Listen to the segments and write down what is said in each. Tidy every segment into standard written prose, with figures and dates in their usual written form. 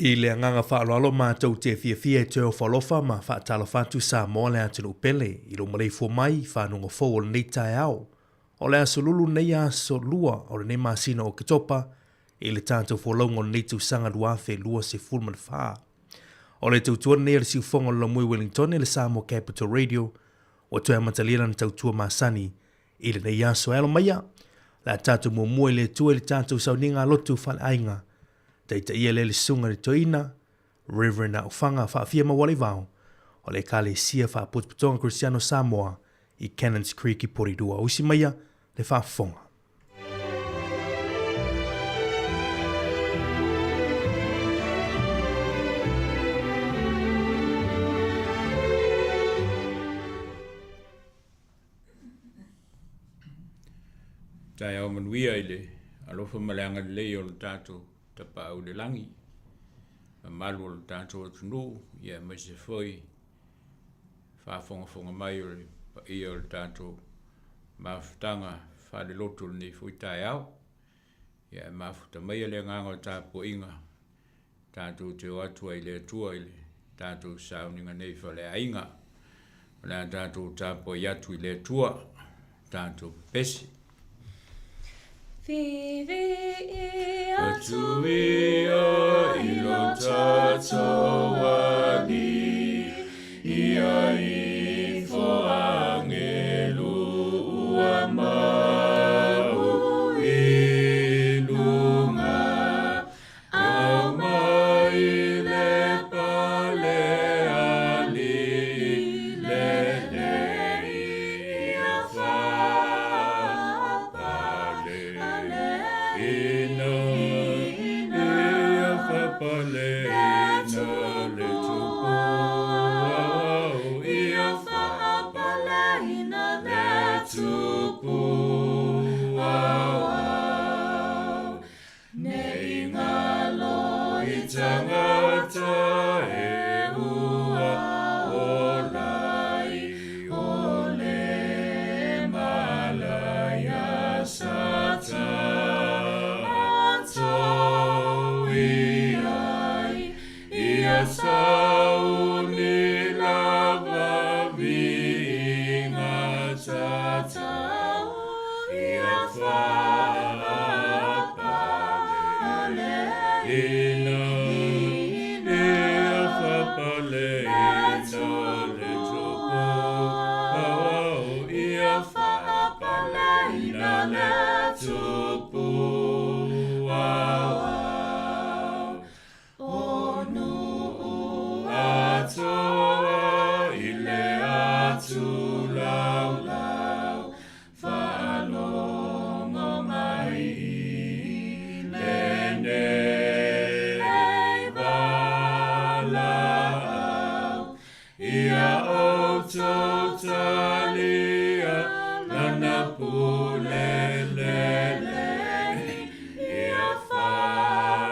I le anganga whaaloalo mātou te fia te o whalofa ma whaatala whatu sa moa le atinu pele I lo malei fo mai whanunga fo o nei tae au. O le aso lulu nei aso lua o le nei masina o kitopa I le tātou wholaunga o nei tu sanga duafe lua se fulman wha. O le tautua nei le siufonga lo mui Wellington le Samoa Capital Radio o toi matalila na tautua masani I le nei aso alo maia. La tātou mua le tua le tātou sauninga lotu whale ainga. Teita ia le sunga le toina, Reverend Aufanga whaafia mawale vau, o le kale sia whaaputuputonga Cristiano Samoa I Cannons Creek I Porirua. Usi maia le whaafonga. Tai au manuia ile, alofa maleanga lei o le tātou tapa au le langi. Malu o le tātou atunu, ia mai se foi, whaafonga mai o le ia o le tātou mawhutanga whale loto ni fui tai au. Ia mawhuta mai le nganga o tāpo inga, tātou te atua I le atua I le tātou sauninga nei whale ainga. Nā tātou tāpo I atu I le atua, tātou pesi. Vivi atu ia ilo tātou wani, ia I fo angelu ua mau I lunga, au mai le pale ali le nei ia wha le tupu au ia whaapale ina le tupu au nei ngalo I tangata e ua o lai o le malaya sata Sauni lava vinga tata ia whapale ina ia whapale ina le tupu au ia whapale ina le tupu au Atoa ile atu lau lau whanongo mai le nei walau ia auto talia lana pulelele ia whapale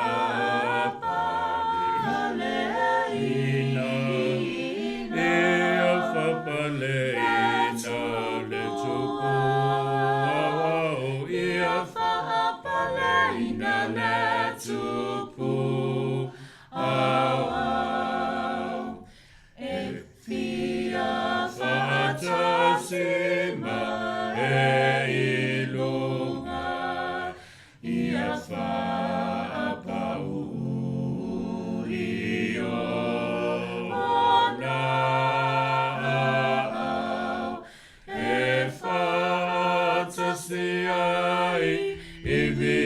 Leina le tupu au ia whaapale ina le tupu au e fia whaatasima e ilunga ia whaapau io Ai iwi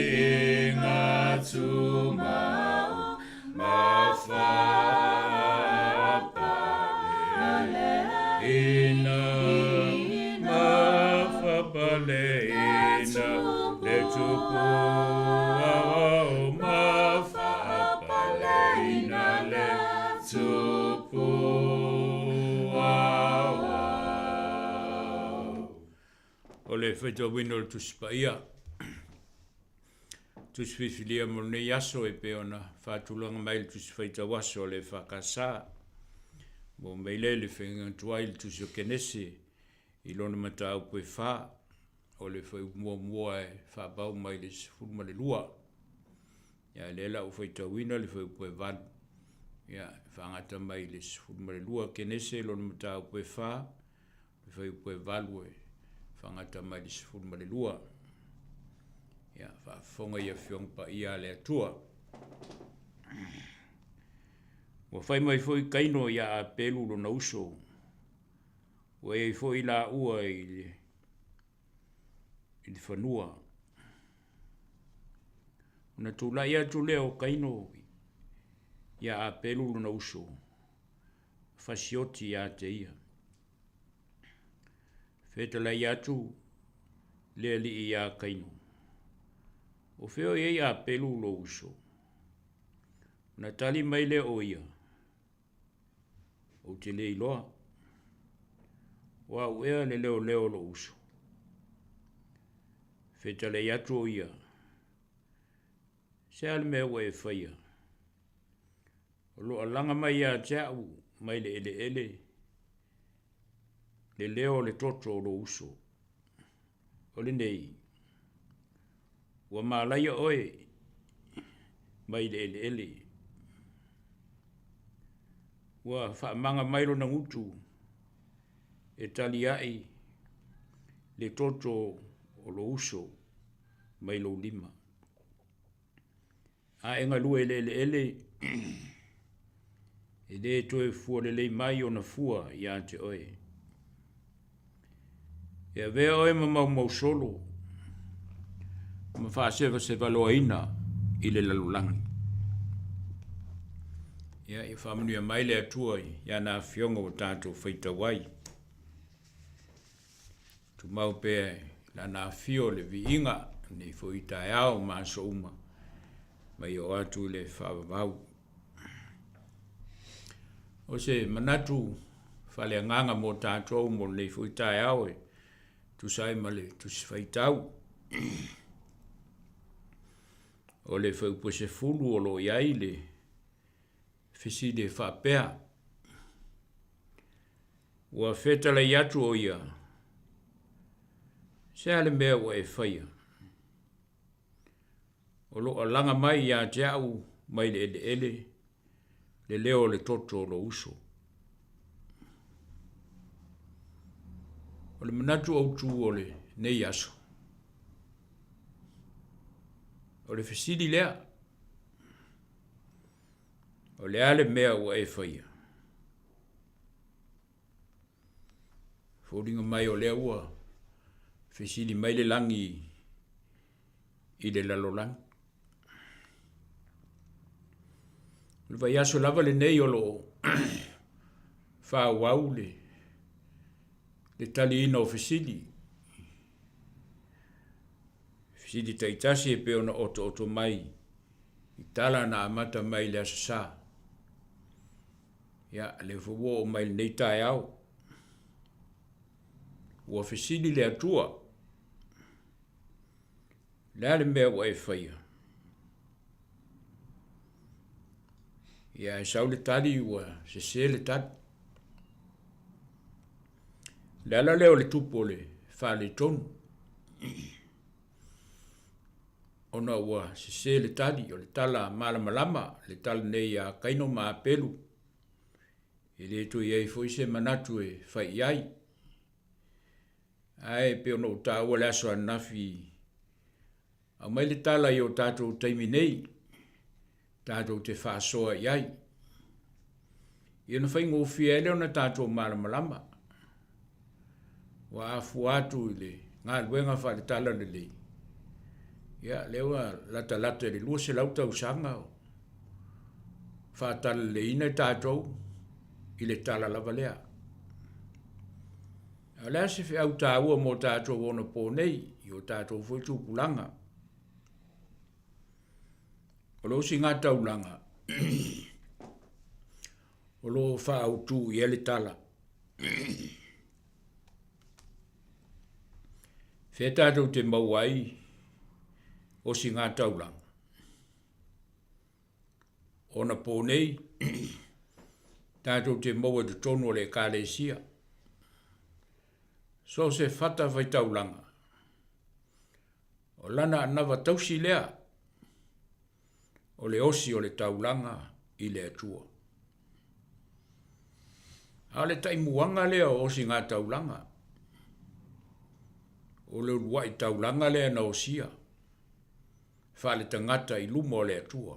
inga tumau mawhapale ina mawhapale ina le tupu au mawhapale ina le tupu Ole whaita wino le tusipaia. Tusififilia mo nei aso e pe ona whaatulanga mai le tusifaita waso le whakasa. Mo meile le whenga tuai le tusio kenese I lona mata au pe wha. O le whai mua e whabau mai le sifuruma le lua. Ia lela u whaita wino le whai ue van. Ia whangata mai le sifuruma le lua kenese lona mata au pe wha. Le whai ue value. Whangata mai le sifuruma le lua. Ia, whaafonga ia whiongpa ia le atua. Wa whai mai foi kaino ia a pelu lo na uso. Wa ei foi la ua I le whanua. Una tula ia tu leo kaino ia a pelu lo na uso. Fasioti ia te ia. Fetala ia tu le li ia kaino. O feo ia pelu lo uso. Na tali mai le o ia. O te le iloa. Wa ua le leo lo uso. Fetala ia tu o ia. Se al me ua e whaia. O lo alanga mai ia te au mai le ele. Le leo le toto lo uso. O le nei. Wa malaya oe. Mai le ele. Wa whaamanga mailo na ngutu. E tali ai. Le toto o lo uso. Mai lo lima. A enga lue ele. E le toe fua le mai o na fua ia te oe. Ia vea oe mau solo. Ma whaaseva se valoa ina I le lalulangi. Ia I whamanuia mai le atua ia nā whionga o tātou whaita wai. Tu mau pēe la nā whio le vi inga ni fo I tae au maa so uma. Mai o atu le whaavavau. O se manatu whale nganga mo tātou mo nei fuitai au e tu sai male tu si whaitau. O le whaupo se fulu o lo iai le whisi le whapea. Ua whetala i atu o ia. Se ale mea ua e whaia. O lo alanga mai ia te au mai le ele le leo le toto o lo uso. O le manatu au tu o le nei aso. O le whisiri lea. O le ale mea ua e whaia. Fōringa mai o lea ua. Whisiri mai le langi i le lalolang. Le vai aso lava le nei o lo whāwau le tali ina o whisiri. Whisiri taitasi e peona oto mai. I tala na amata mai le asasa. Ia le fuwo o mai le nei tae au. Ua whisiri le atua. Le ale mea ua e whaia. Ia e sau le tali ua se le tali. Le ala leo le tupo le wha le tonu. Ona ua se le tali o le tala malama le tala nei a kaino maa pelu. E le tu iei fwoi se manatu e whai iai. Ai pe ono ta ua le aso anafi. Au mai le tala i o tātou taimi nei. Tātou te whaasoa iai. Ia na whai ngōwhia ele o na tātou malama. Wa afu atu le ngā luenga wha le tala le lei. Ia lewa lata le lua se lauta usanga o. Wha tala le ina tātou i le tala lava lea. A lea se whi au tāua mo tātou ona pō nei i o tātou fwoi tūpulanga. O lo si ngā taulanga. O lo wha au tū i ele tala. Whea tātou te mauai o si ngā taulanga. Ona pō nei, tātou te maua te tonu o le kālesia. So se whata vai taulanga. O lana anawa tausi lea. O le osi o le taulanga i le atua. A le taimuanga lea o osi ngā taulanga. O le urua i taulanga lea na osia. Wha le tangata i lumo o le atua.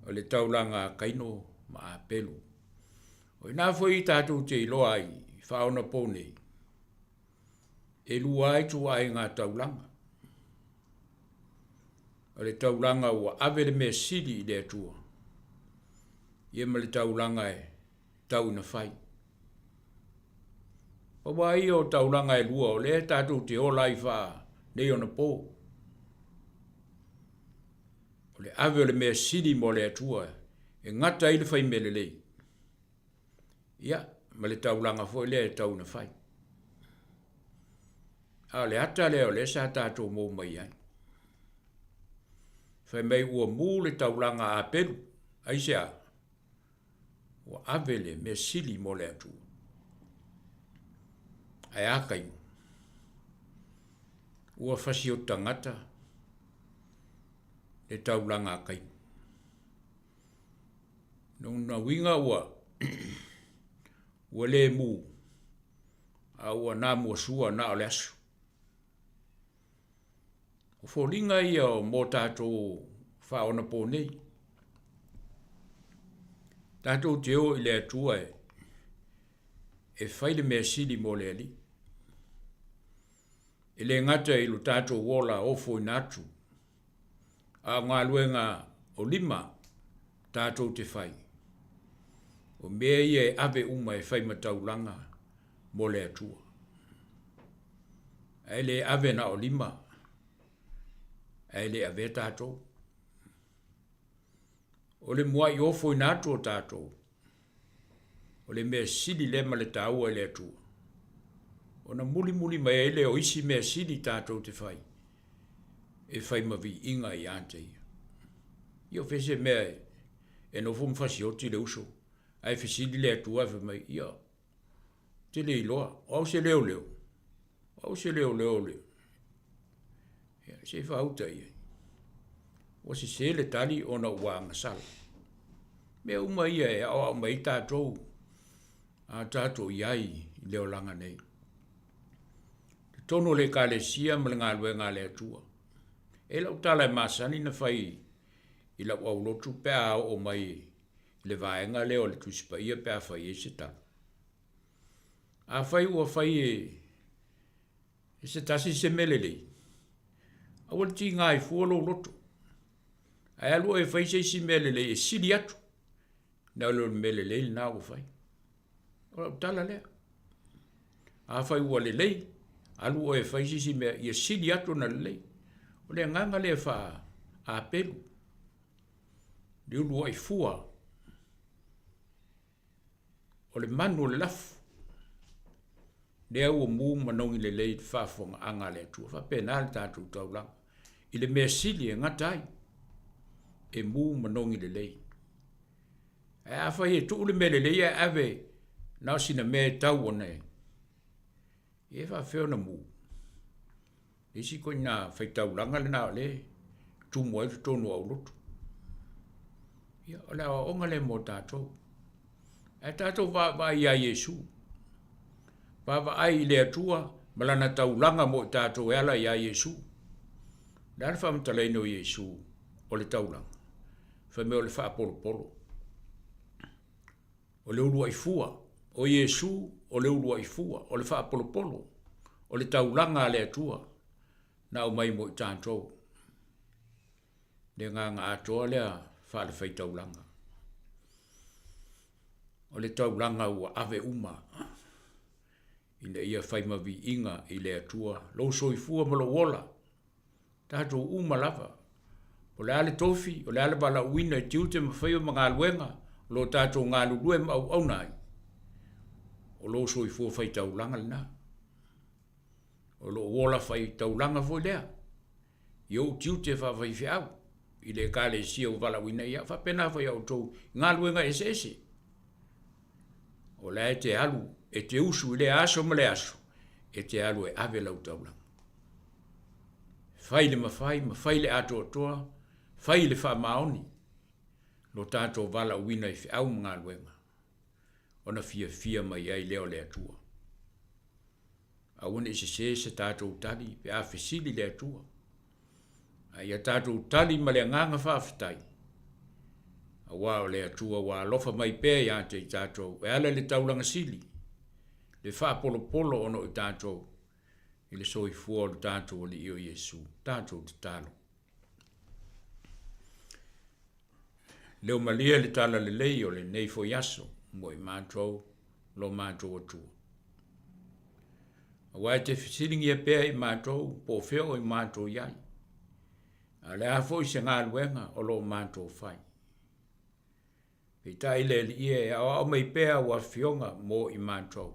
O le taulanga kaino maa pelu. O i nā fwoi tātou te iloa i whaona pōnei. E lua ai tu ai ngā taulanga. O le taulanga ua ave le mea siri i le atua. Ia ma le taulanga e tau na whai. O wai o taulanga e lua o le tātou te ola i wha nei ona pō. O le ave o le mea siri mo le atua e ngata i le whai me le lei. Ia, ma le taulanga fo le tau na whai. A le ata leo le sa tātou mō mai ai. Whai mei ua mū le taulanga a peru, aisea, ua avele me sili mo le atu. Ai akai, ua whasi o tangata, le taulanga akai. Nung na winga ua, ua le mū, a ua nā mua sua nā o le asu. O fōringa ia o mō tātou whaona pō nei. Tātou te o i le atua e whaile mea sili mō le ali. E le ngata i lo tātou wola o fōi nātu. A ngā luenga o lima tātou te whai. O mea ia e ave uma e whai mataulanga mō le atua. E le ave na o lima. E le ave tātou. O le mua i ofo i nātou tātou. o le mea sili le ma le tāua le atua. O na muli mai ele o isi mea sili tātou te whai. E whai mawi inga i ante ia. Ia whese mea e no fumu whasi oti le uso. Ai whesili le atua whi mai ia. Te le iloa. Au se leo leo. Au se leo leo leo. Ia se whauta ia. O se le tali o na uanga sala. Mea uma ia e au mai tātou. A tātou iai leo langa nei. Tono le ka le sia ma le ngā lue ngā le atua. E lau tala e masani na whai i lau au lotu pēa o mai le vaenga leo le tuspa ia pēa whai e se ta. A whai ua whai e se tasi se melelei. A wale ti ngā i fua lo lotu. A alua e whai se si melelei e sili atu. Na lo melelei na o whai. O lau tala lea. A whai ua le lei. Alu o e whaisisi mea ia sili atu na lei. O le nganga le wha a pelu. Le ulu ai fua. O le manu le lafu. Le au o mū manongi le lei whaafonga anga le atua. Wha pēnā le tātou taulanga. I le mea sili e ngatai. E mū manongi le lei. E a whai e tuu le mea le lei e ave. Nau sina mea tau o nei. E wha wheo na mū. E si koe nā whaitau langa le nā le. Tū mua i tonu au lotu. Ia, o le awa onga le mō tātou. E tātou wa ia Yesu. Wa ai le atua. Malana tau langa mō tātou e ala ia Yesu. Le alfa mtaleino Yesu. O le tau langa. Wha me o le wha polo polo. O le ulu ai fua. O Yesu. O le ulu ai fua, o le wha polo, o le taulanga le atua, na o mai mo i tātou. Le ngā atoa lea wha le whai taulanga. O le taulanga ua ave uma, ina ia whai mawi inga i le atua, lo soi fua malo wola, tātou uma lava. O le ale tofi, o le ale bala uina i tiute ma whai o mga luenga, lo tātou ngā lulue ma au nai. O lo so i fua whai taulanga lina. O lo wola whai taulanga fo lea. Iau tiu te wha whai whiau. I le ka le sia o wala wina ia. Wha pena whai au tau. Ngā luenga ese. O la e te alu. E te usu i le aso ma le aso. E te alu e ave lau taulanga. Whai le mawhai le ato atoa. Whai le wha maoni. Lo tātou wala wina i whiau ngā luenga. Ona fia mai ai leo le atua. A wana i se tātou tali, pe a whesili le atua. A ia tātou tali ma le nganga whaafitai. A wā o le atua wā lofa mai pēa i ante i tātou, e ala le taulanga sili. Le wha polo ono i tātou, i le soi fua o tātou o le io Yesu, tātou te talo. Leo malia le tala le lei o le neifo yaso, mo i mātou, lo mātou atua. A wai te whisilingi e pēa i mātou, po whio i mātou iai. A le hafo i se ngā luenga o lo mātou whai. Pei tai le li e au mai pēa wa whionga mo i mātou.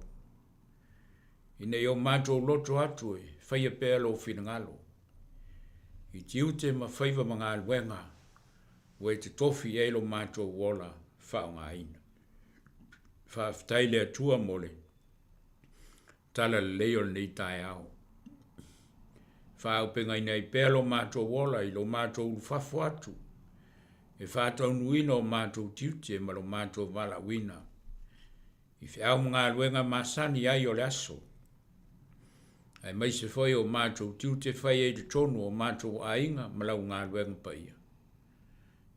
I nei o mātou loto atu e, whai e pēa lo whinangalo. I tiute ma whaiva ma ngā luenga, wai te tofi e lo mātou wola whao ngā ina. Whaafitai le atua mole. Tala le leo nei tai au. Whaau penga ina i pēlo mātou wola i lo mātou ulufafu atu. E whātau nuino o mātou tiute ma lo mātou wala wina. I whiau mga luenga masani ai o le aso. Ai mai se whai o mātou tiute whai e te tonu o mātou ainga ma lau ngā luenga pa ia.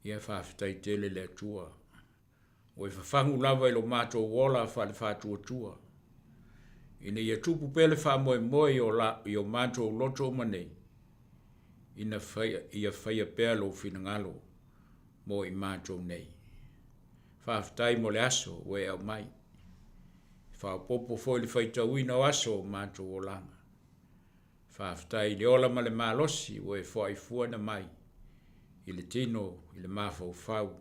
Ia whaafitai tele le atua. O e whafangu lava i lo mātou wola whale whātua tua. Ina ia tupu pele wha moe i o mātou loto manei. Ina ia whaia pēa lo whinangalo mo i mātou nei. Whaafitai mo le aso o e au mai. Whaapopo foi le whaitauina o aso o mātou o langa. Whaafitai le ola ma le mālosi o e whaifua na mai. I le tino, i le māwhau whau.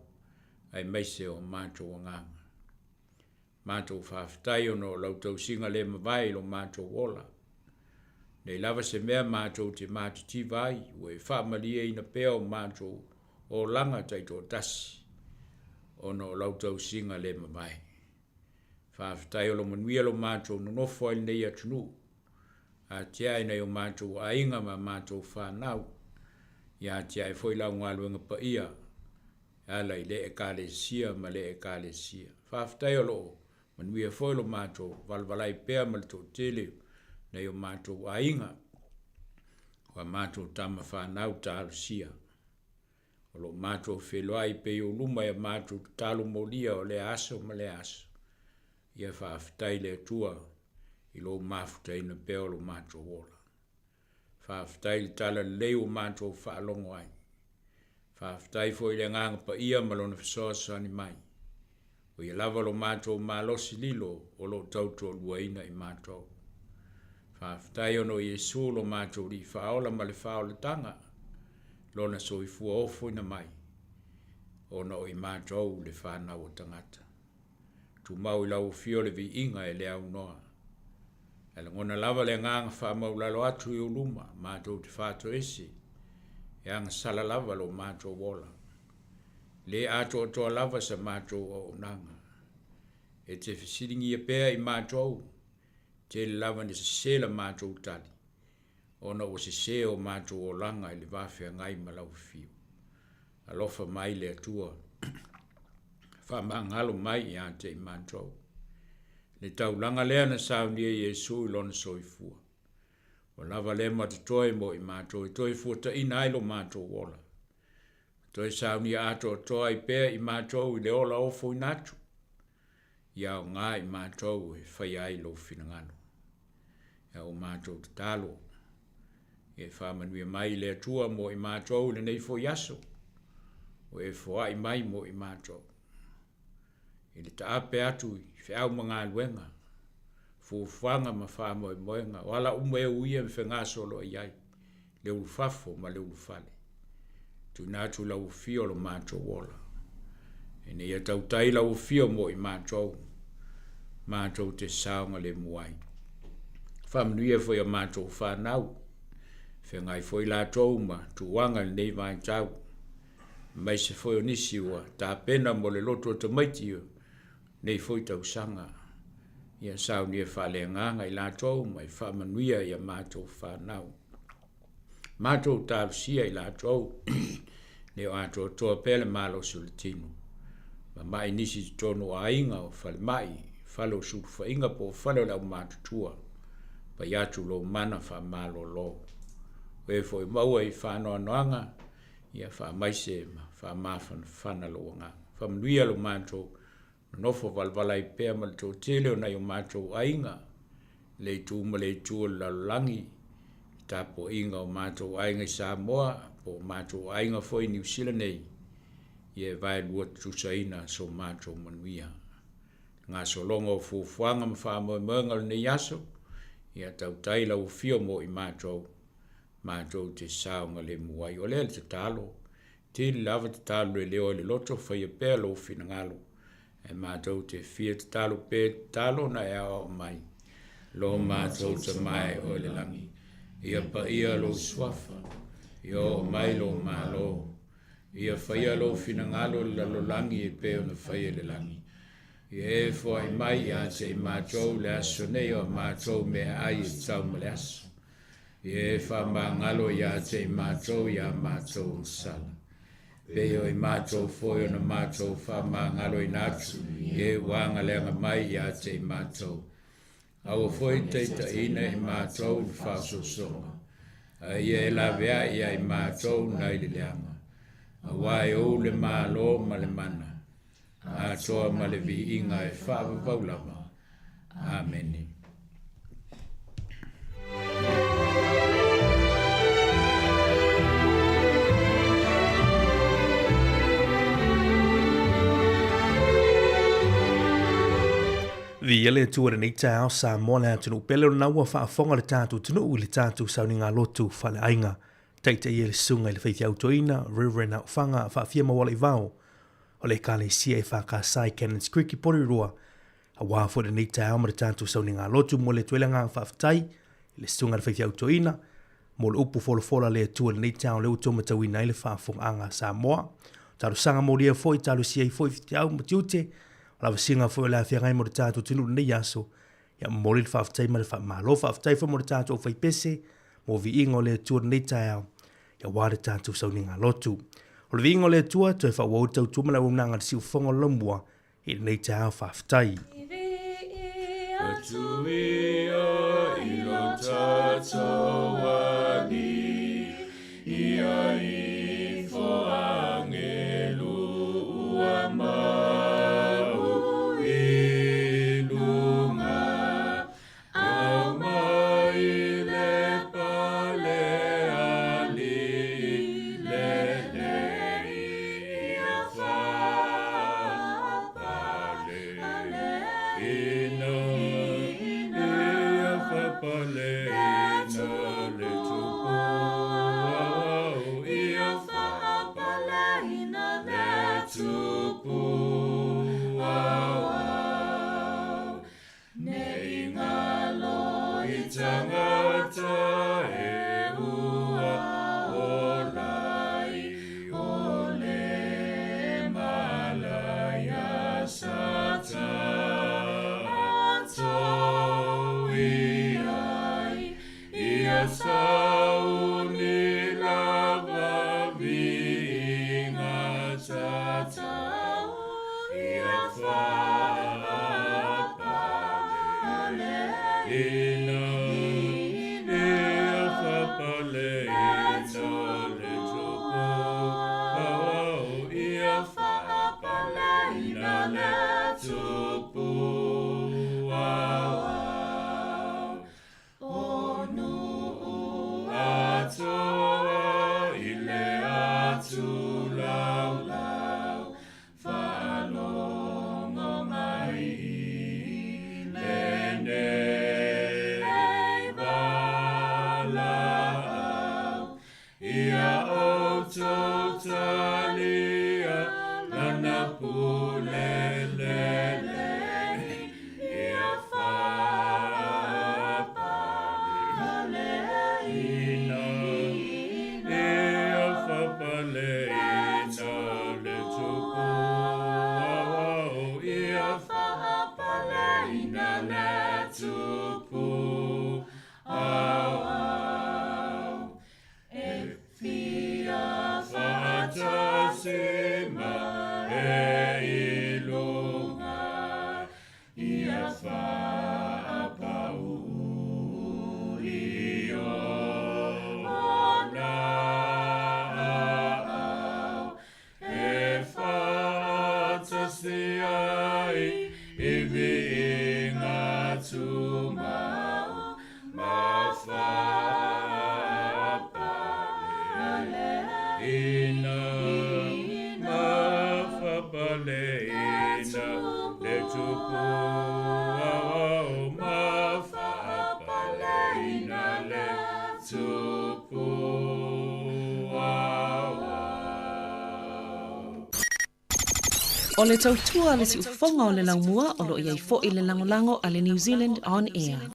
Ai meise o mātou o nganga. mātou whaafitai ono lautou singa le mawai lo mātou ola. Nei lava se mea mātou te mātiti vai, ue whaamalia ina peo mātou o langa taito tasi, ono lautou singa le mawai. Whaafitai o lo manuia lo mātou nonofo ai nei atunu, a tia ina o mātou ainga ma mātou whanau, ia tia e foi lau ngaluenga pa ia, ala i le e kālesia ma le e kālesia. Whaafitai o lo, manuia foi lo mātou, valvalai pea ma le tō tele, nei o mātou ainga, wa mātou tama whanau tālusia. O lo mātou wheloai pe o luma e mātou tālu molia o le aso ma le aso. Ia whaafitai le tua, i lo mafutai na peo lo mātou ola. Whaafitai le tala leo mātou whaalongo ai. Whaafitai fo i le nganga pa ia malona whasoasa ni mai. O i lava lo mātou mālosi lilo o lo tauto luaina i mātou. Whaafitai ono Iesu lo mātou li whaola ma le whaola tanga. Lona so i fua ofo ina mai. Ono i mātou le whanau o tangata. Tu mau i lau fio le vi inga e le au noa. Ele ngona lava le nganga wha mau lalo atu i uluma, mātou te whātou esi. E anga sala lava lo mātou wola. Le ato o toa lava sa mātou o nanga. E te whisiringi e pēa i mātou. Te le lava ni se se la mātou tali. Ona o se se o mātou o langa i le wāwhia ngai malau fio. Alofa mai le atua. Whamangalo mai i ante i mātou. Le tau langa lea na saunia Iesu i lona soifua. O lava le matatoe mo i mātou i toi fua ta ina ailo mātou wola. Toi saunia ato toa i pēa i mātou i le ola ofo i natu. Iau ngā i mātou i whai ailo finangano. Iau mātou te talo. E whamanuia mai le atua mo i mātou le nei fo yaso. O e fua i mai mo i mātou. I le taape atu i whiau mga luenga. Fuwanga ma wha moe moenga. Wala ume uia me whenga solo i ai. Le ulufafo ma le ulufale. Tu nātu la ufio lo mātou wola. E ne ia tautai la ufio mo i mātou. Mātou te saunga le muai. Whamnuia fo ia mātou whanau. Whengai fo i la tau ma tuwanga le nei mai tau. Mai se fo i nisi ua. Tā pena mo le loto ta maitio. Nei fo i tau sanga. Ia saunia whale nganga i la tau mai whamanuia ia mātou whanau. Mātou tālusia i la tau. Leo ato toa pele malo suletino. Ma mai nisi tono a inga o whale mai. Whalo sutu whainga po whale lau mātutua. Pa iatu lo mana wha malo lo. Oe fo i maua i whanoa noanga. Ia wha maise ma wha mawhan whana lo nganga. Whamanuia lo mātou. Nofo valvalai pēa mal tō tele o nei o mātou ainga. Le tū ma le tū lalangi. Tapo inga o mātou ainga i Samoa. Po mātou ainga fo i New Zealand nei. Ie vai lua tusaina so mātou manuia. Ngā solongo o fufuanga ma whamoe moenga le nei aso. Ia tau taila o fio mo i mātou. Mātou te saunga le muai. O lea le te talo. Te lava te talo le leo le loto whaia pēa lo fina ngalo. E mātou te fia te talo pē talo na ea o mai. Lo mātou te mai o le langi. Ia pa ia lo swafa. Ia o mai lo malo. Ia whaia lo fina ngalo la lo langi e pē o na whaia le langi. Ia e fwai mai a te i mātou le aso nei o mātou me ai e tau ma le aso. Ia e wha ma ngalo ia te i mātou ia mātou sala. Peo i mātou foi o na mātou wha ma ngalo i natu, e wanga leanga mai i ate i mātou. Au foi teita ina i mātou i whaso songa. A ia e la vea i ai mātou nai le leanga. A wai o le mālo ma le mana. A toa ma le vi inga e whaava paulama. Ameni. Via le tua nei tau sa mola tunu pele na wa fa fonga le tatu tunu le tatu sa ni nga lotu fa le ainga taita ye le sunga le faithia autoina Reverend na fanga fa fia ma wale vao o le kale sia e fa ka sai Cannons Creek i Porirua A wā fo le nei tai au ma le tātou sauni ngā lotu mo le tuele ngā whaafatai, le sunga le whaithi au toina, mo le upu folofola le atua le nei tai au le uto matawina i le whaafong anga Samoa. Tāru sanga mo lia foi, tāru sia i foi fiti au matiute, la vasinga foi le awhia ngai mo le tātou tinu le nei aso, ia mo le whaafatai ma le whaamalo whaafatai foi mo le tātou whai pese, mo vi ingo le atua le nei tai au, ia wā le tātou sauni ngā lotu. O le vi ingo le atua, toi wha tau tuma la unanga le siu whongo lombua, i le nei tai au whaafatai. Atuia ilo tātou wani, ia i foangelu ua mau i lunga, au mai le pale ali le nei ia whapale ina. O le tautua le si ufonga o le laumua o lo iai fo i le langolango a le New Zealand On Air.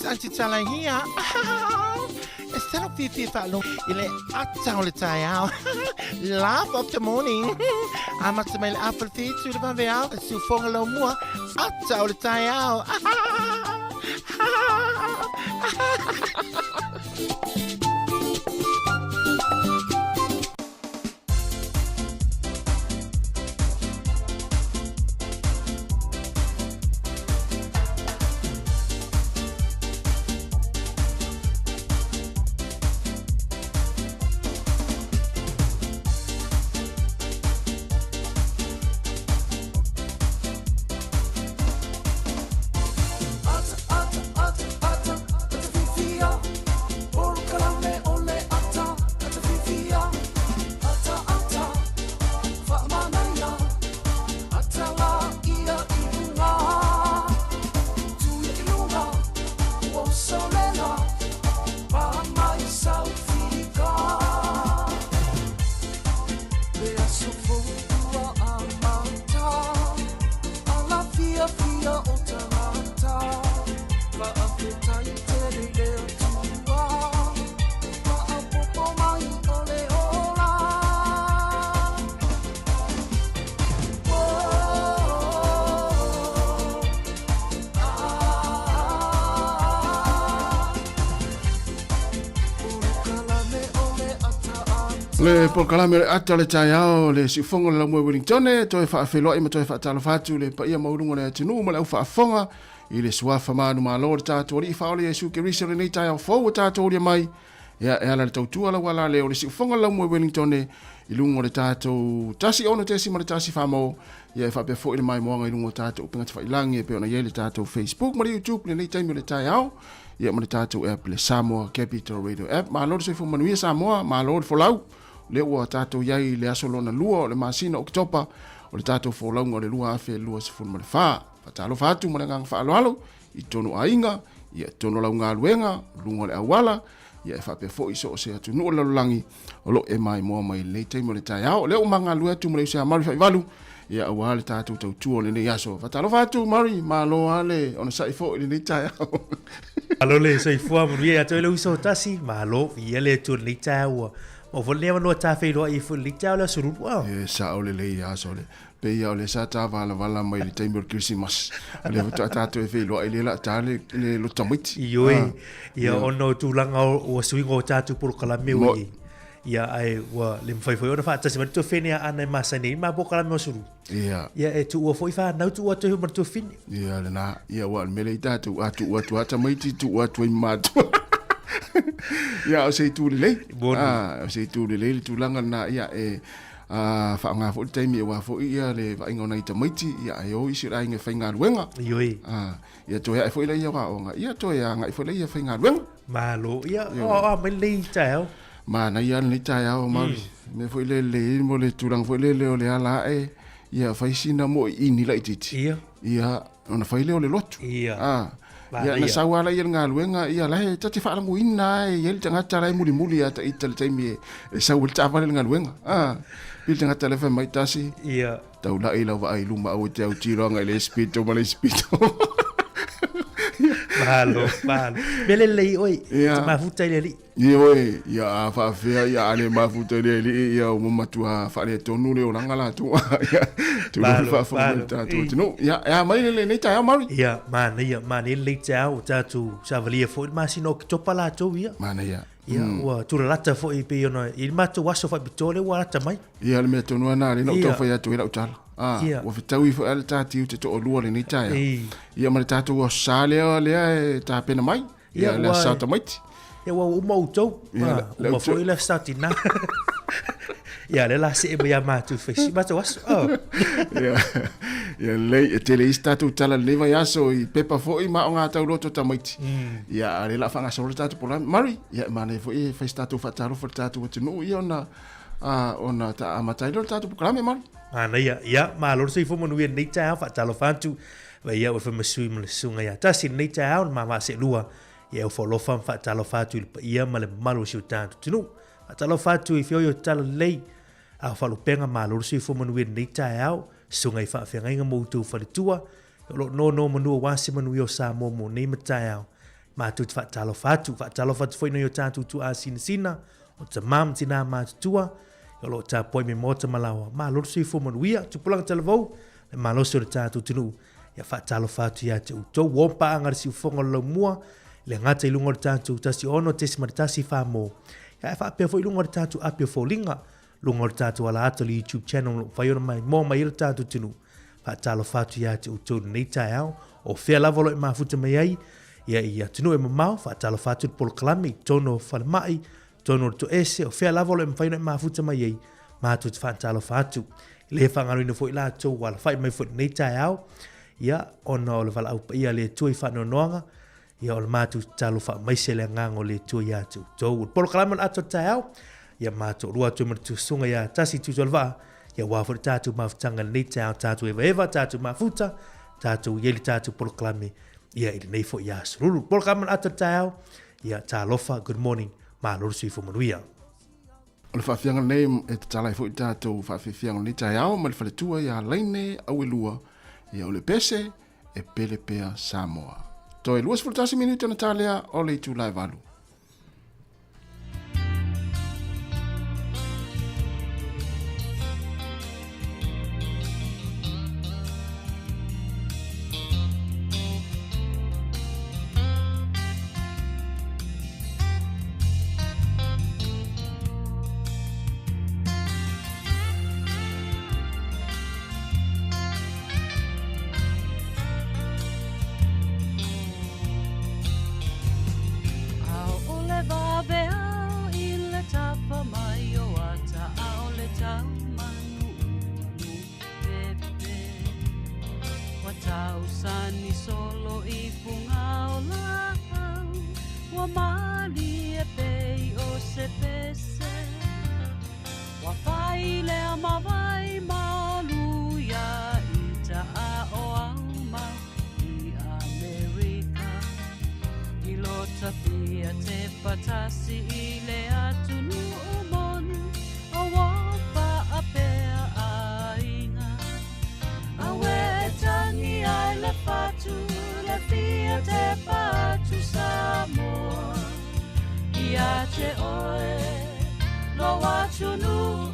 Santi Talahia. Instead of Fifi Falo, ile atau le tayao. Laugh of the morning. Amat semel apple feet to the banveao. Su fongalo mua. Atau le tayao. Le polkalame le ata le taiao le sifonga le mo Wellington to e fa felo e mo to e fa tala fatu le pa ia maurunga le tinu mo le ufa fonga i le suafa manu malo le tatu ri fa le Yesu ke risa le nei taiao fo tatu ri mai ya e ala le tautua la wala le o le sifonga le mo Wellington i lungo le tatu tasi ono tesi mo le tasi fa mo ia fa pe fo ile mai mo ngai lungo tatu pinga fa ilangi pe ona ye le tatu Facebook mo le YouTube le nei taimi le taiao ia mo le tatu app le Samoa Capital Radio app ma lo se fo manuia Samoa ma lo fo lau le ua tātou iai le asolona lua o le masina o kitopa o le tātou fōlaunga o le lua afe lua se funu ma le whā. Whatalo whātu ma le ngang whaaloalo i tono ainga, i tono lau ngā luenga, lunga le awala, i e whape fo iso o se atu nua lalulangi o lo e mai moa mai le teimo le tai ao. Le o manga lua atu ma le usea mari whaivalu, i a ua le tātou tau tua le nei aso. Whatalo whātu mari, ma lo ale, ona sai fo i le nei tai ao. Alo le sai fua munu ia ato ele uso tasi, ma lo i ele tu le nei tai ao. O fo leva no ta fe ro I fo li tau la suru wa. E sa o le lei aso le. Pe ia o le sa ta vala mai le taimor Christmas. Le ta to e fe lo ile la ta le lo tamiti. Yo ia ono tu langa o swingo ta tu por kala me wi. Ia ai wa le mfai foi ona fa ta se to fenia ana masa nei ma bo kala me suru. Ia. Ia e tu o foi fa na tu o to mar to fin. Ia le na ia wa me le ta tu atu ata mai ti tu atu I mat. Ya o sei tu le o sei tu le tu langa na ia e fa nga fo taimi wa fo ia le va ingona I tamaiti ia e o isi ra inga fainga luenga yoi ia to ia fo ile ia nga ia to ia nga fo ile ia fainga luenga malo ia o me le tao ma na ia le tao ma me fo ile le mo le tu lang fo ile le o le ala e ia fa sina mo ini la ititi ia ona fa ile o le lotu ia ya na sawala ia nga luenga ia la tati fa langu ina ia le tanga tara muli muli ata ital taimi e sawul tava le nga luenga bil tanga tele fa mai tasi ia taula ila wa ai luma o te au tiro nga le spito ma le spito malo bele le oi ma futa le li oi ya fa fe ya ale ma futa le li ya mo matua fa le tonu le ona ngala tu ya tu fa fa tu no ya mai le nei ta mari ya ma ne le ta o ta tu sa valia fo ma sino to pala to ya mana ya ia wa tu rata fo I pe ona I mato waso fa bitole wa rata mai ia le me tonu na le no to fa ya tu ila utala wa fitawi fo al tati te to lua le ni tai ia ma tatu o sale le ta pena mai ia le sa tamiti ia wa uma uto ma fo ila statina ia le la se ia ma tu fe si mato waso ia le tele statu tala le vai aso I pepa fo I ma nga tau roto tamiti ia le la fanga so tatu pola mari ia ma ne fo I fe statu fa taro fo tatu no ia ona ta amatai lo tatu programa mari ana ia ma lo se fo mo nui nei ta fa talo fantu va ia o fa masui mo sunga ia ta sin nei ta ma se lua ia o fo fa talo fatu ia ma le malo si tanto tinu talo fatu I fio yo talo lei a fa lo penga ma lo se fo mo nui nei ta sunga I fa fe nga mo tu fa tua lo no mo no wa se mo nui o sa mo nei ma ta mātou te whaatalo whatu whaino i o tātou tu a sina, o te mam tina mātutua, i o lo tā poi me mota malawa, mā loro sui fo manuia, tupulanga talavau, le mā loso o tātou tunu, ia whaatalo whatu ia te utou, wompa angara si ufonga lau mua, le ngata i lunga o tātou, tasi ono tesi maritasi whamo, ia e whaapea fo i lunga o tātou apia fo linga, lunga o tātou ala ato li YouTube channel, whaiona mai, mō mai ira tātou tunu, whaatalo whatu ia te utou nei tai au, o whea lavolo i mafuta mai ai, ia tunu e mamau, whaatalo whatu i polo kalami, tono whalemai, tono to ese, o whea lavolo i mwhaino i mafuta mai ai, mātou te whaatalo whatu, le whangaro ina fo i la tau, wala whai mai fo nei tai au, ia ona o le wala au pa ia le tui whano noanga, ia o le mātou talo wha mai se le ngango le tui ia tau tau. Polo kalama na ato tai au, ia mātou rua tui mara tu sunga ia tasi tu tolwa, ia wafo le tātou mafutanga nei tai au, tātou eva, tātou mafuta, tātou ieli tātou polo kalame, ia ili nei fo ia sururu. Polo kalama na ato tai au, ia tā lofa, good morning, mā loro sui fo manuia. O le whawhianga nei e te talai fo i tātou whawhianga nei tai au, ma le whaletua ia leine au e lua, ia o le pese e pele pea Samoa. Toi luas fultasi minuta na talea o le itu lai valu. Tausani solo i punga o lau, wa mali e pei o se pese, wa whai lea mawai maluia i ta a o auma i Amerika. I lota pia te patasi i le atunu o monu, o wapa a pea a inga. Awe tangi ai le patu, le fia te patu Samoa. Ia te oe, lo atunu,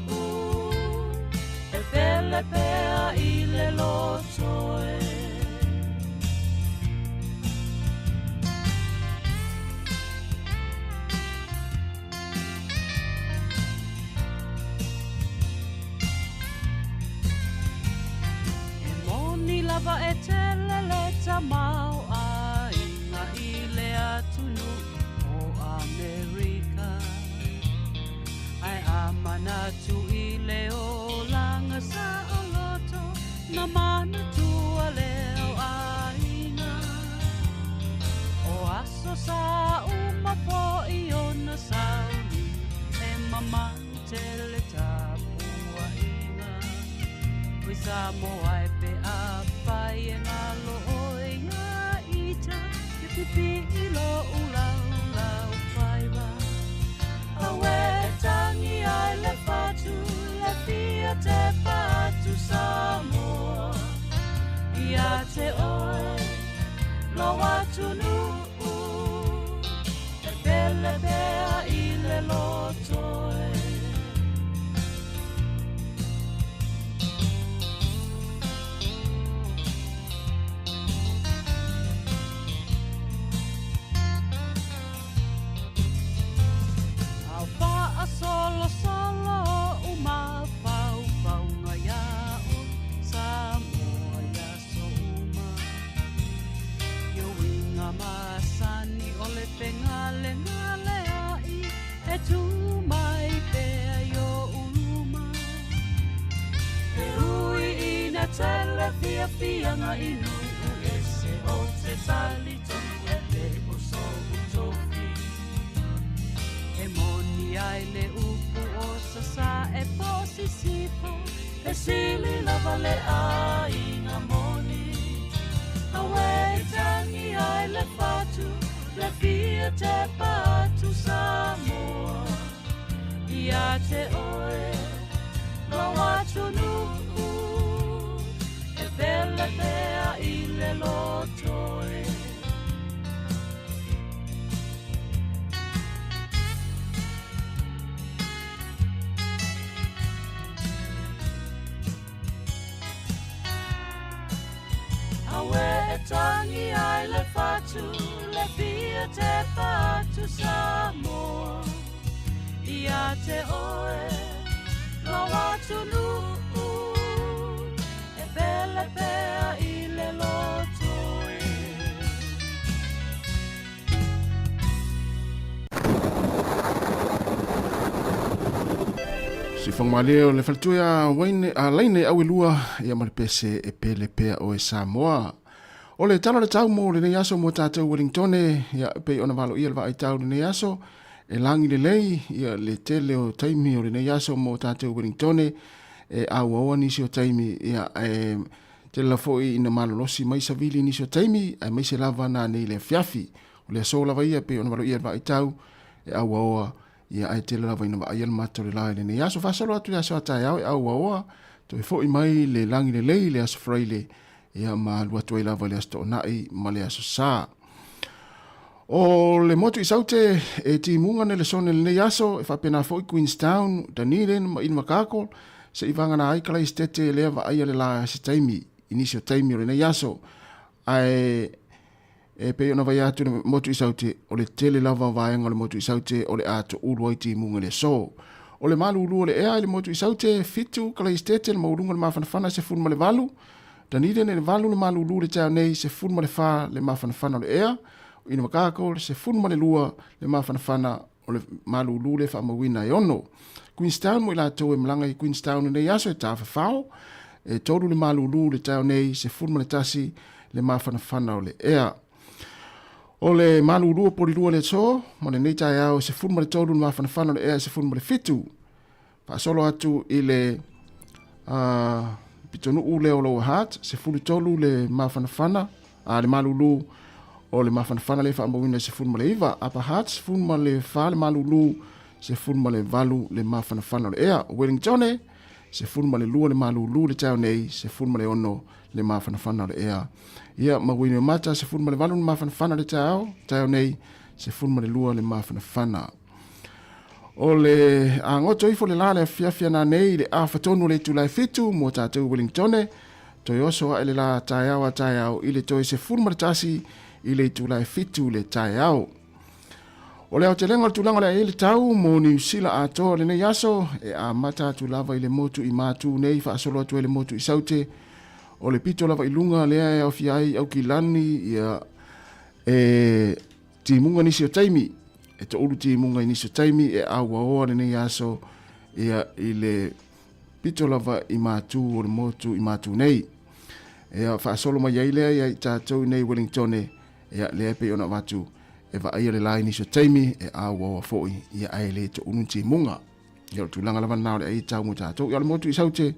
e pele pea i le lotoe. Lava e tele le tamau a inga i le atunu o Amerika. Ai amana tu i le o langa sa o loto, na mana tu a leo a inga. O aso sa uma po i ona sauni, e mamang tele tapu a inga. Ui Samoa e pe a pai e ngalo o e ngā ita, ke pipi i lo ulau whaiwa. Awe tangi ai le patu, le fia te patu Samoa. Ia te oe, lo atunu, e pele pea i le lotoe. Solo solo uma pau pau ngaya o Samoa ya soma. Yo winga masani ole pengale ngale ai e tu mai pe yo uluma. E ui ina tele fia fia nga inu ese o te sali tu e te o so utofi. E moni ai le upu o sasa e posi sipo, e sili lava le a inga moni. Awe tangi ai le patu, le fia te patu Samoa. Ia te oe, lo atunu, e pele pea i le lotoe. tangi ai le fatu le pia te fatu samo ia te oe lo watu nu e pele pea i le lotoe. Si whangmaleo le whaltuia waine a laine au lua ia maripese e pele pea o e Samoa. O le talo le tau mo le nei aso mo tātou Wellingtone ia pei ona walo ia le vai tau le nei aso e langi le lei ia le tele o taimi o le nei aso mo tātou Wellingtone e au aua nisi o taimi ia e te la foi ina malolosi mai savili nisi o taimi e mai se lava na nei le fiafi o le aso lava ia pei ona walo ia le vai tau e au aua ia ai te lava ina vai ia le mato le lai le nei aso fasalo atu le aso atai au e au aua to e foi mai le langi le lei le aso fraile ia ma lua tuai lava le asto nai ma le aso sa. O le motu i saute e ti munga ne le sone le nei aso e whapena fo i Queenstown, Dunedin, ma ina makako se i vanga na aikala i stete lea va aia le la se taimi, inisio taimi o le nei aso ai e pe ona vai atu le motu i saute o le tele lava vaenga le motu i saute o le ato ulu ai ti munga le so. O le malu ulu o le ea le motu i saute fitu kala i stete le maurunga le mawhanawhana se funma le valu Dunedin le valu le malu ulu le tau nei se funma le wha le mawhanawhana o le ea ina makako se funma le lua le mawhanawhana o le malu ulu le whamawina e ono. Queenstown mo ila tau e malanga i Queenstown nei aso e tafa whao e tolu le malu ulu le tau nei se funma le tasi le mawhanawhana o le ea. O le malu ulu pori lua le so mo le nei tai au se funma le tolu le mawhanawhana o le ea se funma le fitu. Pa solo atu i le pitonu ule o lo hat se fulu tolu le mawhanawhana le malu ulu o le mawhanawhana le whaamawina se funma le iwa apa hat se funma le wha le malu ulu se funma le valu le mawhanawhana le ea Wellingtone se funma le lua le malu ulu le tau nei se funma le ono le mawhanawhana le ea ia mawina mata se funma le valu le mawhanawhana le tau nei se funma le lua le mawhanawhana o le angoto ifo le la le fiafia na nei le awhatonu le tulai fitu mo tātou Wellingtone toi oso a le la tai au i le toi se funma le tasi i le tulai fitu le tai au. O le au te lenga le tulanga le ele tau mo New Zealand atoa le nei aso e a mata tu lava i le motu i matu nei fa asolo atu e le motu i saute o le pito lava i lunga lea e au fiai au ki lani ia e ti munga nisi o taimi e to ulu ti munga nisi o taimi e au aoa le nei aso ia i le pito lava i matu o le motu i matu nei e fa asolo mai ai lea ia i tātou nei Wellingtone ia lea pe ona watu e va ai le lai nisi o taimi e au aoa foi ia ai le to ulu ti munga ia o tulanga lava nao le ai tau mo tātou ia le motu i saute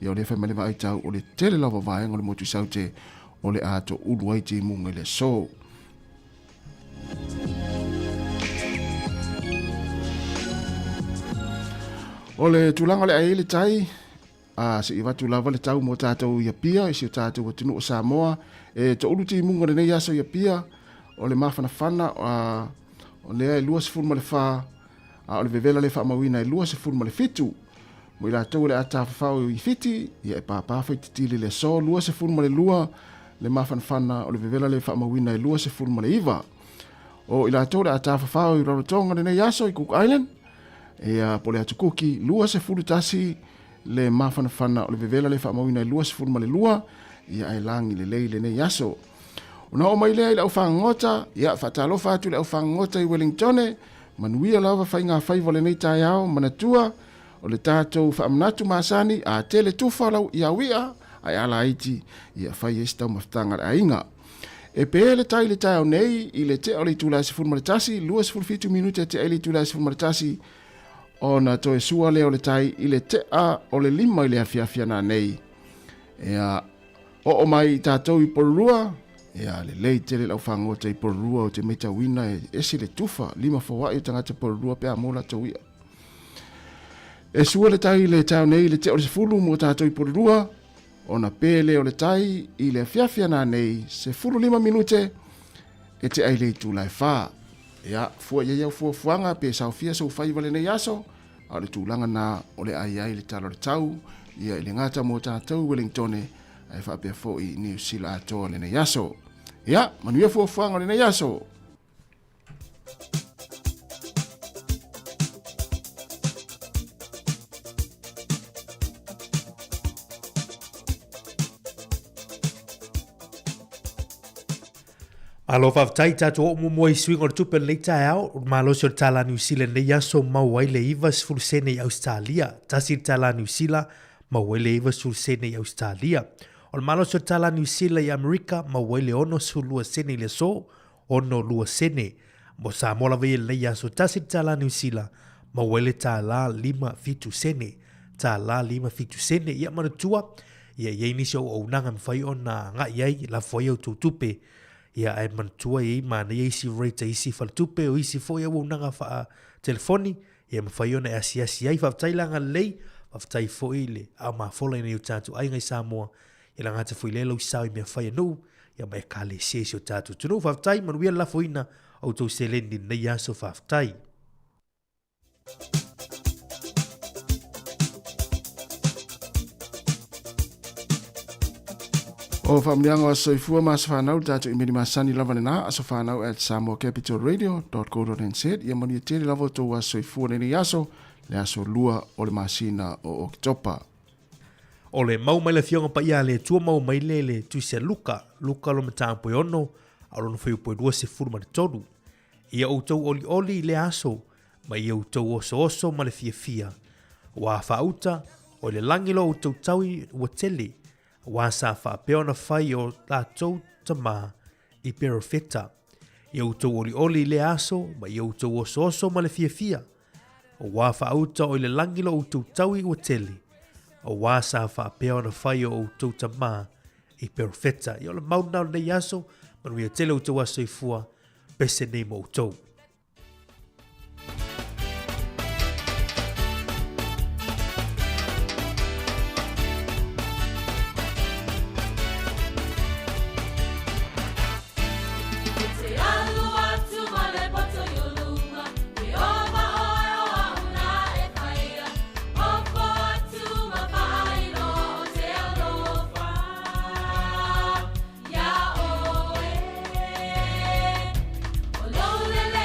ia o le whai male vai tau o le tele lava vaenga o le motu i saute o le ato ulu ai ti munga le so. O le tulanga le ai le tai se i watu lava le tau mo tātou ia pia i si o tātou watunu o Samoa e to ulu ti munga le nei aso ia pia o le mawhanawhana o le ai lua se fulma le wha o le vevela le wha mawina e lua se fulma le fitu mo i la tau le ata whawhau i fiti ia e pāpāwha i titili le so lua se fulma le lua le mawhanawhana o le vevela le wha mawina e lua se fulma le iwa o i la tau le ata whawhau i Rarotonga le nei aso i Cook Island e po le atu kuki lua se fulu tasi le mawhanawhana o le vevela le wha mawina e lua se fulma le lua ia e langi le lei le nei aso. Una o mai lea i lau whangota, ia whatalofa atu lau whangota i Wellingtone, manuia lawa whainga whaiva le nei tai au, manatua, o le tātou whaamanatu masani, a tele tufa lau i awia, ai ala iti, ia whai estau maftanga le ainga. E pe le tai le tai au nei, i le te o le tula se fulma le tasi, lua se fulfitu minute te le tula se fulma le tasi, o na toe sua leo le tai, i le te a o le lima i le afiafia na nei. Ea, o mai tātou i porurua, ia le lei tele lau whangota i porurua o te meita wina e esi le tufa, lima whawai o tangata porurua pe a mola tau ia. E sua le tai le tau nei le te o le sefulu mo tātou i porurua, o na pele o le tai i le fiafia na nei se fulu 5 minute e te ai le tu lai wha. Ia, fua ia iau fua fuanga pe sau fia sau whai wale nei aso, a le tūlanga na o le ai ai le talo le tau, ia i le ngata mo tātou Wellingtone, ai wha pe fo i New Zealand atoa le nei aso. Ia, manuia fuafuanga o le nei aso. Alo whaftai tātou o mo i swing o tupe le tai au, malo si o tala New Zealand le yaso mau ai le ivas fulsene i Australia, tasi tala New Zealand mau ai le ivas fulsene i Australia. O malo si o tala New Zealand i Amerika mau ai le ono su lua sene le so, ono lua sene. Mo sa mola vei le yaso tasi tala New Zealand mau ai le tala 5 fitu sene, tala 5 fitu sene, ia manatua, ia iei nisi o unanga mwhai o na ngā iei la fwai au tutupe, ia ai mantua i mana isi rate isi faltupe o isi foi au nanga fa telefoni ia mafai ona asi ai faaftailanga lei faaftai foi le a ma fola nei tatu ai ngai Samoa ia langa te foi le lo sai me fai no ia mai kale se o tatu tunu faaftai manuia la foina au to selendi nei aso faaftai. O whamlianga o soifua mas whanau tātou i meri masani lava nena aso whanau at samoacapitalradio.co.nz ia mani tēri lava tō a soifua nene aso le aso lua o le masina o Okitopa. O le mau mai le fionga pa ia le tua mau mai le tuisia luka lo matampo i ono alo no whaiu poe 2 mani tonu. Ia outou oli le aso ma ia outou oso ma le fia. Wa whauta o le langilo outou taui ua tele wa sa fa peona fai o tātou tama i perofeta. I outou oli le aso, ma i outou oso ma le fia. O wa fa auta o le langilo outou taui ua tele. O wa sa fa peona fai o outou tama i perofeta. I o le maunau nei aso, manu ia tele outou aso i fua, pese nei mo outou. Lele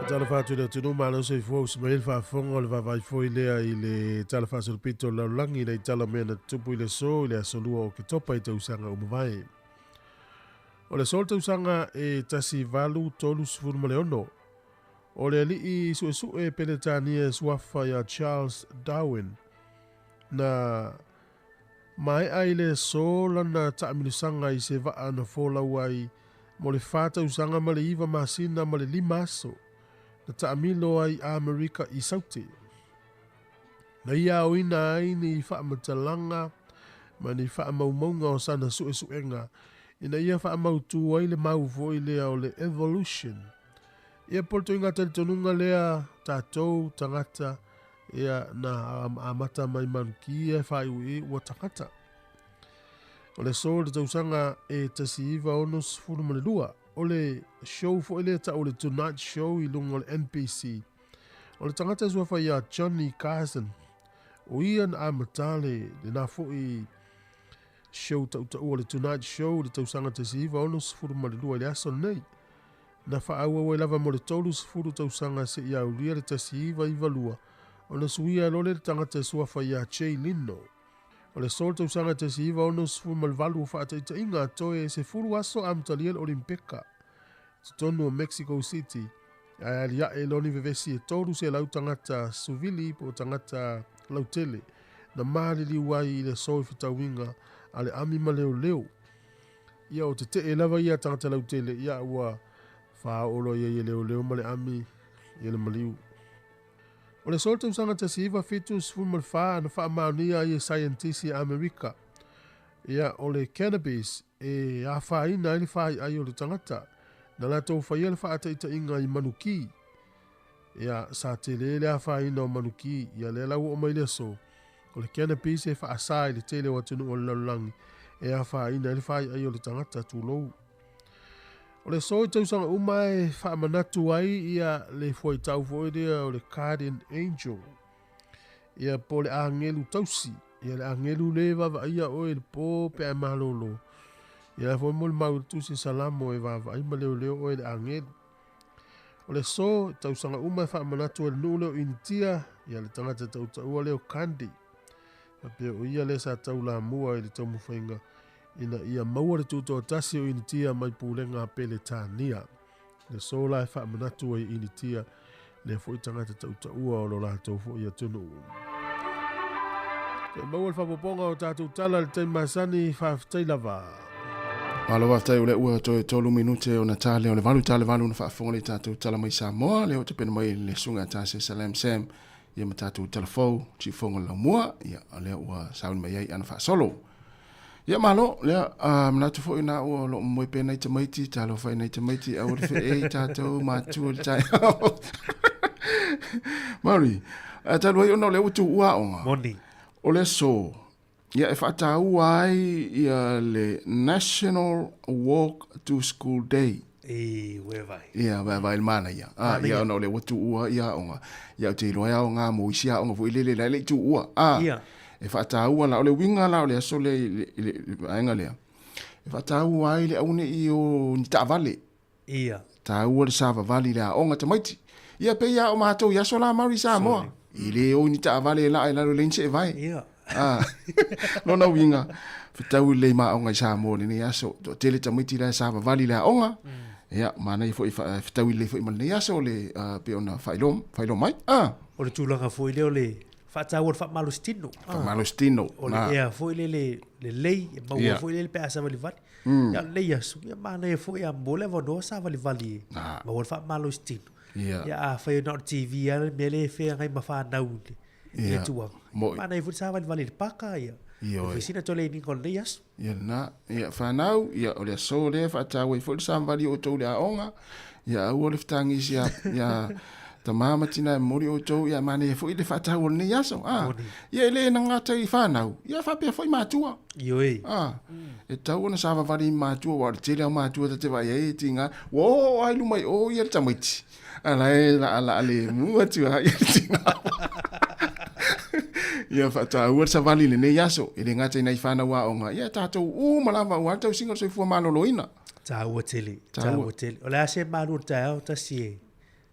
Talafatu le tunu malo se fo Ismail fa fongo le vai fo ile i le talafasu pito la langi le tala mena tupu ile so ile solua o ke topa i te usanga o mawai. O le sol te usanga e tasi valu tolu sifuru male ono. O le li i su e peletania swafa ya Charles Darwin na mai ai le so lana taamilusanga i se vaa na fola wai mo le fata usanga ma le iwa masina ma le lima aso na taamilo ai Amerika i sauti. Na ia o ina ai ni wha matalanga ma ni wha maumaunga o sana suenga ina ia wha mautu ai le maufo i lea o le evolution. Ia porto inga tali tonunga lea tātou tangata ia na amata mai manuki e whai ui ua tangata. O le so le tausanga e tasi iwa ono sifuru male lua. O le show fo ele ta o le Tonight Show i lunga o le NPC. O le tangata sua whai a Johnny Carson. O ian a matale le na fo i show o le Tonight Show le tausanga tasi iwa ono sifuru male lua le aso nei. Na wha aua wai lava mo le tolu sifuru tausanga se ia ulia le tasi iwa lua. O le suia lo le tangata sua whai a Jay Lino. O le sol tausanga te si iwa ono sifuru malvalu o whaata inga toe se furu aso amtaliel Olimpeka. Tonu o Mexico City. Ai alia e loni vevesi e toru se lau tangata suvili po tangata lautele. Na maali li wai i le soi fitawinga ale ami ma leo. Ia o te e lava ia tangata lautele ia ua wha olo ia i leo ma le ami i le maliu. O le solta usanga te siiva fitu sifuru malfaa na wha maonia i e scientist i Amerika. Ia o le cannabis e a wha ina ili wha ai o le tangata. Na la tau wha ia le wha ata ita inga i manuki. Ia sa te lele a wha ina o manuki. Ia le lau o mai le so. O le cannabis e wha asai le tele watunu o le laulangi. E a wha ina ili wha ai o le tangata tu lou. O le soi tausanga umai wha manatu ai ia le foi tau foi dea o le Guardian Angel. Ia po le angelu tausi. Ia le angelu le vava ia o le po pe a malolo. Ia foi mo le mautusi salamo e vava ai ma leo o le angelu. O le so tausanga umai wha manatu e nule o initia. Ia le tangata tautaua leo kandi. Pe o ia le sa tau la mua i le tau muwhainga. Ina ia maua le tuto tasi o initia mai pulenga pele tania. Le sola e wha manatu ai initia le fo i tangata tauta ua o lo lato fo i atunu. Te maua le whapoponga o tātou tala le te masani whaafitai lava. Malo waftai o le ua to tolu minute o na tale o le valu na whaafonga le tātou tala mai Samoa. Le o te pena mai le sunga tase Salam Sam. Ia ma tātou talafou, chifonga la mua. Ia le ua sauni mai ai ana whaasolo. Ia malo, lea, manatu fo ina ua lo mwoi pena i tamaiti, talo fai na i tamaiti, au le fe tātou mātua le tai au. Mauri, talo ai ona le utu ua onga. Moni. O le so, ia e whata ua ai ia le National Walk to School Day. Wea vai. Ia, vai le mana ia. Ia ona le utu ua ia onga. Ia te iloa ia onga mo isia onga fo ilele la le tu ua. Ia. E whataua la o le winga la o le aso le ainga lea. E whataua ai le aune i o ni taavale. Ia. Taua le sava vali le aonga tamaiti. Ia pe ia o mātou i aso la mauri sa moa. I le o ni taavale la e lalo lense e vai. Ia. Lona winga. Whatau le maonga i sa moa ni aso. Tele tamaiti le sava vali le aonga. Ia, mana i fo i whatau le fo i mana aso le pe ona whailom mai. O le tūlanga fo i leo le whaatau o le whamalostino. Malostino. O le ea fo i le lei, e maua fo i le pe asa vali. Ia lei asu, ia mana e fo i a mole vanoa sa vali. Maua le whamalostino. Ia a whai na o TV ana me le whea ngai ma whanau le. Ia tuang. Mana e fo i sa vali le paka ia. O whisina tole ni kon lei asu. Ia na, ia whanau, ia o le so le whaatau e fo i sa vali o tau le aonga. Ia au o le whtangisi ia ta mama tina e mori o tau ia mane e fo i le whaatau o le nei aso. Ia e le na ngata i whanau. Ia whapea fo i mātua. Io e. E tau ona sa wawari mātua, wa le tele au mātua ta te vai e tinga. Wo, ai lumai o ia le tamaiti. Ala e la le mua tua ia le tinga. Ia whaatau o sa vali le nei aso. E le ngata i nei whanau a onga. Ia tātou malama ua tau singa so i fua malolo ina. Ta ua tele. O le ase malu ta au ta sie.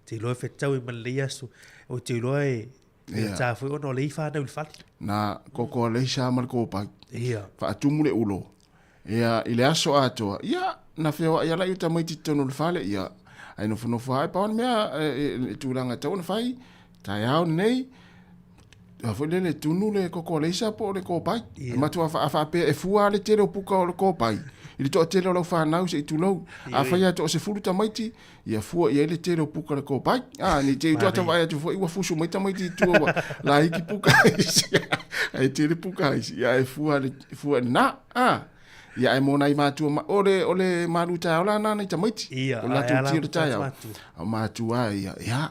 te loe whetau I malea so, o te loe, ta fwe ono lei whanau I whali. Na koko lei sa mal ko pai. Ia. Whaatumu le ulo. Ia, I le aso atoa. Ia, na whiawa, ia lai uta mai titono le whale, ia. Ai no whanau whai, pawana mea, tūranga tau na whai, tai hao nei, fwile le tunu le koko le isa po le ko pai. Matua whaape e fua le tere o puka o le ko pai. Ili toa tere o lau whanau se I tulau. A whaia toa se furu tamaiti, ia fua ia le tere o puka le ko pai. Ni te utoa tawai atu fua iwa fusu mai tamaiti tua la hiki puka isi. Ai tere puka isi. Ia e fua ni na. Ia e mona I mātua ole maruta ola nana I tamaiti. Ia, o latu tira tai au. O mātua ia.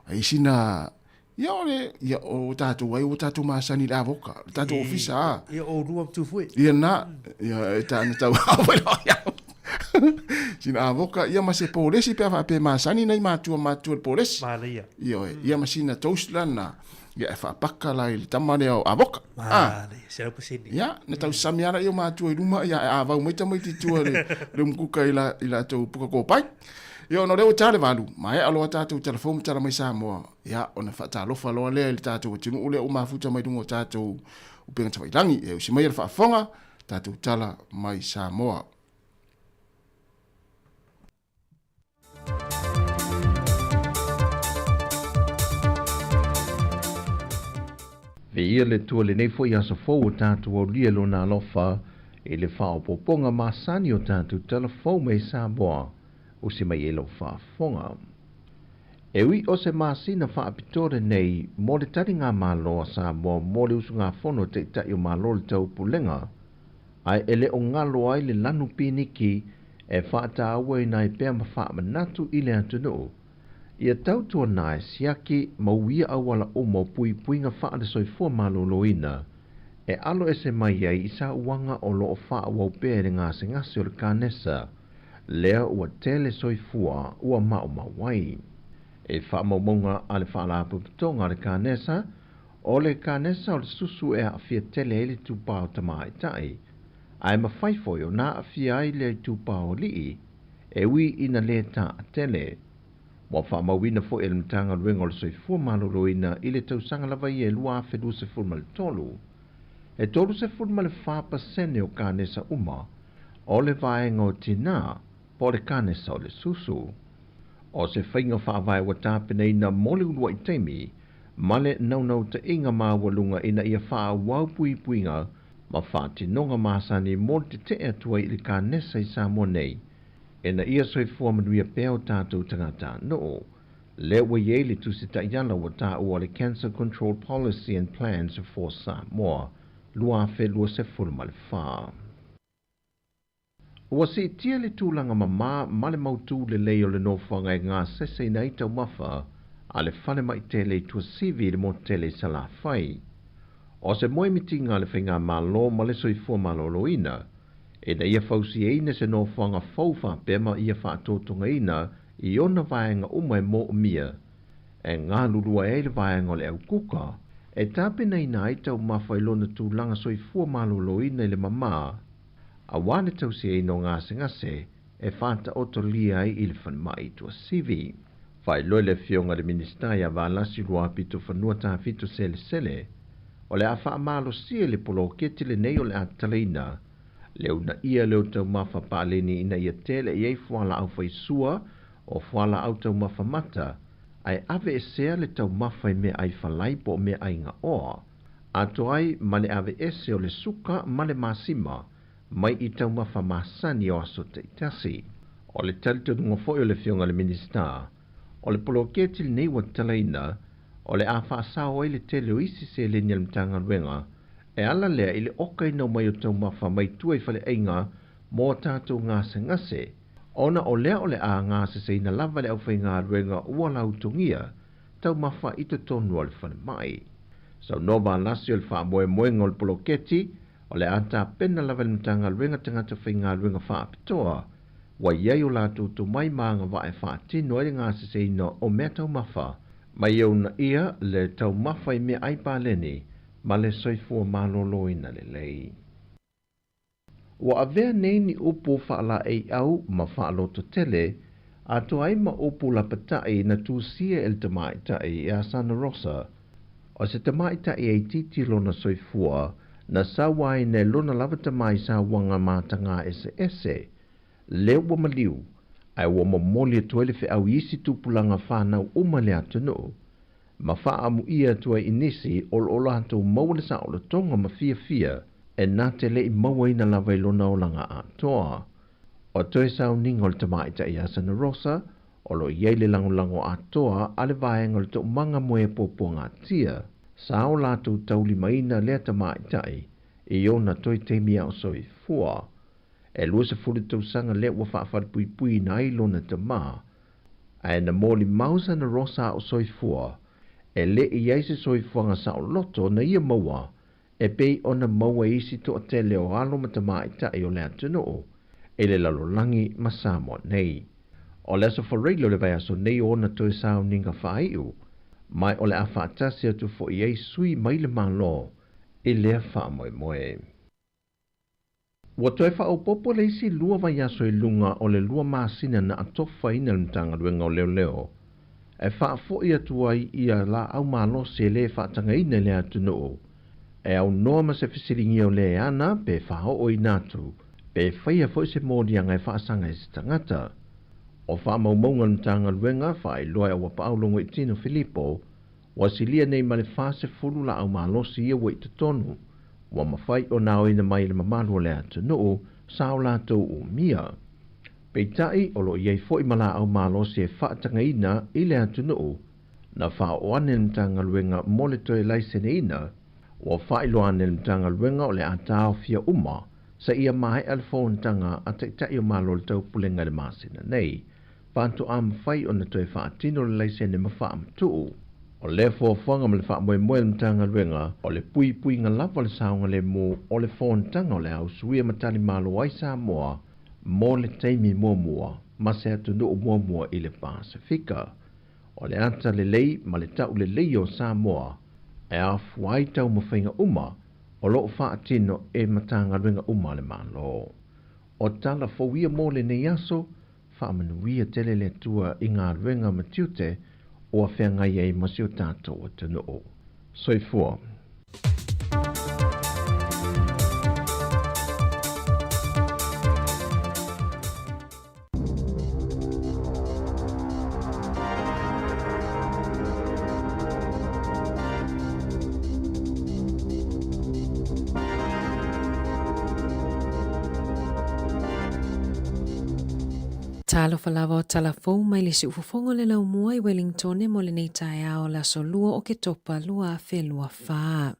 Ai sina... Ia ole, ia o tātou wai, o tātou māsani la avoka, tātou ofisa. Ia o rua tu fue. Ia na, ia e tāna tau awelo ia. Sina avoka, ia ma se polesi pia whape māsani nei mātua le polesi. Māleia. Ia ma sina tauslana, ia e whapaka lai le tamane au avoka. Māleia, se raupa sini. Ia, na tau samiara ia mātua I ruma, ia e avau maita titua le mkuka ila tau puka kōpai. Ia ono leo tale valu, mai aloa tātou telefon tala mai Samoa. Ia, ona whaatalofa loa lea li tātou tinu ule o mafuta mai dungo tātou upenga tawailangi. E usi mai ala whaafonga, tātou tala mai Samoa. Ve ia le tua le nei fo I asa fau o tātou au lia lo nā lofa, e le whao poponga masani o tātou telefon mai Samoa. O se mai elo whaafonga. E ui o se māsina whaapitore nei, mō le tari ngā māloa sa mō le usu ngā whono te tai o mālo le tau pulenga, ai ele o ngalo ai le lanu piniki e whaata awa I nai pēr ma whaamanatu I le atunu. Ia tau tua nai siaki mauia awala o mō pui puinga whaade soifua mālo loina, e alo e se mai ai I sa uanga o lo o whaawau pēre ngā se ngase o le kānesa, lea ua tele soifua ua mao mawai. E whaamaumonga ale whaalapu pitonga le kānesa, o le kānesa o le susu e awhia tele ele tūpao tamai tai. Ai mawhaifoi o nā awhia ai le tūpao lii, e ui ina le tā a tele. Wa whaamawina fo ele mtanga ruenga o le soifua maloroina I le tausanga lava I e lua awhedu se fulma le tolu. E tolu se fulma le 5% o kānesa uma, o le vaenga o tina, po le kānesa o le susu. O se whainga whaavai wa tāpene ina mole unua I teimi, male naunau te inga māwalunga ina ia whaa waupui puinga, ma whaatinonga māsani mole te te atua I le kānesa I Samoa nei, ina ia soifua manuia pēo tātou tangata noo, le wa yeili tu se taiala wa tā ua le Cancer Control Policy and Plans for Samoa, lua fe lua se fulma le whaa. Ua se tia le tūlanga ma le mautu le leo le nofanga e ngā sese I nei tau mafa, a le whane mai tele tua sivi le mo tele sa la whai. O se moe mitinga le whainga malo ma le soifua malolo ina, e na ia fausi e ina se nofanga faufa pema ia whaatotonga ina I ona vaenga umai mo umia, e ngā lulua e le vaenga le au kuka, e tāpena ina ai tau mafa I lona tūlanga soifua malolo ina I le mamaa, a wane tau se ino ngase, e whanta oto lia ai I le whanmai tua sivi. Whai loe le fionga le ministaia wa lasi rua pito whanua tā fito sele, o le a wha amalo sia le polo keti le nei o le ataleina, leo na ia leo tau mafa pāleni ina ia tele I ei whala au whaisua, o whala au tau mafa mata, ai ave e sea le tau mafa I me ai whalaipo o me ai nga oa, ato ai male ave ese o le suka male masima, mai I tau mafa masani o aso te itasi. O le talito dunga foi o le fionga le minista, o le poloketi le nei wa talaina, o le awha asao ai le tele o isi se le nial mtanga ruenga, e ala lea I le oka ina mai o tau mafa mai tuai fale einga, mo tātou ngase, ona o lea o le a ngase se ina lava le au fai ngā ruenga ua lautungia, tau mafa ito tonu o le fale mai. Sau nova lasi o le wha moe moenga o le poloketi, o le ata pena lava le mtanga ruenga tangata whai ngā ruenga wha apitoa, wa iei o lātou tu mai maanga wa e wha tino e ngā se ina o mea tau mafa, mai au na ia le tau mafa I mea aipa leni, ma le soifua malolo ina le lei. Wa avea nei ni upo whaala ei au ma whaaloto tele, A to ai ma opu la patai na tu sia el te mai tai e a Santa Rosa. O se te mai tai e titi lona soifua na sawai ne lona lava te mai sa wanga matanga ese. Leo wa maliu, ai wa mamoli tuele fe au isi tupulanga whanau umale atunu. Ma faa mu ia tua inisi ol hantou maua sa o le tonga ma fia e nā te lei maua ina lava ilona o langa atoa. O toe sau ningol te maita i Asana Rosa, o lo iei le lango atoa ale vaenga le to manga moe popo ngā tia. Sa o lātou tauli maina lea te maita i o na toi te mia o soi fua. E lua se fule tau sanga lea ua whaafar pui na ilona te maa. Ai na moli mausa na Rosa o soi fua, e le i eise soi fuanga sa o loto na ia maua, e pei ona maua isi to a tele o alo ma te maita i o lea tino, e le lalolangi ma Samoa nei. O le aso whareilo le vai aso nei o na toi sao ninga whaiu, mai o le a whaatasi atu fo i ei sui mai le malo, e lea wha moe. Wa toi wha au popo le isi lua vai aso i lunga o le lua maasina na atofa ina le mtanga luenga o leo. E wha fo i atua ia la au malo se le whaatanga ina le atu e au noa ma se fisiringi o le ana pe wha o i natu, pe whaia fo i se mōdi anga e whaasanga i se tangata. O wha maumaunga mtanga luenga wha i loa wa paulongo i tino Filipo, wa silia nei ma le wha se fulu la au malo si ia wa i tonu. Wa mawhai o nao ina mai le mamalu o le atu sao lātou o mia. Peitai o lo iei fo i mala au malo si e whaatanga ina i le atu na wha o ane mtanga luenga mole toi laisene ina, wa wha i lo ane mtanga luenga o le atao fia sa ia mai alfon tanga a teitai o malo le tau pulenga le masina nei, panto am whai o na toi whaatino le laisene ma wha amtuu. O le fōwhanga me le wha moe mtanga luenga, o le pui ngā lava le saonga le mo o le fōntanga o le au suia matali malo ai Samoa, mo le teimi mua, ma se atu no mua i le Pasifika. O le ata le lei, ma le tau le lei o Samoa, e a fuai tau mawhainga o lo whaatino e matanga luenga le malo. O tala fōwia mo le neiaso, whaamanuia tele le tua i ngā luenga matiute, o a whea ngai ei masi o tātou o tano o. Soifua. Talo falava o talafou mai le si ufofongo le lau mua i Wellington e mo le nei tae ao la so lua o ke topa lua a fe lua faa.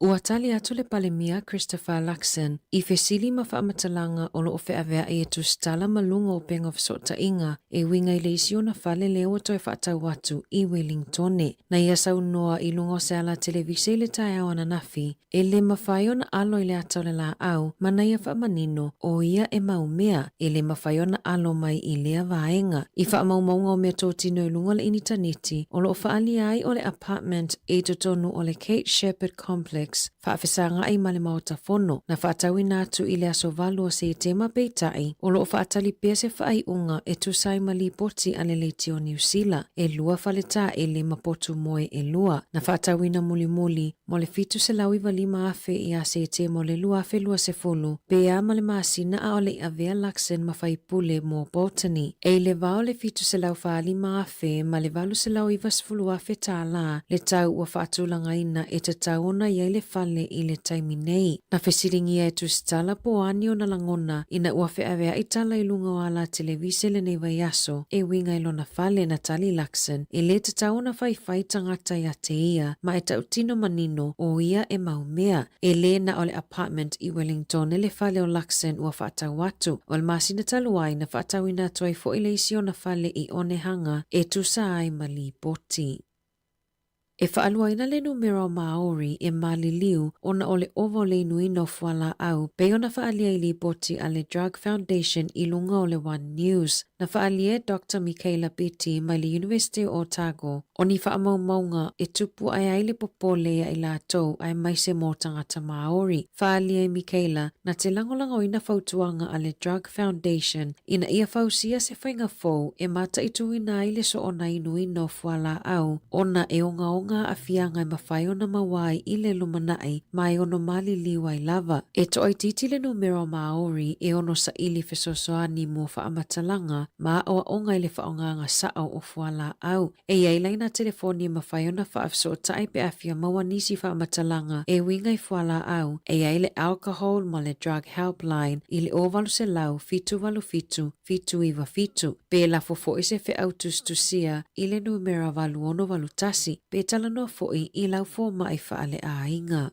Ua tali atu le palemia Christopher Luxon i fesili ma whaamatalanga o lo o whea vea i etu stala malunga o penga fsota inga e winga i leisi o na whale leo toi whaatau watu i Wellington. Na ia sau noa i lungo se ala televise le tae ao ananafi e le mawhai na alo i le atau le la au mana ia whaamanino o ia e maumea e le mawhai na alo mai i lea vaenga. I whaamaumaunga o mea tōtino i lunga le initaneti o lo o whaali ai o le apartment e totonu o le Kate Shepherd Complex whaafesanga ai male maota fono na whaatawi nātu i le aso valu o se tema peitai o lo whaatali pia se whaai unga e tusai mali poti ane leiti o New Zealand e lua whaleta e le mapotu moe e lua na whaatawi na muli mo le fitu se lawi wali maafe i a se tema o le lua afe lua se folu pe a male maasi na a ole a vea Luxon ma whaipule mo Botany e le vao le fitu se lau whaali maafe ma le valu se lau i vasfulu afe tāla le tau ua whaatulanga ina e te tauna i le fale i le taimi nei. Na fesiringia e tu stala poani o na langona ina ua wheawea i tala i lunga o ala televise le nei vai aso e winga i lona fale na tali Luxon e le te tauna whai tangata i ate ia ma e tautino manino o ia e maumea e le na o le apartment i Wellington e le fale o Luxon ua whaatau watu o le masina taluai na whaatau ina tuai fo i le isi o na fale i one hanga e tu sa ai mali poti. E whaaluaina le numero Maori e maliliu ona ole ovo le inuino fuala au pe ona whaalia i li poti a le Drug Foundation i lunga o le One News. Na whaalia Dr. Michaela Beatty mai le University o Otago o ni whaamaumaunga e tupu ai ai le popolea i la tau ai mai se mō tangata Maori. Whaalia Michaela na te langolanga o ina whautuanga a le Drug Foundation ina ia whausia se whainga fau e mata i tuina ai le so ona inuino fuala au ona e onga a fianga i mawhai ona mawai i le lumanai mai ono mali liwa i lava. E to ai titi le numero Maori e ono sa ili fesosoani mo whaamatalanga ma o onga i le whaonganga sao o fuala au. E iai laina telefoni mawhai ona whaafso tai pe afia mawanisi whaamatalanga e winga i fuala au e iai le alcohol ma le drug helpline i le ovalu se lau fitu walu fitu fitu iwa fitu. Pe la fofo ise fe autustusia i le numero valu ono valu tasi pe talanoa fo'i i lau fō mai whaale a inga.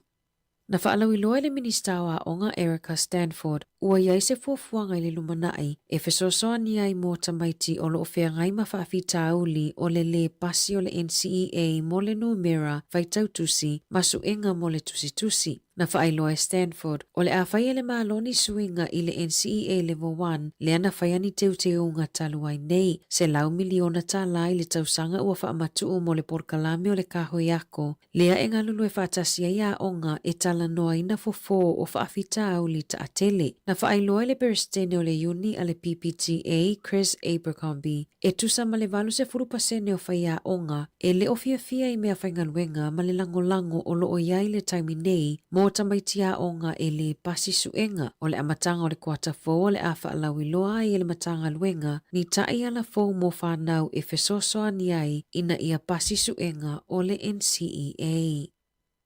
Na whaalau i loa le minista wa onga Erica Stanford ua iai se fuafuanga i le lumanai e fesosoa ni ai mō tamaiti o lo whea ngai mawhaafi tauli o le pasi o le NCEA mo le numera whaitau tusi masu inga mo le tusi tusi. Na whaailoa Stanford o le awhai le maaloni suinga i le NCEA level 1 le ana whaiani teuteunga taluai nei se lau miliona tala i le tausanga ua whaamatu mo le porkalame o le kahoi ako lea e ngalulu e whaatasia ia onga e tala noa ina fofo o whaafita au li ta atele. Na whaailoa le peristene o le uni a le PPTA Chris Abercrombie e tusa ma le valu se 4% o whaia onga e le ofia i mea whaingaluenga ma le langolango o loo iai le taimi nei mo tamaitia onga e le pasi suenga o le amatanga o le kuata fo o le afa alawiloa i le matanga luenga ni tai ala fo mo whanau e fesosoa ni ai ina ia pasi suenga o le NCEA.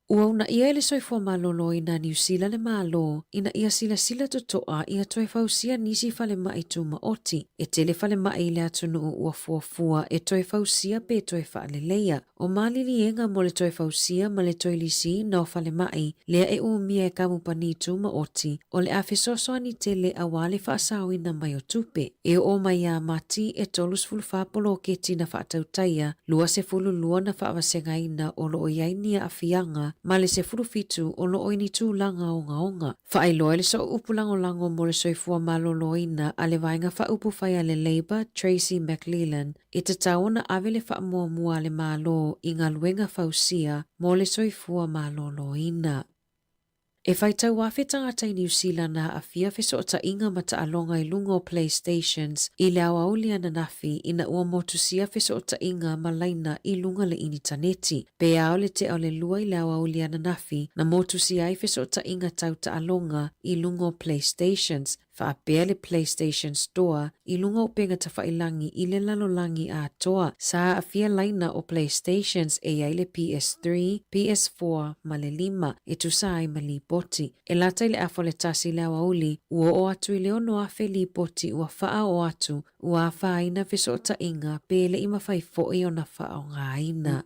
Ua una ia ele soifua malolo ina New Zealand le malo ina ia sila totoa ia toi fausia nisi fale mai tuma oti e tele fale mai le atunu ua fuafua e toi fausia pe toi fale leia o malili enga mo le toi fausia ma le toi lisi na o fale mai lea e umia e kamu pani tuma oti o le afesoso ni tele awale faasau ina mai o tupe e o mai a mati e tolus fulfapolo ke tina faatautaia lua se fulu lua na faawasenga ina o lo o yainia afianga ma le se furufitu o lo oini tūlanga onga. Whaailoa le so upulango mo le soifua maloloina a le vainga whaupu whaia le Labour Tracy McLellan e te taona ave le whaamua le malo i ngā luenga whausia mo le soifua maloloina. E whaitau wafe tangata i New Zealand na a fia feso o ta inga mata alonga i lungo PlayStations i le awauli ana nafi ina ua motusia feso o ta inga malaina i lunga le initaneti. Pe ao le te au le lua i le awauli ana nafi na motusia i feso o ta inga tau ta alonga i lungo PlayStations. Whaapea le PlayStation Store i lunga o penga ta whailangi i le lalolangi a toa. Sa a fia laina o PlayStations e ai le PS3, PS4 ma le 5 e tu sa ai ma li poti. E lata i le afo le tasi le awauli ua o atu i le ono afe li poti ua wha o atu ua whaina viso o ta inga pe le ima whai foi o na wha o ngā ina.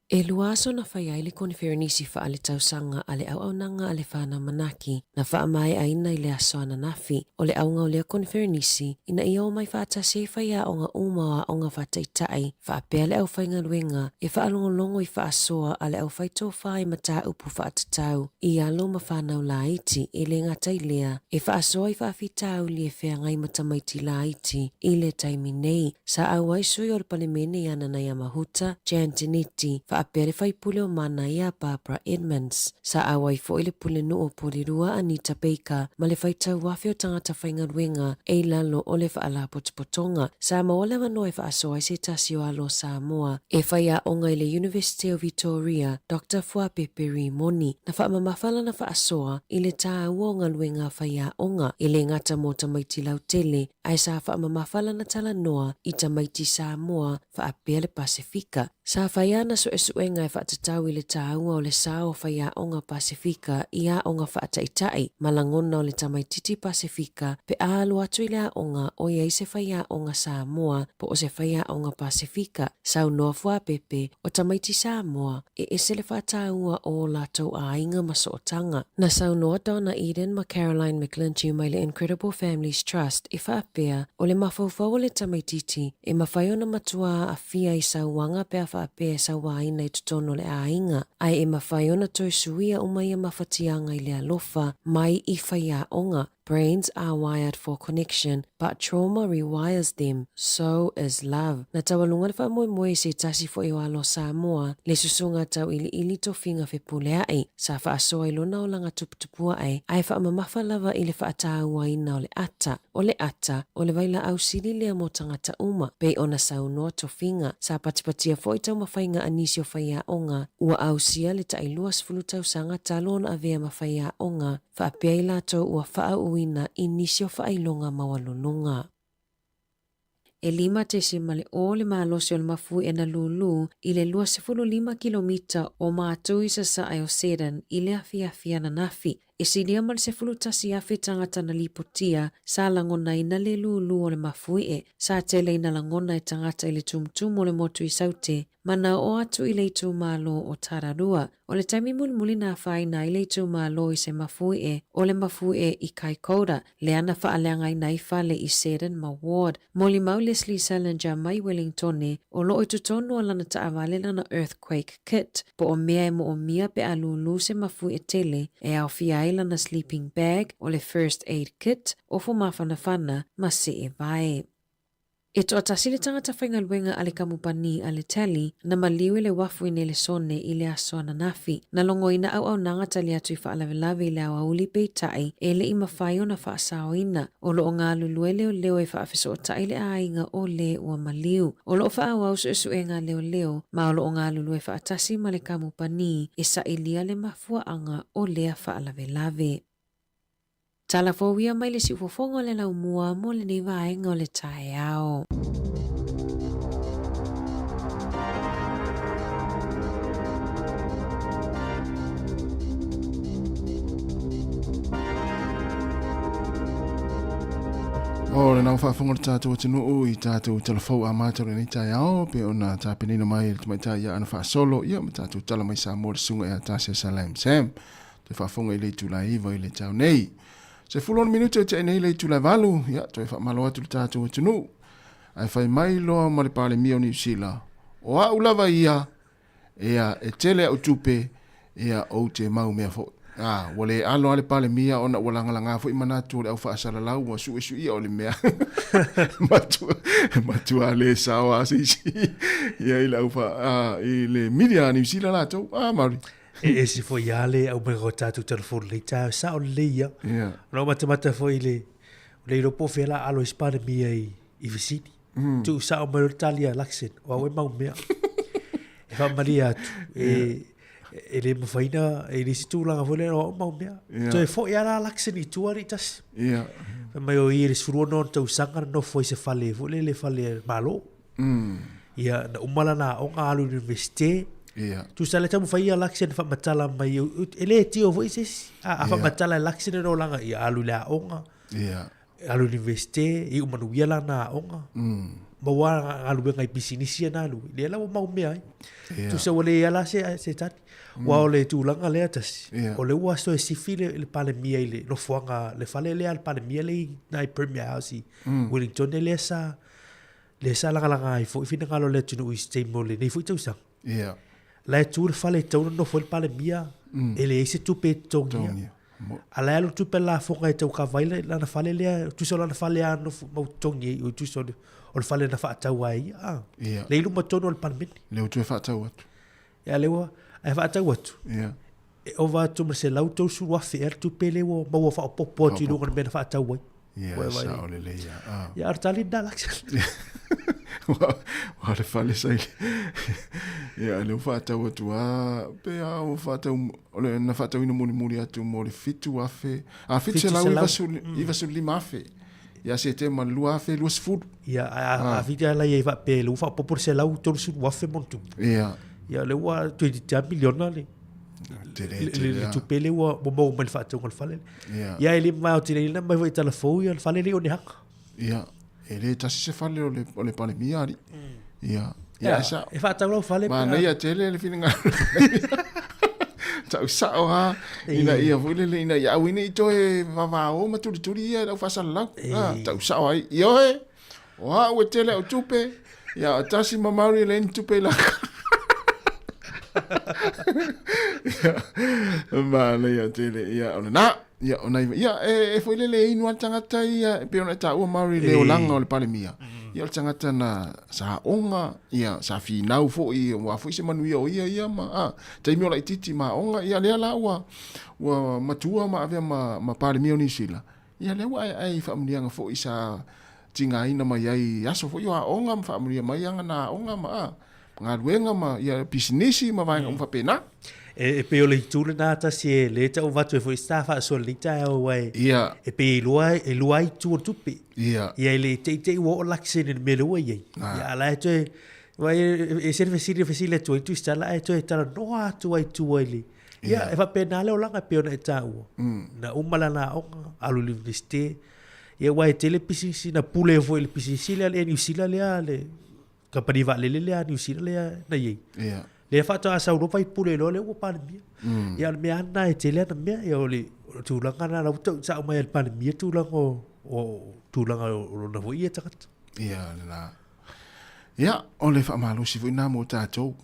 E luaso na whaiai le konferenisi wha ale tausanga a le au-aunanga a le whana manaki na wha mai aina i le asoana nafi o le aunga o lea konferenisi ina ia o mai whaatasi e whaia o ngā umawa o ngā whataitai wha apea le au whainga luenga e wha alongolongo i wha asoa a le au whaito whai mata upu wha atatau i alo ma whanau la iti e le ngatai lea e wha asoa i wha awhitau li e whea ngai matamaiti la iti i le taimi nei sa au aisui o le palemene i anana i amahuta Jan Tiniti wha apea le whaipule o mana ia Barbara Edmonds. Sa awai fo ile pule no o porirua Anita Baker ma le whaitau wafi o tangata whainga ruenga e lalo o le whaala potopotonga. Sa maole mano e whaasoa se tasi o alo Samoa e whaia onga i le University of Victoria Dr. Fuapepe Rimoni na whaamamawhala na whaasoa i le taa uonga luenga whaia onga i le ngata mo tamaiti lautele ai sa whaamamawhala na tala noa i tamaiti Samoa whaapea le Pasifika. Sa whaia na so esuenga e whaatatau i le tāua o le sao whaia onga Pasifika i a onga whaataitai malangona o le tamaititi Pasifika pe aalu atu i le onga o iei se whaia onga Samoa po o se whaia onga Pasifika. Sau noa Fuapepe o tamaiti Samoa e ese le whaataua o lātou a inga masootanga. Na sau noa Donna Eden ma Caroline McLinchie mai le Incredible Families Trust i whaapea o le mafaufau o le tamaititi e mawhaiona matua a fia i sauanga pe a whaapea sauaina nei tutono le ainga. Ai e mawhaiona toi suia o mai mawhatianga I le alofa mai I whaia onga. Brains are wired for connection, but trauma rewires them. So is love. Na tawalunga le whamoe se tasi fo I walo Samoa, le susunga tau ili to finga fe pulea ai, sa wha asoa ilona o langa tuputupua ai wha mamafa lava I le wha ataua ina o le ata. O le waila au sili lea mo tangata uma, pe ona saunoa to finga, sa patipatia fo I tau mawhainga anisi o whaia onga, ua au sia le tailua sifulu tau sanga talona avea mawhaia onga, wha apea ila to ua wha uina inisio whailonga mawalolonga. E 5 o le malosio le mafu e na lulu I le 25 kilomita o mātui sa ai o Sedan I le afia na nafi. E sidia mal se fulutasi afe tangata na lipotia sa langona ina le lulu o le mafui sa tele ina langona tangata I le tumtum o le motu I saute mana o atu I le tu malo o tararua. O le taimi muli na whaina I le tu malo I se mafui o le mafui I Kaikoura le ana whaaleanga I nai whale I Sedan ma ward. Moli mau Leslie Salinger mai Wellingtone o lo I tutonu alana taawale lana earthquake kit po o mea mo o mia pe alulu se mafui tele e au fia na sleeping bag o le first aid kit o fo mawhanawhana ma se e vai. E toa tasile tangata whaingaluenga ale kamupani ale tali na maliwe le wafu ine le sone I le asoa na nafi. Na longo ina au nanga tali atu I whaalavelave I le au auli peitai e le ima whaio na whaasao ina. O lo o ngā lulue leo leo e whaafiso o tai le ainga o le ua maliu. O lo o whaau au su e ngā leo leo ma o lo o ngā lulue whaatasi ma le kamupani e sa ilia le mafua anga o lea whaalavelave. Tala fōwia mai le si ufofongo le lau mua mo le nei vaenga o le tae ao. O le nau whaafonga le tātou atinuu I tātou talafau a mātou le nei tae ao, pe ona tāpenina mai le tamaitai ia ana whaasolo, ia ma tātou tala mai sa mō le sunga e a tāsia Salam Sam. Te whaafonga I le tūlai iwa I le tau nei. Se fulon minute te nei le tula valu ya to fa malo atu tatu tunu ai fai mai lo ma le pale mio ni sila o a ulava ia e tele o tupe ia o te mau mea fo wale alo ale pale mia ona wala nga fo imana tu le au fa sala la o su ia o le mea matu ale sawa si ia ila au fa ile media ni sila la to mari e si fo yale au me rotatu telefon le ta sa o le ia no mata fo ile le ropo fela alo ispane mi ai I visiti tu sa o me Italia laxen o we mau me e fa maria e le mafaina e le situ langa fo le o mau me to e fo ya la laxen I tuari tas mai o iris furu no tau sanga no fo se fale fo le fale malo ia na umala na o ngalu universite tu sale tamu faia laxen fa matala mai ele tio voices fa matala laxen no langa ia alu la onga alu universite I umanuia la na onga bawa alu ngai bisinisi na alu le la mau mea tu se wale ala se tat wa ole tu langa le atas o le wa so si file le pale mia ile no fuanga le fale le al pale mia le na premier house Wellington le sa langa I fo fina ngalo le tunu I stay mole nei fo tu sa la tu fale tau no fo pale mia ele ese tu pe tongia ala lu tu pe la fo ngai tau ka vai la na fale le tu so la na fale no mo tongi o tu so o fale na fa tau ai le lu mo tono al palmin le tu fa tau atu ya le wa ai fa tau atu o va tu me se la tu su wa fer tu pe le wo mo fa popo ti lu con ben fa tau ai sa o le ya artali dalax wa le fale sai ia le fa tau atu pe o fa tau o le na fa tau ino muri atu mo le fitu afe fitu la i va sul lima afe ia se te man lua afe lua sfut ia a vida la ia va pe lu fa popor se la tu su afe montu ia le wa 20 miliona le le tu pele wa mo mal fa tau fale ia ele ma o tire na mai vai telefone ia fale le o ni hak ia ele tasi se fale o le pale miari ia sa e fa tau fale ma na ia tele le fininga tau sa o ha ina ia vule le ina ia wini to e va o ma turi ia au fa sala tau sa o ia o ha o tele o tupe ia tasi mamari le tupe la Ma le ia tele ia ona na ia ona ia e foi le inu tangata ia pe ona ta o mari le olanga o le palemia. Ia tangata na sa onga ia sa finau fo i wa foi se manu ia ma te mi ola titi ma onga ia le la wa matua ma ave ma palemia ni sila. Ia le wa ai familianga fo i sa tinga ina mai ai aso fo ia onga ma familia mai anga na onga ma ngā ruenga ma ia pisinisi ma vai ngā pena. E pe o le tūle nā ta se le ta o watu e fo i stafa so le ta o wai. Ia. E pe e luai tu o tupi. Ia. Ia le te wo o lakse ni me lua iei. Ia la e toe, wai e se fesile tu i tu stala e toe tala noa tu ai tu ai li. Ia e fa pena le o langa pe o na e ta ua. Na umala na onga alu li viste. Ia wai tele pisisi na pule fo le pisisi le New Zealand le ka pariva le New Zealand le na iei. Ia. Le fato asa Europa i pule lo le o pandemia. Ia me ana e tele na mea ia o le tūlanga na rau tau sa mai el pandemia tūlanga o tūlanga o na foi e takata. Ia na. Ia o le whaamalusi fo ina mo tātou.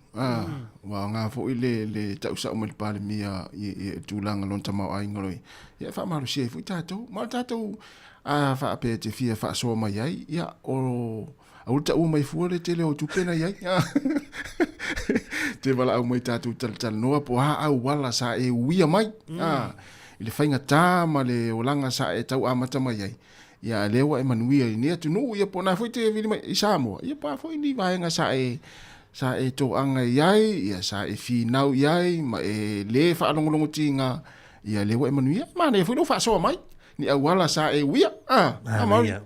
Wa ngā fo i le tau sa mai el pandemia i tūlanga lon tamau ai ngoroi. Ia whaamalusi e fo i tātou. Ma tātou whaape te fia whaasoa mai ai. Ia o Aulta ua mai fuare tele o tupena iai. Te wala au mai tātou tal noa po au wala sa e uia mai. I le whainga tā ma le olanga sa e tau amata mai iai. Ia lewa e manuia i nea tunu ia po na foi te vili mai i Samoa. Ia pa foi ni vaenga sa e to anga iai. Ia sa e finau iai ma e le whaalongolongo tinga. Ia lewa e manuia. Ma ne foi no whaasoa mai. Ni awala sa e wia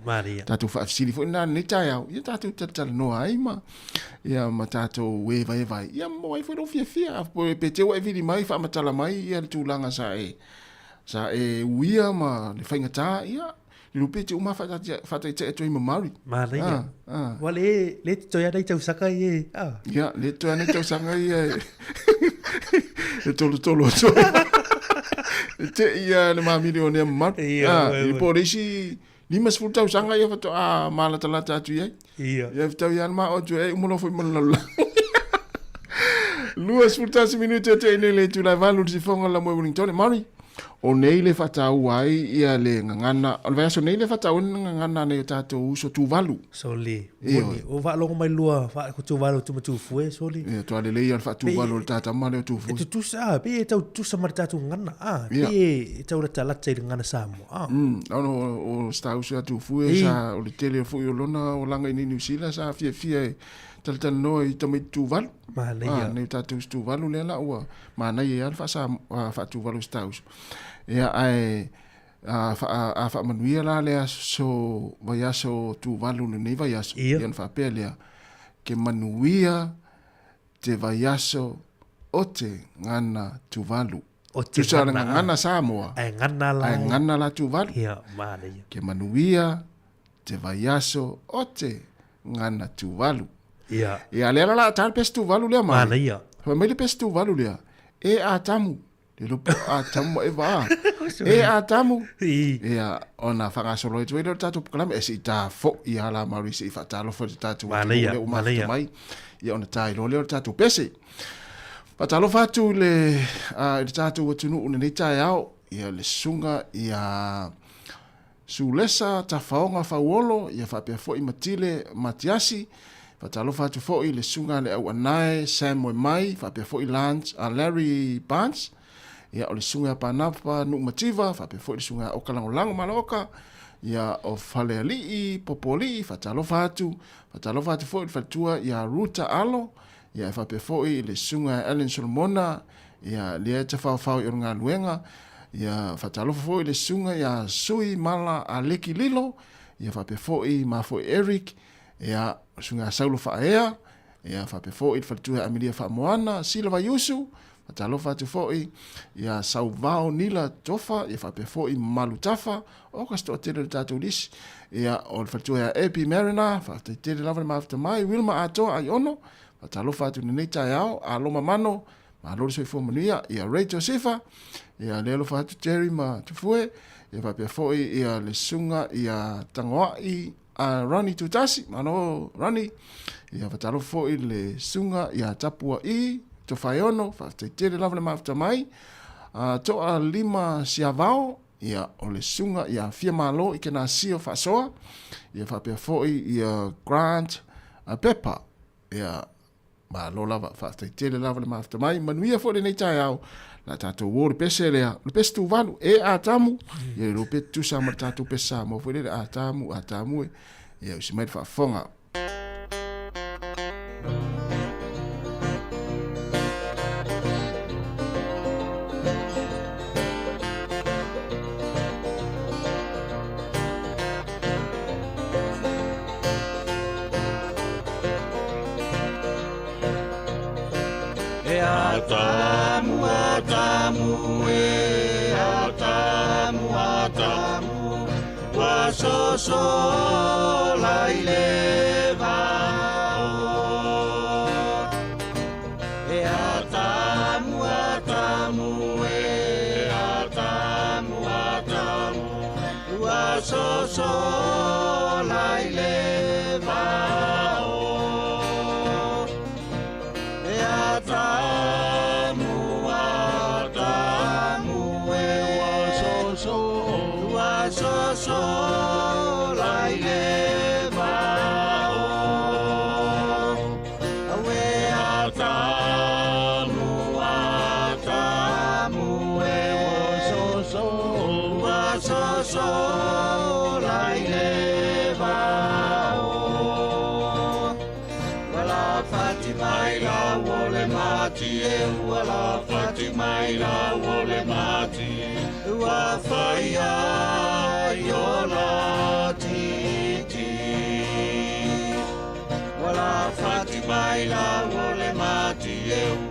Maria tatu fa afsili fo na ni tai au ia tatu tal no ai ma ia ma tatu we vai ia mo ai fo do fia po pe te we vidi mai fa matala mai ia tu langa sa e wia ma le fainga ta ia lu pe te uma fa te to ima mari Maria wale le to ya dai tau saka ye ia le to ya tau saka ye le tolo te ia le mamiri o ne mat i polisi ni mas fulta usanga ia fato mala talata atu ia ia fato ia ma o tu e umono foi malala luas fulta se minuto te nele tu la valu si fonga la mo Wellington mari o nei le fata uai ia le ngana o verso nei le fata ngana ne tato uso tu valu so le o va lo mai lua fa ko tu valu tu fue so le ia to ale le ia fa tu valu tata male tu fu tu sa pe tu sa marta tu ngana pe tau la tse ngana samo o sta uso tu fu sa o le tele fu yo lona o langa ni New Zealand sa fia tal no i to tu valu Maria ne tatu tu valu le la ua mana ia fa sa fa tu valu sta uso ia ai fa manuia la le so vai so tu valu nei vai so ian fa pelia ke manuia te vai so ote ngana tu valu o te ngana Samoa ai ngana la tu valu ia Maria ke manuia te vai so ote ngana tu valu ia le la tal pestu valu le Maria fa mai le pestu valu le e atamu le lo atamu e va e atamu ia ona fanga solo e tuelo tatu klam e si ta fo ia la marisi fa talo fo tatu Maria mai ia ona tai lo le tatu pese fa talo fatu le tatu tunu una ni tai ao ia le sunga ia sulesa ta faonga fa wolo ia fa pe fo i matile matiasi fa talo fatu fo i le sunga le au anai Sam mai fa pe fo i lunch Larry Barnes ia o le sunga panapa nu mativa fa pe foi le sunga o kalangolango maloka ia o fale ali popoli fa talo fatu foi fatua ia ruta alo ia fa pe foi le sunga Ellen Solomona ia le te fa i nga luenga ia fa talo foi le sunga ia sui mala aleki lilo ia fa pe foi ma foi Eric ia sunga Saulo fa ia fa pe foi fatua Amelia fa moana Silva Yusu Talo fatu foi ia sauvao nila tofa ia fa pe foi malutafa o ka sto tele tatu lis ia o fatu ia Epi Marina fa tele lava ma after mai Wilma ato ai ono talo fatu ni tai ao a loma mano ma lo so fo mania ia Rachel Sifa ia lelo fatu Jerry ma tu foi ia fa pe foi ia le sunga ia tangoai a Rani tutasi mano Rani ia fa talo foi le sunga ia tapua to whaiono, whatetere lava le mafuta mai, to a 5 siavao, ia o le sunga, ia fia malo i ke nā sio whasoa, ia whapea foi, ia Grant Pepper, ia ma lo lava whatetere lava le mafuta mai, manuia foi le nei tai au, la tātou wō le pese lea, le pese tu wanu, a tamu, ia le rope tu sa mara tātou pese sa, mo foi le a tamu, ia usi mai whafonga. So lai le va e atamu wa so lai le va e atamu wa so wala Fatima ila wole mati wa faya yola titi wala Fatima ila wole mati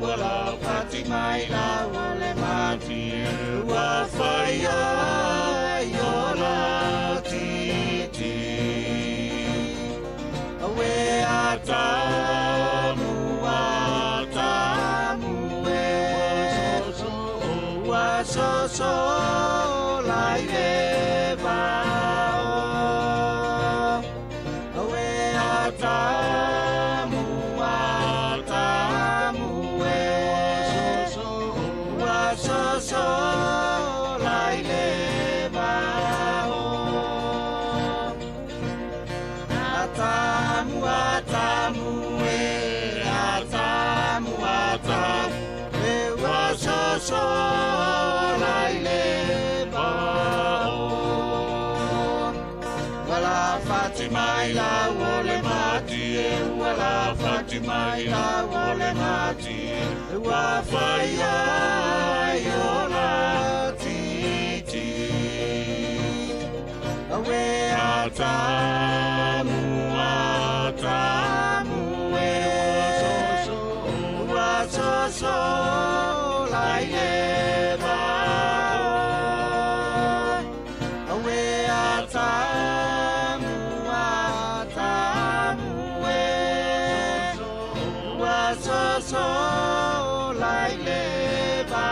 wala Fatima ila wole mati wa faya yola titi awe atamu so lai le va awe atamu so lai le va atamu so lai le va wala Fatima ila wole mati wala Fatima ila wole mati wa faya yola titi awe atamu so lai le va awe atamu so lai le va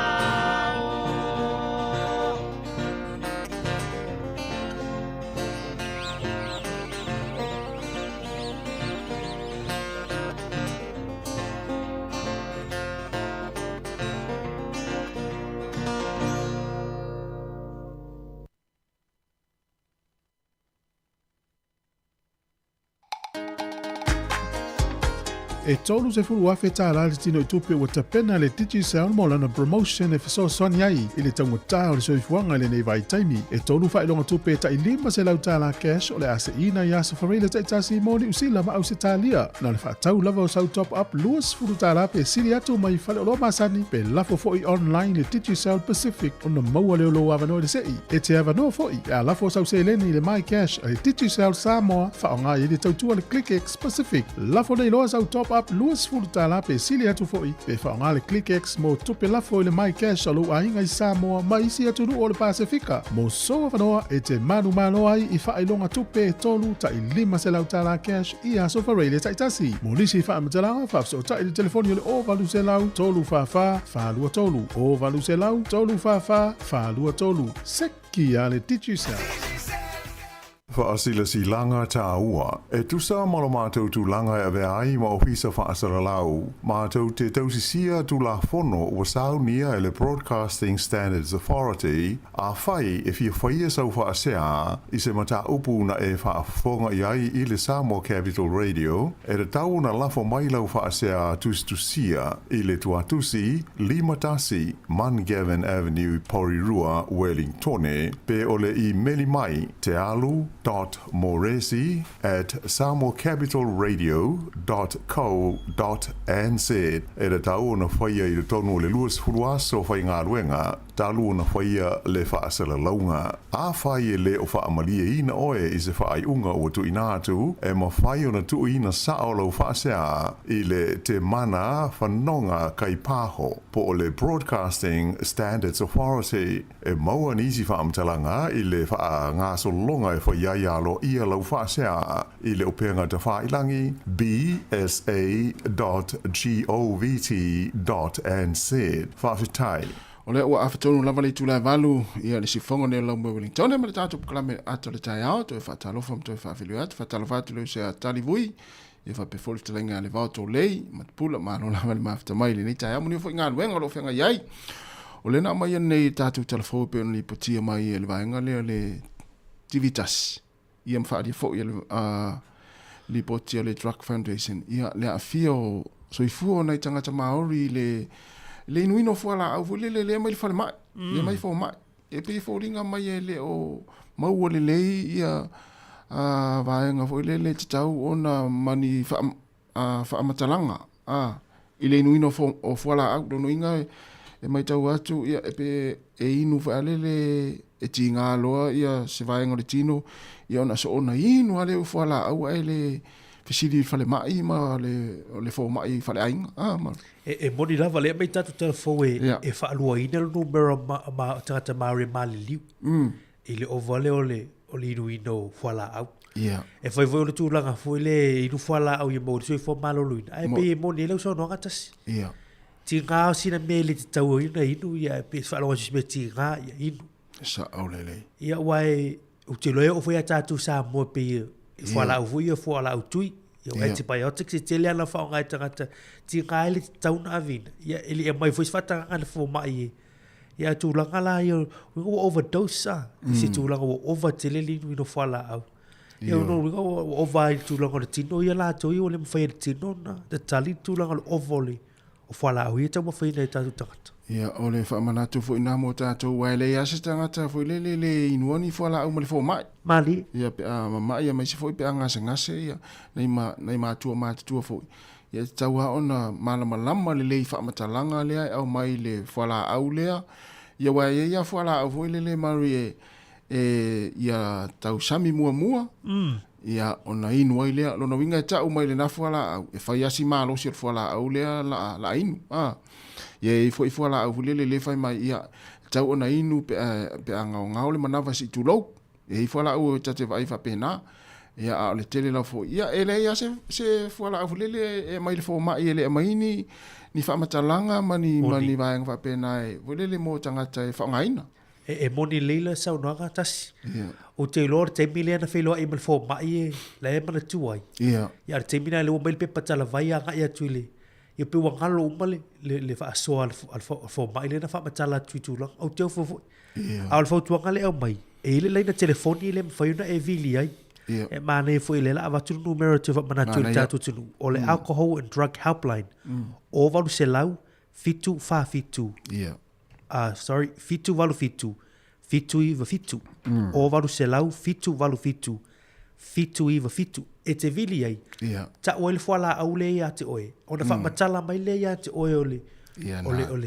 E tolu se fulu afe tā la le tino i tupe ua tapena le titi sound mo lana promotion e fiso soani ai i le tangu tā o le soifuanga le nei vai taimi. E tolu fa ilonga tupe ta i lima se lau tā la cash o le ase ina i asa whareila ta i tasi moni usila ma au se tā lia. Na le whaatau lava o sau top up luas fulu tā la pe siri atu mai fale o lo masani pe lafo foi online le titi sound Pacific o na maua leo lo avano le sei. E te avano foi a lafo sau se leni le my cash a le titi sound Samoa whaonga i le tautua le ClickX Pacific. Lafo nei loa sau top up luas fulu tala pe sili atu foi pe whaonga le ClickX mo tupe lafo le my cash alo ainga i Samoa ma isi atu nu o le Pasifika. Mo soa whanoa e te manu ai i whailonga tupe e tolu ta i lima se lau tala cash i aso whareile taitasi. Mo nisi whaamatalanga whafso ta i le telefoni o le o valu se lau tolu whawha whalua tolu. O valu se lau tolu whawha whalua tolu. Seki a le DigiCell. Faasila si langa tāua, e tusa malo mātou tu langa e ave ai ma ofisa faasara lau, mātou te tausisia tu la fono o saunia e le Broadcasting Standards Authority, a whai e fia whaia sau faasea, i se mata upu na e whaafonga i ai i le Samoa Capital Radio, e re tau na lafo mai lau faasea tustusia i le tuatusi, Limatasi, Mangavin Avenue, Porirua, Wellingtone, pe ole i meli mai te alu, .moraisi@samoacapitalradio.co.nz e le tau na whaia i le tonu le luas furuaso whai ngā ruenga, talu na whaia le whaasala launga. A whai e le o whaamalia ina oe i se whaai unga o tu inatu, e ma whai o na tu ina sao lau whaasea i le te mana whanonga kai pāho po o le Broadcasting Standards Authority. E maua nisi whaamtalanga i le wha ngā solonga e whai alo ia lau whaasea i le upenga te whailangi bsa.govt.nz whaafitai. O le ua awhatonu lava le tūlai walu ia le sifonga ne lau mwa Wellington e ma le tātou pukalame ato le tai ao to e whaatalofa ma to e whaawhilu atu whaatalofa atu leo se a tali vui e whapefoli talenga le vauto lei ma te pula ma no lava le mawhita mai le nei tai ao muni fo inga luenga lo whenga iai o le na mai nei tātou telefo pe on li potia mai le vaenga le Tivitas ia mwhaaria fo ia li potia le Drug Foundation ia le afio soifua nei tangata Maori le inuino fuala au le mai fale mai le mai fo mai e pe fo ringa mai le o mau le ia vaenga fo le tau ona mani fa matalanga ile inuino fo o fuala au no inga e mai tau atu ia e pe inu fa le e tinga loa ia se vaenga le tino ia ona so ona inu ale u fuala au ele fisili fale mai ma le fo mai fale ainga ma e moni lava le mai tatu telefo e whaalua ina le numero ma tangata Maori mali liu i le ovale o le inu ino fuala au e fai voi o le tūlanga fo le inu fuala au i mauri so i fo malo luina e pe e moni e lau so noanga tasi ti ngā o sina me le te tau ina inu ia e pe whaalua si me ti ngā ia inu sa au lele ia wai o te loe o fo ia tatu sa mo pe i fuala au fo ia fuala au tui ia antibiotics e te lea na whao ngai tangata ti ngā ele te tau na avina ia eli e mai fo is whata ngana fo mai ia tūlanga la ia o overdose sa si tūlanga o over te le linu ino fuala au ia no o over tūlanga o tino ia la toi o le mwhai e tino na te tali tūlanga o ovole o fuala au ia tau mwhai na i tatu tangata ia o le whaamanatu fo ina mo tātou waile ia se tangata fo le inuani fuala au ma le fo mai mali ia pe mai ia mai se fo pe ngase ia nei ma tua fo ia tau ona malama le lei whaamatalanga lea au mai le fuala au lea ia wai ia fuala au fo le mari ia tau sami mua ia ona inu ai lea lona winga tau mai le na fuala au e fai asi malo si fuala au lea la inu ia i fuala au le fai mai ia tau ona inu pe ngau le manava si tulou e fuala au tate vai fa pena ia a le tele la fo ia ele ia se fuala au le mai le fo mai ele mai ni fa matalanga mani vai fa pena e le mo tangata e fa ngaina e moni leila sau noanga tasi o te lor te mile na wheloa e malfo mai la e mana tuai ia te mina le o mail pepa tala vai a ngai atu le ia pe wangalo umale le wha asoa al fo mai le na wha matala tuitu lang au teo fo al fo tuanga le au mai e ile leina telefoni le mwhaiuna e vili ai e mana e fo ile la avatu numero te wha mana tui tatu tunu o le alcohol and drug helpline o valu se lau fitu fa fitu fitu valu fitu iwa fitu o valu se lau fitu valu fitu iwa fitu e te vili ai ta oe le fuala au le ia te oe ona whamatala mai le ia te oe o le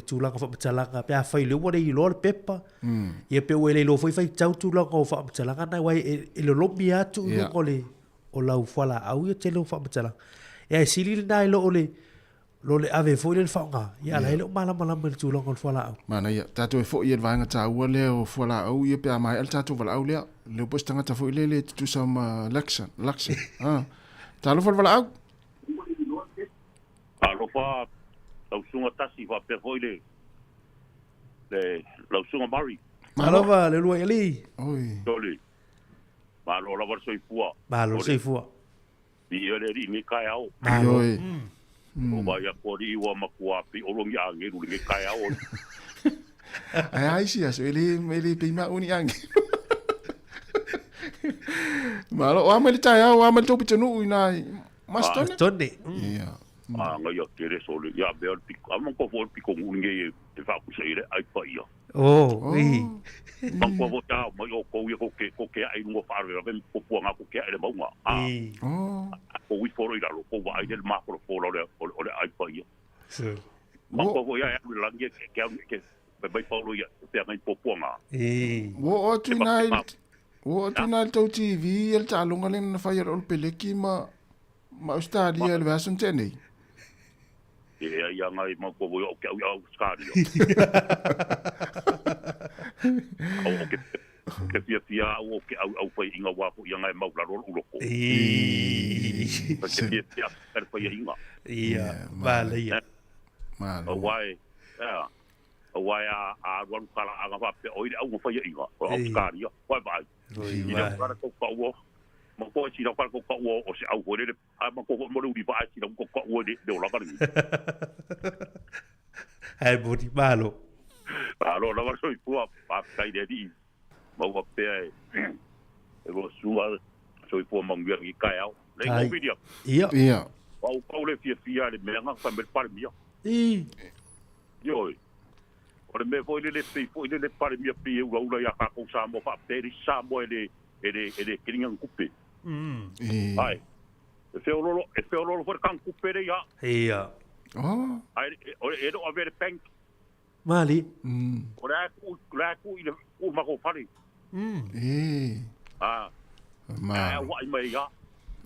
tūlanga whamatalanga pe a whai le wane i loa le pepa ia pe oe le lo whai tau tūlanga o whamatalanga nai wai e lo lomi atu o lau fuala au ia te lo whamatalanga ia e sili le nai lo le ave foi le whaonga ia la ele o malama le tūlanga o fuala au mana ia tātou e foi i advainga tā ua le o fuala au ia pe a mai el tātou wala au lea leo pos tangata foi le tutusa ma laksan tālo wala au alofa lausunga tasi wa pe foi le lausunga mari alofa le lua eli oi tole Ma lo la soi fua. Ba lo sei fua. Bi ele ri ni kai au. Ba lo. O ba ya ko ri wa ma ko api o longi ange ru ni kai au. Ai sia so ele prima uni ange. Ma lo wa me tai au wa me to pitenu ina. Mas tone. Ia. Nga ia kere sole. Ia bea piko. Ama ko fo piko ngunge te fa ku sei re ai pa ia. Oh, i. Mang ko vota mo yo ko ye ko ke ai ngo fa re ben ko po nga ko ke ai mo nga. Ko wi foro ira lo ko wa ai del ma ko foro le ai pa ia. Mang ko ya ya lang ye ke bai foro ya te ngai po nga. Wo o tunai tau TV el talunga le na fa ol peleki ma ustadi el vasun tene. Ya ngai ma ko yo ke au skadi. Ke fia o ke au pai inga wa ko ia ngai mau la ro uloko. Ke fia er pai inga. Ia, vale ia. Wai. Ja. Wai a wan kala anga va pe oi au pai inga. O skadi. Wai vai. Ia para ko ko ma ko si na ko o se au ko le ma ko mo ri ba si na ko o de la ka ni ai bodi malo la va so fu pa sai de di ma ko pe e go suwa so fu ma ngi ki kai au le ko video ia au le fia le me nga fa me par mia yo o me foi le par mia pi u la ya ka ko sa mo fa pe ri sa mo ele kiringa kupe. Ai. E feo lolo for kan kupe re ya. Ia. Oh. Ai o over bank. Mali. O la ku ile ku ma ko fari. Ma. Wa mai ya.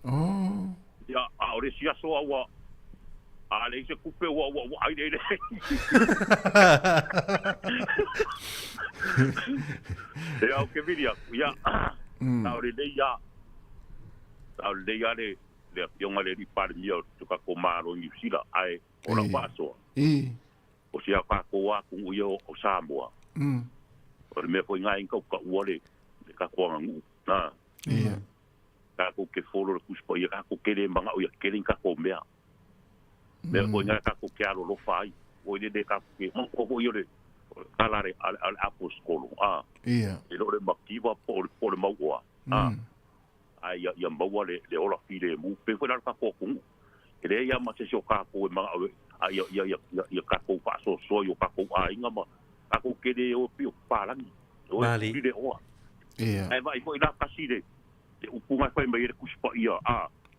Oh. Ya, o le sia so wa. Le se kupe wa ai le. Ya o ke vidia. Ya. Tau le ya le pionga le par mio to ka ko maro ni sila ai o la paso o sia ka ko wa ku yo o Samoa o me ko ngai ko ka wole ka ko ngu na ka ko ke folo ku spo ya ka ko ke le manga o ya ke ka ko mea me ko ngai ka ko ke alo lo fai o de ka ke mo ko yo le kalare al apostolo e lo le makiva por maua ai ya maua le ola file mu pe ko ka ko ku ele ya ma se so ka ko ma ai ya ka ko fa so yo ka ko ai nga ma ka ko ke de o pio palang o file o ai vai ko ina kaside o ku nga fa mai ku spa ia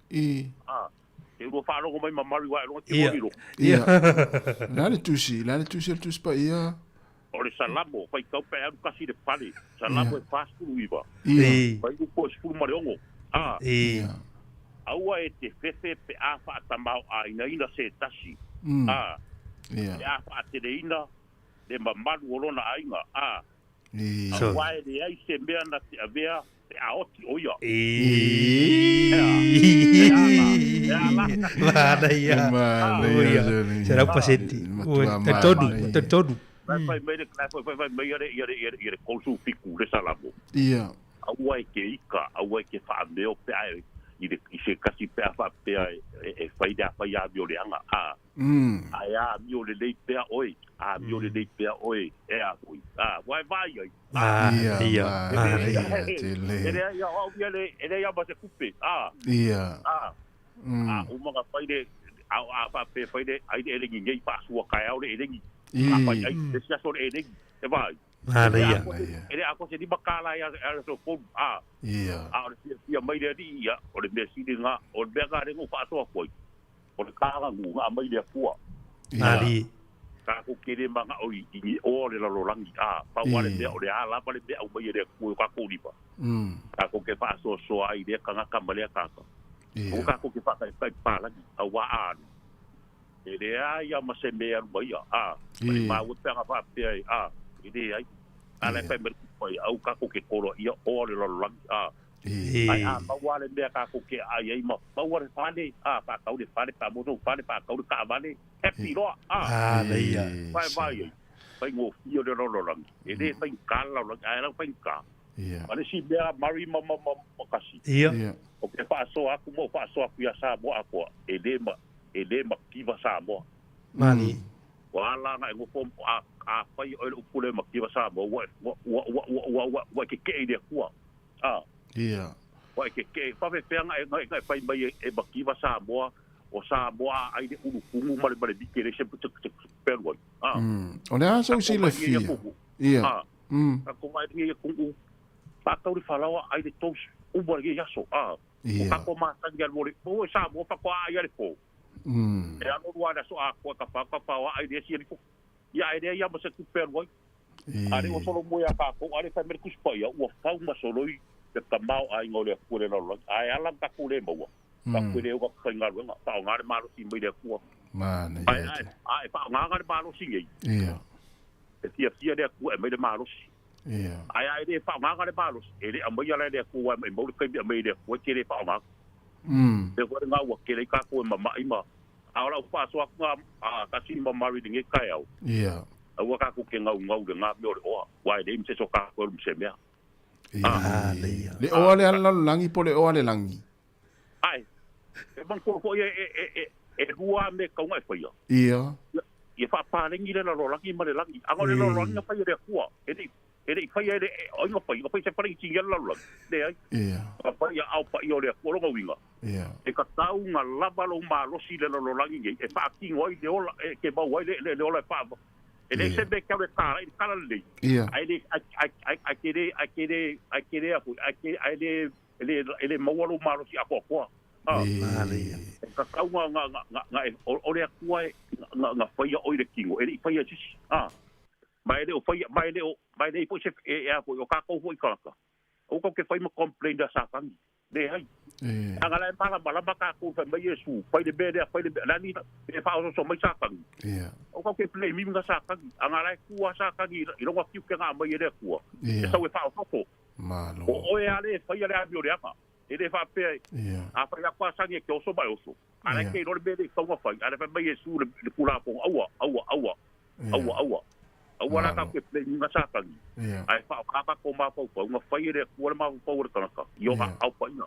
e ro fa lo mai mamari wa lo ti lo la le tusi tu spa ia o le salamo fai kau pe au kasi de pali salamo e fast food iba fai ko food mariongo au e te fefe pe a fa tamau a ina se tasi e a fa te ina de mamalu olona ainga au e de ai se mea na te avea te a oti oia Vada ia será pasenti te todo vai mai ere kolsu fiku le salamo au ai ke ika au ai ke fa meo pe ai i se kasi pe fa pe e fai da fa ya violeanga ai a mio le pe oi e a kui vai ia ele ya au ele ya ba se kupe o mga fai de a fa pe fai de ai ele ngi pa su ka au ele ngi apa ai sia so ele e vai ele a ko se di bakala ya so ko a sia mai de dia o le mesi de nga o le ga re ngo fa so ko o le ka nga ngu nga mai de fu ali ka ko kere manga o i o le lo langi pa wa le o le ala pa le o mai de ku ka ko di pa ka ko ke fa so ai de ka nga ka male ka o ka ko ke fa ka pa la a wa a ele ya ma se me mai ma o te fa pe ele ai ala pe mer ko au ka ko ke koro ia o le lo langi ai pa wa le de ka ko ke ai ma pa wa le fa le pa ka o le fa le pa mo pa le pa ka o ka va le happy lo vai vai ngo fio de lo langi ele fa ka la ai la fa ka Ale si bea mari kasi. O ke whaasoa aku mo whaasoa aku ia Samoa ako. E le ma kiwa Samoa. Mali. Wala nga ngofo a pai o upule ma kiwa Samoa. Wa ke dia kuwa. Wa ke fa fe nga pai mai e ma kiwa Samoa. O Samoa ai de ulukungu male dikere se perwa. Ona so si le fia. Ako mai ni kungu. Pakau di falawa ai de tos ubor ge yaso. Ako ma tangal mori. Bo Samoa pa ko ai ale po. E ano ruada so ako ka pa wa ai de si ko. Ya ai de ya mo se perwa. Ari o solo mo ya ka ko ari fa merkus pa ya o fa uma solo i te tamau ai ngole kure lo. Ai alam ka kure mo. Ka kure o ka ngar nga pa ngar malo si mo de ko. Mana ai pa ngar malo si ngai. E tia de ko e me de malo si. Ai de pa ngar malo. E de amo ya de ko wa me mo ke me de ko ke de pa ngar. De ko nga wa ke ka ko mama ima. Ahora o paso nga ka si mo mari de ngai au. Awa ka ku ke ngau de nga me o wa de mse so ka ko mse me. Le o le langi po le o le langi. Ai. E man ko e rua me ka ngai foi. Ia fa pa lengi le lo laki ma le laki. Anga le lo laki fa ia kuwa. E fa ia o ngo fa se pare tinga lo. De ai. Pa ia au pa ia le ko lo winga. E ka tau nga lava lo ma lo si le lo laki e fa ki ngoi de ola ke ba wai le ola pa. E le se be ka le ta ai kala le. Ai le mo lo ma lo si a ko. Ka kau nga o le akua nga whaia oire kingo. E li whaia sisi. Mai le o whaia, mai le po se e a po o kako hoi kalaka. O kau ke whai ma complain da sakangi. Le hai. Anga lai pala malama kako whai mai e su. Whai le bere, whai le bere. Lani e whao so mai sakangi. O kau ke play mimi nga sakangi. Anga lai kua sakangi. I ronga kiu ke ngā mai e le kua. E sau e whao kako. O e ale whaia le abio le aka. E le fa pe a fa ya kwa sangi ke oso ba oso ana ke no be de ko fa ana fa be yesu le pula po awa na ka ke ple nga sa ka ai fa ka ko ma po nga fa ye ko ma po ur ka yo ma au pa ina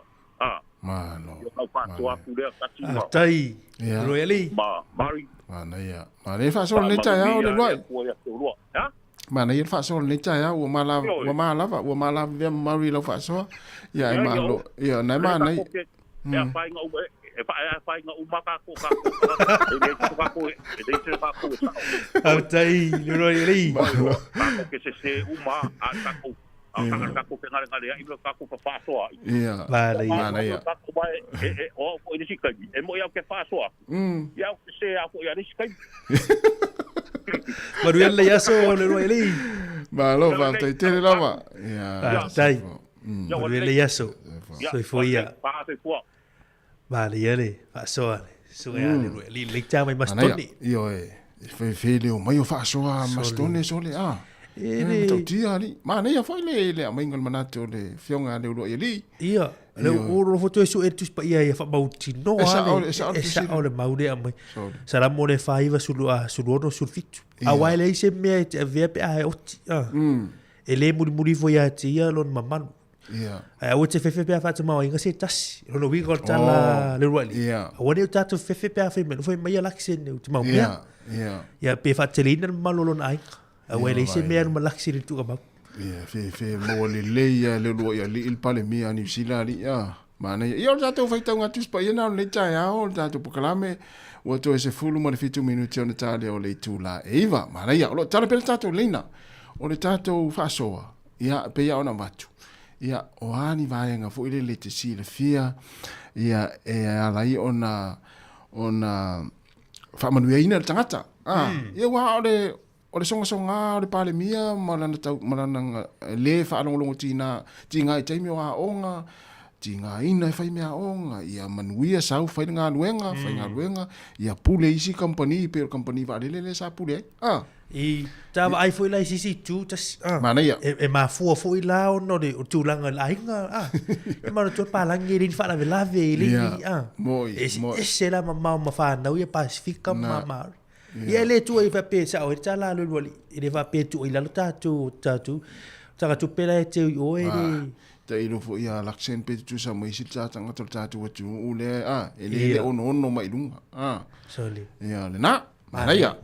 mano yo au pa to a pule ka ti ma tai royali mari mana ya mare fa so le ta ya o le lo mana ia fa so le ta ya o mala ve mari lo fa so ya e malo ia na mana ia fa nga fa nga umaka ko ka e fa ko au tai royali ka ke se uma a ka ko ka ko ke ngare ngare ia ka ko fa so ia mana ia ka ko ba o ko ni sikai e mo ia ke fa so ia se a ko ia ni sikai Maruel le yaso le royali. Malo va te tele lava. Ya. Dai. Maruel le yaso. Soy foia. Vale, yale. Fa soale. So ya le royali le chama mastoni. Io fe le o mai fa so mastoni so le to tia ali. Ma ne ya foi le mai ngol manato le fionga le royali. Ia. Le oro foto eso etus pa ia fa bauti no ale esa ole maude amai sala mole faiva sulu no sulfitu awale ise me ve pe a oti ele muri voya tia lon mamanu ai o te fefe pe fa tama inga se tas no wi go tala le ruali awale o tatu fefe pe fa me foi mai laksen o tama ya pe fa telina malolon ai awale ise me no laksen tu ka fe mo le ya le lo ya il pale mi ani sila li ya mana ya já tô feito um atus pa ina le cha ya o já tô proclame o to ese fulu mo 2 minuti on tale o le tula eva mana ya lo tale per tato lina o le tato fa soa ya pe ya ona matu ya o ani vai nga fu ile le te si le fia ya e ala i ona fa manu ina tangata ya wa o le songa o le pale mia malana le fa longo tina tinga i taimi o onga tinga ina fai mea onga ia manuia sau fai nga luenga ia pule isi company per company va le sa pule i tava ai foi lai sisi tu tas mana ia e ma foi la no de tu langa lainga e ma tu palangi rin fa la velave li e se la ma fa na ia pacifica ma ia le tu e va pe sa o tala lo i le va pe tu i la tatu Taka tu pele te o e te ilo fo ia laksen pe tu sa mai si tsa tanga to tsa tu tu ule ele ono mai lunga soli ia le na maria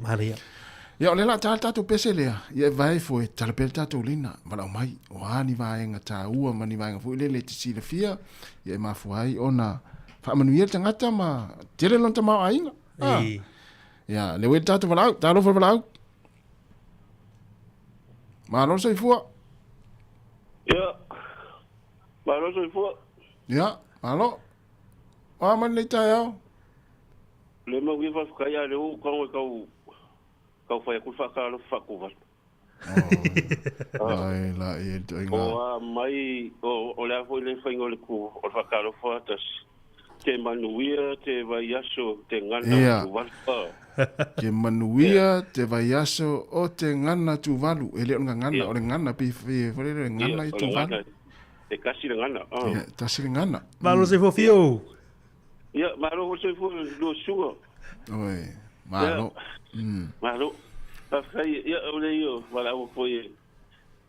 ia le la tata tu pese le ia vai fo tala pe tata lina vala mai o ani vai nga ta ua mani vai nga fo le te si le fia ia ma fo ai ona fa manuia tangata ma tele lon ta ma ainga ia le we tata vala ta lo fo vala ma lo sei fo ia Malo so fo. Ya, alo. Man le tayo. Le mo wi fa kaya le u ko ka fa ku fa ka lo fa ku va. Ai la e inga. Mai o le fo le fa ngol ku o fa ka lo fa tas. Te manuia te vai aso te ngana tu va. Ke manuia te vai aso o te ngana tu valu. Ele ngana o le ngana pe le ngana i tu valu. Te kasi ngana. Kasi ngana. Malo se fo fio. Ya, malo se fo lo suo. Oi, malo. Malo. Pasai ya ole yo, wala o foi.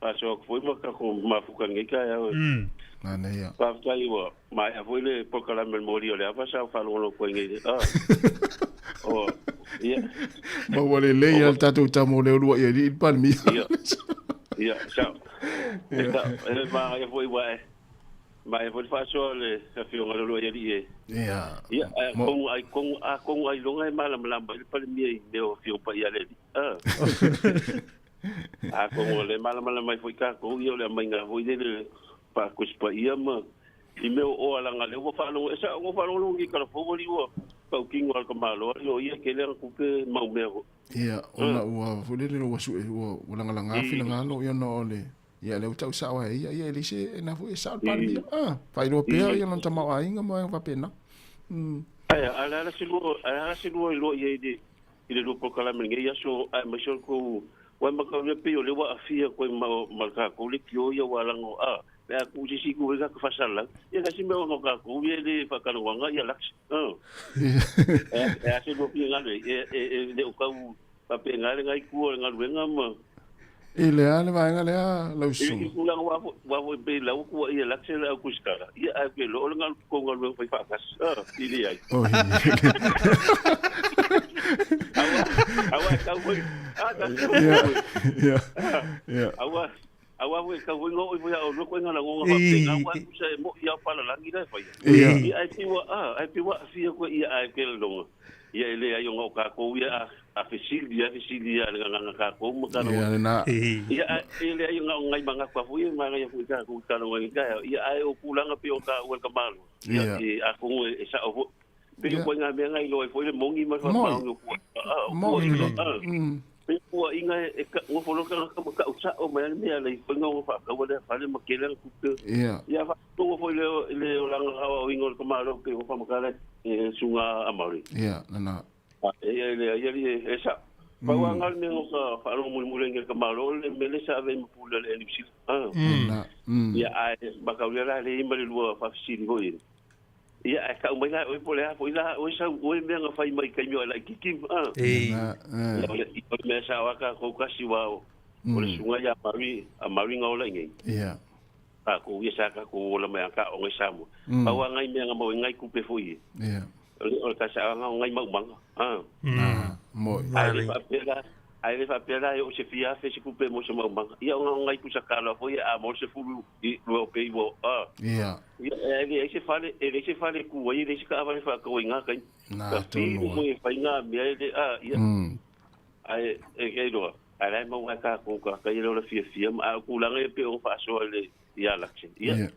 Paso foi mo ka ko mafuka ngika ya. Nana ya. Pasai wo, mai a foi le por kala memori ole a pasa fa lo ko ngi. Oh. Ya. Mo wale le ya tatu tamo le ru ya di palmi. Ya, ciao. Ma ya foi wa. Ma ya foi faso le ka fio ngalo ya di. Ya. Ya, kong ai longa malam lamba pa mi de o fio pa ya le. Kong le malam mai foi ka ko yo le mai nga foi de pa ko pa ia ma. I me o ala ngale o fa lo esa o fa lo ngi ka fo boli wo. Ka kingo al ka malo yo ia ke le ku ke mau me. Ia, ona ua fulele lo wasu e ua langa fina ngalo ia no ole. Ia le utau sawa ia elise na fu sa palmi. Fa ilo pe ia non tama ainga mo va pena. Ala silu lo ia de ile lo ko kala men ia so ma so ko wa ma ka pe yo le wa afia ko ma ka ko le kio ia wa lango le aku si ku ga ka fasala ia ka si me no ka ko ia de fa ka wanga ia laks. Silu pe ngale de o ka pape ngale ngai ku ngal wenga ma ile ale va ngale lo su ku lang wa be la ku ia lakse la ku skara ia a ke lo ngal ko ngal wen fa kas ile ai awa ka wo ya awa we ka wo ngo ia o lo ko ngala ngo fa pe ngwa ku se mo ia pa la ngi dai fa ia ai pi wa fia ko ia ai ke lo ia ele ai ngo ka ko ia a fisilia nga ka ko mo ka no ia ele ai nga ngai manga kwa fu ia manga ia fu ka ku ka no ngai ka ia ai o kulanga pe o ka o ka malo ia a ko e sa o pe ko nga me ngai lo foi le mongi ma fa ma no ku pe ko inga e ka o fo lo ka ka usa o me me ale ko nga o fa ka o le fa le makela ku ia fa to foi le o langa o ingol ka malo pe o fa makala sunga amari ia nana ia esa pa wangal me ka fa lo mul ngel ka malo le me le sa ve mpula le elipsi ia ai ba ka le le imbali lo fa sili ho ia ka mai la o pole ha foi la o sa o me nga fa mai ka nyo la kikim me sa wa ka ko ka si wa o le sunga ya amari nga o la ngai ia ko ia sa ka ko la me ka o ngai sa mo pa wangai me nga mo ngai ku pe foi ia o ka sa nga ngai mau bang mo ai le fa pela o se fia fe se coupe mo se mau bang ia nga ngai ku sa kala foi a mo se fulu i lo pe wo ia ele se fale ku wa ile se ka va fa ko nga kai na to mo e fa nga me ele ia ai ke do ai mo ka ko ka ile lo fia ma ku la ngai pe o fa so le ia laksi ia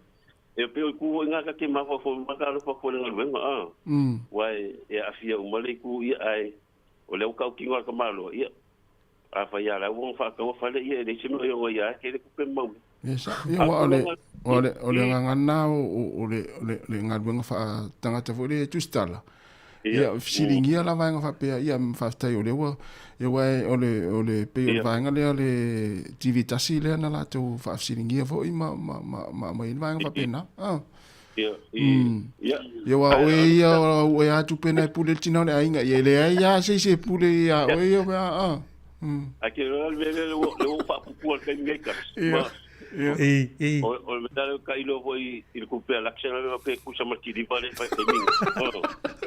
e pe ku nga ka ke ma fo ma ka lo fo le nga wai e afia o male ku ia ai o le ka ki ngor ka malo ia a fa ia la won fa ka fa le ia le chimo yo ia ke le ku pe mau esa ia ole nga na o le nga nga fa tanga ta fo le tu stala ia silingia la va nga fa pe ia fa sta yo le wa e wai ole pe o va nga le TV tasi le na la tu fa silingia fo i ma va nga fa pe na ia wa o ia tu pena pule tina le ainga ia le ia se pule ia o ia Aqui le fa pu ka ngai ka O me tala ka ilo foi il kupe alaksana me pe kusa matiri vale fa teming.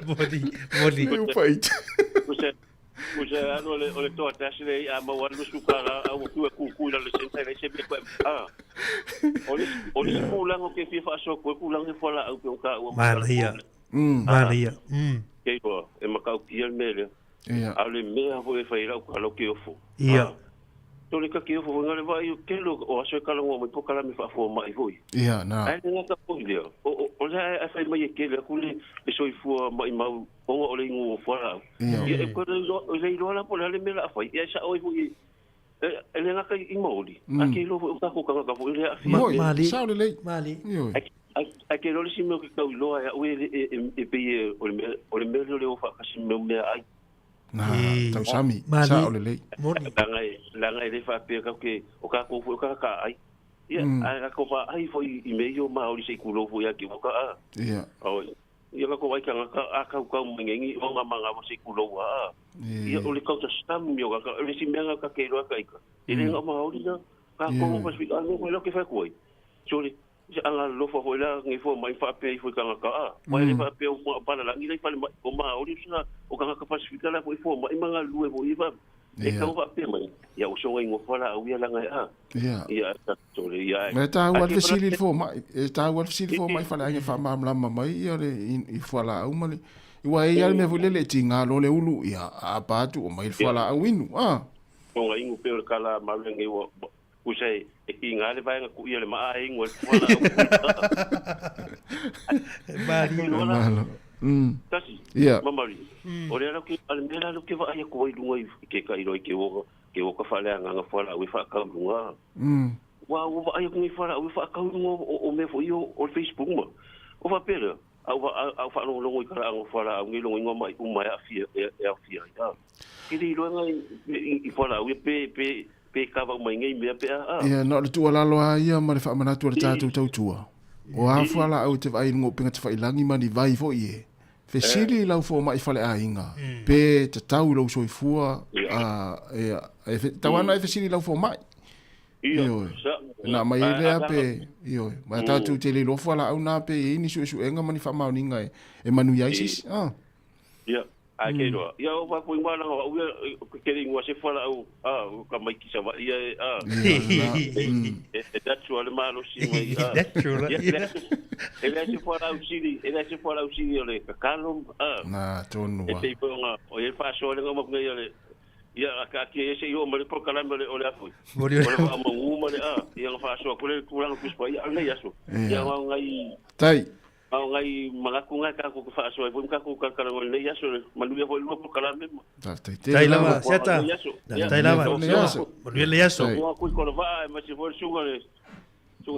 Moli. Kusa ole to atasle a ma walu sukala a ku la le senta le se be Ole pulang o ke fifa so ko pulang e fola au pe ka o Maria. Ke ko e makau kiel mele. Ale mea foi fai ra ko lo ke ofo. To le ka ke ofo ngale vai ke lo o aso ka lo mo to kala mi fa fo mai foi. Na. Ai nga ka po dio. O ja a fai mai ke le ku le so fu mai mau o le ngu fola. E ko le la po le mela fai. E sa o foi ele nga ka imoli akelo ka ko ka fo ile afi mali akelo le simo ka lo ya we e pe o le melo le o fa ka simo me ai tau sami sa o le la nga le fa pe ka ke o ka ko fo ka ai ya ai ka fa ai fo i meio ma o se kulo fo ya ki ka o ia ka ko vai ka ka mengengi o nga manga mo se kulo wa ia o le ka stam mio ka le si menga ka ke ro ka ika ile nga ma o dina ka ko mo pas a no lo ke fa ko soli ala lo fo la ngi fo mai fa pe fo ka mai le fa pe o pa la ngi le fa o ma o dina o ka pas la fo mai manga lu e vo iba e ka va pe mai ia o so ngi fo la o ia la nga ia soli ia me ta wa le sili fo mai ta wa sili fo mai fa la ngi fa ma mai ia le i fo la o mali Iwa ia me vule le tinga lo le ulu ia a patu o mai fala a winu o ngai ngu pe kala ma le ngi wo usai e ngale vai nga ku ia le ma ai ngu fala Mari tasi mamari o le ke al mera lo ke va ia ko i lunga ke ka i ro ke wo ka fala nga fala wi fa ka lunga wa o va ia ngi fala wi fa ka lunga o me fo io o Facebook mo o va pera au fa no longo kala ang fala ngi longo ngoma mai afia ya ki di lo ngai I fala we pe ka va mai ngai me pe no le tu ala lo ia ma le fa mana tu ta tu tua o a fala au te vai ngo pinga te fa ilangi mani vai fo ie fe sili lau fo mai fale a inga pe te tau lo so fua e fe tawana e fe sili lau fo mai na mai le ape ma ta tu te le lo fala au na pe ini su enga mani fa mau ninga e manu yaisis ai ke ro ia o fa ko ngwana o ke ring wa se fala au ka mai ki sa va ia that's all malo si mai ele se fala au si le ka kalum na tonu e te ponga o e fa so le ngoma ngai le ia ka ke se yo mo le por kala mo le afu o le mo uma le ia fa so ko le kurang ku spa ia le yaso ia ngai tai ngai mga kunga ka ko fa so e ka ko ka le yaso malu ya vo por kala mo tai lava seta tai lava mo le yaso ko ko va ma se vo su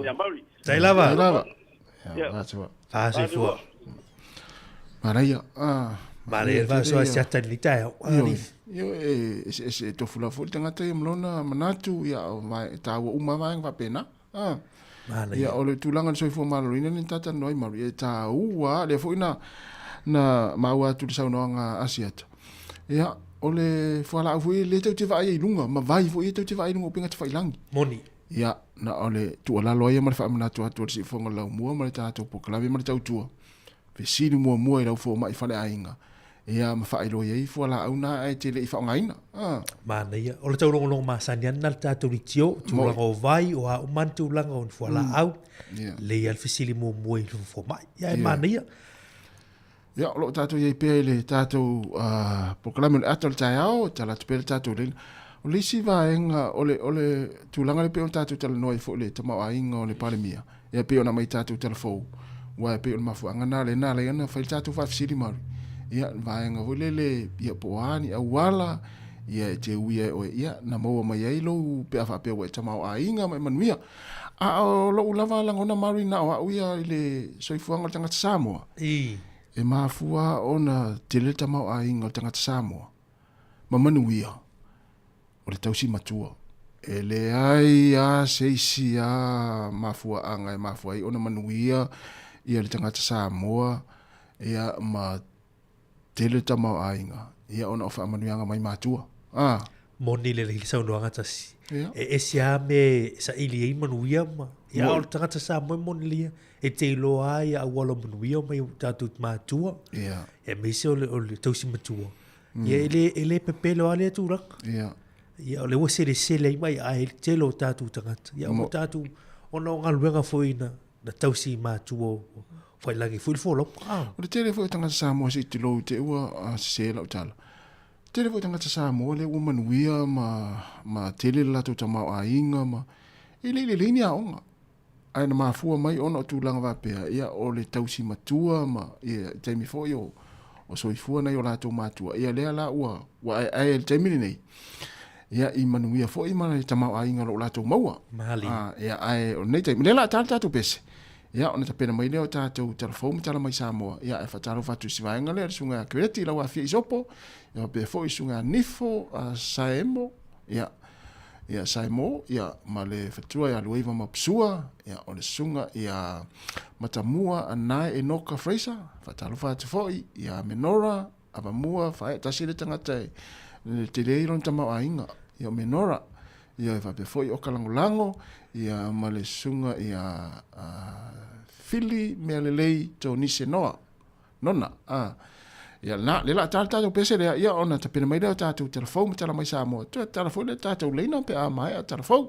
ya mari tai lava se fu Maria Vale, va so sia talita. Io e to fula fo tanga te mlona manatu ya vai ta wa uma vai va pena. Ya ole tulanga so fo malo ina ni tata noi mari e ta ua le fo ina na maua tu sa no nga asiat. Ya ole fo la fo le te vai lunga ma vai fo te vai lunga pinga te vai langi. Moni. Ya na ole tu la loia ma fa manatu atu si fo la mua ma ta to po klavi ma ta tu. Fe sini mua la fo mai fa le ainga. Ia ma fa ilo ye fo la una e te le fa ngaina mana ia o le tau long ma sanian na ta tu ritio tu la go vai o a man tu la on fo la au le al fisili mo mo fo mai ia mana ia ia lo ta tu ye pe le ta tu proclame atol tao ta la pe ta tu le o le si va enga o le tu la le pe ta tu ta no fo le ta ma ainga o le palemia ia pe ona mai ta tu telefo wa pe ona ma fo ngana le na le na fa ta tu fa fisili mari ia vaenga volele ia poani awala ia te uia o ia na mo mai ai lo pe afa pe we tamau ainga mai manuia lo lava la ngona mari na wa uia ile soifuanga tanga Samoa e mafua ona tele tamau ainga tanga Samoa mamanuia o le tausi matua ele ai a seisi a mafua anga mafua ai ona manuia ia le tanga Samoa ia ma tele tamau ainga ia ona ofa manuanga mai matua moni le sau no anga tasi e sia me sa ili e manuia ma ia o tangata sa mo moni e te lo ai a wala manuia mai tatu matua e me se o le tausi matua ia ele pepelo ale tu rak ia le wase le sele mai ai te lo tatu tangata ia o tatu ona ngaluenga foina na tausi matua foi lagi foi folo o le tele foi tangata sa mo si te lo te ua se la utala tele foi tangata sa mo le ua manuia ma tele la tu tamau a inga ma ile lini a onga ai na mafua mai ona tu langa va pe ia o le tausi matua ma ia taimi foi o soifua nei o la tu matua ia le la ua wa ai el taimi nei ia i manuia foi ma le tamau a inga lo la tu maua ia ai o nei taimi le la tatu pese ia ona tapena mai leo tātou telefon tala mai Samoa ia e whataro whatu si vaenga lea sunga kreti la wafia isopo ia pe fo sunga nifo saemo ia saemo ia ma le whatua ia luiva mapsua ia o le sunga ia matamua anai e noka Fraser whataro whatu foi ia menora avamua whae tasile tangata le te reiron tamau ainga ia menora ia e whape foi o kalangolango ia ma le sunga ia fili mea lelei tō nise noa nona ia na le la tātou pese lea ia ona tapena mai leo tātou telefon tala mai Samoa telefon le tātou leina pe a mai a telefon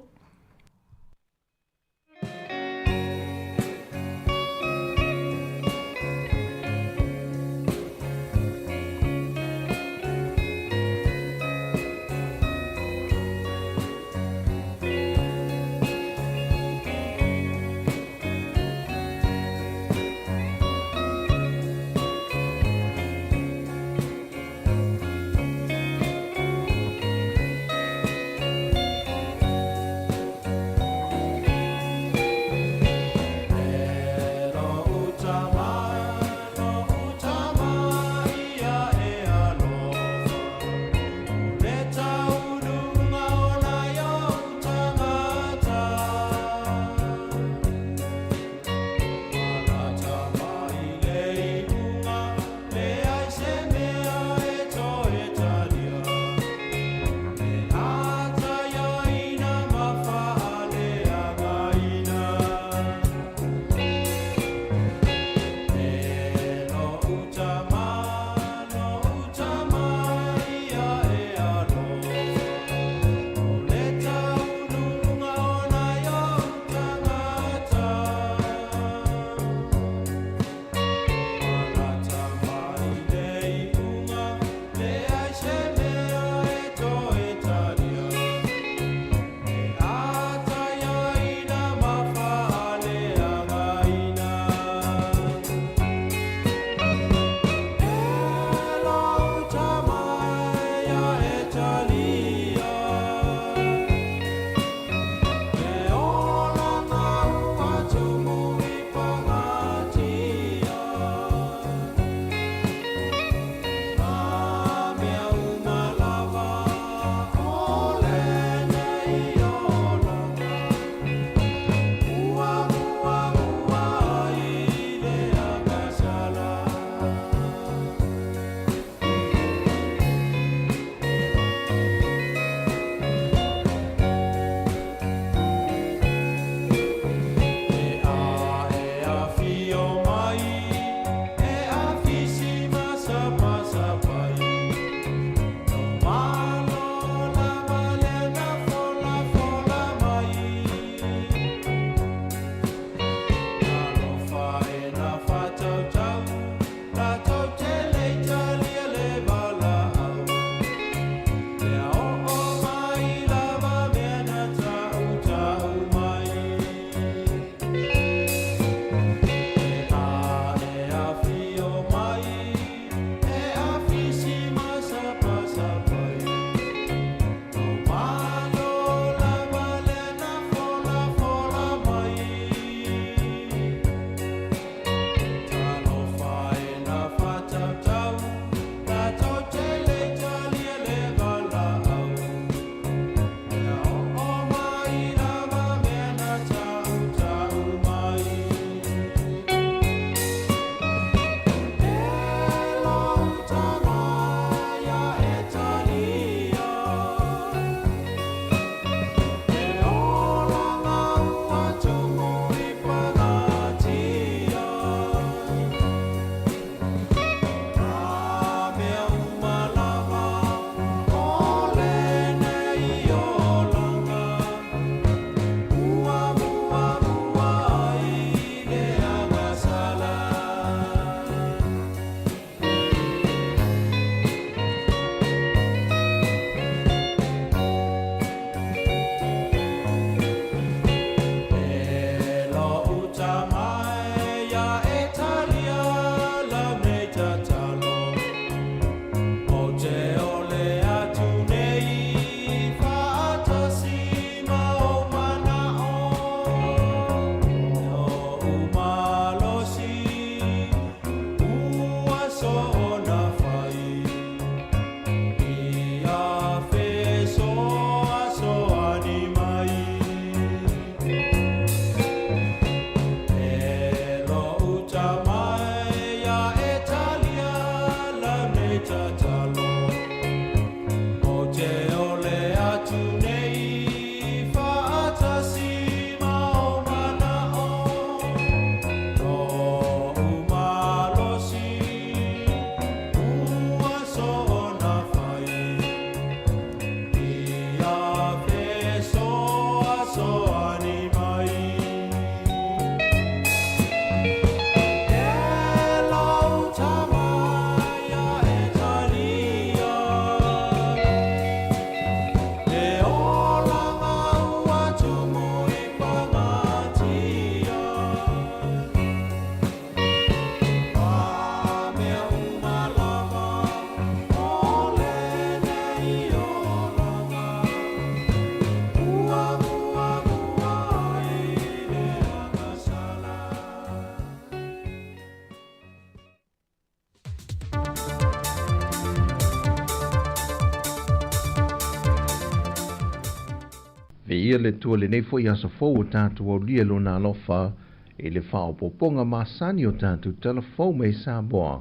Veia le tua le nei foi asa fou o tātou au lia lo nā lofa e le whao poponga masani o tātou telefou mei Samoa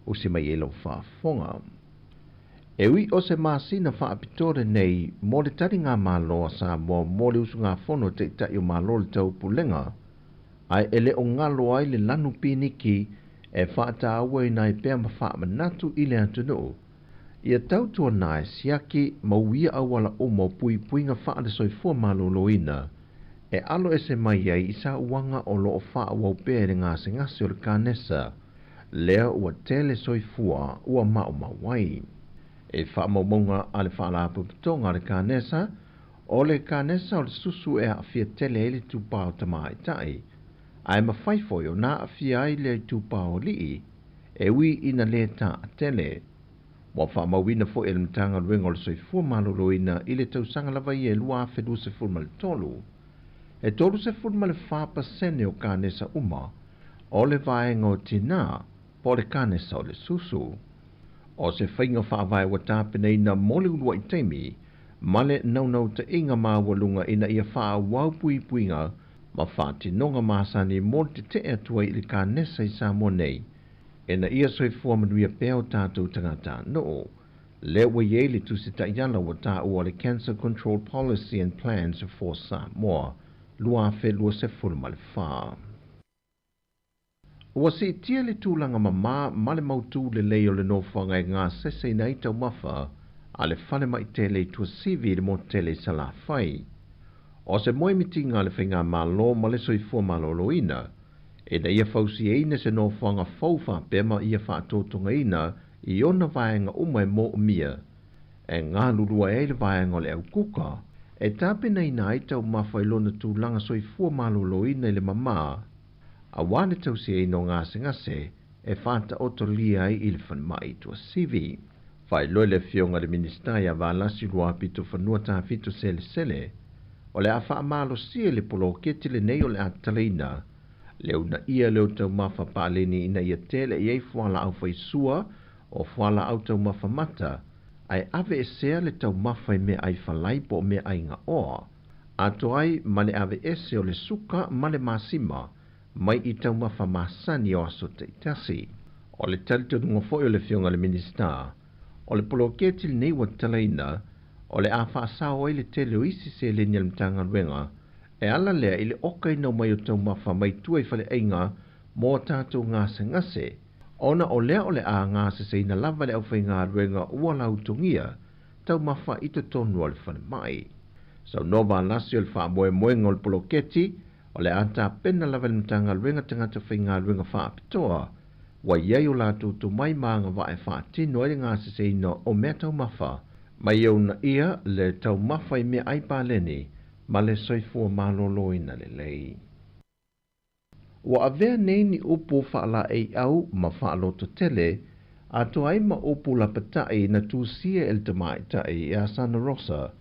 o se mai elo whaafonga. E ui o se masina whaapitore nei mo le tari ngā māloa Samoa mo le usu ngā whono te itai o mālo le tau pulenga ai ele o ngalo ai le lanu piniki e whaata awa i nai pēr ma whaamanatu i le atunu. Ia tautua nai siaki mauia awala o mo pui puinga whaade soifua maloloina e alo e se mai ai isa uanga o loo wha wau pēre ngā se ngase o le kānesa lea ua tele soifua ua mao mawai. E wha maumonga ale wha la puputonga le kānesa o le kānesa o le susu e a fia tele ele tupao tamai tai ai mawhaifoi o nā a fia ai le tupao lii e ui ina le ta a tele. Wa wha mawina fo e le mtanga ruenga o le soifua maloloina i le tausanga lava i e lua fedu se fulma le tolu. E tolu se fulma le 5% o kānesa uma o le vaenga o tina po le kānesa o le susu. O se whainga whaavai wa tāpene ina mole unua i teimi ma le naunau te inga māwalunga ina ia wha wau pui puinga ma whātinonga māsani mo te te atua i le kānesa i Samoa nei. Ena ia soifua manuia pēo tātou tangata no. Le wa yele tu se ta yala wa tā ua le Cancer Control Policy and Plans for Samoa. Lua fe lua se fulma le wha. Ua se tia le tūlanga ma le mautu le leo le nofanga e ngā sese na itau mawha a le whane mai tele tua sivi le mo tele sala whai. O se moe mitinga le whinga malo ma le soifua maloloina e na ia fausi e ina se nofanga faufa pema ia whaatotonga ina i ona vaenga umai mo umia. E ngā lulua e le vaenga le au kuka e tāpena ina aitau mawhai lona tūlanga soifua maloloina i le mama. A wane tausi e ino ngase ngase e whata otolia ai i le whanmai tua sivi. Whai loe le fionga le ministaia wa lasi lua pito whanua tā fito sele sele. O le a wha malo sia le polo ketile nei o le atalina. Leo na ia leo tau mawha pāleni ina ia tele i ei whala au whaisua o whala au tau mawha mata. Ai ave e sea le tau mawha me ai whalai po me ai ngā oa. Ato ai ma le ave ese o le suka ma le masima mai i tau mawha masani o aso te itasi. O le talito dunga foi o le fionga le minista. O le polo ketil nei wa talaina o le a whaasao ai le tele o isi se le nyalmtanga ruenga. E ala lea ili okai nau mai o tau mawha mai tuai whale einga mō tātou ngase ngase. Ona o lea o le a ngase se ina lava le au whai ngā ruenga ua lau tungia tau mawha ito tonu o le whane mai. Sau nova nasi o le wha moe moenga o le poloketi o le ata pena lava le mtanga ruenga tangata whai ngā ruenga wha apitoa. Wa iei o lātou tu mai maanga wa e wha tino e ngase se ina o mea tau mawha. Mai au na ia le tau mawha i mea aipa leni ma le soifua malolo ina le lei. Wa avea nei ni upu whaala ei au ma whaaloto tele, ato ai ma upu la patai na tūsia el tamaitai e a Santa Rosa.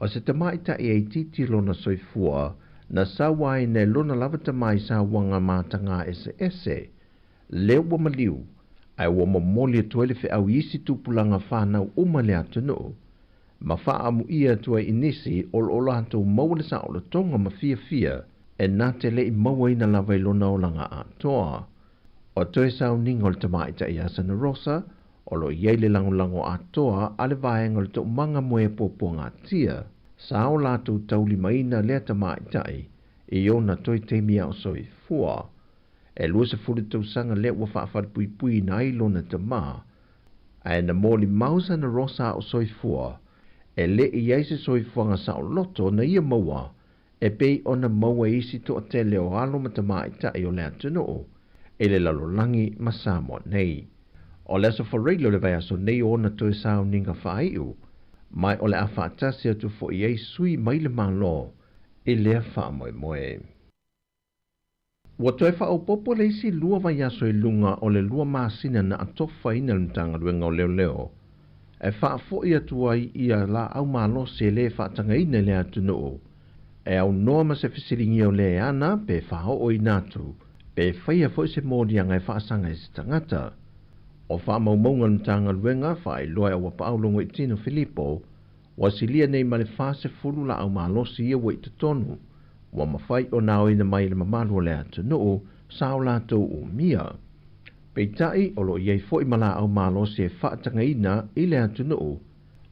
O se tamaitai ei titi lona soifua, na sawai ne lona lava tamai sa wanga mātanga ese ese. Leo wa maliu, ai wa mamoli atuele fe au isi tupulanga whanau umale atunu. Ma whaamu ia tua inisi ol hantou maua sa o le tonga ma fia e nā te lei maua ina lawa i lona o langa atoa. O toe sau ningo le tamaita i Santa Rosa, o lo iei le lango atoa ale vaenga le to manga moe popo ngā tia. Sa o lātou tauli maina lea tamaita i ona toi teimi au soi fua. E lua se fule tau sanga lea ua whaafar pui na i lona tama. Ai na moli mau Santa Rosa o soi fua. E le i eise soifuanga sa o loto na ia maua, e pei ona maua isi to te leo alo matamaita e o lea tino, e le lalolangi ma Samoa nei. O le aso whareilo le vai aso nei ona toi sao ninga whaiu, mai o le a whaatasi atu fo i ei sui mai le malo, e lea wha moe moe. Wa toi wha au popo le isi lua vai aso i lunga o le lua maasina na atofa ina le mtanga ruenga o leo. E wha fo ia tuai ia la au malo se le whaatanga ina le atunu. E au noa ma se fisiringi o le ana pe wha o i natu, pe whaia fo se mōdi anga e whaasanga e se tangata. O wha maumaunga ntanga luenga wha i loa e wapa aulongo i tino Filipo, Wa silia nei ma le fase fulu la au malosi ia wa i te tonu. Wa mawhai o nao ina mai le mamalu o le atu noo sao lātou o mia. Peitai o lo iei fo i mala au malosi e whaatanga ina i le atu noo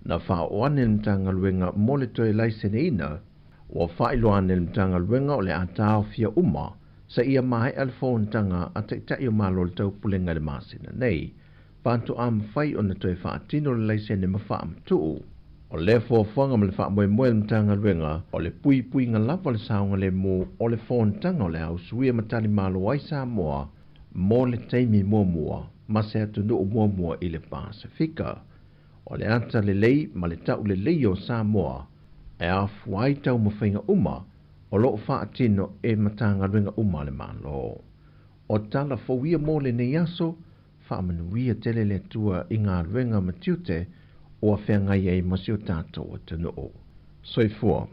na wha o ane mtanga luenga mole toe laisene ina wa wha ilo ane mtanga luenga o le atao fia uma sa ia mai alfon tanga a teitai o malo le tau pulenga le masina nei. Panto am fai o na toe whaatino le laisene ma wha am tuu. O le fōwhanga ma le wha moe moe mtanga luenga o le pui pui nga lava le saunga le mo o le fōn tanga o le au suia matali malo ai sa moa mo le teimi mua mua ma se atu nuu mua mua i le Pasifika. O le ata le lei ma le tau le lei o Samoa e afu ai tau mawhainga uma o loo whaatino e matanga ringa uma le malo. O tala fawia mo le neiaso, whaamanuia tele le tua i ngā ringa matiute o a whengai ei masio tātou o te noo. Soifua.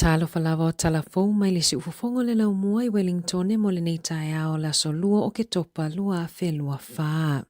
Talo falava o talafou mai le si ufofongo le lau mua i Wellington e mo le nei tae ao la so lua o ke topa lua a fe lua faa.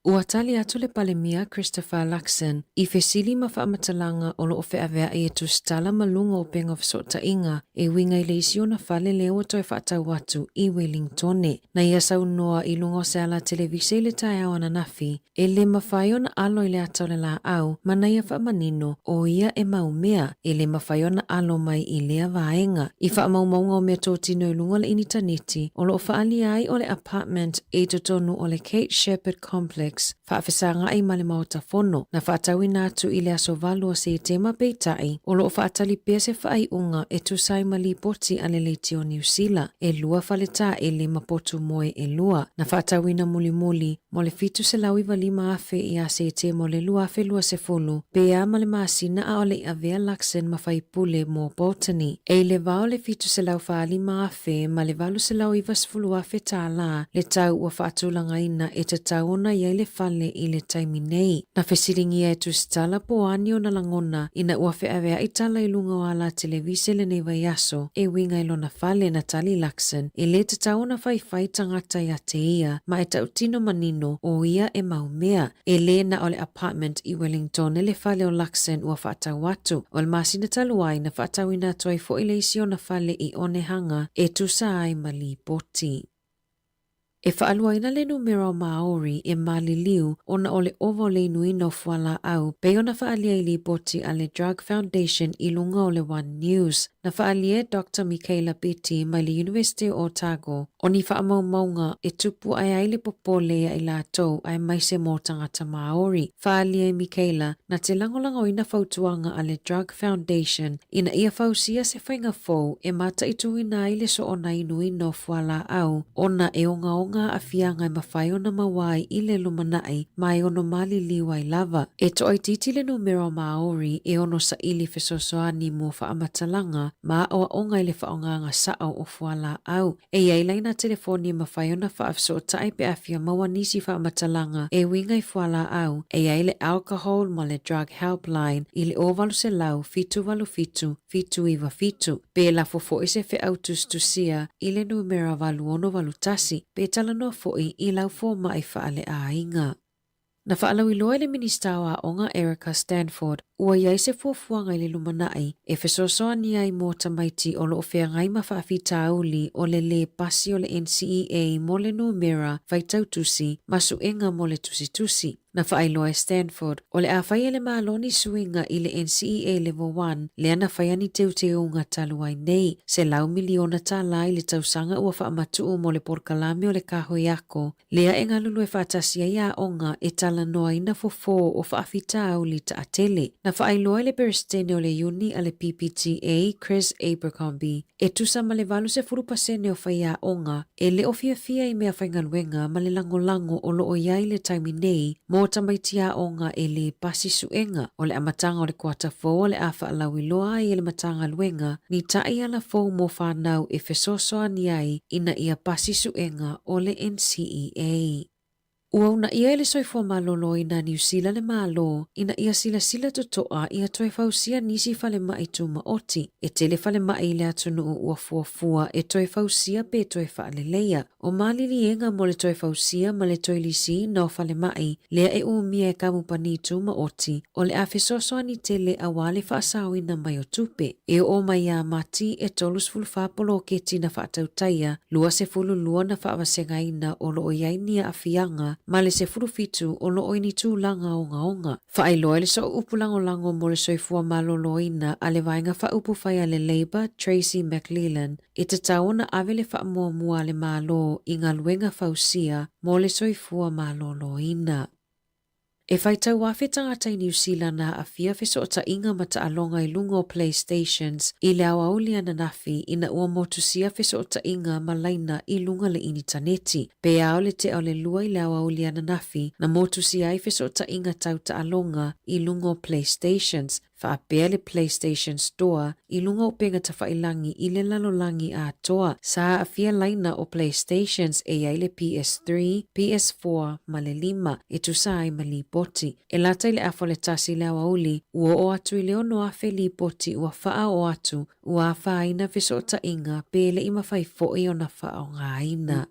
Ua tali atu le palemia Christopher Luxon i fesili ma whaamatalanga o lo o whea vea i etu stala malunga o penga fisota inga e winga i leisi o na whale leo toi whaatau watu i Wellington. Na ia sau noa i lungo se ala televise le tae ao ana nafi e le mawhai na alo i le atau le la au mana ia whaamanino o ia e maumea e le mawhai na alo mai i lea vaenga. I whaamaumaunga o mea tōtino i lunga le initaneti o lo o whaali ai o le apartment e totonu o le Kate Shepherd Complex whaafesanga ai male mauta fono na whaatawi nātu i le aso valua se i tema peitai o loo whaatali pia se whaai unga e tusai mali poti ale leiti o New Zealand e lua whaleta e le mapotu moe e lua na whaatawi na muli muli mo le fitu se lawi wali maafe i a se i te mo le lua afe lua se fulu pe a male maasina a ole a vea Luxon ma whai pule mo Botany e le vao le fitu se lau whaali maafe ma le valu se lau i vasfulu afe tā la le tau ua whaatulanga ina e te tauna iai le fale i le taimi nei. Na fesiringia e tu stala poani o na langona ina ua wheawea i tala i lunga o ala televise le nei vai aso e winga i lona fale na tali Luxon e le te tauna whai tangata i ate ia ma e tautino manino o ia e maumea e le na o le apartment i Wellington e le fale o Luxon ua whaatau watu o le masina taluai na whaatau ina toi fo i le isi o na fale i onehanga e tu sa ai mali poti. E whaaluaina le numero Maori e maliliu ona o le ovo le inuino fuala au pe ona whaalia i li poti a le Drug Foundation i lunga o le One News. Na whaalia Dr. Michaela Pitti mai le University o Otago o ni whaamaumaunga e tupu ai ai le popolea i la tau ai mai se mō tangata Maori. Whaalia Michaela na te langolanga o ina whautuanga a le Drug Foundation ina ia whausia se whainga fau e mata i tuina ai le so ona inuino fuala au ona e onga a fianga i mawhai ona mawai i le lumanai mai ono mali liwa i lava. E to ai titi le numero Maori e ono sa ili fesosoani mo whaamatalanga ma o onga i le whaonganga sao o fuala au. E iai laina telefoni mawhai ona whaafso tai pe afia mawanisi whaamatalanga e winga i fuala au. E iai le alcohol ma le drug helpline i le ovalu se lau fitu walu fitu, fitu iwa fitu. Pe la fofo ise fe autus tusia i le numero walu ono walu tasi pe tala no foi i lau fo mai whaale a inga. Na whaalau i loa le minista wa onga Erica Stanford ua iai se fuafuanga i le lumanai e fesosoa ni ai mō tamaiti o lo whea ngai mawhaafi tauli o le le pasi o le NCEA mo le numera vai tautusi masu enga mo le tusi. Na whaailoa Stanford o le a whai le maaloni suinga i le NCEA level 1 le ana whaiani teu unga taluai nei se lau miliona tala i le tausanga ua whaamatu mo le porkalame o le kahoi ako lea e ngalulu e whaatasia ia onga e tala noa ina fofo o whaafi tauli ta atele. Na whaailoa le Berestene o le uni a le PPTA Chris Abercrombie e tusa ma le valu se 4% o whaia onga e le ofia i mea whaingaluenga ma le langolango o lo o iai le taimi nei mo tamaitia o ngā e le pasi suenga o le amatanga o le kuata fō o le awha alawiloa i le matanga luenga ni tai ala fō mo whanau e fesosoa ni ai ina ia pasi suenga o le NCEA. Ua una ia ele soifua malolo ina New Zealand le malo, ina ia sila totoa ia toe fausia nisi fale mai tuma oti, e tele fale mai le atunu ua fuafua e toe fausia pe toe faaleleia, o malilienga mo le toe fausia ma le toe lisi na o fale mai, lea e umia e kamu pani tuma oti, o le afesoso ni tele awale faasawina mai o tupe, e o mai a mati e tolus fulfapolo ke tina faatautaia, lua se fulu lua na faawasengaina o lo o yainia afianga, ma le se furufitu o lo oini tūlanga o ngaonga. Whaailoa le so upulango mo le soifua maloloina a le vainga wha upu whaia le Labour, Tracy McLellan, e te taona ave le wha mua le malo i ngā luenga fausia mo le soifua maloloina. E whaitau wafe tangata i New Zealand na a fia feso o ta inga mata alonga i lunga o PlayStations i le awauli ana nafi ina ua motusia feso o ta inga malaina i lunga le initaneti. Pe ao le te au le lua i le awauli ana nafi na motusia i feso o ta inga tau ta alonga i lunga o PlayStations. Whaapea le PlayStation Store i lunga o penga ta whailangi i le lalolangi a toa. Sa a fia laina o PlayStations e ai le PS3, PS4 ma le 5 e tu sai ma li poti. E lata i le afo le tasi le awauli, ua o atu i le ono afe li poti ua wha o atu, ua wha aina viso ta inga pe le ima whai fo i o na wha o ngā aina.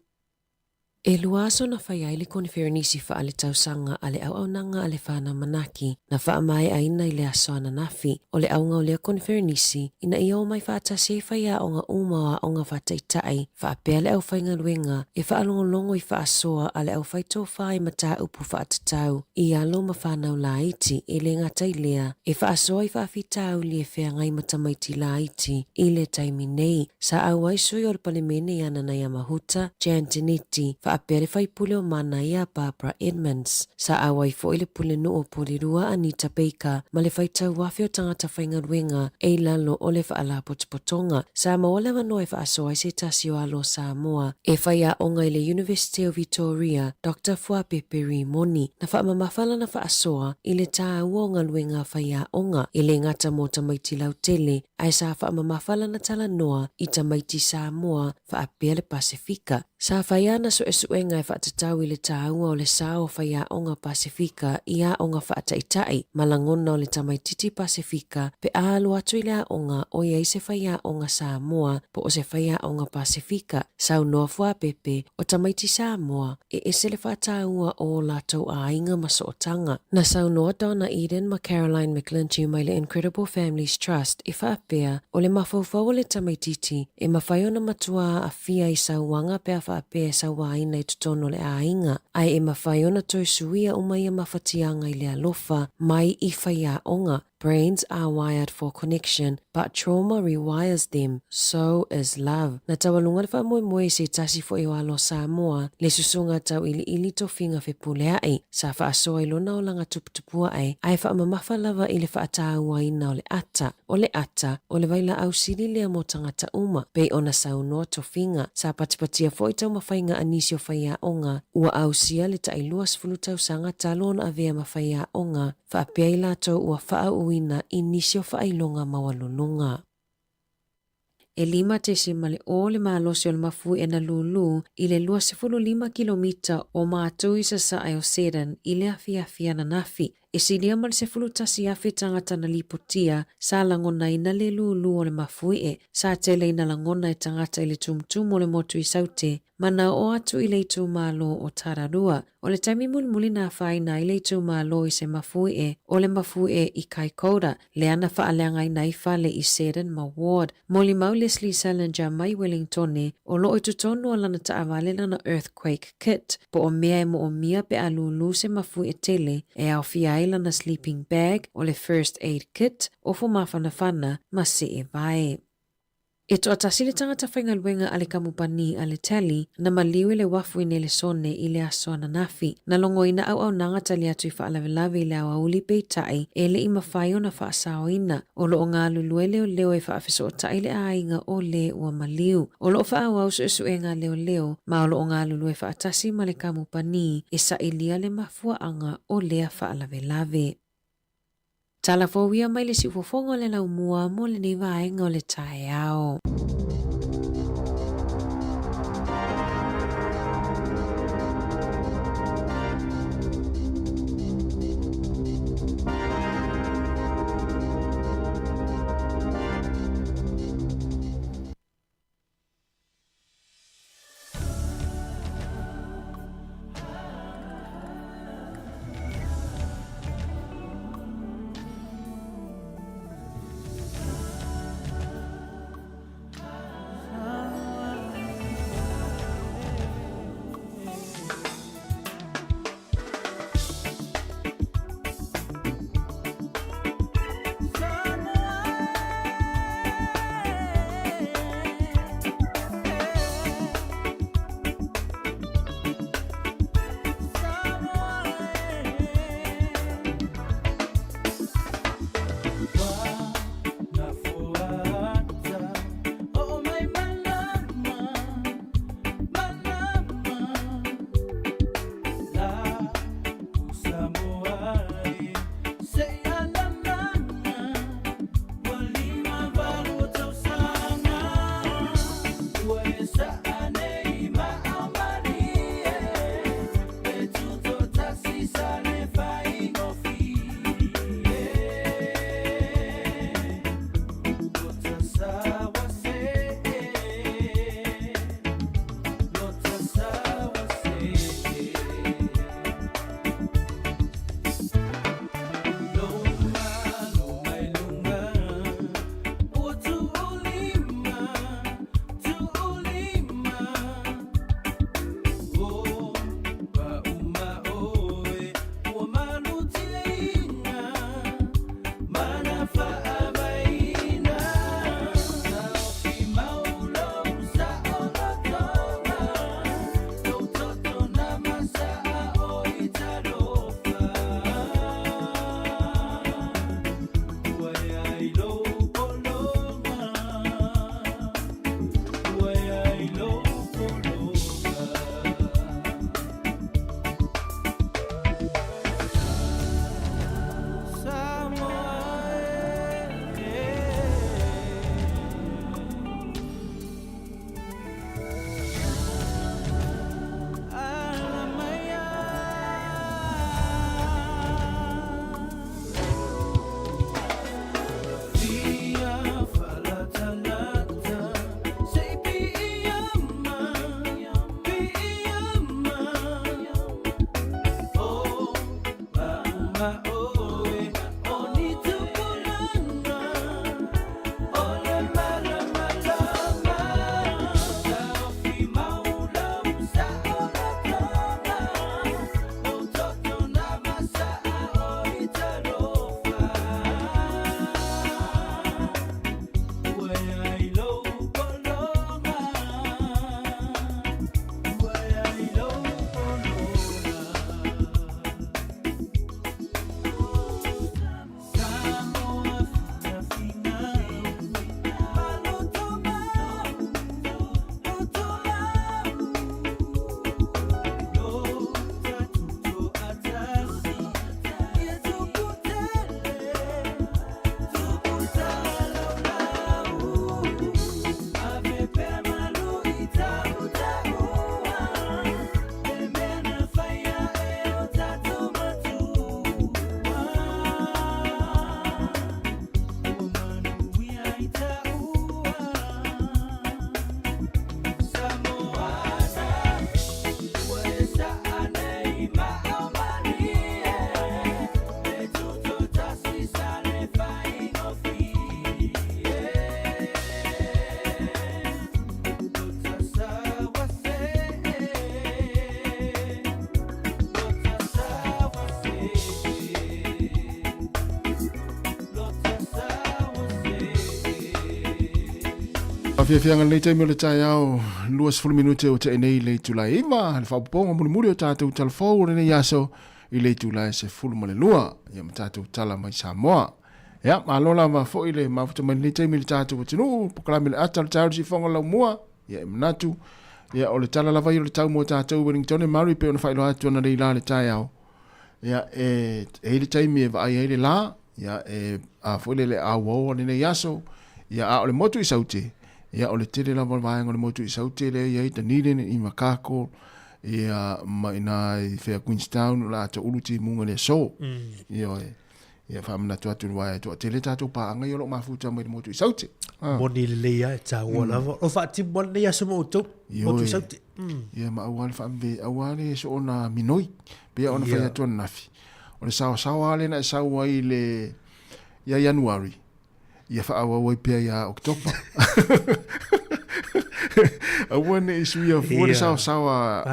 E luaso na whaiai le konferenisi wha ale tausanga a le au-aunanga a le whana manaki na wha mai aina i le asoana nafi o le aunga o lea konferenisi ina i au mai whaatasi e whaia o ngā umawa o ngā whataitai wha apea le au whainga luenga e wha alongolongo i wha asoa a le au whaito whai mata upu wha atatau i alo ma whanau la iti e le ngatai lea e wha asoa i wha awhitau li e whea ngai matamaiti la iti i le taimi nei sa au aisui o le palemene i ana na ia mahuta Jan Tiniti wha apea le whaipule o mana ia Barbara Edmonds. Sa awai fo i le pule no o polirua Anita Baker ma le whaitau wafi o tangata whainga ruenga e lalo o le whaala potopotonga. Sa maola mano e whaasoa i se tasi o alo Samoa e whaia onga i le University of Victoria Dr. Fuapepe Rimoni na whaamamawhala na whaasoa i le tā uonga luenga whaia onga i le ngata mo tamaiti lautele ai sa whaamamawhala na tala noa i tamaiti Samoa whaapea le Pasifika. Sa whaia na so esuenga e whaatatau i le tāua o le sao whaia onga Pasifika i a onga whaataitai malangona o le tamaititi Pasifika pe alu atu i le onga o iei se whaia onga Samoa po o se whaia onga Pasifika. Sau noa Fuapepe o tamaiti Samoa e ese le whaataua o lātou a inga masootanga. Na sau noa Donna Eden ma Caroline McLinchie mai le Incredible Families Trust e whaapea o le mafaufau o le tamaititi e mawhaiona matua a fia i sauanga pe a whaapea sauaina i tutono le a inga. Ai e mawhaiona toi suia umaia mawhatianga i le alofa mai i whaia onga. Brains are wired for connection, but trauma rewires them. So is love. Na tawalunga le whamoe se tasi fo i walo Samoa, le susunga tau ili tofinga fe pulea ai, sa whaasoa ilona o langa tuputupua ai whaamamafa lava i le whaataua ina o le ata. O le waila au sili lea mo tangata uma, pe ona saunoa tofinga, sa patipatia fo i tau mawhainga anisi o whaia onga, ua au sia le tailua sfulu tau sanga talona avea mawhaia onga, whaapea i lato ua whaau ina inisio whaailonga mawalononga. E 5 male o le malosi o le mafu e na lulu i le 25 kilomita o mātui sa ai o Sedan i le awhiawhia na nafi. E silia mal se fulutasi afi tangata na lipotia sa langona ina le lulu o le mafui e sa tele ina langona e tangata i le tumtum o le motu i saute mana o atu i le tu malo o Tararua. O le taimi mulmuli na whaina i le tu malo i se mafui e o le mafui e i Kaikoura le ana whaaleanga i naifale i Sedan ma Ward. Moli mau Leslie Salinger mai Wellingtone o lo i tutonu o lana taawale lana earthquake kit po o mea e mo o mia pe a lulu se mafui e tele e au fiai lana sleeping bag o le first aid kit o fo mawhanawhana ma se e vai. E toa tasile tangata whaingaluenga ale kamupani ale teli na maliwe le wafu ine le sone i le aso ananafi. Na longo ina au nanga tali atu i whaalawelawe i le awa uli peitai e le ima whaio na whaasao ina. Olo o ngā lulue leo leo e whaafiso o tai le ainga o le ua maliu. Olo o whaau au su e ngā leo leo ma olo o ngā lulue whaatasi ma le kamupani e sa ilia le mafua anga o lea whaalawelawe. Tala fōwia mai le si ufofongo le lau mua mo le nei vaenga o le tae ao. Fianga nei te mele tai au 20 minute o te nei le tulai iwa le whaponga muri o tātou talafou o nei aso i le tulai se fulu male lua ia ma tātou tala mai Samoa. Ia, malola ma fo i le mafuta mai nei te mele tātou o tinu pokalami le atal tāru si whonga lau mua ia manatu ia o le tala lava i o le tau mo tātou Wellington e Mari pe ona whailo atu ana le le tai au. Ia e le taimi e vai e le la ia a fo le awo o nei aso ia a o le motu i saute. Ia o le tele la vaenga le motu i saute le ia i tanile i Makako ia maina i Fair Queenstown la ta uluti munga le so. Ia whamana tuatu wai tu tele tatu paanga i o lo mafuta mai le motu i saute. Moni le leia e tā ua lava. O whaati moni le aso mo utou motu i saute. Ia ma awale whambe awale so ona minoi pia ona whai atu nafi. O le sawa le na sawa i le ia Januari. Ia whaawa wai pia ia Oktopa. Awane isuia fuore sawa.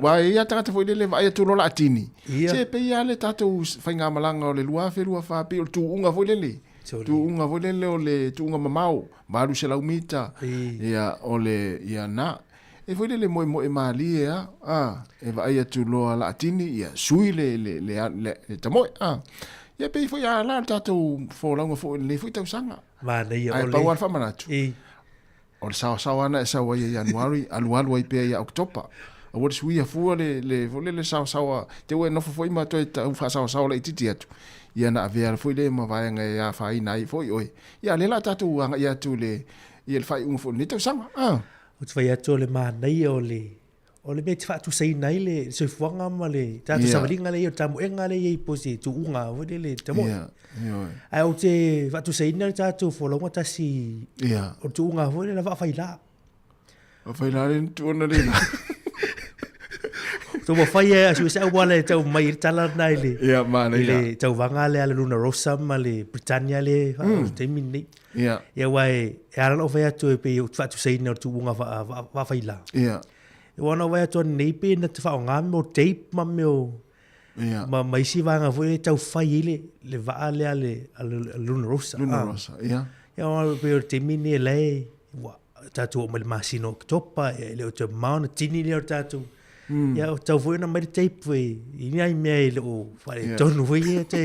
Wai ia tangata fo ile vai atu lola atini. Se pe ia le tatou whainga malanga o le lua wherua whape o tu unga fo lele. Tu unga fo lele o le tu unga mamau. Maru se laumita. Ia o le ia na. E fo lele moe maali ea. E vai atu loa la atini. Ia sui le tamoe. Ia pe foi a la tatou fo longa fo le foi tau sanga. Ma nei o le. Ai pa wan fa manatu. O sawa na sawa i Januari alu ai pe ia Oktopa. O wor sui a fu le sawa te we no foi ma to ta fa sawa le titi atu. Ia na avea foi le ma vai nga ia fa ina i foi oi. Ia le la tatou anga ia tu le ia fai un fo ni tau sanga. O te vai atu le ma nei o le. O le meti whaatu sei nei le se fuanga ma le tātu samaringa le i o tamu enga le i posi tu unga o le tamo. Ai o te whaatu sei nei tātu wholonga tasi o tu unga o le la whaafai la. Whaafai la rin tu ona rin. Tō whai e asu se au wale tau mai tala nei le. Ia ma nei le tau wanga le ala Luna Rossa ma le Britannia le te mini. Ia wai e ala o whai atu e pe o whaatu sei nei o tu unga whaafai la. Ia. E wana wai atua nei pe na te whao ngā meo tape ma meo ma maisi wanga fwe tau whai ile le waa lea le Luna Rossa. Luna Rossa, ia. Ia wana pe o te mini e lei tātou o mai le masino Oktopa e le o te maona tini le o tātou. Ia o tau fwe na mai le tape fwe i ni ai mea i le o whare tonu fwe e te.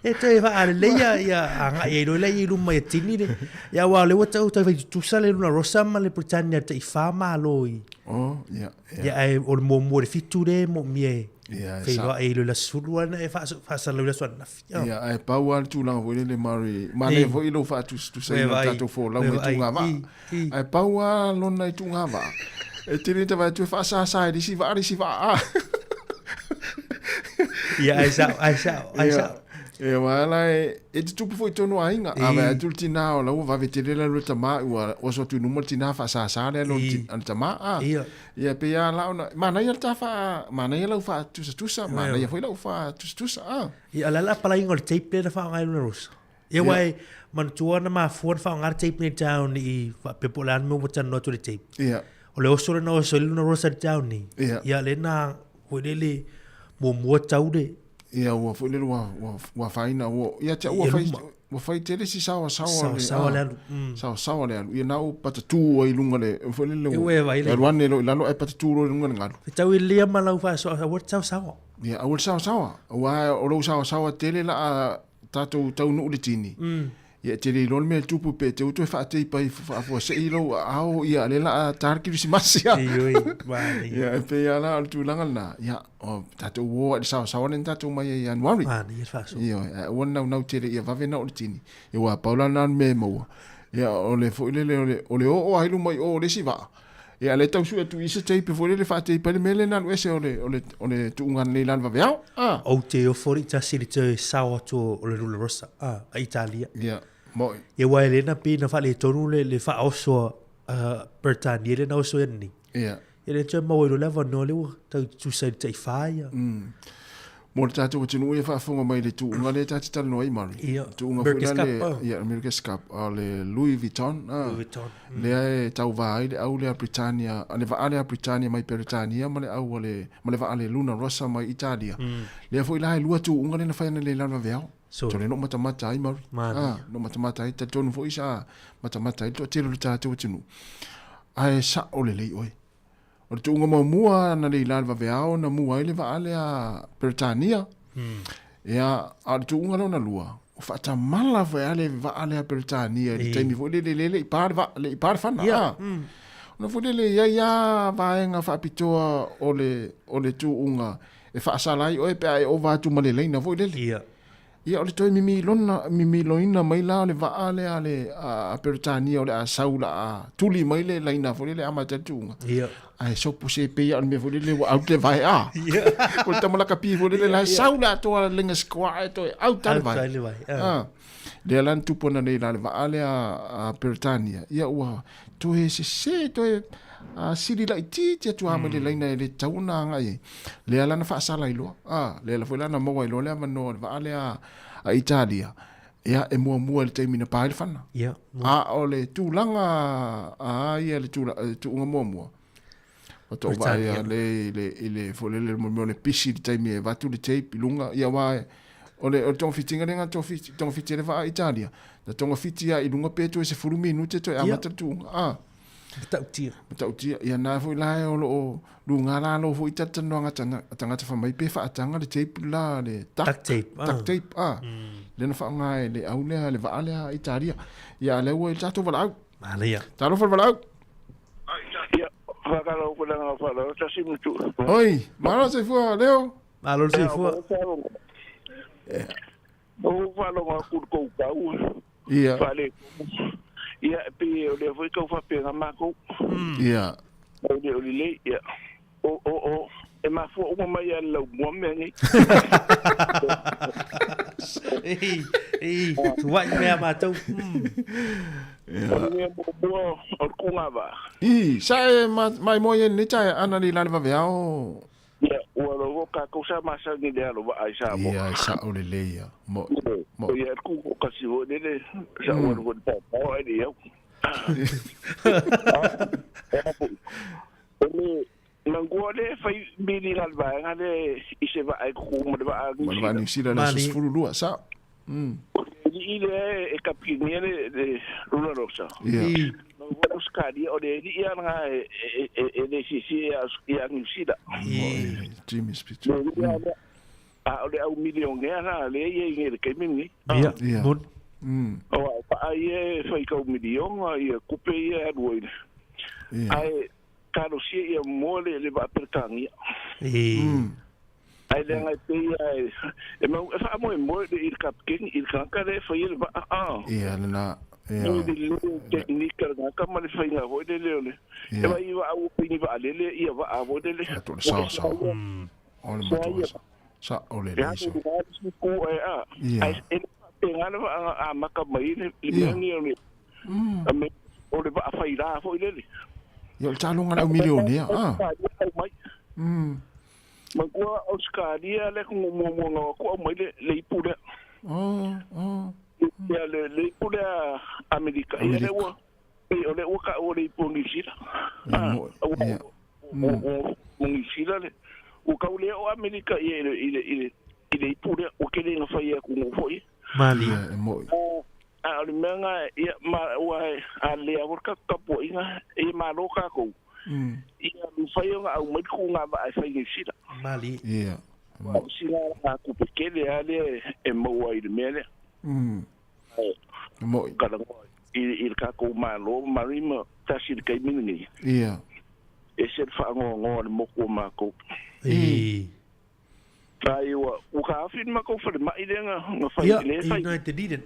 E te wha le leia ia anga e roi lei i luma e tini le. Ia wā le wata utai whai tusa le Luna Rossa ma le Britannia te i whāma loi. Ia. Ia e o le mua le fitu le mo mie. Whai roa e ilo la surua na e whaasa lau la suana nafi. Ia e pau al tūlanga fwere le mari. Ma le fo ilo wha tusa i na tato fo lau e tūnga wa. E pau al lona i tūnga wa. E tini te vai tu whaasa sa e risi wa risi wa. Ia ai sao. E wala e te tupu foi tonu ainga. Awe e tulu tina o lau wawe te rela lo tama ua oso tu numar tina wha sasare lo tama. Ia pe ia lau na. Mana ia ta wha, mana ia lau wha tusa. Mana ia foi lau wha tusa. Ia lala pala ingo le tape le wha ngai Luna Rossa. Ia wai manutua na maa fuan wha ngar tape ni town i pepo lan mo wata notu le tape. Ia. O le oso le na oso Luna Rossa town ni. Ia le na huelele mua tau de. Ia ua foi lelo wa faina o ia te ua fai tele si sawa le alu sawa le alu ia nau patatu o i lunga le foi lelo e ruane lo lalo e patatu o lunga le ngalu tau i lia malau fa so a word sawa ia a word sawa wa o lo sawa tele la tatou tau no le tini ia tele lo me tupu pe te uto fa te pai fa fo se ilo au ia le la tarki si masia ia pe ia la tu langa na ia o tatou wo sawa nen tatou mai Januari ia fa so ia wona na tele ia va vena o tini ia wa paula na me mo ia o le fo le o ai lu mai o le siva ia le tau su tu isa te pe fo le fa te pe mele na ese o le tu ngan le lan va vea o te o fo ta si te sawa to o le Luna Rossa a Italia ia moi e wa elena pe na fa le tonu le fa oso Britannia le na oso ni ia ele te mo lo leva no le tu sai te faia mo le tatu tinu ia fa fonga mai le tu nga le tatu tal no ai mari tu nga fo le ia America's Cup le Louis Vuitton le ai tau vai le au le Britannia ale va ale Britannia mai Britannia ma le au le ma le va ale Luna Rossa mai Italia le fo ila lua tu nga le na fa le lana veo Tole no matamata ai mari. No matamata ai te tonu fo isa. Matamata ai to tiro le tātou tinu. Ai sa o le lei oi. O le tuunga mua na le ilalva veao na mua ile va ale a Britania. Ia a le tuunga no na lua. O fata mala va ale a Britania. Le taimi fo le i pare fana. Na fo le ia vaenga fa pitoa o le tuunga. E fa salai oi pe ai o va tu male leina fo le. Ia o le toi mimi loina mai la le va ale a Britania o le a saula a tuli mai le leina fo le ama tatuunga. Ia. Ai so puse pe ia me fo le out le vai a. Ko tamala ka pi fo le la saula to la lenga squat to out le vai. Le lan tu pona nei la va ale a Britania. Ia wa to se to a siri la iti tu ama le leina le tauna ngai. Le lan fa sala ilo. Le la fo la na mo ilo le mano va ale a Italia. Ia e mua le taimina pa le fana. Ia. O le tūlanga ia le tūunga mua. O tō vai le folele mo le pisi le taimi e vatu le tape lunga ia wae. O tonga fitinga renga tonga fiti le va Italia. Na tonga fiti ia ilunga peto e se furu minute to e amata tūunga. Matautia. Ia nā fo ilae o lunga la lo fo itatano tangata whamai pe whaatanga le tape la le duct tape. Le na whaanga le aulea le vaalea Italia. Ia le ua i tato walau. Malea. Talo fa walau. Ia, whakaro ko langa whalau, ta simutu. Oi, maro se fua, leo. Malo se fua. O whalonga kurkou kau. Ia. Whale. Ia, pe o le fwoi kau whapenga mako. Ia. O le le, ia. O, e mafua uma mai a lau mua mengi. Tuai mea mātou. O le mua o kunga wa. Sae mai moe ni tae ana li lani vaveao. Ia, ua rogo ka kousa masa ni le alo wa aisa mo. Ia, sa o le leia. Mo. Ia, kuko kasi ho nele. Sa ua rogo ni pao e ni au. Ole, nangua le fai mili ngalva ngale ise va ai ku mo va Mo va ni sila le sfuru lua sa. Ile e kapini le rula rosa. Ia. No va skadi o de ia nga e si ia ni sida. Jimmy Spitzer. Ole au milion ngana le ye nge ke mini. Ia. Bon. O ai fai ka milion ia kupe ia duoine. Ai karo si ia mole le va pertangia. Ai le ngai pe ai e mau fa mo de ir kapkin ir kanka le fa ir va Ia na le teknika nga kama le fa nga ho de le e va iwa au pe ni va le ia va avo de le to sa sa ole le so ko ai e ngana va maka mai le ni ni ame ole va fa ira fo le Yo talunga na milionia. Magua Australia le ko mo ko mai le ipura. Ya le ipura America. Ya le wa. Ole wa ka ole ipuni sila. Mo sila le. O ka ole o America ile ipura o ke le fa ya ku mo foi. Mali. Ole menga ia ma wa ale a ka po inga e ma lo ka ko. Ia lu fai nga au mai ku nga ba fai ni sila. Mali. Ia. Sila ka ku pekele ale e mo wa ile mele. Mo kala il ka ko ma lo marima ta sil kai mingi. Ia. E se fa ngo mo ko ma ko. Ai o ka fin ma ko fa ma ile nga fai le fai. Ia, United Eden.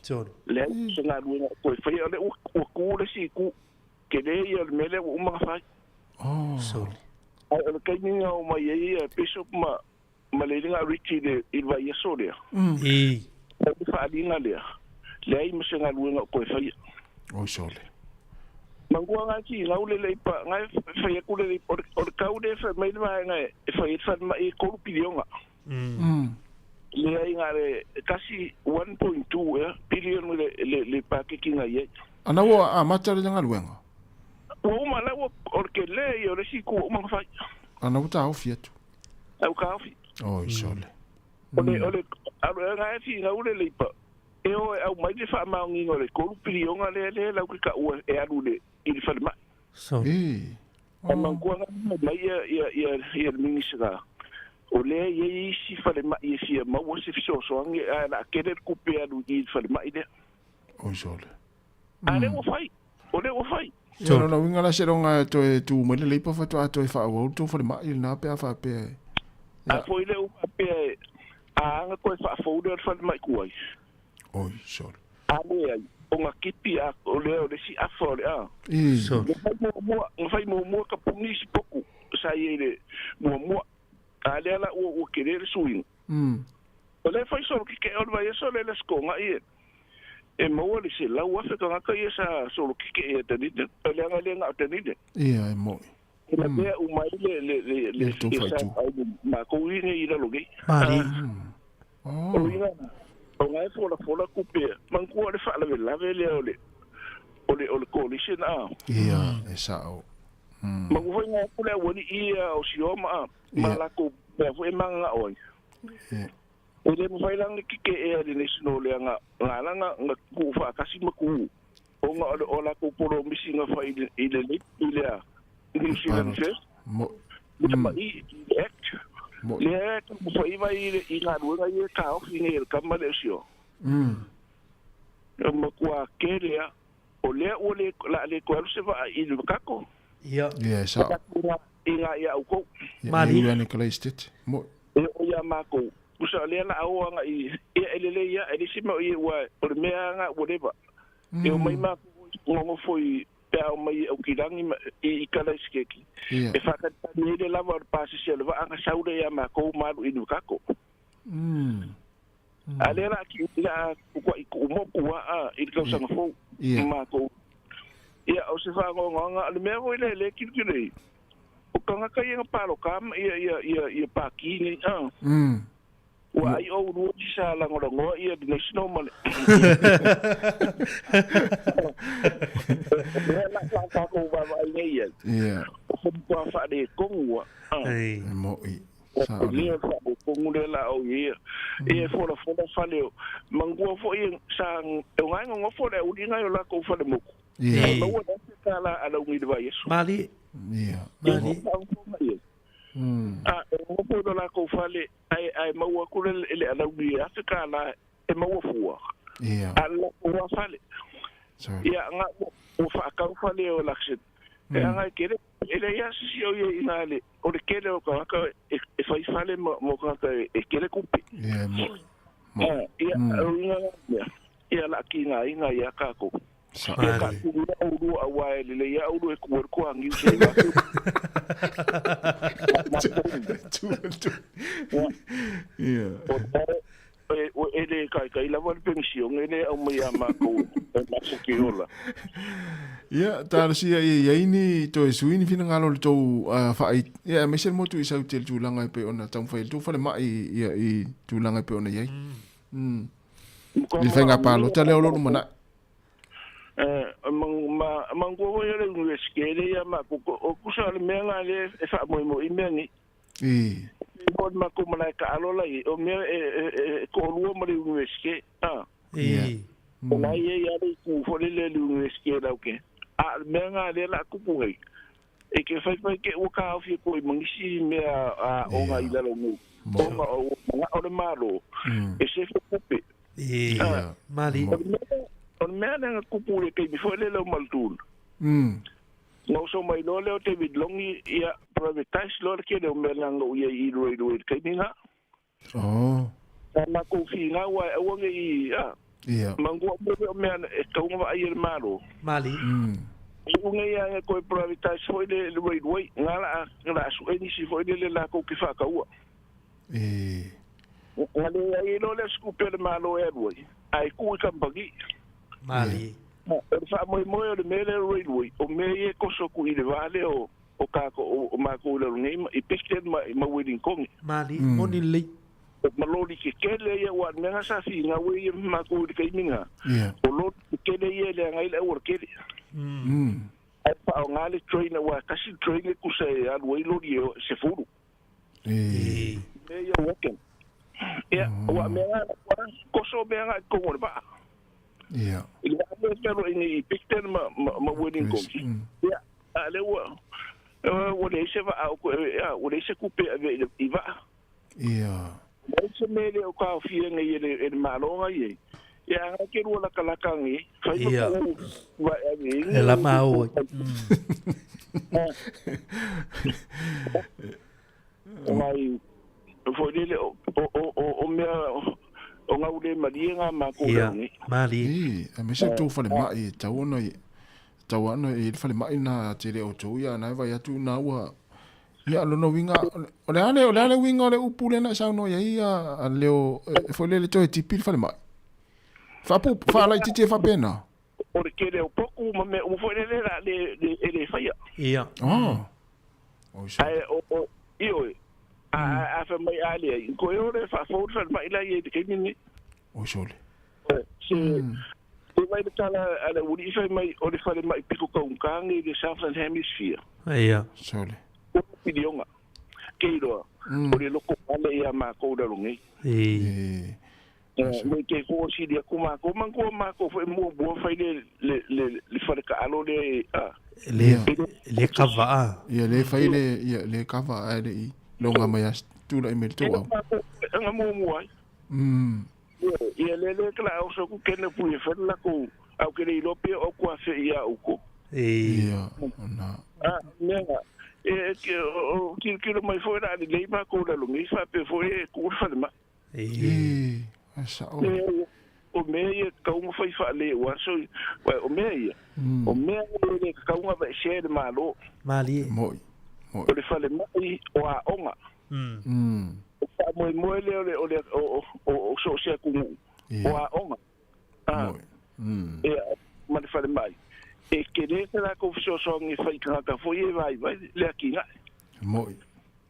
Toro. Le senga luenga ko fai ole o ku le si ku ke le ia mele o ma fai. Sorry. Ai le kai ni o ma ia bishop ma le nga Richie de il va ia solia. O fa dinga le. Le ai mo senga luenga ko fai. O sole. Mangua nga ki nga ule le pa nga fai ku le o ka ule fa mai va nga fai fa ma e ko pilionga. Le ai ngare kasi 1.2 billion le packaging ai. Ana wa mata le nga luenga. O mala o orke le yo le siku o ma fai. Ana uta o fiatu. Au ka fi. Oh, sole. Ole aro nga fi nga ule le pa e o au mai le fa ma ngi ngore ko prio nga le la ka u e aru le il fa ma so ma ko nga mai ya ministra o le ye si fa le ma ye si ma wo si so ngi la kede ku pe aru il fa ma ide o jole ale o fai o le o fai so no winga la seronga to tu mo le pa fa to fa o to fa ma il na pe fa pe a foi le o pe a nga ko fa fo de fa ma ku ai oi sure ale ai o nga kipi a o le si a fo le a so mo fai mo ka puni si poku sa ye mo ale la o querer suin o le fai so que o vai so le sko nga e mo le se la wa fe ka ka esa so que e te ni le nga te ni ia mo la be o mai le to fai tu ma ko ni ira lo ge mali o ina o ngai fo la kupe man ko le fa la le o coalition a ia esa o ma ko nga ko le woni ia o si o ma la ko be fo e manga o o le mo fai lang ke e le national le nga ku fa ka si ma ku o nga o la ko poro misi nga fa ile a New Zealand first mo ma i act mo fo i vai i nga ruanga i ka o fine el kamalesio mo kwa kerea o le la le ko se va i le kako ia sa inga ia uko mali ia ne kala stit mo o ya mako usa le na o nga i ele ia ele sima i wa o me nga whatever e o mai ma ngo foi pa mai o kirangi i kala skeki e fa ka ni le lava pasi se le va nga saude ya mako malu i kako ale la ki la ko mo ko a i ka sa fo mako ia o se fa nga le me vo le ki ki o kanga ka ia palo kam ia pa ki ni wa ai o ru sa la ngo ia de national mal la ka ko ba ai ia o ko fa de ko ai mo i sa ni fa ko ngule la o ia e fo la faleo mangu fo i sa o ngo fo le u dinga la ko fa de mo no wa ta la ala ngi de ba yesu mali mali o po la ko fale ai maua kule le ala ngi afika la e maua fuwa ala o fale ia nga o fa ka fale o lakse e nga kere ele ya si o ye inale o le kere o ka e fa fale mo ka e kere kupi ia la kinga inga ya ka ko ka ku o awa le ya o e ku ko angi se ba o ele kai la vol pension ele o me ama ko ma ke ola ia tar si ia ini to e suini fina ngalo to fa ia me sel motu isa tel tu langa pe ona tang fa tu fa le mai ia i tu langa pe ona ia ni fenga palo tale o lo mana mango yo le ngeskele ya ma ko kusa le menga le e fa mo imeni bon ma ko mala ka alola i o me ko lu mo le ngeskele na ye ya le ku fo le ngeskele la ke a menga le la ku pu e ke fa ke o ka fi ko i mangisi me a o ga ila lo mo o le malo e se fo pe mali on me ana kupule ke before le lo maltul no so mai lo le te bidlongi ia privatize lo ke de melanga u ye i ro ke ninga na ko fi nga wa o nge i mango mo me ana e ka un va ir malo mali u nge ia ko privatize foi le railway nga la su ni si foi le la ko ki fa ka u ngale ai lo le skupe le malo airway ai ku ka mbagi mali fa mo le mele railway o me e ko so ku ile vale o ka ko o ma ko le ngai i pekten ma wedding kong mali moni le ma lo di ke le ya wa nga sa fi nga we ma ko di kai minga o lo ke le ye le ngai le wor ke ai pa nga le train wa ka si train ku se al we lo di se furu ya weekend Ia, wa mea, koso mea ngai kongo le paa. Ia. Ia, pero ini picture ma wedding kongi. Ia, ale wa. Wale se va au ko ia, wale se kupe ave iva. Ia. Se mele o ka fie ngai ele malonga ye. Ia, ke ru la kalakangi. Ia. Wa ave. Ela mau. Mai foi dele o mea o ngaule maringa ma ko ni mali a me se tu fale mai tau ano e fale mai na tele o tu ya na vai atu na wa ya lo no winga o le winga le upule na sa no ya a leo foi le to tipi fale mai fa la titi fa pena o ke le poku ma me o foi le faia ia o io a fa mai ali ko yo le fa fo fa mai la ye ke ni o sole se vai de tala ala uri fa mai o le fa mai piko ka un kangi de Southern Hemisphere ia sole o pidionga ke ro o le loko ale ia ma ko da lungi me ke ko si dia kuma ko man ko ma ko fa mo bo fa le fa ka alo le kava ia le fa le kava ai longa mai tu la email tu au nga mo ai ia le kla o so ku kene pu e fa la ko au ke le lope o ku afe ia u ko ia na nega ke lo mai foi da le ba ko da lo mi fa pe foi ku fa ma asa o me ka un fa fa le wa so o me le ka un va share malo mali o le fale mai o a onga o fa mo le o so se ku o a onga ma le fale mai e ke le la ko so ngi fa ka fo ye vai le akinga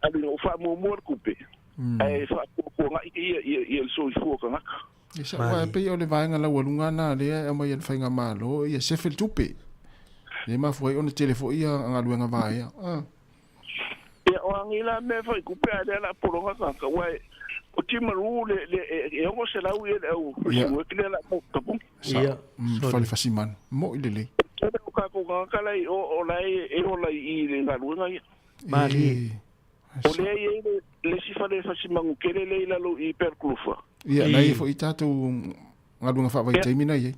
ali o fa mo kupe ai fa ko ngai ye so fo ka nga isa wa pe o le vai nga la walunga na le e mai el fa nga malo ye se fel tupe le ma foi on telefo ia nga luenga vai o angila me foi kupe ale la poronga ka wai o timaru le e o se la ui o o kile la ka pu ia fale fasiman mo ile o ka ko ka lai o lai e o lai i le na luenga ia mali o le si fale fasiman kele le la lo i perclufa ia lai fo itatu nga luenga fa vai taimina ia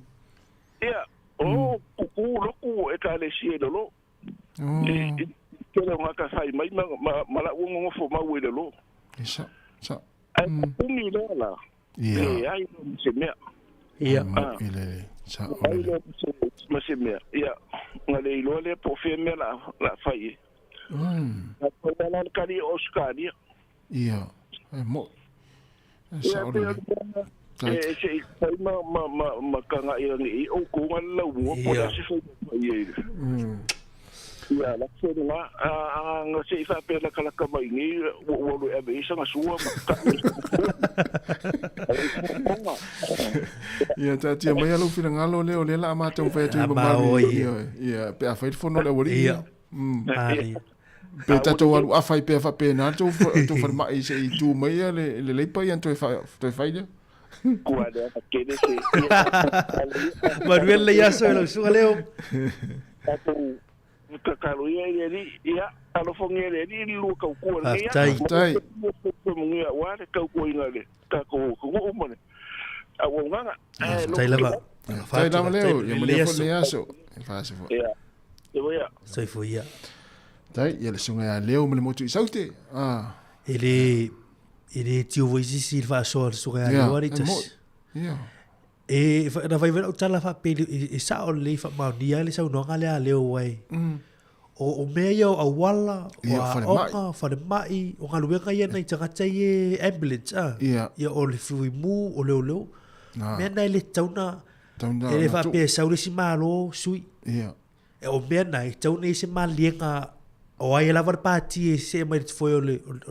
o ku loku e ka le si e lo kele ngaka sai mai mala ungo fo ma we lo sa ai umi la ai se me ia ile sa ma se me ia ngale lo le po fe me la fai ko la kali Oscar ia mo sa ole se sai ma kanga i o ko ngala wo po se fo ye ia la se nga nga se fa pe la kala ka mai ni wo lo e be sa nga suwa ma ia ta mai alo fina ngalo le o le la ma tau fe tu ma ia pe a fe fo no le wo ia pe ta to alu afai pe fa pe na to fa mai se tu mai le pa ia to fa ia kuada ke de se Manuel le ya so lo su leo kakalo ia ia alo fonge le lu ka ko le ia tai mo ia wa ka ko ina le ka ko mo ne a wo nga tai lava tai lava leo ia mo le fo le aso fa se fo ia ia sai fo ia tai ia le sunga leo mo le motu saute ele tio voi si fa so so ga ori tas ia e na vai ver o tala fa pe e sa o le fa ma dia le sa no ga le leo wai o meio a wala o fa de mai o ga lu ga ia nei tanga tai ambulance ia o le fui mu o le me na le tauna ele fa pe sa o si malo sui ia e o me na tauna se malenga o ai la var pati se mai foi o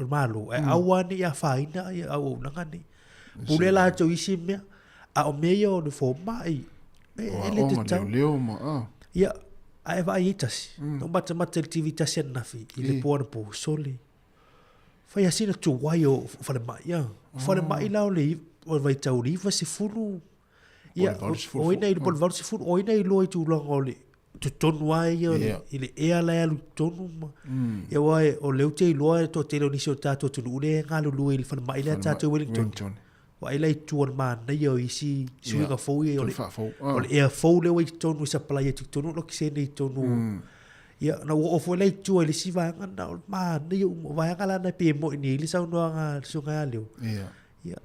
malo e awani ia faina ia o nangani pulela to isi me a o meio no fo mai ele te tau leo ma ia ai vai itas no mata TV tasi na fi ile por soli Fai asina tu wai o fale mai ia. Fale mai lao le o vai tau li va se fulu. Ia o ina i bol va se fulu o ina i lo i tu long o le. Tu tonu ai ia ile e ala alu tonu ma. Ia wai o leu te i loa to te leo nisi o tato tu ule ngalu lui le fale mai le tato Wellington. Wa ila i tuan ma na ia o isi sui ka fou ia o le ea fou leo i tonu sa pala ia tu tonu lo ki se nei tonu. Ia na o fo le tu le si va ngana ma na ia va ngala na pe mo ni le sa no nga sunga leo. Ia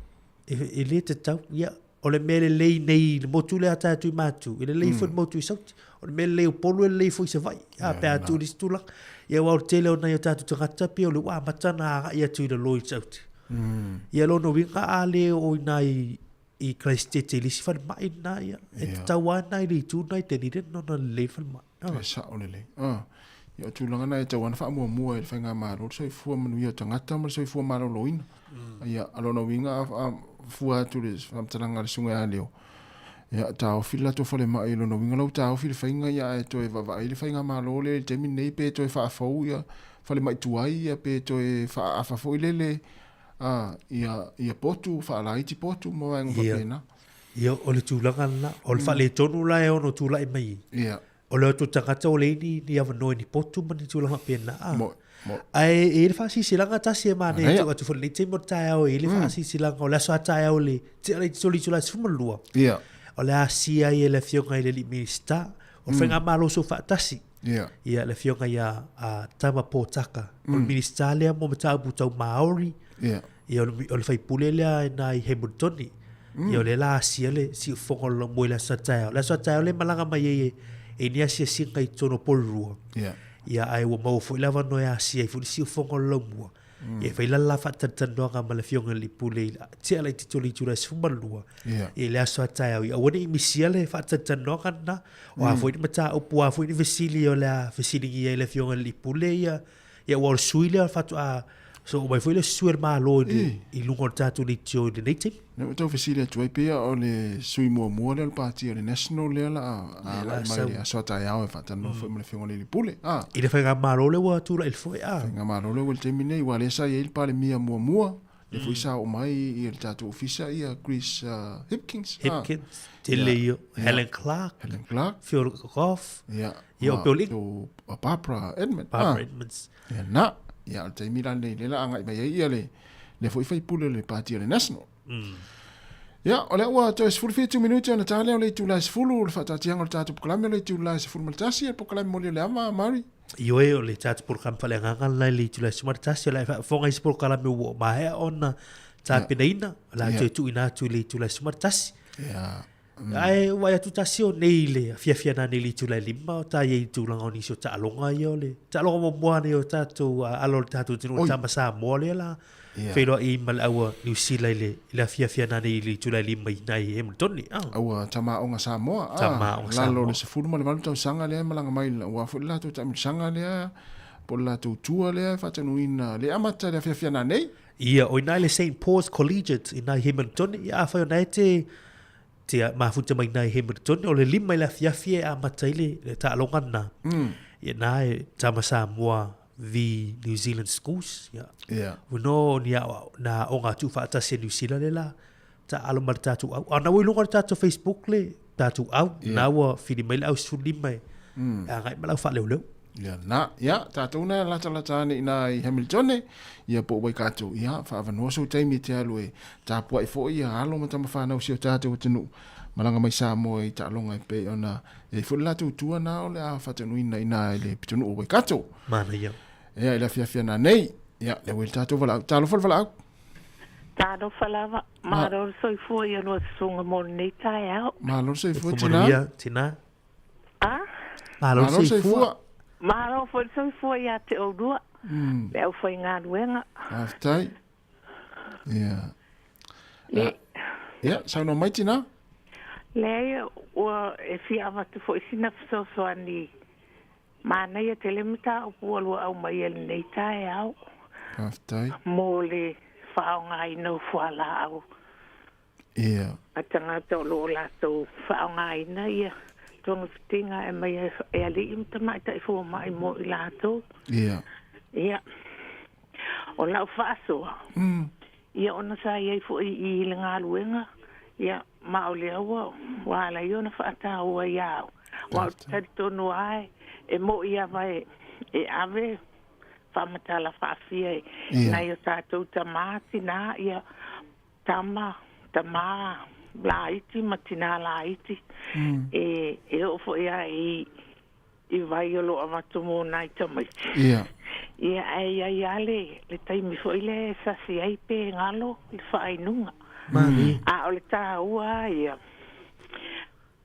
e le te tau ia o le mele le nei le motu le ata tu matu ile le fo motu sa o le mele le polo le fo se vai a pe atu dis tu la ia wa tele ona ia tatu tangata pe o le wa matana ia tu le loi sauti ia lo no vinga ale o nai i Christchurch le si fa mai na ia e tawa nai le tu nai te ni no na le fa mai sa o le ia tu langa na e tawa na fa mo e fa nga ma ro so fu manu ia tangata mo so fu ma lo loina ia alo no vinga fua tu le famtalanga le sunga leo ia tao fila to fole mai lo no winga lo tao fila fainga ia e to e va ile fainga ma lo le te min nei pe to e fa fo ia fole mai tu ai ia pe to e fa fo ile le ia potu fa la iti potu mo en va pena ia o le tulaga na o le fa le tonu la e ono tula i mai ia o le to tangata o le ni ava no ni potu mani tulaga pena ai e le fasi silanga tasi e mane tu atu fo le te mo tae o e le fasi silanga o le so tae o le te le soli tula sfumulua ia o le asia i le fionga i le minister o fenga malo so fa tasi ia le fionga ia a tama potaka o le minister le mo mata butau maori ia o le fai pule le na i Hamiltoni ia o le la asia le si fonga lo mo le sa tae le malanga mai e ni asia singa i tono polrua ia ai wa mau foi lava no ia sia i fulisi fongo lomua ia fai la fa tantandoa nga mala fionga li pule tia la titoli tura sfumalua ia le aso atai au ia wani imisia le fa tantandoa na o a foi mata o pua foi ni vesili o la vesili ia le fionga li pule ia wa suile fa a so mai foi le suer ma lo i lungo tatu ni tio de native no to vesili tu ai pe o le sui mo le parti o le national le la mai aso atai au fa tanno foi le fionga li pule i le fai ma lo le wa tu la il foi nga ma lo le wel termine wa le sa il pale mia mo le foi sa o mai i le tatu ofisa ia Chris Hipkins te leo Helen Clark Phil Goff ia o Bill Barbara Edmonds ia te milan le la anga mai ia le foi fai pule le parti le national ia ole wa to es 42 minuti na tale ole tu la fulu le fata tianga le tatu proklame le tu la fulu maltasi le proklame mo le ama mari io e le tatu proklame fale nganga la le tu la maltasi la fonga is proklame wo ma he ona tapinaina la tu ina tu le tu la maltasi ia ai wa ya tu tasio nei le fia na nei tu la lima ta ye tu la ngoni so ta longa yo le ta longa mo ne yo tatu alo tatu tinu ta masa mo le la felo i mal awa New Zealand le la fia na nei tu la lima nai Hamilton awa tama onga Samoa la lo se fu mo le mal sanga le malanga mai wa fu la tu tam sanga le por la tu tua le fa tanu ina le amata le fia na nei ia o ina le St Paul's Collegiate ina Hamilton ia fa na te mafuta mai nai Hamilton o le lima la fia a mataile le ta longa na ia nai tama Samoa the New Zealand schools we no ni na onga tu fa ta se New Zealand la ta alo marta tu ana we longa ta Facebook le ta tu au na wa fili mai au su lima ngai mala fa le ia tātou na lata ni nai Hamilton ia po wai kātou ia whaavanoa so taimi te alu e tāpua i fo ia alo matama whanau si o tātou tenu malanga mai Samoa i tālonga i pe ona e fo latu tua na o le a whatanu ina ina le pitonu o wai kātou mana ia ia ila fia na nei ia le wai tātou wala tālo wala au tālo wala maro soi fo ia no sunga mo nei tai au maro soi fo tina maro soi fo Maro foi ia te o dua. Leo foi ngā ruenga. Aftai. Ia. Ia, sao no mai tina? Leo, e fi avatu foi sina fisosoani. Mana ia telemita o pualua au mai ele nei tae au. Aftai. Mo le whaonga ino fuala au. Ia. A tanga tau lo lato whaonga ina ia. Tonga fitinga e mai e ali imta mai tai fo mai mo i lato. Ia. Ia. O lau whaasoa. Ia ona sa iai fo i le ngā luenga. Ia ma o le aua. Wala i ona whaata ua iau. Wa tari tonu ai. E mo ia vai e ave. Whamatala whaafia e. Na i o tātou tamāti nā ia tamā. La iti matina la iti. E ofo ia i vai o lo amatomo nai tamaiti. Ia ai ale le taimi fo ile sasi ai pe ngalo le whainunga. A o le tā ua ia.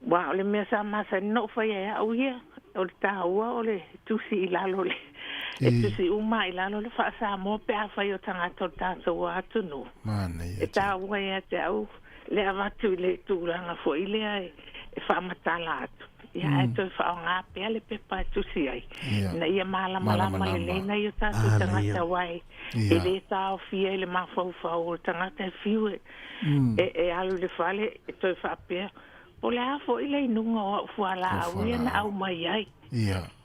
Wa o le mea sa masa no whai au ia. O le tā ua o le tusi i lalo le. E tusi uma i lalo le whaasa mo pe a whai o tangata o tātou atu no. E tā ua ia te au. Le avatu le tūranga fo ilea e whaamatala atu. Ia e toi whao ngā pēa le pepa e tusi ai. Na ia malama le leina i o tātou tangata wai. E le tāo fia i le mawhau o tangata e fiu e alu le whale e toi whaapea. O le hafo i le inunga o fuala au ia na au mai ai.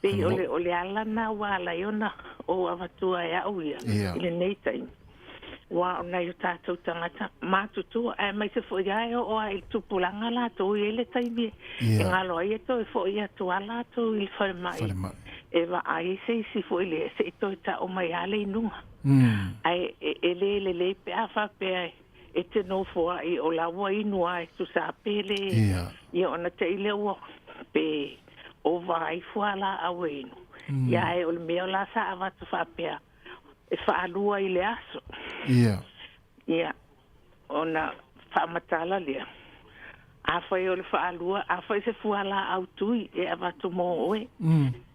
Pe o le ala na wala iona o avatua e au ia. I le neitaini. Wa ona yo tātou tangata mātutua e mai se fo ia o ai tupulanga la to i le taimi e ngalo ai to e fo ia to ala to i whare mai e wa ai se si fo ile se to ta o mai ale inunga ai e le pe a fa pe e te no fo ai o la wa inu ai tu sa pele i ona te ile o pe o vai fo ala a wenu ia e o le mea la sa ava tu fa pe e whaalua i le aso. Ia. Ona whaamatala lea. Awhai o le whaalua, awhai se fuala au tui e awatu mō oe.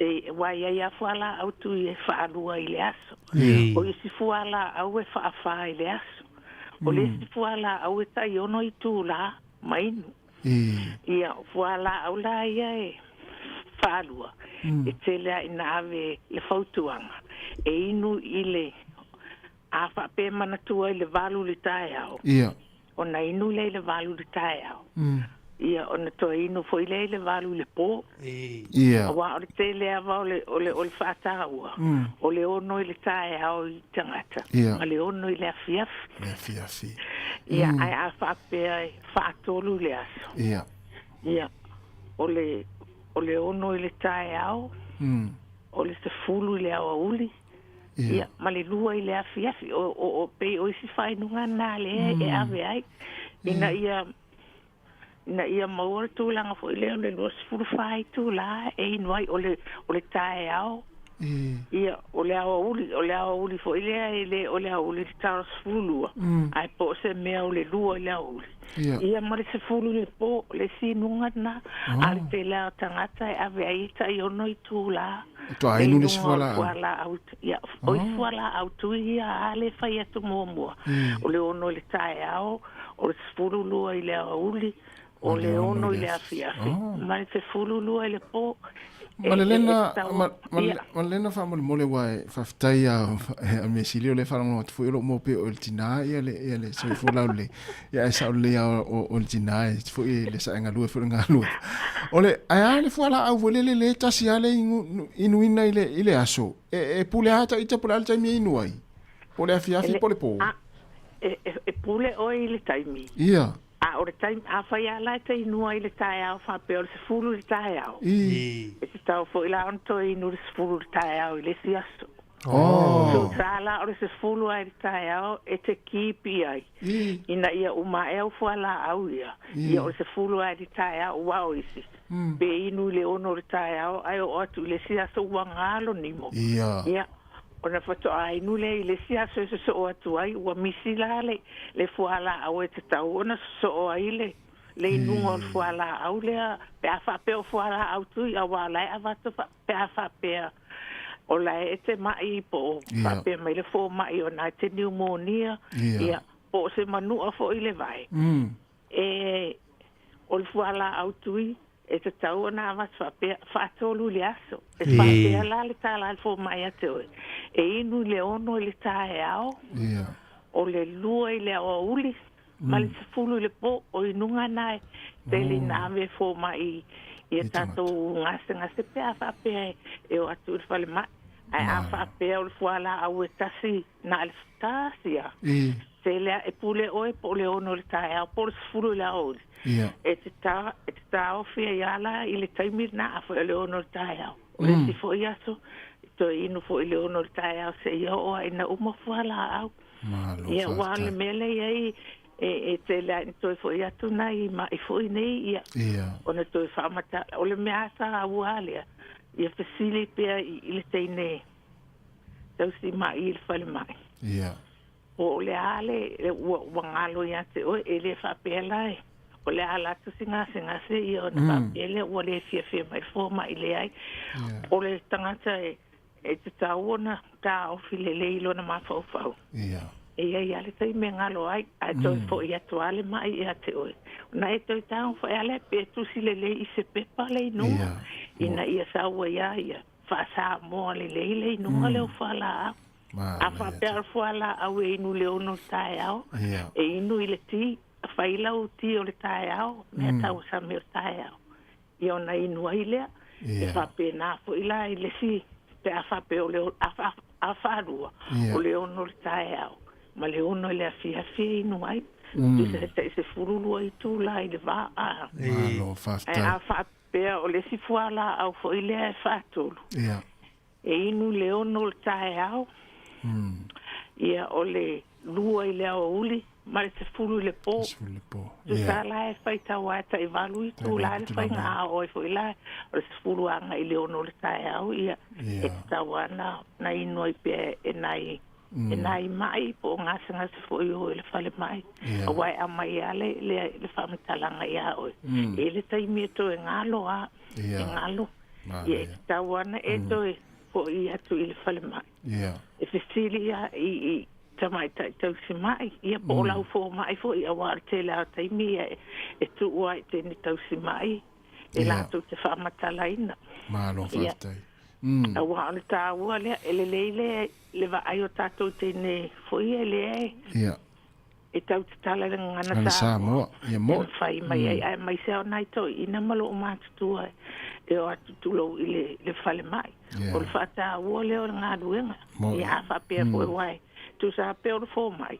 E wai ai a fuala au tui e whaalua i le aso. O i si fuala au e whaafā i le aso. O le si fuala au e tai ono i tū la mainu. Ia, fuala au la ia e whaalua. E te lea ina ave le fautuanga. E inu ile a whape manatua i le valu li tae au. O na inu le valu li tae au. Ia o na toa inu fo ile le valu le po. O wa o le te lea va o le whaata ua. O le ono i le tae au i tangata. O le ono i le afiafi. Ia ai a whape ai whaatolu le aso. Ia o le ono i le tae au. O le se fulu i le awa uli. Ia, ma le lua i le afiafi. O pe o isi whainunga nā le e ave ai. Ina ia maua tūlanga fo i leo le lua sifuru whai tūla e inuai o le tae au. Ia, o le awa uli fo i lea o le awa uli te taro sifuru lua. Ai po se mea o le lua i le awa uli. Ia ma le sifuru le po le sinunga na a le te leo tangata e ave ai ta i ono i tūla. To ai nu nes fala. Ia, o i fala au tu ia ale fai atu mua. O le ono le tae au, o le sifuru lua i le awa uli, o le ono i le afiafi. Ma le sifuru lua i le po. Malelena fa mole wai fa ftai a me silio le fa no fu mo pe o tina ia le so fu la le ia sa le o tina fu le sa nga lu fu nga lu ole ai le fu la au le tasi ale inu ina ile aso e pule ata ita pule alta mi inu ai pole afiafi pole po e pule o ile taimi ia a o le time a fai ala te inua i le tae au wha pe o le sefulu le tae au. E te tau fo ila onto inu le sefulu le tae au i le siaso. So tala o le sefulu ai le tae au e te kipi ai. Ina ia uma e au fo ala au ia. Ia o le sefulu ai le tae au wao isi. Be inu le ono le tae au ai o atu le siaso wangalo nimo. Ia. Ona fato ai nu le sia so atu ai wa misila le fuala au e tau ona so ai le nu on fuala au le pe afa pe fuala au tu ia wa lai avato pe afa pe o la e te mai po pa pe mai le fo mai ona te pneumonia ia po se manu fo ile vai e o fuala au tu e te tau ona whaatolu le aso. E whaatea la le tāla alfo mai ate oe. E inu le ono le tāe au. O le lua i le awa uli. Ma le sefulu le po o inunga nai. Te li nāwe fo mai i e tātou ngase pēa whapea e o atu i whale mai. Ai a fa pe o fuala au tasi na le tasia. Se le e pule o po le ono le tae por furu la o. E te ta o fia yala i le taimi na fo le ono le tae. O si fo yaso to inu fo le ono le tae se yo o ina uma fuala au. Ia wale mele ai e te la to fo ya tu nai ma e fo nei ia. Ona to fa mata o le mea sa wale. Ia fasili pe i le teine. Tau si mai il fale mai. Ia. O le ale wangalo ya te o ele fa pela e. O le ala tu singa se i o na fa pele o le fia mai fo mai le ai. O le tangata e te taona ta o file le ilo na ma fau fau. Ia. Ia le tai me ngalo ai a to fo ia to ale mai ia te o. Na e to ta fo ale pe tu si le i se pe pa le no. Ina ia sa wa ia fa sa mo le no le fa la. A fa per fa la au e nu le ono tai au. E inu ile ti fa ila u ti o le tai au. Me ta u sa me tai au. Ia na inu ile e fa pe na fo ila ile si pe a fa pe o le a fa rua o le ono le tai au. Ma le ono le afia inu ai. Se furulu ai tu la ile va a. A fa pe o le si fuala au fo ile e fatulu. E inu le ono le tae au. Ia o le lua i le au uli. Ma le se fulu le po. Tu sa la e fai tau ata i valu i tu la le fai ngā o e fo ila. O le se fulu anga i le ono le tae au. Ia e tau ana na inu ai pe e nai. E nai mai po ngasa fo i o le fale mai. A wai a mai ale le whamitalanga ia oi. E le taimi e to e ngalo a. E ngalo. Ia e tau ana e to e po i atu i le fale mai. E fesili ia i tamai tau si mai. Ia po lau fo mai fo i a wāre te lau taimi e tu ua i tēne tau si mai. E lātou te whamatalaina. Mālo whaftai. A wā le tā ua lea, ele leile le wa ai o tātou tēne fwoi e lea e. Ia. E tau te tala le ngana Ngana Samoa. Ia mo. Whai mai ai mai seo nai tō ina malo o mātutua e o atu tulo i le whale mai. O le whata ua leo le ngā ruenga. Ia a whapea fwoi wai. Tu sa peo le fo mai.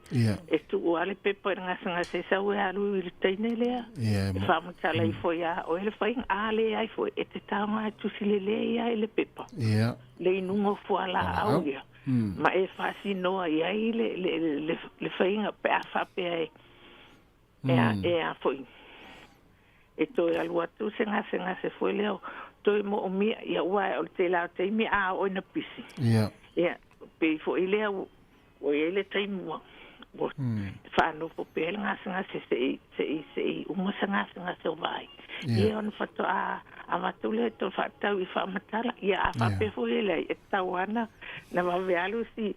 E tu ua le pepa i ngasa se sau e aru i le teine lea. E whamatala i fwoi a o ele whai ngā le ai fwoi e te taonga tu si le lea i le pepa. Le inungo fuala au ia. Ma e whasi noa i ai le whainga pe a whapea e a fwoi. E toi alua tu se ngase fwoi leo. Toi mo o mia ia ua o te lao te imi a o ina pisi. Ia. Pe fwoi leo o ele taimua. Whāno po pēle ngase se i umasa ngase o vai. Ia on whato a matule to whatau i whamatala. Ia a whapefo ele e tau ana na wawealu si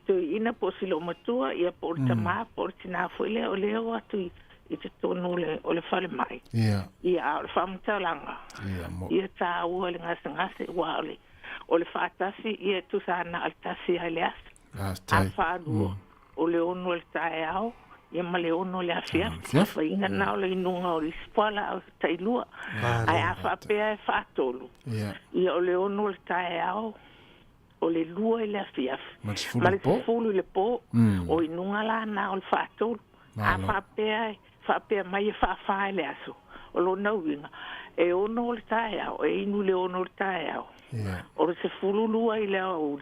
to ina po silo matua ia po tama po tina fwele o leo atu i te tonu o le whale mai. Ia o le whamatalanga. Ia tā ua le ngase wa o le whatasi ia tu sana altasi ai le asa. A whānua o le ono le tae au, ia ma le ono le awhia. Whainga nao le inunga o le spala au tailua. Ai a whapea e whātolu. Ia o le ono le tae au, o le lua i le awhia. Ma le fulu le po, o inunga la na o le whātolu. A whapea mai e whawhae le aso. O lo nauinga. E ono le tae au, e inu le ono le tae au. O le se fulu lua i le au.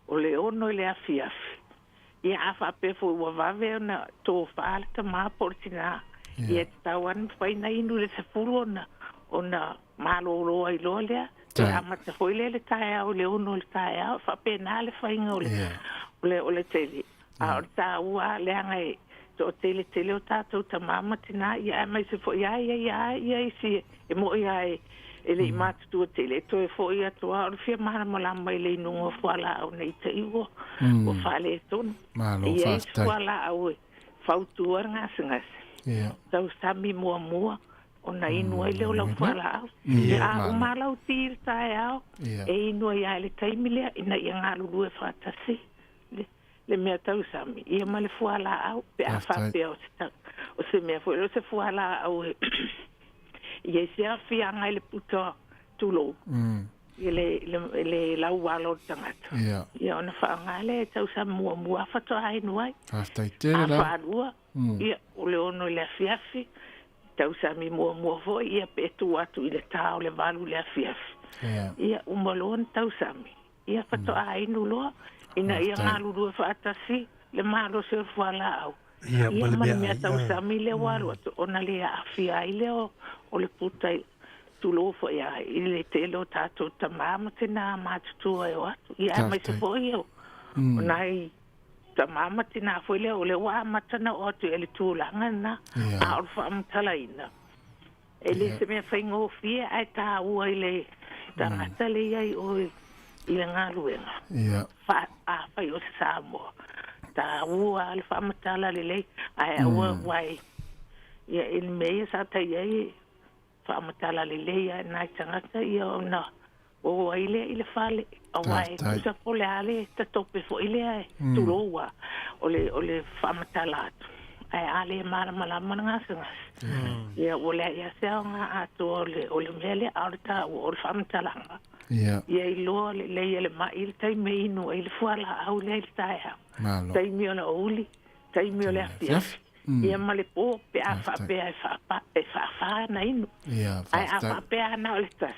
O le ono i le awhiafi. Ia a whapefo ua wawe ona tō whaale ta māportina. Ia te tauan whaina inu le se fulu ona māloroa i loa lea. Te amata hoile le tae au, le ono le tae au. Whape nā le whainga o le tele. A o tā ua leanga e tō tele o tātou ta māmatina. Ia mai se fo ia isi e mo ia e le mātutua tele. Tō e fo ia toa o fia mana malama i le inunga fuala au nei te iwa. O whale e tonu. Ia isi fuala au e whautua ngase. Tau sami mua. O na inua i leo lau fuala au. Ia o malau tiri tae au. E inua ia le taimilea ina ia ngā lulu e whatasi. Le mea tau sami. Ia ma le fuala au. Pe a whapea o se mea fuala. O se fuala au e... Ia se a whianga i le puta tulo. le lau walo tangata. Ia ona whaangale tau sa mua whato hai nuai. Aftai tere la. Whaarua. Ia ole ono le afiafi. Tau sa mi mua foi ia petu atu i le tau le valu le afiafi. Ia umalon tau sa mi. Ia whato hai nuloa. Ina ia ngalu rua whaatasi le malo se whala au. Ia mea tau sa mi le walu atu. Ona le afia i leo o le putai. Tulofo ia i le telo tātou tamama tēnā mātutua e o atu. Ia mai se fōi eo. Nai tamama tēnā fōi leo le wā matana o atu e le tūlanga na. A oru whaamutala ina. E le se mea whaingo fia ai tā ua i le tangata le iai o i le ngā luenga. Whai o se Samoa. Tā ua le whaamutala le lei. Ai a ua wai. Ia il mea sa tai ai whaamatala le leia nai tangata ia o na o aile i le whale a wai kusa po le ale ta tope fo i lea turoa o le whaamatala atu ai ale mara malama ngasa ngasa ia o le ia sea ngā atu o le mele aurita o le whaamatalanga ia i loa le leia le mai le taime inu i le fuala au le le taia taime o na ouli taime o le afiafi ia male po pe a fa pe a fa na inu ai a fa pe na o le tas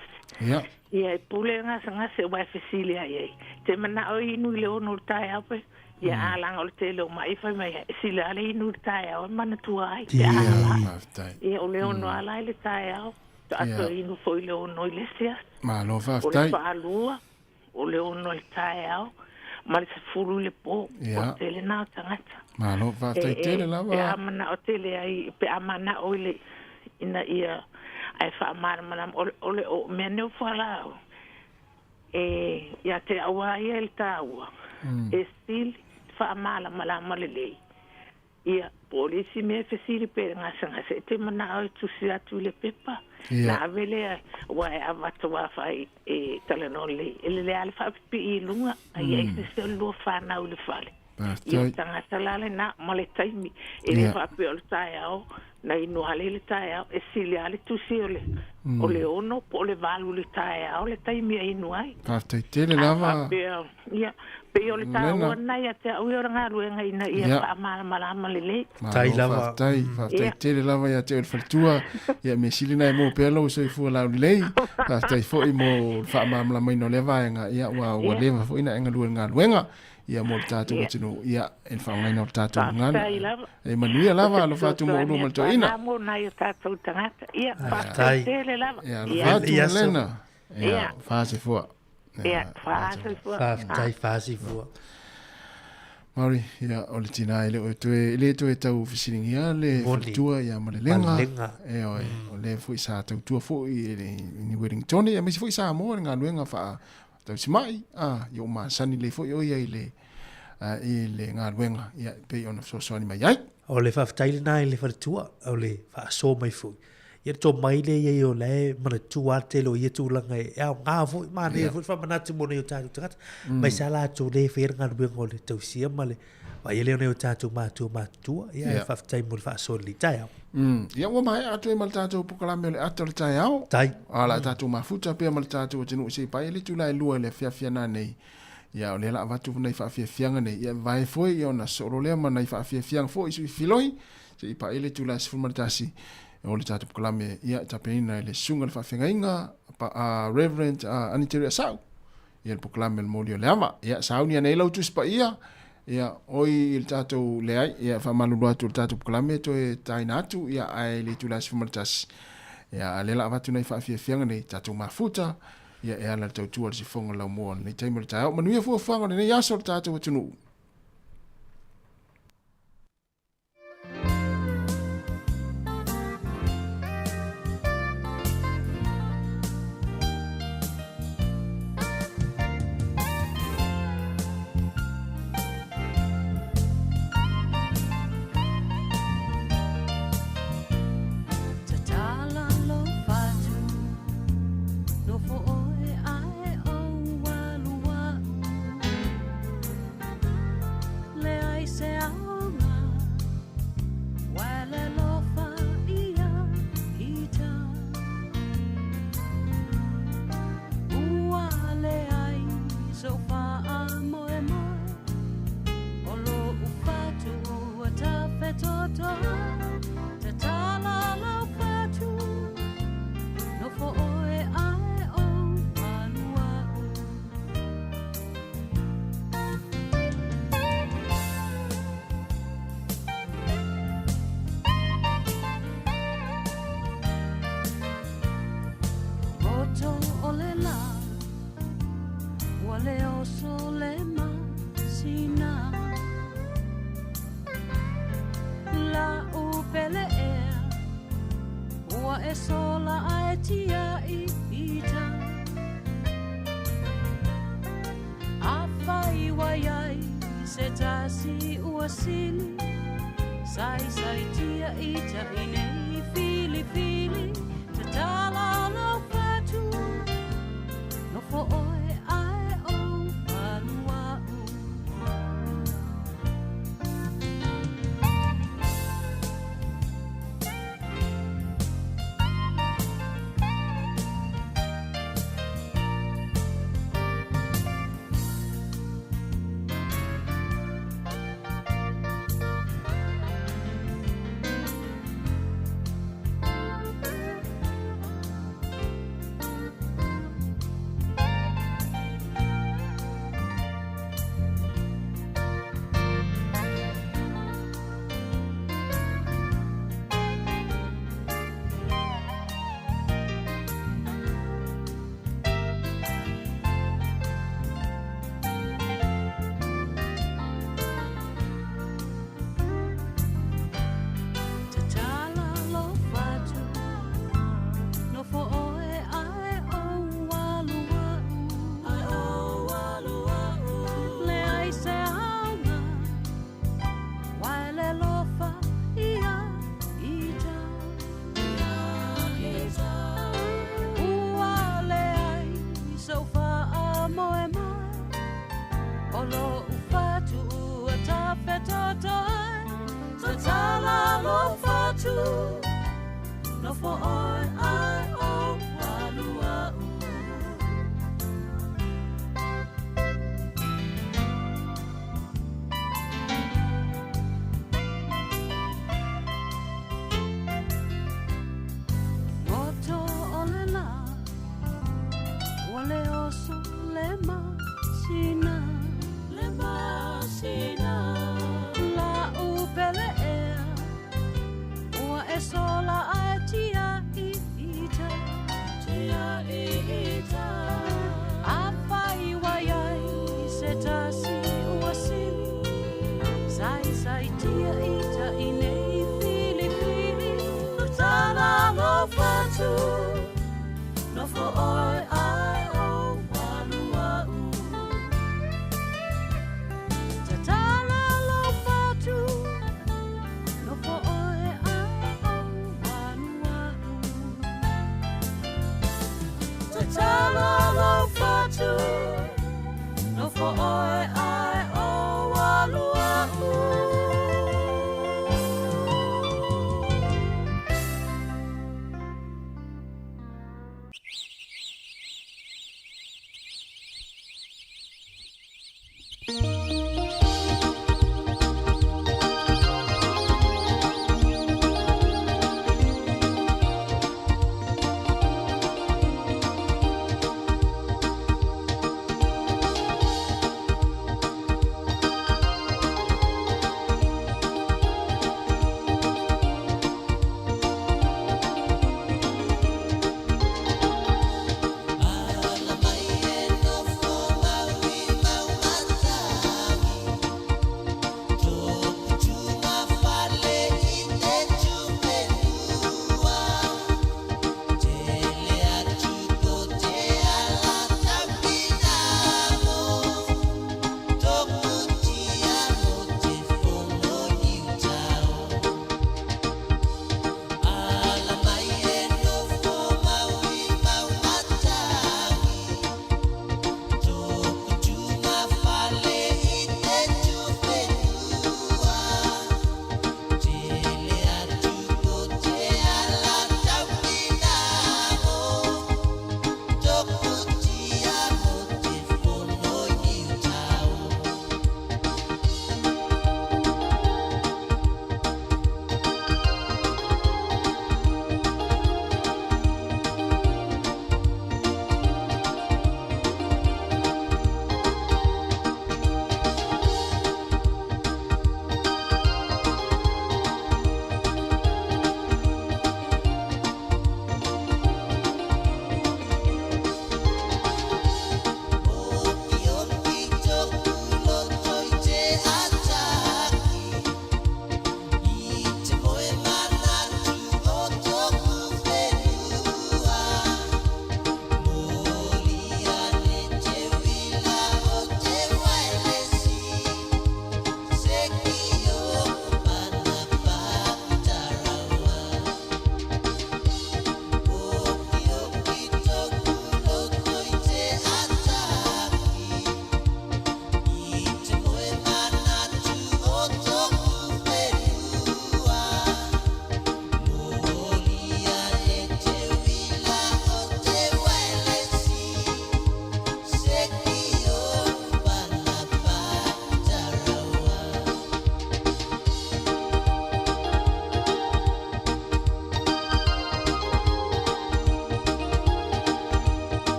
ia pule nga sanga se wa fesilia ia te mana o inu le ono tai ape ia ala o te lo mai fa mai sila le inu tai o mana tu ai ia o le ono ala le tai o ato inu foi le ono le sia ma lo fa tai o le ono le tai o ma se furu le po o te le na tangata ma lo va tai tele la va pe amana o tele ai pe amana o le ina ia ai fa amana mana o le o me no fala ia te awa ia el taua stil fa amala mala malele ia polisi me fesiri pe nga sanga se te mana o tu sia tu le pepa la vele wa avatu wa fa talenole le alfa pi lunga ai se lo fa na o le fale ia tangata lale na male taimi e fa pe o taia na inu ale le taia e sili ale tu si o le ono po le valu le taia o le taimi inu ai fa tele lava ia pe o le taia na ia te o nga luenga ina ia fa mala le tai lava tai fa tele lava ia te o faltua ia me sili na mo pe lo so fu la le fa tai fo i mo fa mala mai no le vaenga ia wa leva fo ina nga luenga ia mo tatu tino ia en fa ngai no tatu ngan e manuia lava lo fatu mo no mal toina mo na ia tatu tangata ia fa tele lava ia lena ia fa se fo ia fa se fo fa se fo Mari ia o le tina ile o tu tau fisiling ia le tua ia malenga e o le fu sa tu fu i ni Wellington ia me fu sa mo nga luenga fa tau simai yo ma sani le fo yo ia ile nga luenga ia pe ona so ni mai ai o le fa taile na le fa tua o le fa so mai fu ia to mai le ia yo le mana tua te lo ia tu langa e nga fo ma le fo fa mana tu mo ne ta tu mai sala tu le fer nga luenga o le tau sia male wa ia le ne ta tu ma tua ia fa tai mo fa so li tai ia wa mai atu mal tatu pukala me le atu tai au tai ala tatu mafuta pe mal tatu tinu se pai le tu lai lua le fia na nei ia o le la watu nei fa fia nei ia vai foi ia na solo le ma nei fa fia foi su filoi se pai le tu lai fu mal tasi o le tatu pukala me ia tapena le sunga le fa finga reverend aniteria sau ia le pukala me mo le ama ia sau ni nei lo tu spa ia ia oi il tato le ai ia fa malu atu tato klame to e tainatu ia ai le tulas fumatas ia le la vatu nei fa fianga nei tato mafuta ia e ala tau tu si fonga la mo nei taimel tau manu ia fu fanga nei ya so tato tunu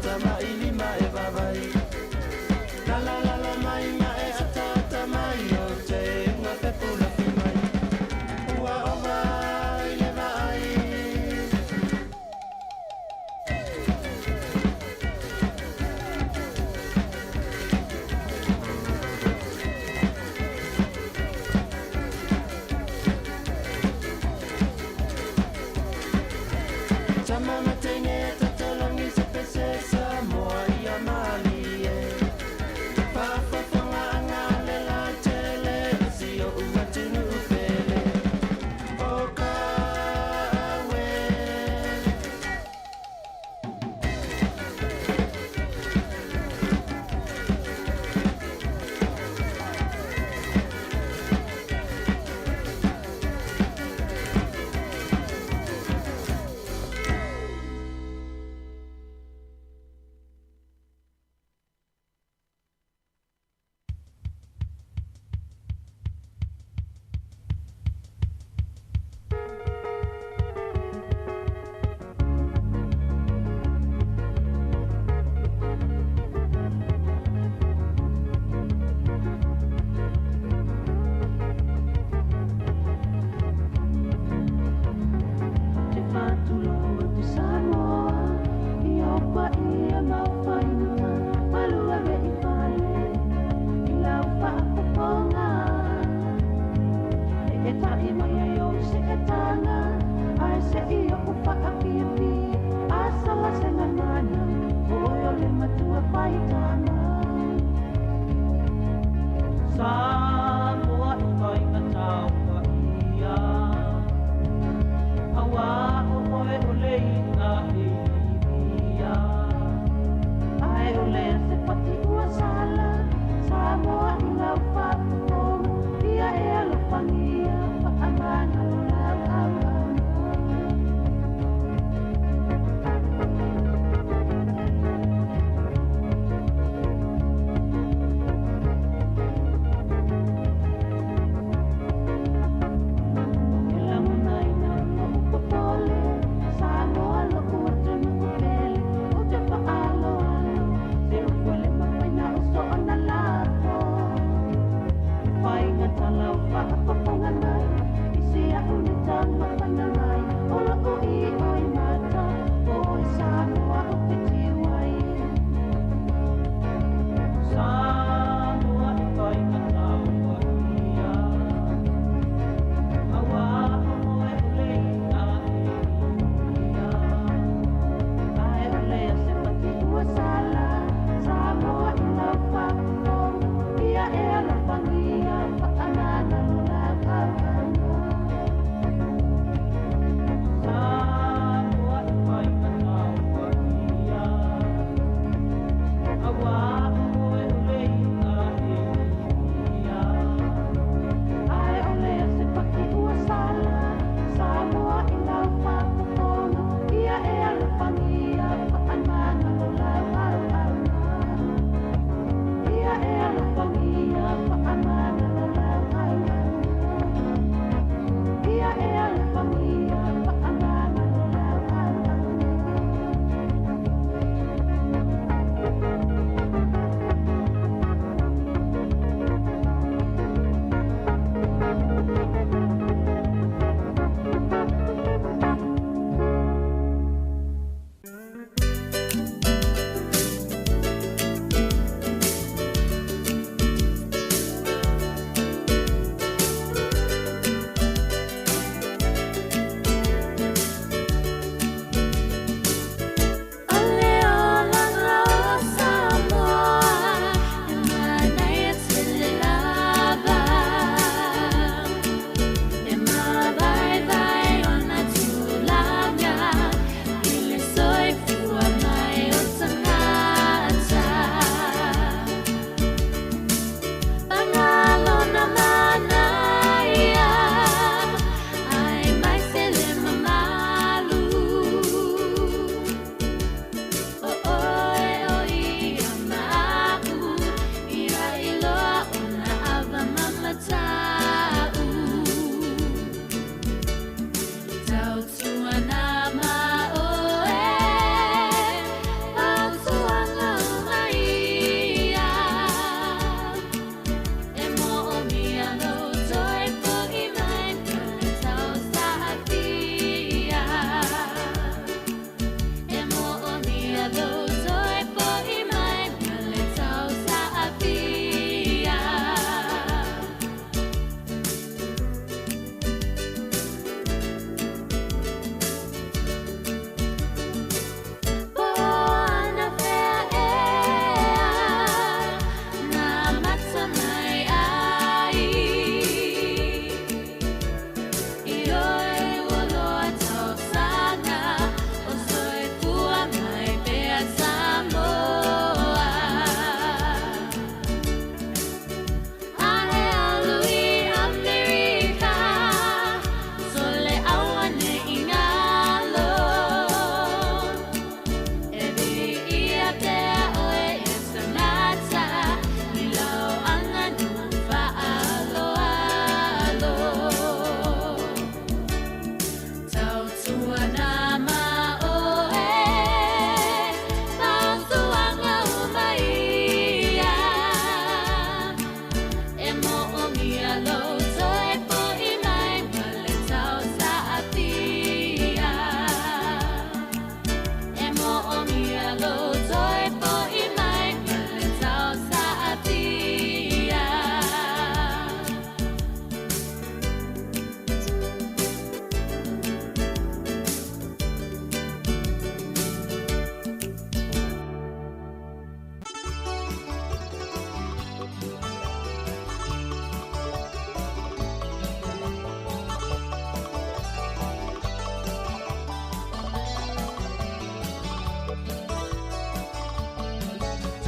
sama ilima e vavai. La la la la mai nga e atata mai o te unga pepula ki mai. Ua o vai le vai. Tama matenge tatolongi se pese sa moa.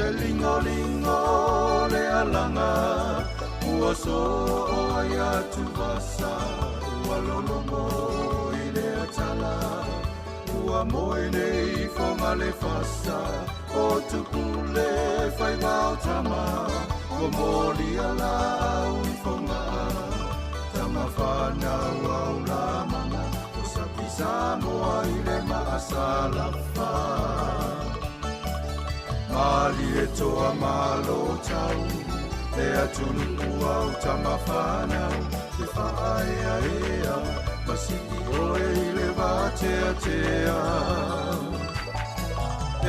te lingo le alanga ua so o ai atu vasa ua lolomo i le atala ua moe nei fonga le fasa o tupule fai vau tama o moli ala ui fonga tama whana wau la mana o sapi Samoa i le maasala wha Mali e toa malo tau e atunu uau tama whanau te whaaya ea masiki oe i le vātea tea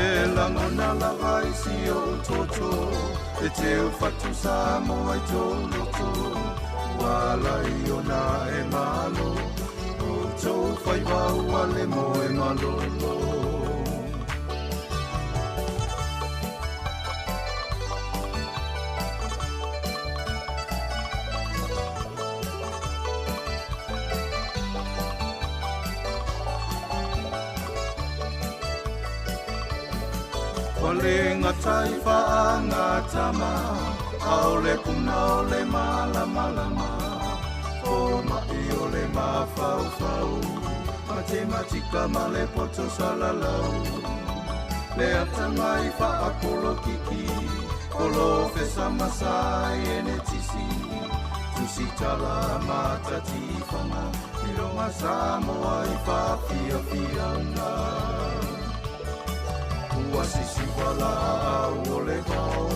e langona lava i si o toto e teo whatu Samoa i tō loto wala i ona e malo o tō whaiwau ale mo e malolo Walenga taifa ngatama Aole kuna ole malama O mai ole mafau fau Matematika male poto salalau Le atanga ifa apolo kiki Kolo fesa masai ene tisi Tusi tala mata tifana Ilonga Samoa ifa fia fianga Ua sisi wala o le vau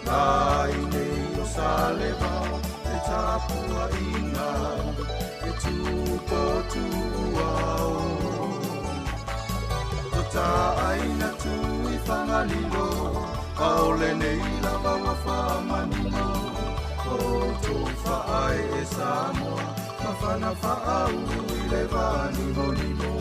Nai nei o sa le vau E tapua ina E tupo tuau Tota aina tu i whangalilo Aole nei lava wa whamanino O tō whaai e Samoa Mawhana whaau i le vani monino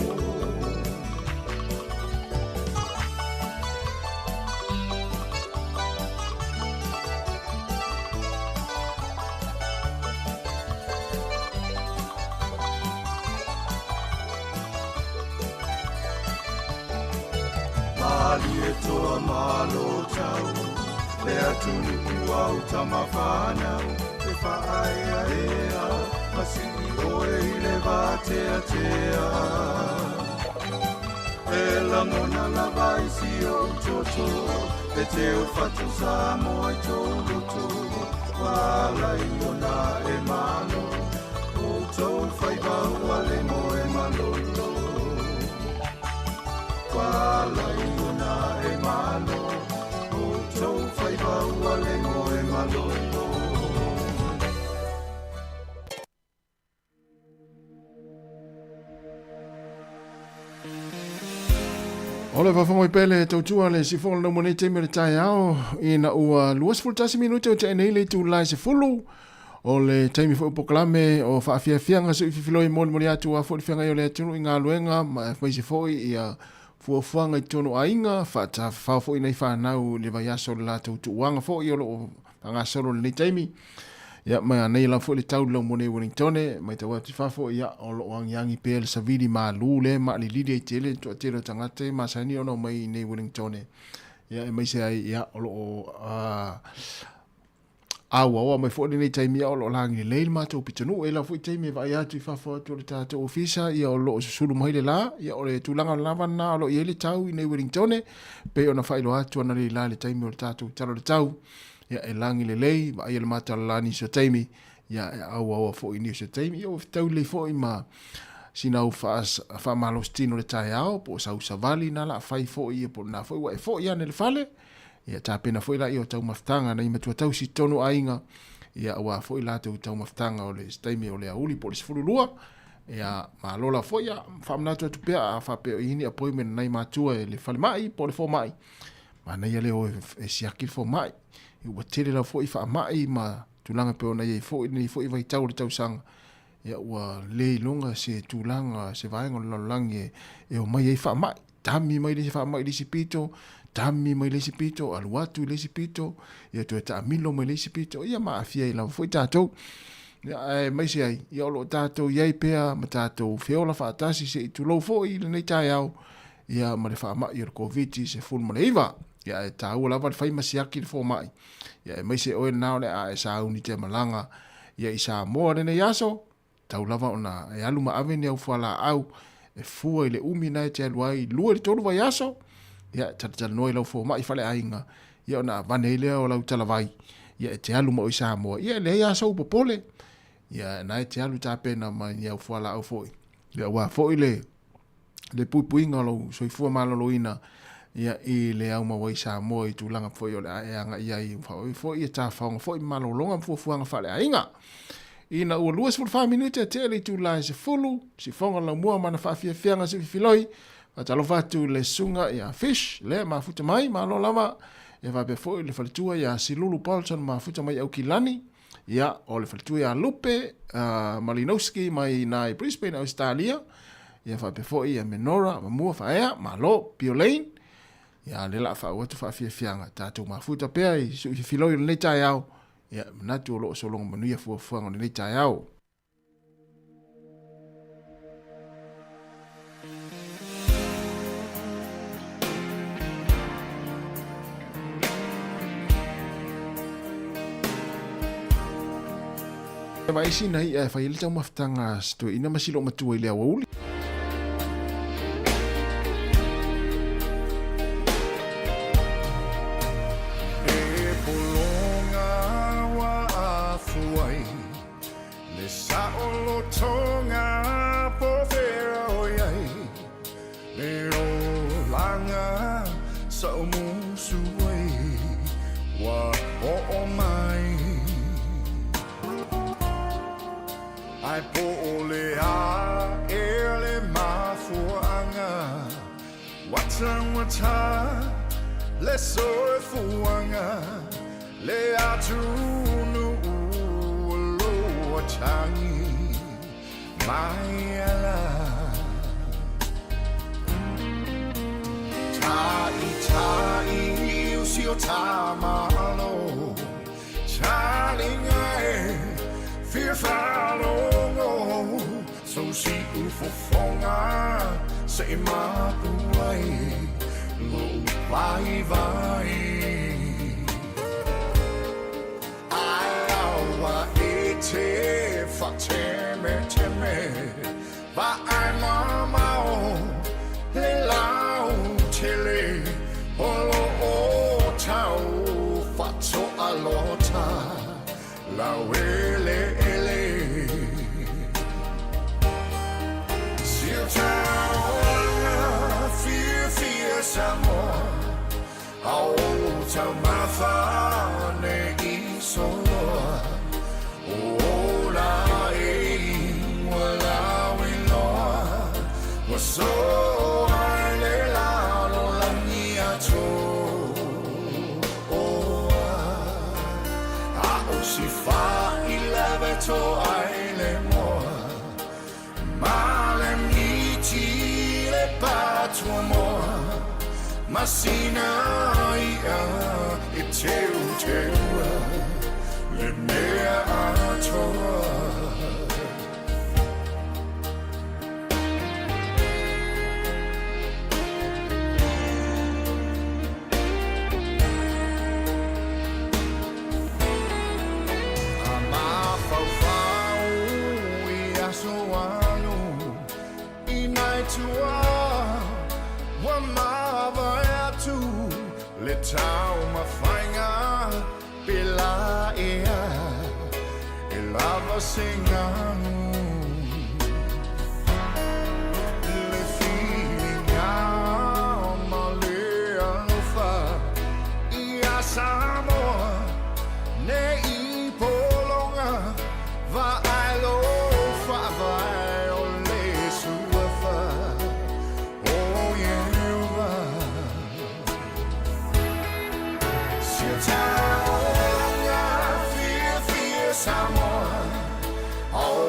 Mali e toa malo tau Le atunu uau tama whanau E whaaya ea Masini oe i le vātea tea E langona lava i si o toto E teo whatu Samoa i tō loto Wala i ona e malo O tō whaibau ale mo e malolo Wala i ona e malo O tau whaibau ale mo e malolo Ole whawhongo i pele tautua le si whonga lau monei teime le tai ao ina ua luas fultasi minuti o te nei le tu lai se fulu o le teime fo upoklame o whaafiafianga su i whiwhiloi moni atu a whiwhanga i o le atunu i ngā luenga ma whaisi fhoi i a fuafuanga i tono ainga whaata whawhoi nei whanau le vai aso le la tautu uanga fo i o lo ngā soro le nei teime ia mai nei la fo le tau lau monei Wellingtone mai tau atu whafo ia o lo wangiangi pe le savili ma lule ma li lidi e tele to atero tangate ma sani ono mai nei Wellingtone ia e mai se ai ia o lo awa mai fo nei taimi o lo langi le ma to pitonu e la fo taimi vai atu whafo to le tato ofisa ia o lo sulu mai le la ia o le tulanga lava na o lo i le tau nei Wellingtone pe ona failo atu ana le la le taimi o le tato talo le tau ia e langi le lei ma ia le mata lani so taimi ia e awa fo ini so taimi ia o tau le fo i ma sinau fa malostino le tai ao po sa usavali na la fai fo i po na fo ia ne le fale ia ta pena fo ila i o tau maftanga na i matua tau si tonu ainga ia wa fo ila tau maftanga o le taimi o le auli po le sfululua ia ma lola fo ia fa mnato tu pea fa pe ini appointment nai matua le fale mai po le fo mai ma na ia le o e siakil fo mai i ua tere la fo i wha mai ma tūlanga pe ona iei fo i vai tau le tau sanga ia ua le longa se tūlanga se vaenga o lalangi e o mai iei wha mai tami mai le se wha mai le si pito tami mai le si pito aluatu le si pito ia tu e ta amilo mai le si pito ia maa fia i la fo i tātou ia mai se ai ia olo tātou iei pea ma tātou feola wha atasi se i tūlou fo i le nei tai au ia ma le wha mai i le COVID se full ma le iwa Ia e tāua lava le whai masiaki le fō mai. Ia e maise oe nao le a e sa uni te malanga. Ia i sa moa rene yaso. Tau lava ona e alu ma ave ni au whala au. E fua i le umi na e te aluai. Lua le tolu vai yaso. Ia tata noi lau fō mai whale ainga. Ia ona vane lea o lau talavai. Ia e te alu ma o i sa moa. Ia le yaso upopole. Ia na e te alu tā pena ma ni au whala au fōi. Ia wā fōi le puipuinga lau soifua malolo ina. Ia i le au mawai sa moa i tūlanga fōi o le aeanga ia i whao. Fōi i tā whaonga fōi malolonga mfuafuanga whale ainga. Ina ua luas fulu 5 minute te le tūlai se fulu. Si whonga lau mua mana whaafia whianga se whiwhiloi. Atalo fatu le sunga ia fish. Le mafuta mai malo lama. Ia wape fōi le whalitua ia Silulu Paulson mafuta mai au Kilani. Ia o le whalitua ia Lupe Malinowski mai nai Brisbane Australia. Ia wape fōi ia Menora mamua whaea malo Piolaine. Ia le la fa watu fa fianga tatu mafuta pea i su filoi le tai au ia natu lo so long manu ia fu ngone le tai au vai sina ia fa ile tau maftanga sto ina masilo matu ile auli Ai pole a ele mafuanga wata le so fuanga le atunu lo changi mai ala tai usio tamalo chalinga fear follow so si ufofonga say ma tuai lo vai vai awa ete fateme teme va ai mama le lau tele olo o tau fatso alota la wele ele fear some more oh tell my father iso oh la wala we lo was so le la lo la mia cho si fa il leveto ai le more male miti le patro amor masina ia e teu le mea ato tau mafainga pela ia e lava singanu le filinga malea lofa ia samoa ne I polonga va ai lofa vai o le suafa oh yeah fear someone oh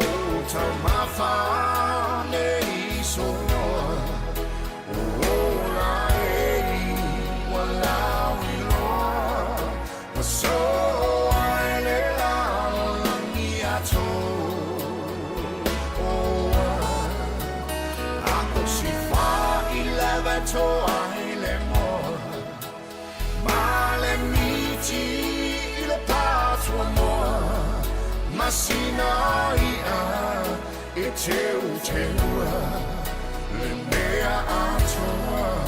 to my family so oh I will so I la mia to oh I si fa il levato ai le more miti i le patua moa masina ia e teu teua le mea atoa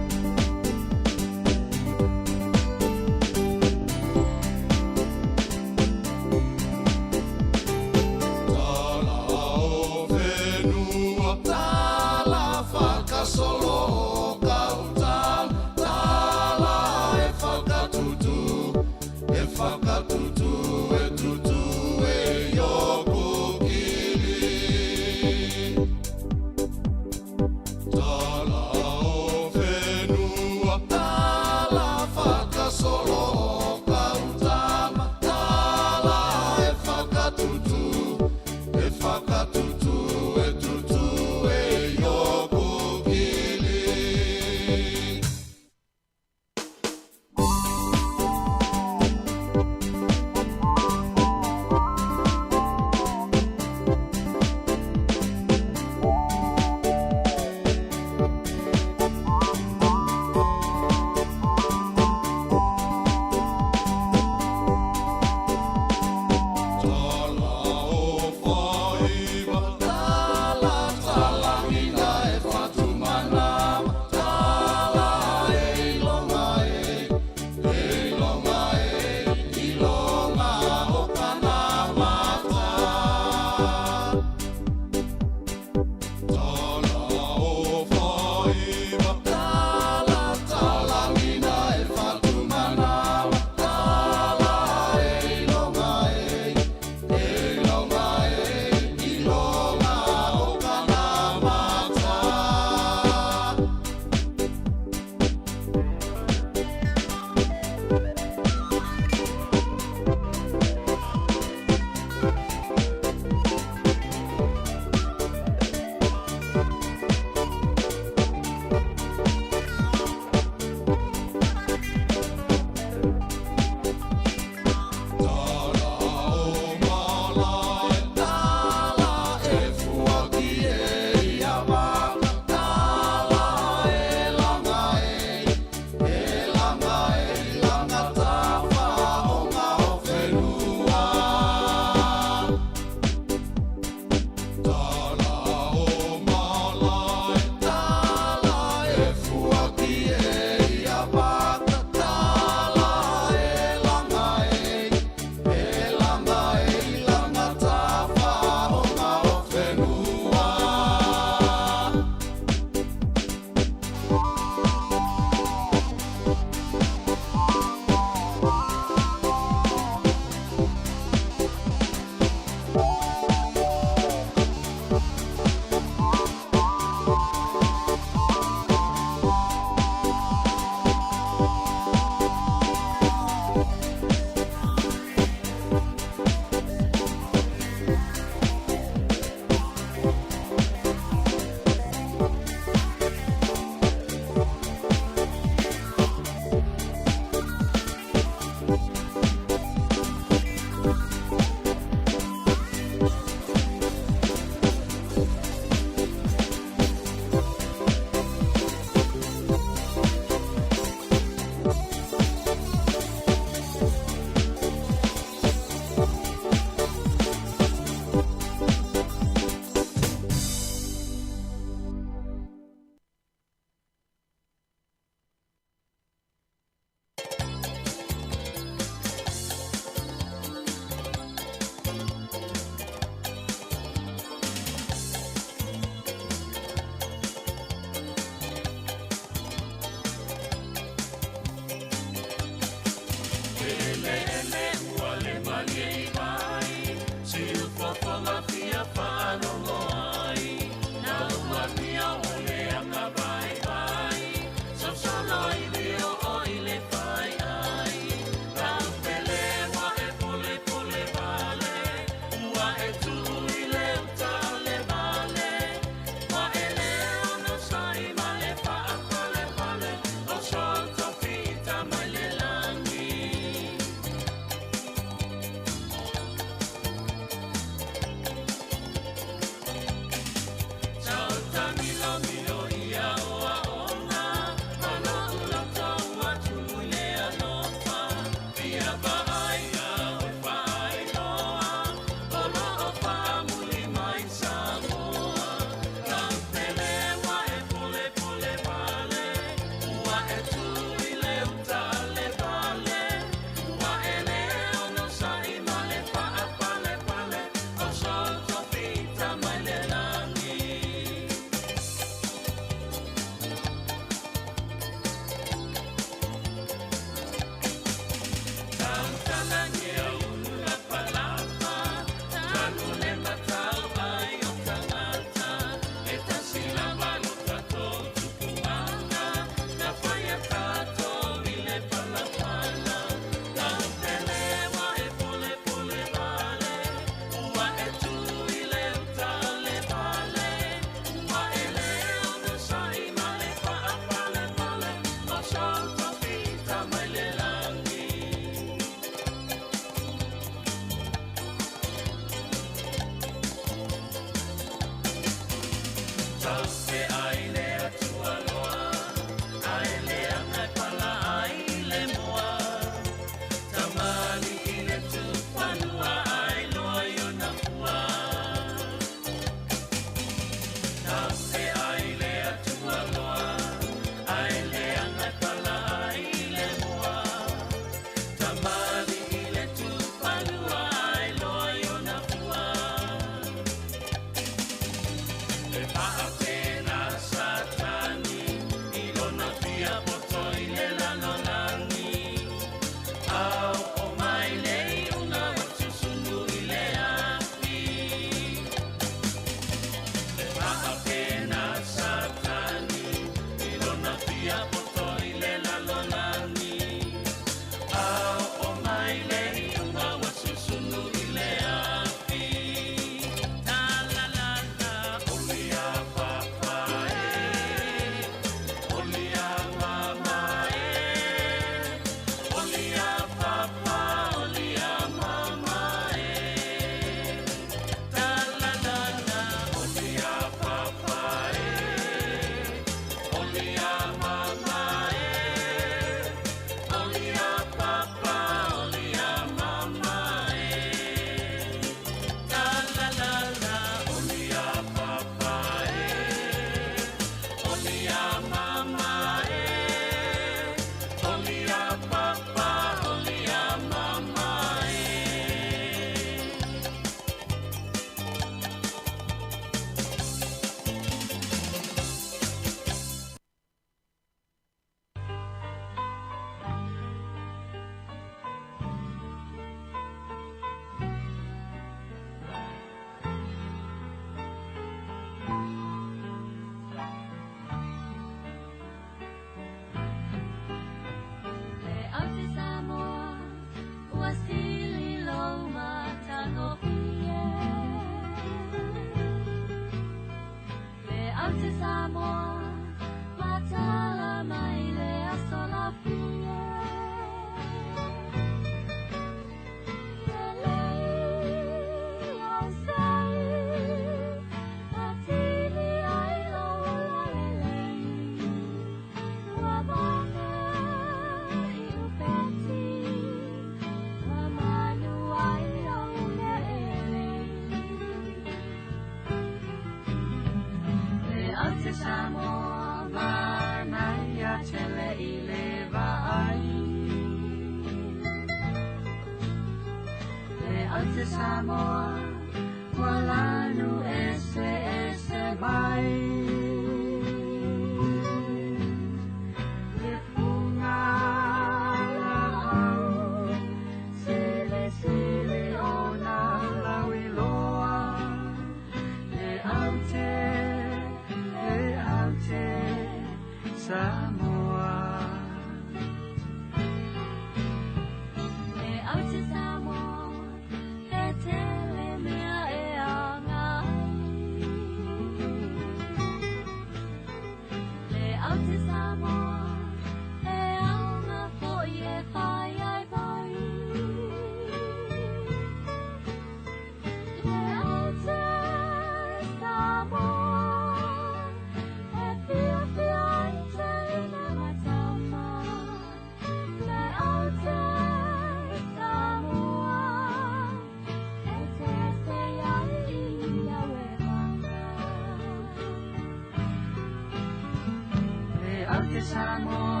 Samoa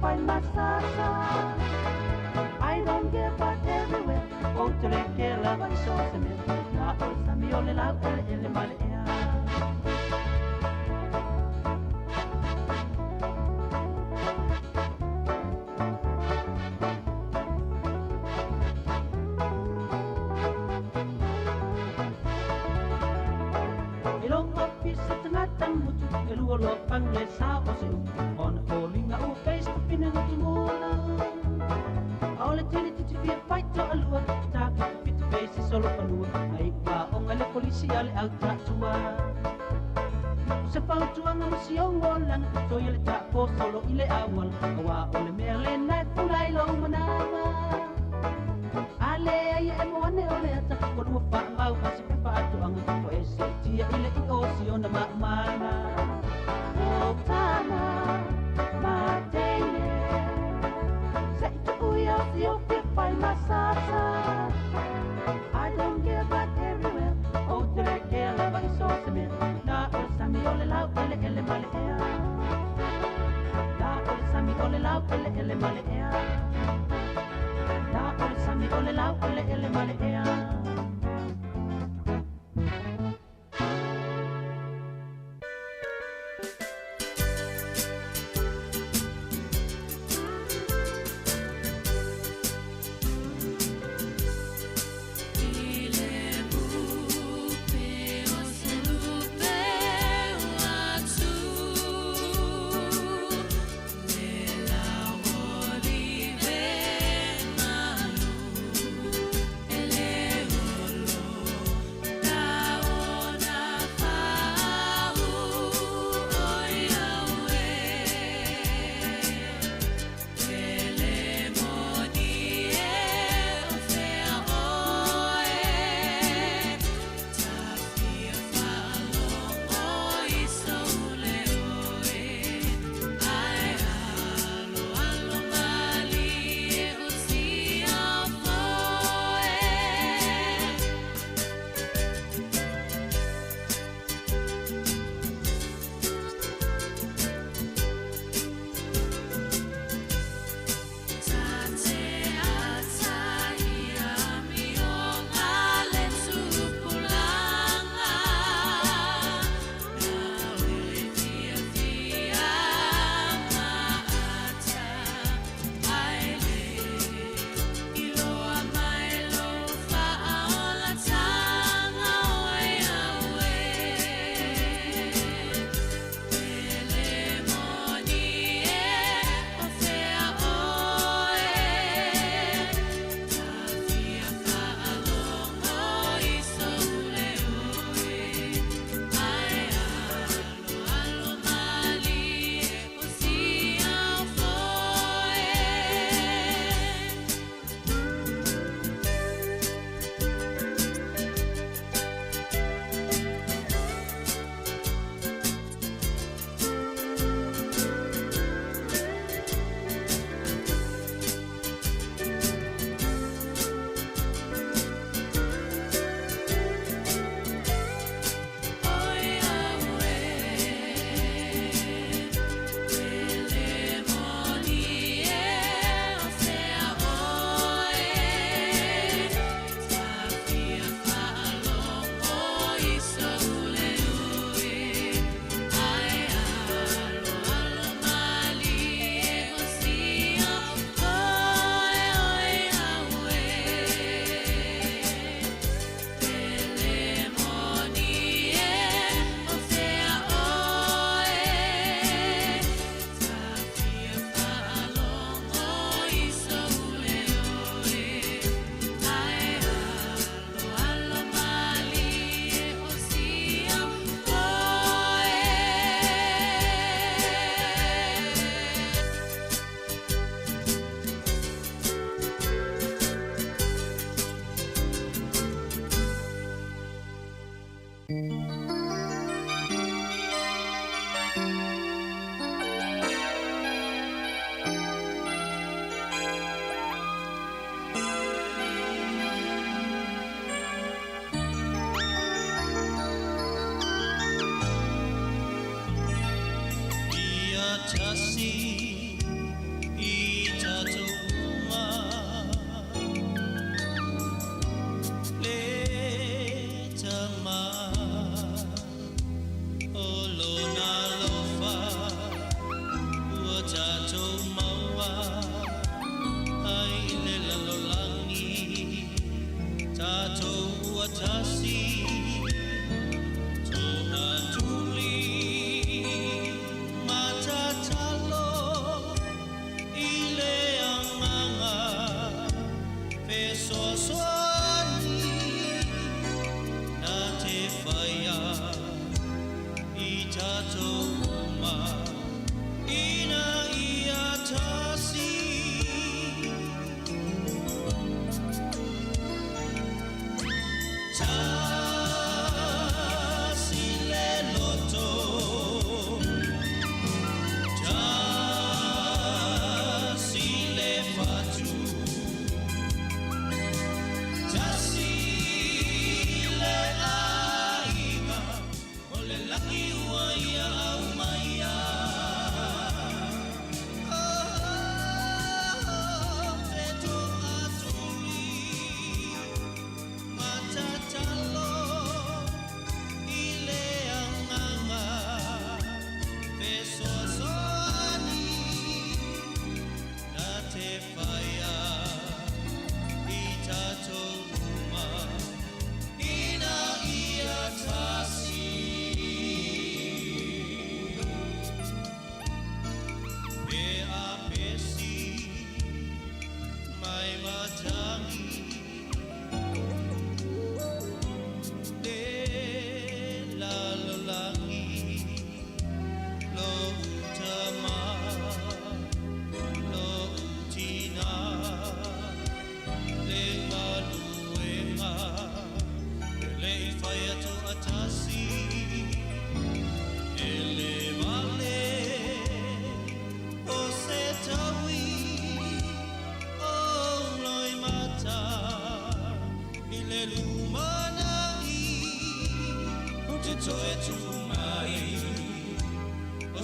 find my sasa. I don't care about everywhere. Oh, to the care of my soul. Na olsa mi ole la ele male ea. Lo pangle sa o se on calling au face to pin no timona all tele ti fi fight to alua ta fit face solo panua ai wa on ale polisia le alta tua se fa tua no si on wolan so ile ta po solo ile awal wa ole merle na fulai lo manama ale ai e mo ne ole ta ko no fa mau si fa to ang ko ese tia ile I o si on ma mana Tana, Matene, say to you feel by my side. I don't care about everywhere. Oh, do I care about so similar? Not all Sammy all allowed, ele malea. Not all Sammy all allowed, ele malea. Not all Sammy all allowed, ele malea.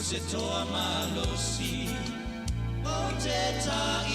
se toa malosi o te tai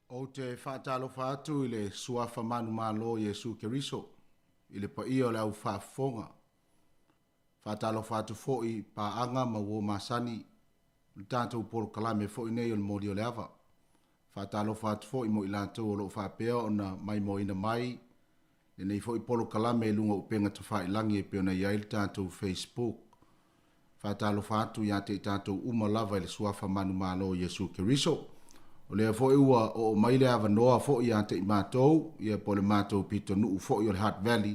O te whaatalofa atu i le suafa manu malo Yesu Keriso, i le paia o le au whaafonga. Whaatalofa atu fo'i pa anga ma wo masani, le tātou polo kalame fo'i nei o le mori o le awa. Whaatalofa atu fo'i mo i lātou o lo whaapea o na mai mo ina mai, le nei fo'i polo kalame lunga upenga ta whailangi e peo na iai le tātou Facebook. Whaatalofa atu ia te tātou uma lava i le suafa manu malo Yesu Keriso. O lea fo iwa o maile ava noa fo ia te mātou, ia po le mātou pito nuu fo i o le Hutt Valley,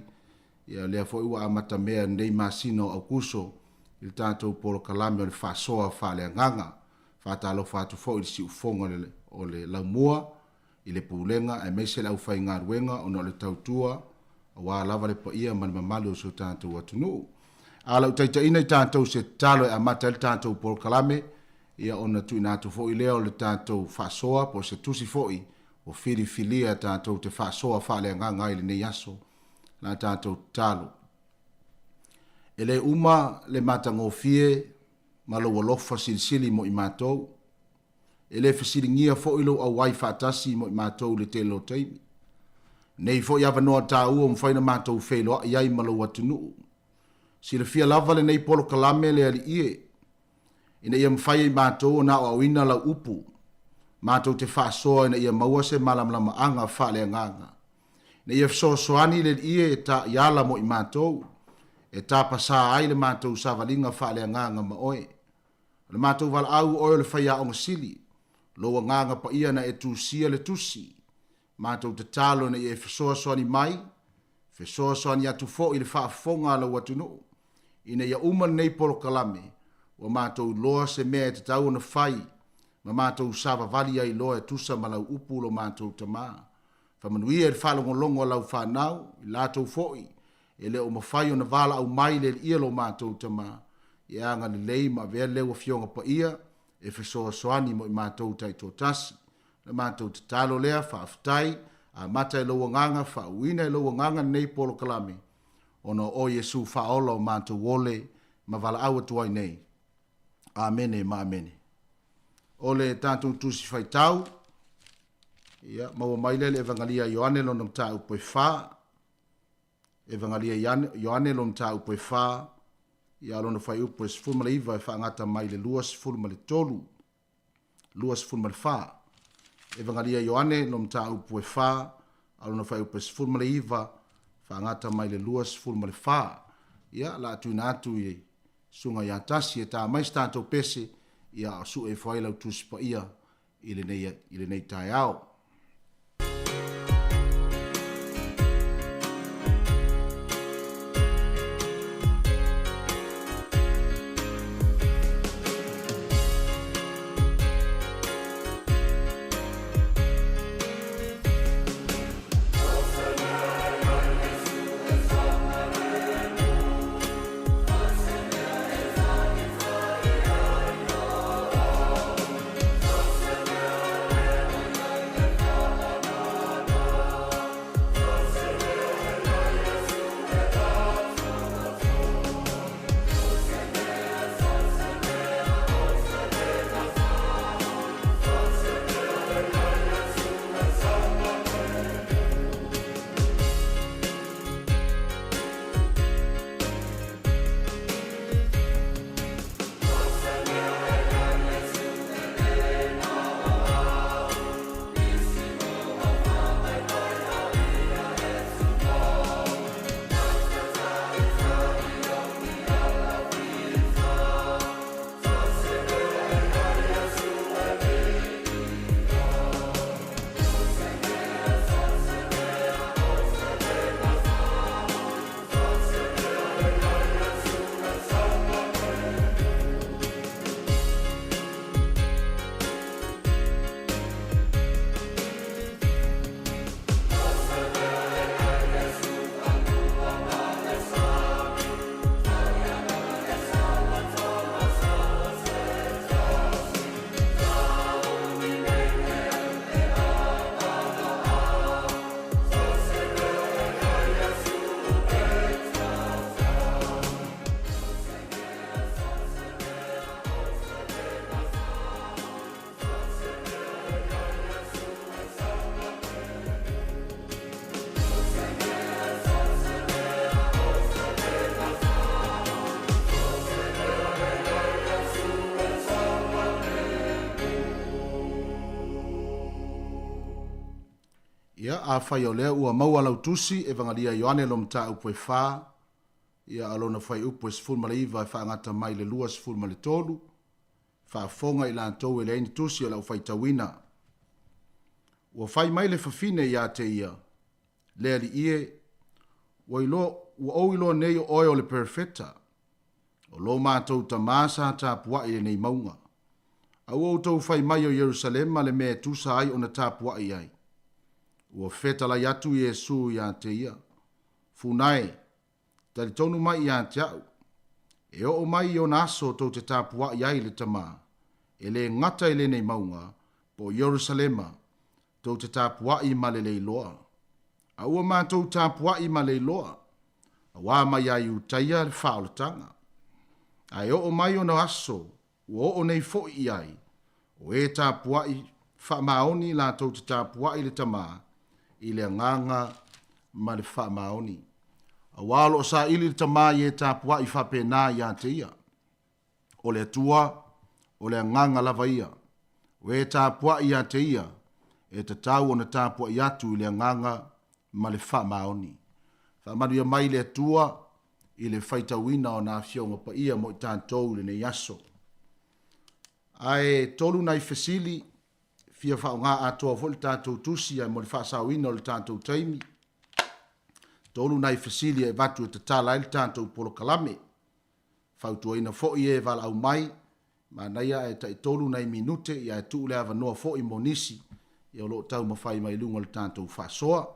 ia lea fo iwa amata mea nei masino au kuso, il tātou polo kalame o le whasoa whalea nganga, whātalo whātu fo i le si ufonga o le laumua, i le pūlenga, e meise lau whai ngā ruenga o no le tautua, a wā lava le pa ia mani mamali o so tātou atu nuu. A lau taita ina i tātou se talo e amata il tātou polo kalame, ia ona tu inatu fo i leo le tātou whasoa, po se tusi fo i o whiriwhilia tātou te whasoa whalea nganga i le nei aso, la tātou talo. E le uma le matango fie, malo walofa silisili mo i mātou, e le whasiringia fo i lo au wai whaatasi mo i mātou le te lo teimi. Nei fo i awa noa tā ua mwhaina mātou wheloa iai malo watunu. Si le fia lava le nei polo kalame le ali ie, ina ia mwhai mātou na o awina la upu, mātou te whaasoa ina ia maua se malamlama anga whalea nganga. Ina ia fsosoani le ie e ta iala mo i mātou, e ta pasa ai le mātou savalinga whalea nganga ma oe. Le mātou wala au oe le whaia o ngasili, loa nganga pa ia na e tusia le tusi, mātou te talo na ia e fsosoani mai, fsosoani atu fo i le whaafonga la watunu, ina ia uman nei polo kalame, wa mātou loa se mea te tau na whai, ma mātou sāwa vali ai loa e tusa ma lau upu lo mātou tamā. Whamanuia e whalongolongo lau whanau, i lātou foi, e leo mawhai o na wala au mai le ia lo mātou tamā, i anga ni lei ma vea leo fionga pa ia, e whesoa soani mo i mātou tai tō tasi, na mātou te talo lea whaaftai, a mata e loa nganga, whauina e loa nganga nei polo kalame, ono o Yesu whaola o mātou wole, ma wala au atuai nei. Amene ma amene. Ole tātou tusi whai tau. Ia, maua maile le evangalia Ioane lo nam tā upoi whā. Evangalia Ioane lo nam tā upoi whā. Ia alona whai upoi sifurma le iwa e whaangata mai le lua sifurma le tolu. Lua sifurma le whā. Evangalia Ioane lo nam tā upoi whā. Alona whai upoi sifurma le iwa whaangata mai le lua sifurma le whā. Ia, la atu ina atu i sunga ia tasi e tā mais tātou pese ia su e whailau tuspa ia i le nei tai au. a whai o lea ua maua lau tusi e vangalia Ioane lo mta upo e wha. Ia alona whai upo e sifur male iwa e whaangata mai le lua sifur male tolu. Whaafonga i lantou e leini tusi o lau whai tawina. Ua whai mai le whawhine ia te ia. Lea li ie. Ua o ilo nei o oe o le perfecta. O lo mātou ta māsa ta pua i nei maunga. Au au tau whai mai o Jerusalema le mea tusa ai o na ta pua i ai. Ua feta la yatu Yesu ia te ia. Funae, tali tonu mai ia te au. E o mai o naso tau te tāpua i ai le tama. E le ngata i le nei maunga, po Jerusalema, tau te tāpua i male le iloa. A ua mātou tāpua i male iloa. A wā mai ai utaia le whaolatanga. A e o mai o naso, ua o nei fo i ai. O e tāpua i whamaoni la tau te tāpua i le tama. I le nganga ma le whamaoni. A walo sa ili le tama i e tāpua i whapena i a te ia. O le tua, o le nganga lava ia. O e tāpua i a te ia, e te tau o na tāpua i atu i le nganga ma le whamaoni. Whamanu ia mai le tua i le whaitawina o na fionga pa ia mo i tātou le ne yaso. Ai tolu nai fesili, fia whao ngā atoa fo le tātou tusi ai mo le whaasawina o le tātou taimi. Tolu nai fesili e vatu e te tala le tātou polo kalame. Whautua ina fo i e vala au mai, ma naia e tai tolu nai minute i e tu le ava noa fo i monisi, i o lo tau mawhai mai lunga le tātou whaasoa.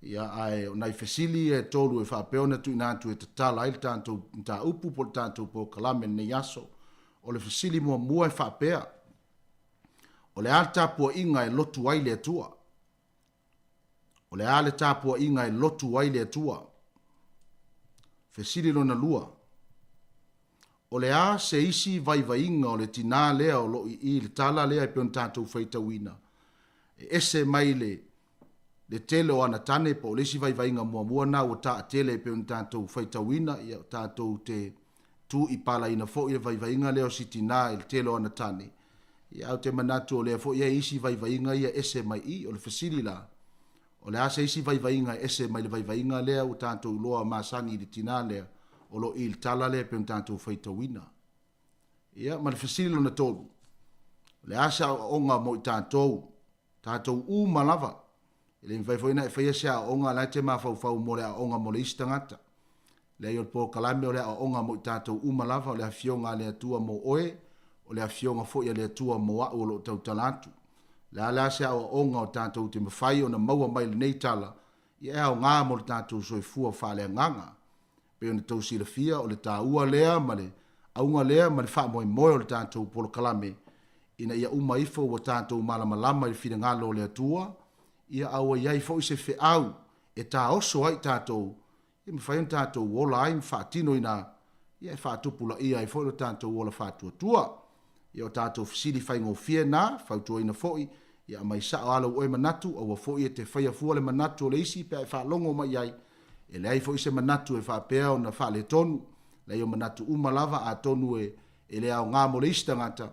Ia ai nai fesili e tolu e whaapeona tu inatu e te tala le tātou nta upu po le tātou polo kalame ne yaso. O le fesili mua e whaapea. O le ale tāpua inga e lotu ai le atua. O le ale tāpua inga e lotu ai le atua. Fesili lona lua. O le a se isi vai inga o le tina lea o lo i le tala lea e peon tātou whaitawina. E ese mai le tele o ana tane po le isi vai inga mua na o ta tele e peon tātou whaitawina i tātou te tu i pala ina fo i vai inga leo si tina i le tele o ana tane. Ia au te manatu o lea fo ia isi vai inga ia ese mai i o le fesili la. O le ase isi vai inga ese mai le vai inga lea o tātou loa masangi i le tina lea o lo i le tala lea pe un tātou whaitawina. Ia ma le fesili lo na tolu. Le ase o onga mo i tātou u malava. Ile vai fo ina e whaia sea o onga lai te mawhau mo lea onga mo le isi tangata. Lea i o po kalame o lea o onga mo i tātou u malava o lea fionga lea tua mo oe. O le afionga fo ia le tua mo au lo tau talatu. Le ala se au onga o tātou te mawhai o na maua mai le nei tala, i e au ngā mo le tātou soi fua whale nganga. Pe o na tau sila fia o le tā ua lea ma le aunga lea ma le wha moe moe o le tātou polo kalame, ina ia uma ifo o tātou malamalama i whina ngalo le tua, ia au a iai fo i se whi au, e tā oso ai tātou, i mawhai on tātou wola ai mwhaatino ina, ia e whaatupula ia i fo i tātou wola whaatua tua. Ia o tātou fisili whai ngō fia nā, whautua ina fōi, ia mai sa o ala oi manatu, au a fōi e te whaia fua le manatu o le isi, pia e whaalongo mai ai, e le ai fōi se manatu e whaapea o na whaale tonu, le o manatu umalava a tonu e le au ngā mo le isi tangata,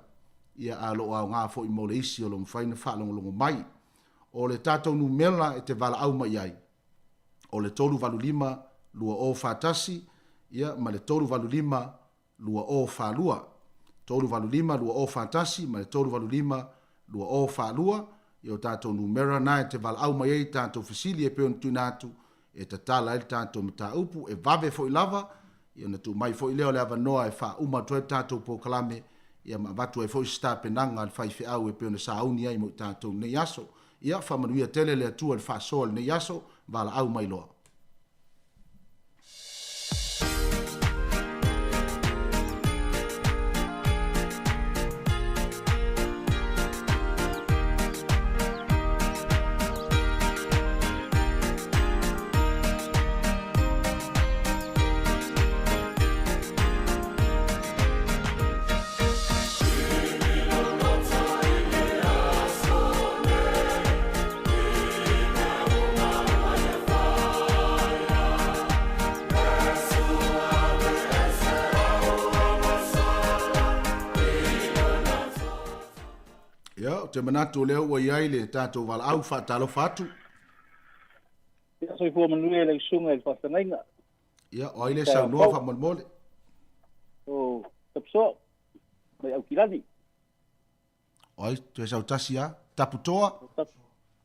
ia a lo au ngā fōi mo le isi o lo mwhaina whaalongo mai. O le tātou nu mela e te wala au mai ai, o le tolu valu lima lua o whātasi, ia ma le tolu valu lima lua o whaalua. Tolu valu lima lua o fantasi, ma le tolu valu lima lua o whaalua, i o tātou numera na e te vala au mai ei tātou fasili e peon tunatu, e te tala e tātou mta upu, e vave fo i lava, i o na tu mai fo i leo le ava noa e wha uma tue tātou po kalame, i a mabatu e fo i sta penanga al whaife au e peon e sa auni ai mo tātou ne yaso, i a whamanuia tele le atua le wha soa ne yaso, vala au mai loa. Te manatu leo wa iai le tātou wala au whaatalo whatu. Ia so fu manue le sunga il fastangainga. Ia oile sa no fa mol. O tapso mai au kilani. Oi, tu sa tasia, taputoa.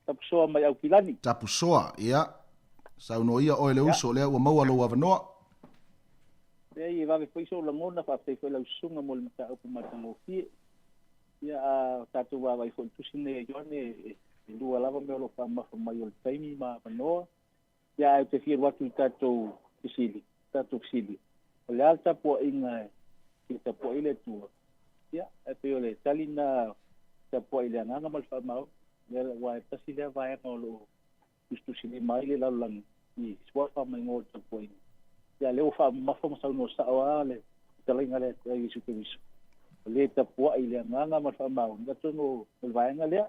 Tapso mai au kilani. Tapusoa, ia. Sa no ia oile uso le o mau alo avanoa. Ei va foi so la mona fa foi la sunga mol mata o mata mo fi. Ia tatu va vai foi tu sine jone lua lava me lo fa ma mai o taimi ma no. Ia te fi watu tatu kisili, tatu kisili. O le alta po inga kita po ile tu. Ia e pe ole talina ta po ile nga mal fa ma le wa ta si le va e lo tu sine mai le la lang ni swa fa mai ngol ta po inga. Ya leo fa ma fa sa no sa ale talinga le isu ke isu le ta po ile nga ma fa ma nga to no vai nga le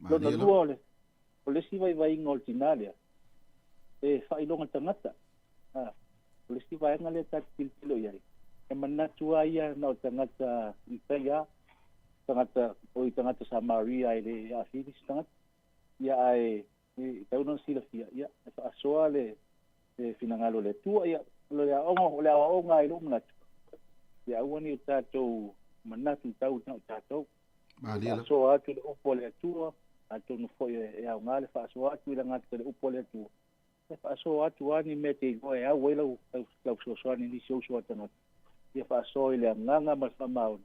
lo no duole o le si vai ngol tinalia e fa ilo nga tangata o le si vai nga le ta tilo ia e mana tua ia no tangata ia tangata o tangata sa Maria ile a filis tangata ia ai tau no sila fia ia fa soale e finangalo le tua ia lo ya ongo le onga i lunga ya woni tato manatu tau tato malia so atu le upole tua atu no foi e a ngale fa so atu le ngata le upole tua fa so atu ani mete go e a welo so so ani so so atu ya fa so ile nganga ma fa mau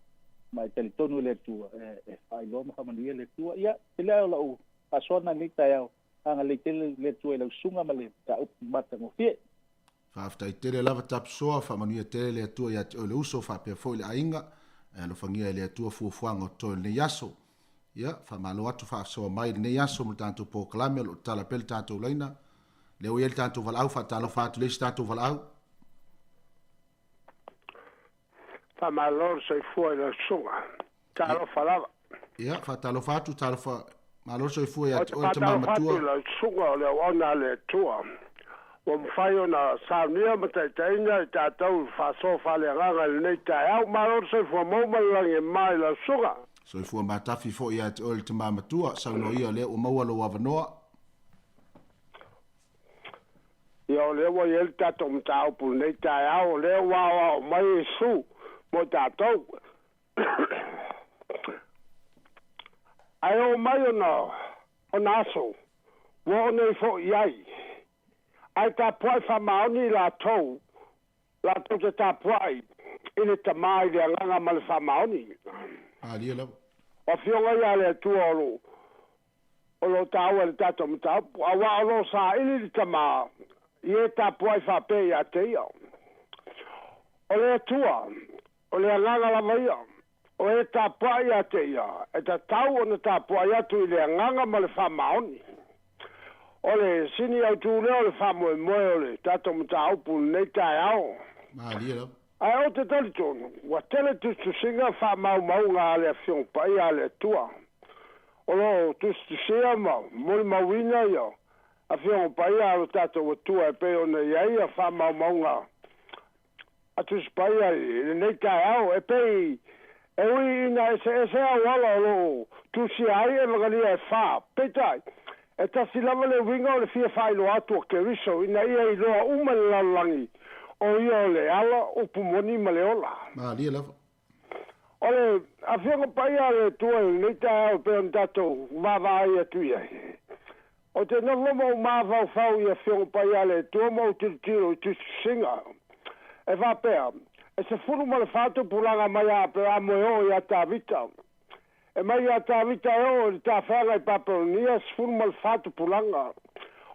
mai tele tonu le tua e fa lo ma fa manuia le tua ya le lo fa so na ni ta ya anga le tele le tua le sunga male ta up mata mo fie After tele lava tapsoa fa manuia tele le atua ia o le uso fa pe foi le ainga e lo fangia le atua fuafuanga to le yaso ia fa malo atu fa so mai le yaso mo tanto po klame lo tala pel tanto leina le o el tanto val au fa talo fa tu le tanto val au fa malo se foi le sunga talo fa lava ia fa talo fa tu talo fa malo se foi at o te mamatua le sunga le ona le tua o mfai ona saunia mataitaina tatau fa so fa le ranga le tai au malo se fo mo malange mai la suga so fo matafi fo ia te ol te mamatua sa no ia le o mawalo wavanoa ia le wa el tato mtau pu le tai au le wa mai su mo tatau ai o mai ona so wo ne fo iai ai ta poi fa maoni la tou te ta poi ile ta mai de langa mal fa maoni ali la o fionga ya le tu o lo ta o le ta to mta a wa lo sa ile ta ma ye ta poi fa pe ya te yo o le tu o le langa la mai o e ta poi ya te yo e ta tau o ta poi ya tu ile langa mal fa maoni ole sini au tu le famo mo ole tato mta au pu nei tai au malia ai o te talitono wa tele tu singa fa mau nga le fion pai ale tua olo tu sia ma mo mawina yo a fion pai ale tato o tua pe ona ia fa mau nga a tu pai nei tai au e pe e ui na se wala lo tu sia ai e magalia fa petai e tasi lava le winga o le fia whaelo atu o ke riso ina ia i loa umalalangi o ia o le ala o pumoni ma le ola. Ma lia lava. O le a whianga pai a le tua i neita au pe on tato wawai a tuia. O te naloma o mawau whau i a whianga pai a le tua mo tiro i tu singa. E whapea, e se furu ma le whātu pulanga mai a pe a moe o i a tā vita. E mai a tā vita o le tā whanga i paperonia sfuru mal fatu pulanga.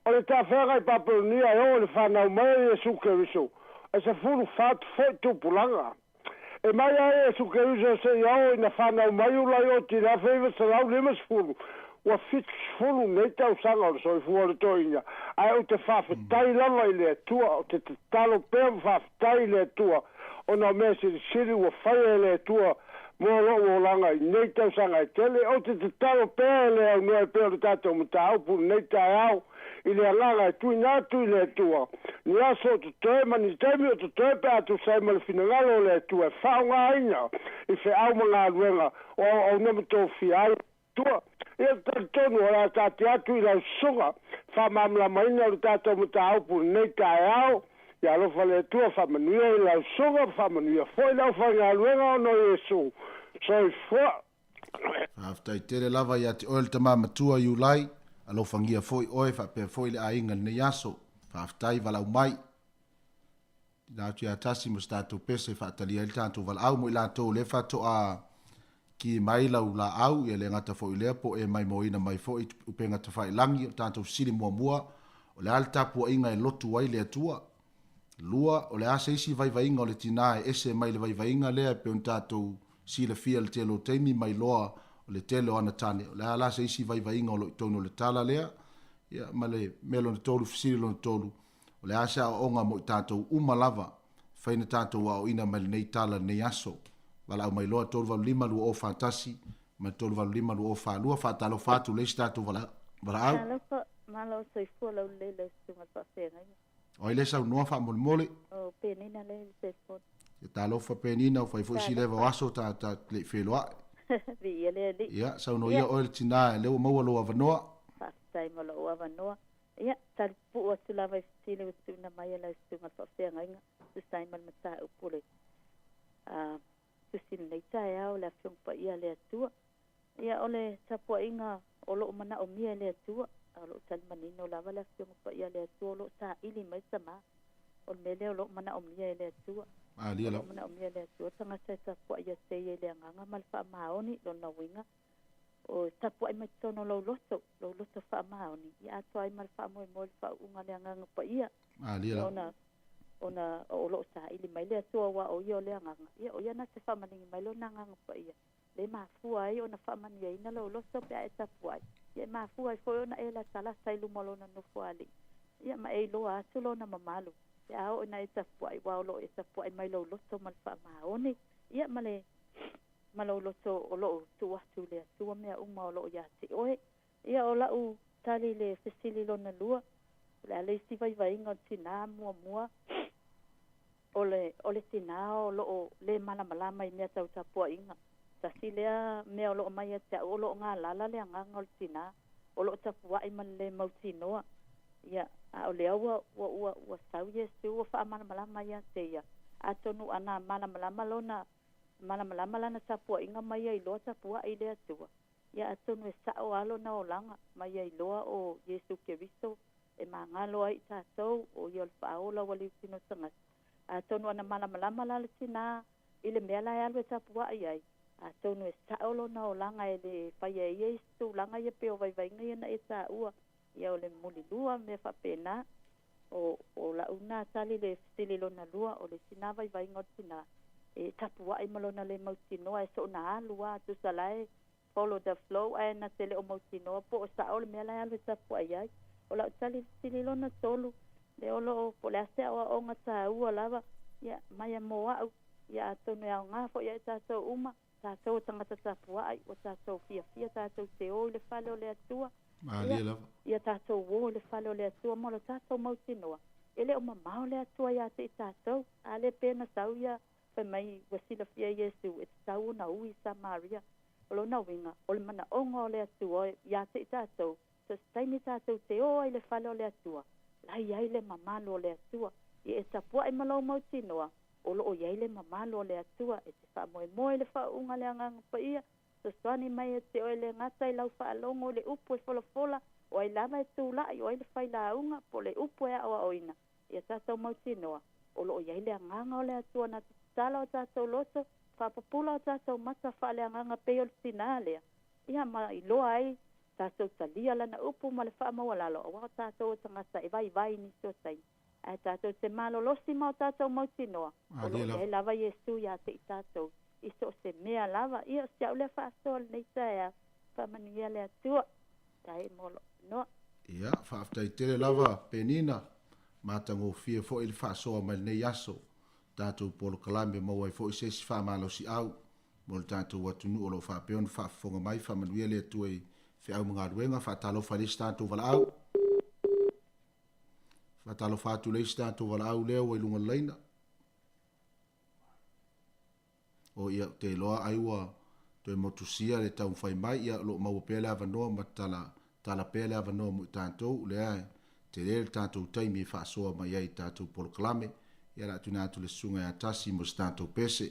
O le tā whanga i paperonia o le whanau mai e suke riso. E se furu fatu fetu pulanga. E mai a e suke riso se iau i na whanau mai ulai o tira whewe sa lau lima sfuru. Wa fit sfuru nei tau sanga o le soi fuare toinga. Ai o te whawhetai lava i le tua, o te talo pēr whawhetai le tua. O na mea siri wa whaia le tua. Mo lo langa nei tau sanga tele o te talo pele au no pele tato mtau pu nei tau i le langa tu na tu le tua ni aso te tema ni temi o te pe atu sai mal finalo le tua fa nga ina i fe au manga luenga o no to fiai tua e te tonu ora ta te atu i la sunga whamamlamaina o tātou mataupu nei tae au, ia alofa le tua whamanuia i lau sunga, whamanuia foi lau whangaluenga o no Yesu. Soi fua. Aftai tere lava ia te oel tama matua iulai, alofa ngia foi oe, whapea foi le ainga nei aso, whaftai walau mai. Nā tu ia tasi mo tātou pese whaatalia ili tātou walau mo i lātou le whatoa ki mai lau la au, ia le ngata foi lea po e mai moina mai foi upenga te whai langi, tātou siri mua mua, o le al tapu inga e lotu wai le atua. Lua, o le asa isi vai vainga o le tina e ese mai le vai vainga lea pe un tātou sila fia le telo teimi mai loa o le telo ana tane. O le ala asa isi vai vainga o le tono le tala lea, ia ma le melo na tolu, fisiri lo na tolu. O le asa o onga mo i tātou umalava, whaina tātou au ina mai nei tala nei aso. Wala au mai loa tolu valu lima lu o fantasi, mai tolu valu lima lu o whalua, whatalo fatu leisi tātou wala au. Malo soifua lau le sunga whawhenga. O ile sa noa fa mole. O penina le telefon. E talo fa penina o fai fosi leva waso ta le feloa. Vi ele li. Ya, sa no ia o le tina le o mau lo avanoa. Fa tai mo lo avanoa. Ya, tal pu o tula vai stile o tuna mai la stunga fa fenga inga. Tu sai mal mata o pule. Tu sin le tai au la fiong pa ia le tua. Ya ole tapo inga o lo mana o mia le tua. Alo tan manino lava la fiong pa ia le tua lo sa ili mai sama. O mele o lo mana o mia le tua. Lia la. Mana o mia le tua tanga sa tapo ia se ia le nganga mal fa maoni lo na winga. O tapo ai mai tono lo loto fa maoni. Ia to ai mal fa mo fa unga le nganga pa ia. Lia la. Ona o lo sa ili mai le tua wa o ia le nganga. Ia o ia na se fa maningi mai lo na nganga pa ia. Le mafua ai ona fa mania ina lo so pe ai tapo ai. Ia mafua ai foi ona ela sala sai lu malona no fuali. Ia ma ei lo atu lo na mamalu. Ia o na eta puai wa lo eta puai mai lo so mal fa maoni. Ia male malo lo so o lo tu atu le tu me uma lo ia te oe. Ia o la u tali le fesili lo na lua. Le si vai inga tina mua. Ole tina o lo le mala malama i mea tau tapua inga. Tasi lea mea o lo mai te o lo ngā lala lea ngā ngol tina. O lo tapua i man le mautinoa. Ia, o lea ua sau Yesu ua wha mana malama ia te ia. Atonu ana mana malama lona, mana malama lana tapua inga mai ai loa tapua i lea tua. Ia atonu e sao alo na o langa mai ai loa o Yesu Keristo. E maa ngalo ai tātou o iol whaola wali utino sangat. Atonu ana mana malama lana tina ile mea lai alwe tapua i ai. Atonu e saolo na o langa e le whaia i eistu langa i peo vai inga i na e tā ua. Ia o le muli lua me whapena o la una tali le fitili lona lua o le sina vai inga tina. E tapua i malona le mautinoa e so na alua tu salai follow the flow ai na tele o mautinoa po o saolo mea lai alwe tapua i ai. O la tali fitili lona tolu le olo po le asea o nga tā ua lava. Ia mai moa au. Ia atonu e au ngafo ia e tātou uma. Tātou tangata tapua ai o tātou fia tātou te o le whale o le atua. Ia tātou o le whale o le atua mo le tātou mautinoa. Ele o mamao le atua ia te i tātou. A le pēna sau ia whai mai wasila fia Yesu e tau na ui Samaria. O lo na winga o le mana onga o le atua ia te i tātou. So staini tātou te o ai le whale o le atua. Lai ai le mamalo o le atua. Ia e tapua ai malau mautinoa. O lo o iai le mamalo le atua e te wha moe le wha unga le anganga pa ia. So swani mai e te oe le ngata i lau wha alongo le upu e fola o ai lama e tūlai o ai le whai la unga po le upu e awa oina. Ia tātou mautinoa. O lo o iai le anganga o le atua na tala o tātou loto, whapapula o tātou mata wha le anganga peo le tina lea. Ia ma i loa ai tātou talia lana upu ma le wha mawalalo. O waka tātou o tangata e vai ni so tai. Ai tātou te malolosi mau tātou mautinoa. O lo e lava Yesu ia te i tātou. Iso se mea lava. Ia se au le whaasol nei tae whamanuia le atua. Tai molo noa. Ia, whaaftai tere lava penina. Mātango fia fo ili whaasoa mai nei aso. Tātou polo kalame mau ai fo i sesi whaamalosi au. Molo tātou watunu o lo whaapeon whaafonga mai whamanuia le atua i whiau mga ruenga whaatalo whalisi tātou wala au. Fatalo fatu le stato wala au leo i lunga leina. O ia te loa aiwa to e motusia le tau whai mai ia lo mau pele ava noa matala tala pele ava no mu tātou lea te rere tātou taimi e whaasoa mai ai tātou poloklame ia la tuna atu le sunga e atasi mo tātou pese.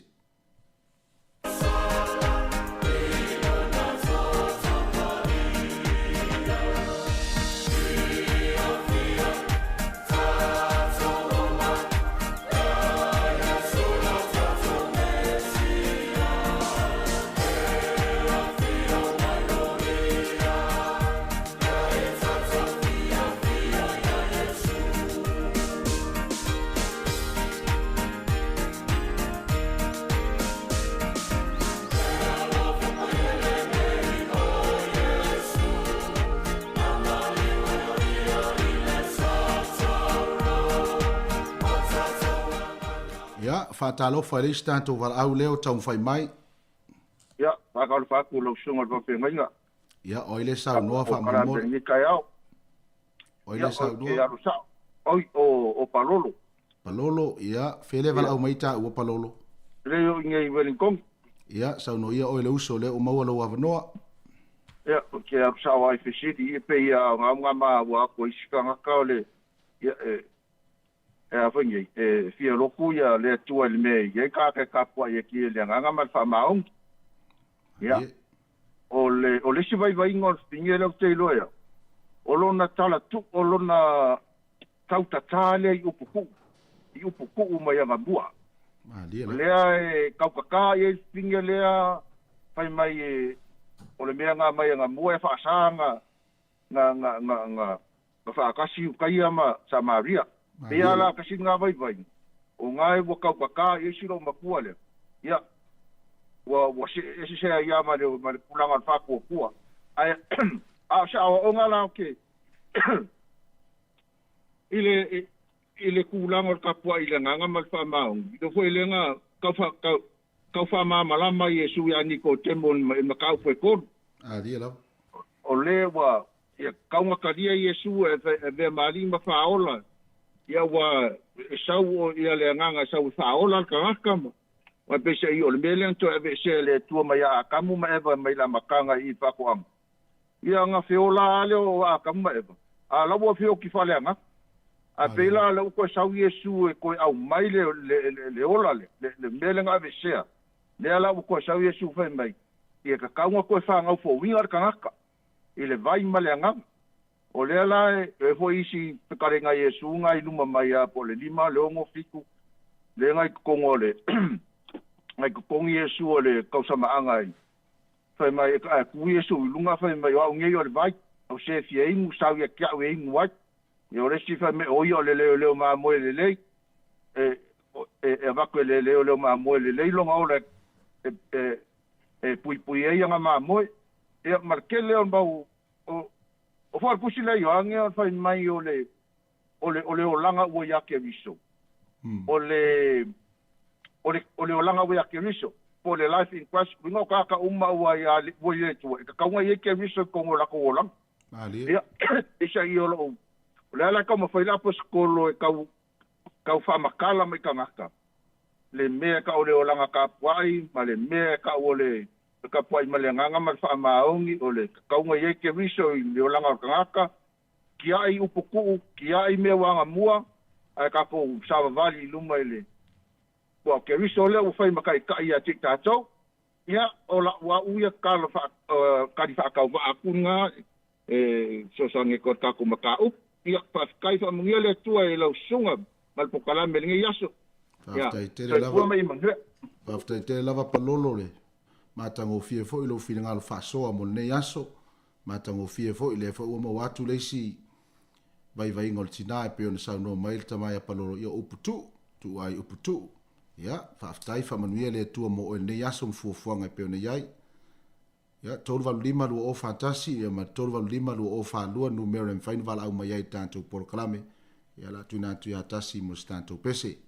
Whatalofa e reis tātou wala au leo tau mwhai mai. Ia, whakaulu whaku lau sunga rwa whengainga. Ia, oile sau noa wha mamor. Ia, kai au. Oile sau noa. Ia, aru sau. Oi, o Palolo. Palolo, ia, whele wala au mai tā ua Palolo. Leo inge i Wellington. Ia, sau no ia oile uso leo maua lau avanoa. Ia, ke aru sau ai whesiri, ia pe ia ngā maa ua ako isika ngaka ole. Ia, whingi, fia roku ia lea tua le mei, ia ka kapua ia ki le nganga mal wha maong. Ia, o le si vai vai ngol, pingi leo te iloea. O lona tala tu, o lona tautatale i upuku mai anga bua. Lea kaukaka ia pingi lea, pai mai o le mea ngā mai anga mua e whaasanga, nga whaakasi ukai ama Samaria. Pea la kasi ngā vai vai. O ngai wa kaukaka e siro makua le. Ia. Wa se se ia ma le pulanga whako kua. Ai sa o ngā la ke. Ile kulanga kapua ile nganga mal fa maung. Do foi le nga kau fa ma malama Yesu ya niko temon ma kau fe kon. Dia la. O le wa ia kaunga kadia Yesu e mali ma faola. Ia wa sau ia le nganga sau faola ka ma. Wa pese i o le mele to e se le tua mai a kamu ma eva mai la makanga i fako am. Ia nga feola le o a kamu ma eva. A la wo feo ki fale nga. A pela le ko sau Yesu e ko au mai le ola le mele nga vesea. Le ala ko sau Yesu fa mai. Ia ka kaunga ko fa nga fo wingar ka ngaka. Ile vai male nga. O le ala e fo isi pekarenga Yesu nga i luma mai a po le lima le ongo fiku. Le ngai kongole. Ngai kongi Yesu o le kausama angai. Fai mai e ku Yesu i lunga fai mai au ngei o le vai. Au se fia ingu sau ia kia ue ingu wai. E o resi fai mai oi o le leo maa moe le lei. E wako le leo maa moe le lei longa o le pui e ianga maa moe. E markele on bau o far pusi le yo ange o fai mai o le o langa ua yake viso. O le o langa ua yake viso. Po le life in Christ, wingo kaka uma ua ya ua ye tua. E ka kaunga yake viso kongo lako o langa. Ia, isa i o lo. O le ala kau mawhaila po skolo e kau whamakala mai ka ngaka. Le mea ka o le o langa ka puai, ma le mea ka o le ka puai ma le nganga ma wha maongi, o le kaunga ye ke viso i le o langa ka ngaka, ki ai upuku, ki ai mea wanga mua, ai ka po sawa vali luma i le. Kua ke viso le u whai makai ka ia tik tātou, ia o la ua uia kala kari whakau wa akunga, so sange ko tako makau, ia kai fa mungia le tua e lau sunga, mal pokala melinga yaso. Paftai te lava palolo le. Matango fie fo ilo fina ngalo fasoa mo ne yaso. Matango fie fo ile fo uma watu le si vai ngol tina e pe ona sa no mail tamai palolo ia uputu, tu ai uputu. Ia, paftai fa manuia le tua mo ne yaso mfufuanga e pe ona yai. Ya, tolu valu lima lu o fantasi, ya ma tolu valu lima lu o fa lua numero en fain vala au mayai tanto por klame. Ya la tuna tu ya tasi mos tanto pese.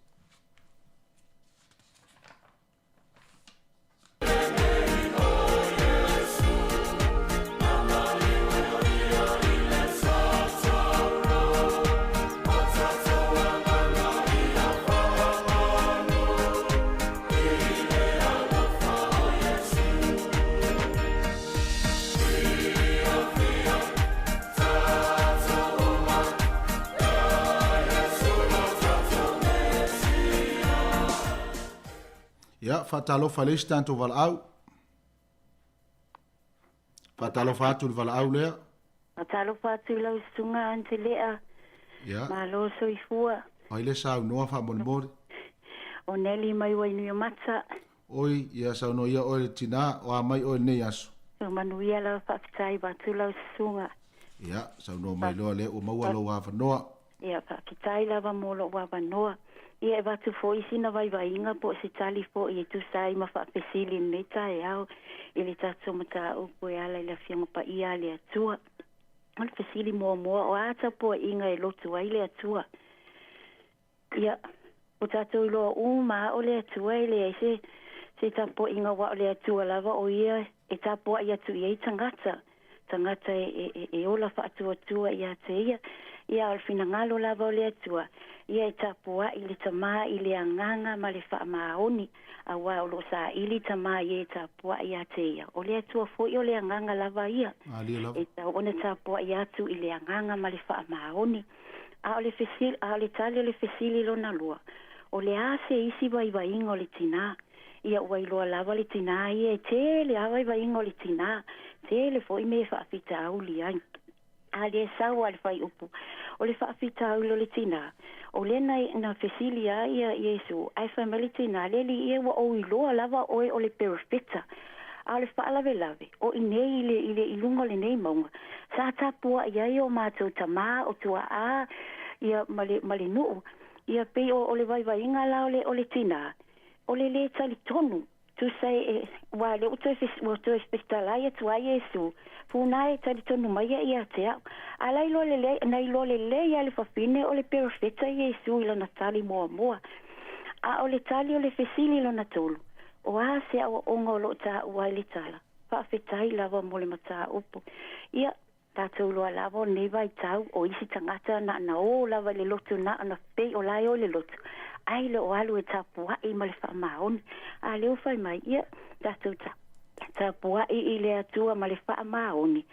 Ia, whaatalofa le stanto wala au. Whaatalofa atu le wala au lea. Whaatalofa atu lau sunga ante lea. Ia. Malo soifua. Ai le sau noa wha mori. O Nelly mai wainu ia mata. Oi, ia sau no ia oe tina o a mai oe nei aso. O manuia lau whaakitai batu lau sunga. Ia, sau no mai loa le o maua lo wa wanoa. Ia, whaakitai lava molo wa wanoa. Ia e batu fo isina vai inga po se tali fo i tu sai ma whaapesili nei tae au. Ili tatu mata upo e ala ila fianga pa ia le atua. Ala fesili mua o ata po inga e lotu ai le atua. Ia, o tatu ilo uma o le atua ile se tapo inga wa o le atua lava o ia e tapo ai atu i tangata. Tangata e ola whaatua ia te ia. Ia alfina ngalo lava o le atua. Ia e tapua ili tama ili anganga ma le wha maoni. Awa o lo sa ili tama ia e tapua ia te ia. O le atua fo o le anganga lava ia. E ta ona tapua ia atu ili anganga ma le wha maoni. A o le fesili, a o le tali o le fesili lo na lua. O le ase isi vai inga o le tina. Ia wai loa lava le tina ia e te le awai vai inga o le tina. Te le fo i me wha fita au li ai. A le sawa le fai upu. O le whaafita au lo le tina. O le na fesili a ia Yesu. Ai whameli tina. Le li ia wa o iloa lava oe o le perfecta. A le whaalave lave. O inei ile ilunga le nei maunga. Sa tapua ia o mātou tama o tua a ia male nuu. Ia pe o le vai inga la o le tina. O le tali tonu. Tu sai wa le uto espestalai tu ai Yesu. Funai tali tonu mai ia te au. Alai lo le nai lo le ia le fafine o le perfecta Yesu ila na tali moa. A o le tali o le fesili lo na tolu. O a se o onga lo ta wa le tala. Fa fetai lava mo le mata upu. Ia tatou loa lava nei vai tau o isi tangata na o lava le lotu na pe o lai o le lotu. Ai le o alu e tapua i ma le whaamaoni. A leo whai mai ia tatou tapua i le atua ma le whaamaoni.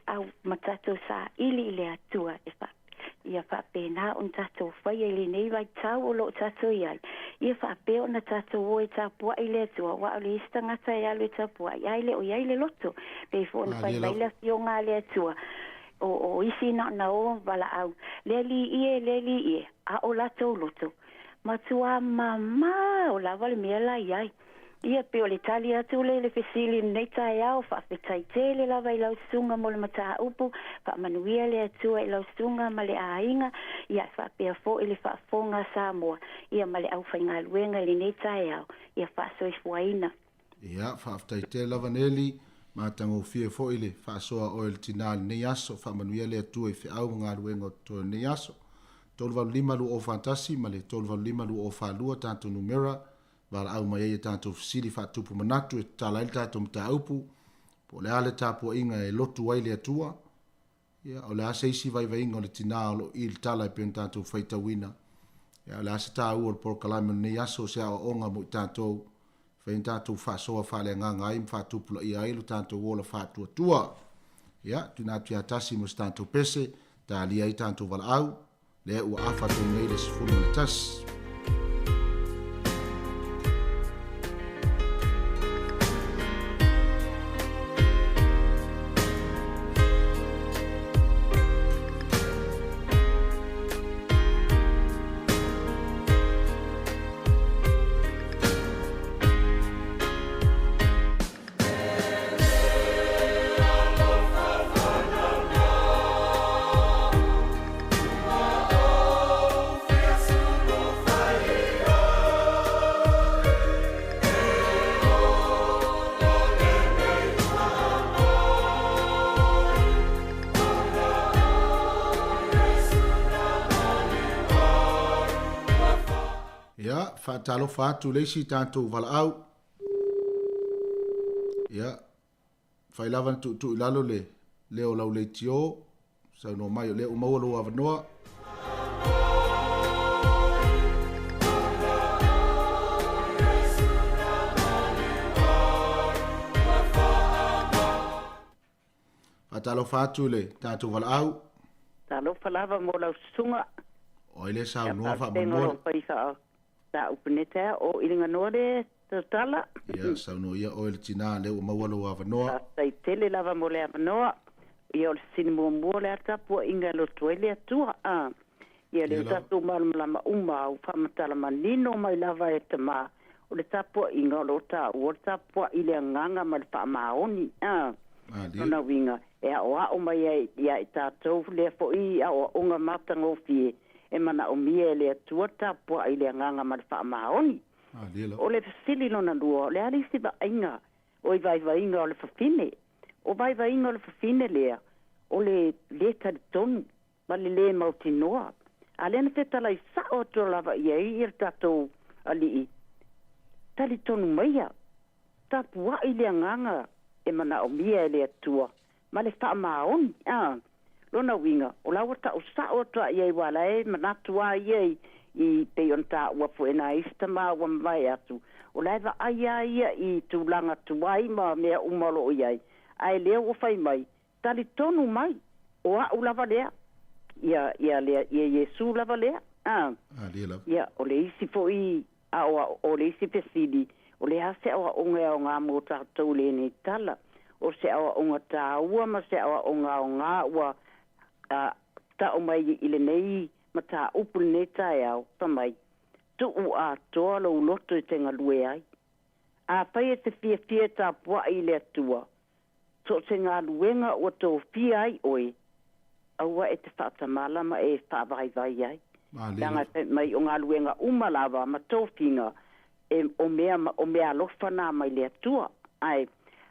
Au matatou sa ili le atua e wha. Ia whaapena on tatou whai e le nei vai tau o lo tatou iai. Ia whaapeo na tatou o e tapua i le atua. Wa o le istangata e alu e tapua. Iai le o iai le loto. Pei fo na whai mai le fionga le atua. O isi na o wala au. Le li ie. A o latou loto. Matua mama o lava le mea la iai. Ia pe o le tali atu le fesili nei tae au whaafetai tele lava i lau sunga mo le mataa upu whaamanuia le atua i lau sunga ma le ainga ia whaapea fo i le whaafonga Samoa ia ma le au whainga luenga le nei tae au ia whaasoi fuaina. Ia whaafetai tele lava neli ma tango fie fo i le whaasoa o le tinali nei aso whaamanuia le atua i whiau ngā luenga o to nei aso. Tolu valu lima lu o fantasi ma le tolu valu lima lu o whalua tanto numera wala au mai e tanto fisili whaatupu manatu e tala ili tato mta upu po le ale tapo inga e lotu wai le atua ia o le ase isi vai inga o le tina o il tala e pen tanto whaita wina ia o le ase ta ua le porkalame nei aso se a onga mo tanto whain tanto whaasoa whale nganga im whaatupu la ia ilu tanto wola whaatua tua ia tuna pia tasi mo tanto pese ta lia i tanto wala au le ua afa tu nei le sifunu le tas. Talo fatu leisi tanto vala au. Ia. Fai lava tu ilalo le o lau leitio. Sa no mai le o maua lo avanoa. Talo fatu le tanto vala au. Talo falava mo lau sunga. O ile sa no fa mo. ta upeneta o ilinga nore tala. Ia sauno ia o le tina le o mawalo wa vanoa. Tai tele lava mo le vanoa. Ia o le sinimo mo le tapu inga lo toile atua. Ia le tatu malama uma o whamatala manino mai lava e te maa. O le tapu inga lo ta o le tapu ile nganga ma le whaamaoni. Nona winga. E a o mai ia i tātou le fo i a o unga matango fie. E mana o mia le atua tapu ile nganga ma le whaamaoni. O le fasili lona lua, le ali si ba inga. O i vai inga o le fafine. O vai inga o le fafine lea. O le tali tonu. Ma le mautinoa. A le ana fetala i sa o to lava ia i tatou ali i. Tali tonu maia. Tapu wa i le nganga. E mana o mia le atua. Ma le wha maoni. Lona winga. O lawa ta o sa o to ia i wala e manatua ia i te onta ua fuena istama ua mai atu. O laiva ia i tūlanga tuai ma mea umalo o iai. Ai leo o fai mai. Tali tonu mai. O a ulava lea. Ia lea, ia Yesu lava lea. Ia, o le isi fo i, o le isi pesidi. O le hase awa unga o ngā mō tātou le nei tala. O se awa unga tā ua, ma se awa unga o ngā ua ta o mai i le nei ma tā upu nei tae au, tamai. Tu u a toa lo loto i tenga lue ai. A pai e te fia tā pua i le atua. So te ngā luenga o tō fia ai oi. Aua e te whaatamala ma e whaavai ai. Langa mai o ngā luenga umalawa ma tō finga. O mea lofana mai le atua. Ai,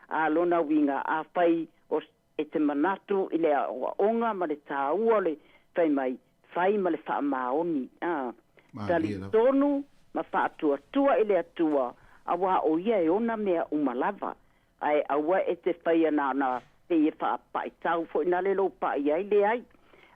a lona winga a pai o e te manatu i le onga ma le tā ua le whai mai. Whai ma le wha maoni. Tali tonu ma wha atua i le atua. Awa o ia e ona mea umalawa. Ai awa e te whai ana te e wha pai tau fo ina le lo pai ai le ai.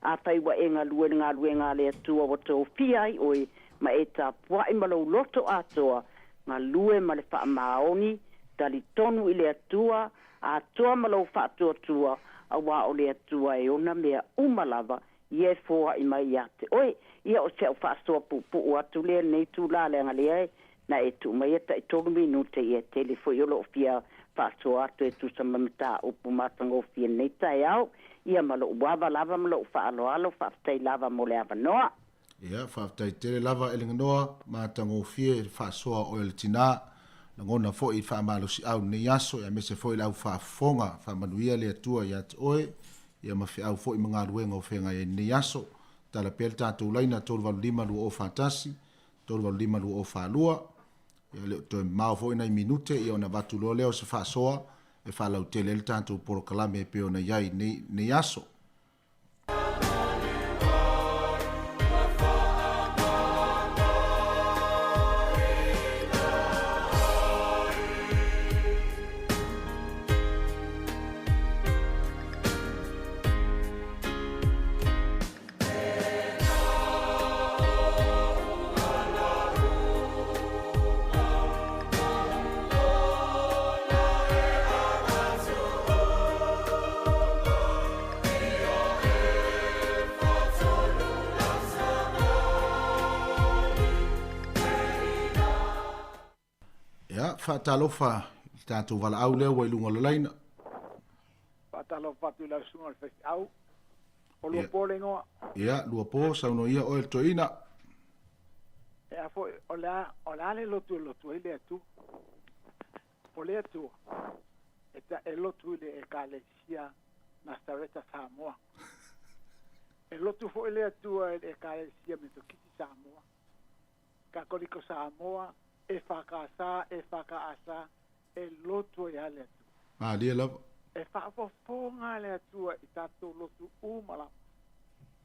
A whai wa e ngā luenga le atua o tō fia ai oi. Ma e tā pua i malau loto atoa. Ngā lue ma le wha maoni. Tali tonu i le atua. A toa malau wha atua. Awa o le atua e ona mea umalawa. Ie fōa i mai ate. Oi, ia o se au whaastoa pupu atu lea nei tū la lenga lea na e tu mai eta i tolu minute i e telefo i olo o fia whaastoa atu e tu sa mamita upu matango fia nei tai au. Ia malo uawa lava malo whaalo alo whaaftei lava mo le awa noa. Ia, whaaftei tele lava e linga noa matango fia i whaasoa o ele tina. Na ngona fo i whaamalo si au nei aso ia mese fo i lau whaafonga whaamanuia lea tua i ate oe. Ia mawhi au fo i mga ruenga o whenga e ni aso. Tala pēr tātou laina tolu walu lima lua o whātasi, tolu walu lima lua o whālua. Ia leo toi mao fo i nei minute, ia ona watu loa leo se whaasoa, e whalau te lele tātou poro kalame e peo na iai ni aso. Whaatalofa i tātou wala au leo wai lunga lalaina. Whaatalofa tu la sunga le whesi au. O lua pō le ngoa. Ia, lua pō, sauno ia o el toina. E a fo, o la le lotu e le atu. O le atu. E lotu le e ka le sia na stareta Samoa. E lotu fo le atu e ka le sia me tokiti Samoa. Ka koliko Samoa. E whakaasa, e lotu e ale atu. Lia lava. E whaafonga ale atua i tātou lotu umala.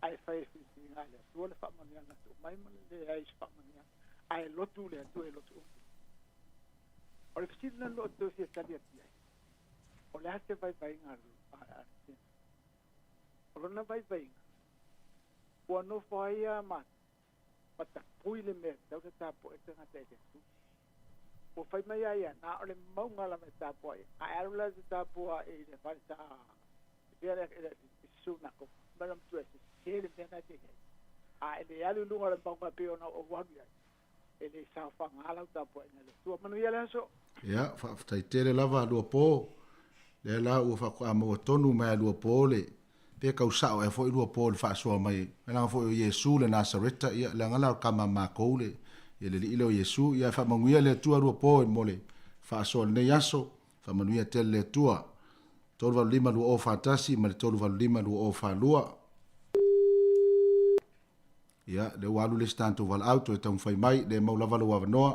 Ai whaefisi ngā le atua le whamania na tu. Mai mani le eis whamania. Ai lotu le atua e lotu umala. O le fisina lotu si e tali ati ai. O le hase vai ngā lu. O lona vai ngā. Ua no whaia mata. Mata pui le mea, tau te tāpo e tanga te tu. O whai mai aia, nā o le maunga la me tāpo ai. A arula te tāpo a e le whare tā. Pia le sunako. Maram tu e se le mea te hei. A e le alu lunga le maunga peo na o wanu ai. e le sa fa ngala ta po le tua manu ia le so ia fa tai tele lava lua po le la u fa kwa mo tonu mai lua po le pe ka usao e foi lua po le fa so mai la foi Yesu le Nazareta ia la ngala kama ma ko le ile le ilo Yesu ia fa manguia le tua lua po mo le fa so le yaso fa manuia tele le tua tolu valu lima lua o fa tasi ma le tolu valu lima lua o fa lua ia le walu le stanto val auto e tau fai mai le mau lava lua vanoa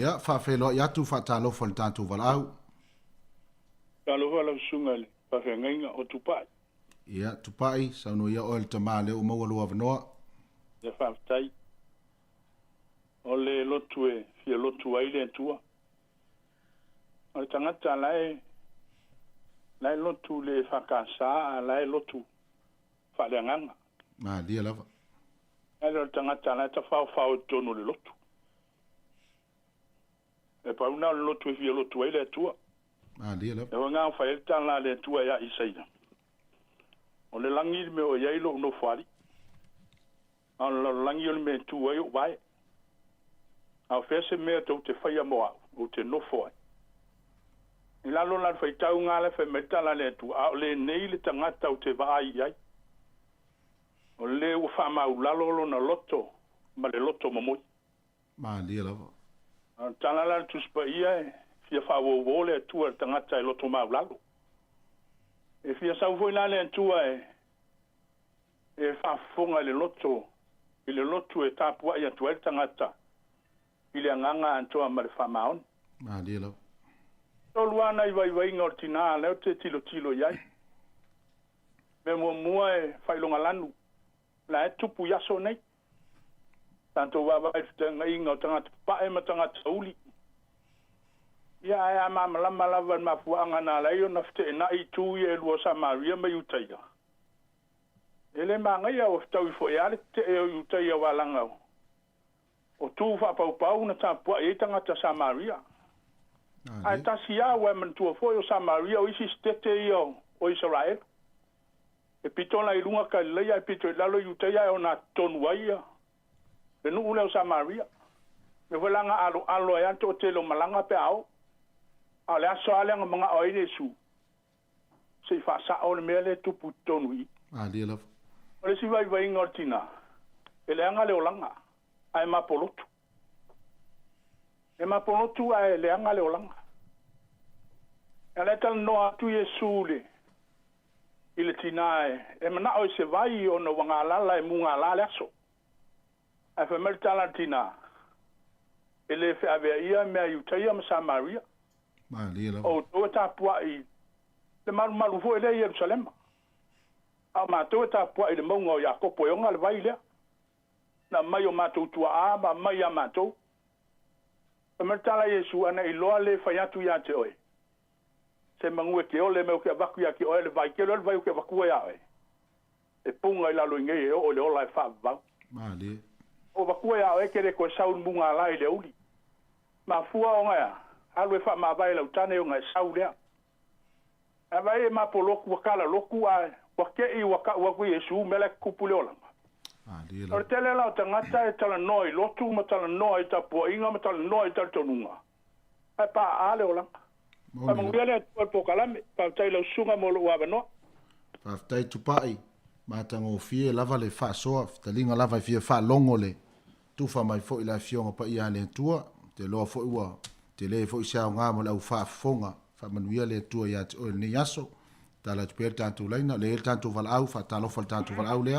ia fa felo ia tu fa talo fo tanto valau talo vala sunga fa fenga o tupai ia tupai sa no ia o el tamale o mo lo avnoa ia fa tai o le lotue fia lotu ai le tua o tangata lai lotu le fa kasa lai lotu fa le nganga ma dia lava ele tangata lai ta fa tonu le lotu e pa una lotu e fia lotu ai le tua ma dia lava e nga fa el tan la le tua ya isaida o le langi me o yai lo no fali an lo langi o me tu ai o vai a fese me to te fai mo o te no foi ila lo la fai tau nga le fe meta la le tu a le nei le tangata o te vai ai o le o fa ma u la lo na loto ma le loto mo ma dia lava tala la tu spa ia fia fa wo le tu tangata e loto ma u e fia sa foi la le tu e fa fonga le loto ile loto e tapua ia tu tangata ile nganga antoa ma le fa maon ma dia lava to luana i vai ngortina le te tilo yai me mo e fai longa lanu la tupu ya so nei tanto va tanga inga tanga pa e matanga tauli ya mama lava ma fuanga na la yo nafte na i tu ye lo sa maria me utaya ele manga ya o tau fo ya te e utaya walanga o tu fa pau na tapu e tanga ta sa maria ai tasia we man tu fo yo sa maria o isi stete yo o Israel e pitona i lunga ka le ya pito la lo utaya ona tonwaia le nu ule o sa maria me volanga alo ya to te lo malanga pe ao ale aso ale nga mga oine su se fa sa o le mele tu putonui dia lava ole si vai ngortina ele anga le olanga ai mapolotu e mapolotu ai le anga le olanga ele tal no atu yesule ile tinae e mana o se vai o no wanga la e munga la le aso a fa merta latina ele fe ave ia me ayutaya ma Samaria ma dia lava o to ta puai le malu fo ele Jerusalem a ma to ta puai le mongo ya ko po yonga le vai le na mai o matou tua a ma mai a matou e merta la Yesu ana i loa le fa yatu ya te oi se mangue ke ole me o ke vaku ya ki ole vai ke ole vai ke vaku ya oi e punga i la lo nge o le ola fa va ma dia o vaku ya oi ke le ko saun bunga la i le uli ma fua o nga alu fa ma vai la utane o nga sau le a vai ma poloku kala loku a wa ke i wa ka wa ku Yesu mele kupule ola dia o tele la tangata e tala noi lotu ma tala noi ta po inga ma tala noi ta tonunga ai pa ale ola pa mangele po kalame pa tai lo sunga mo lo wa no pa tai tupai ma tango fie lava le fa so talinga lava fie fa longo le tu fa mai fo ila fionga pa ia le tua te lo fo ua te le fo sia nga mo la fa fonga fa manuia le tua ya o ni yaso tala tu per tanto laina le tanto val au fa talo fa tanto val au le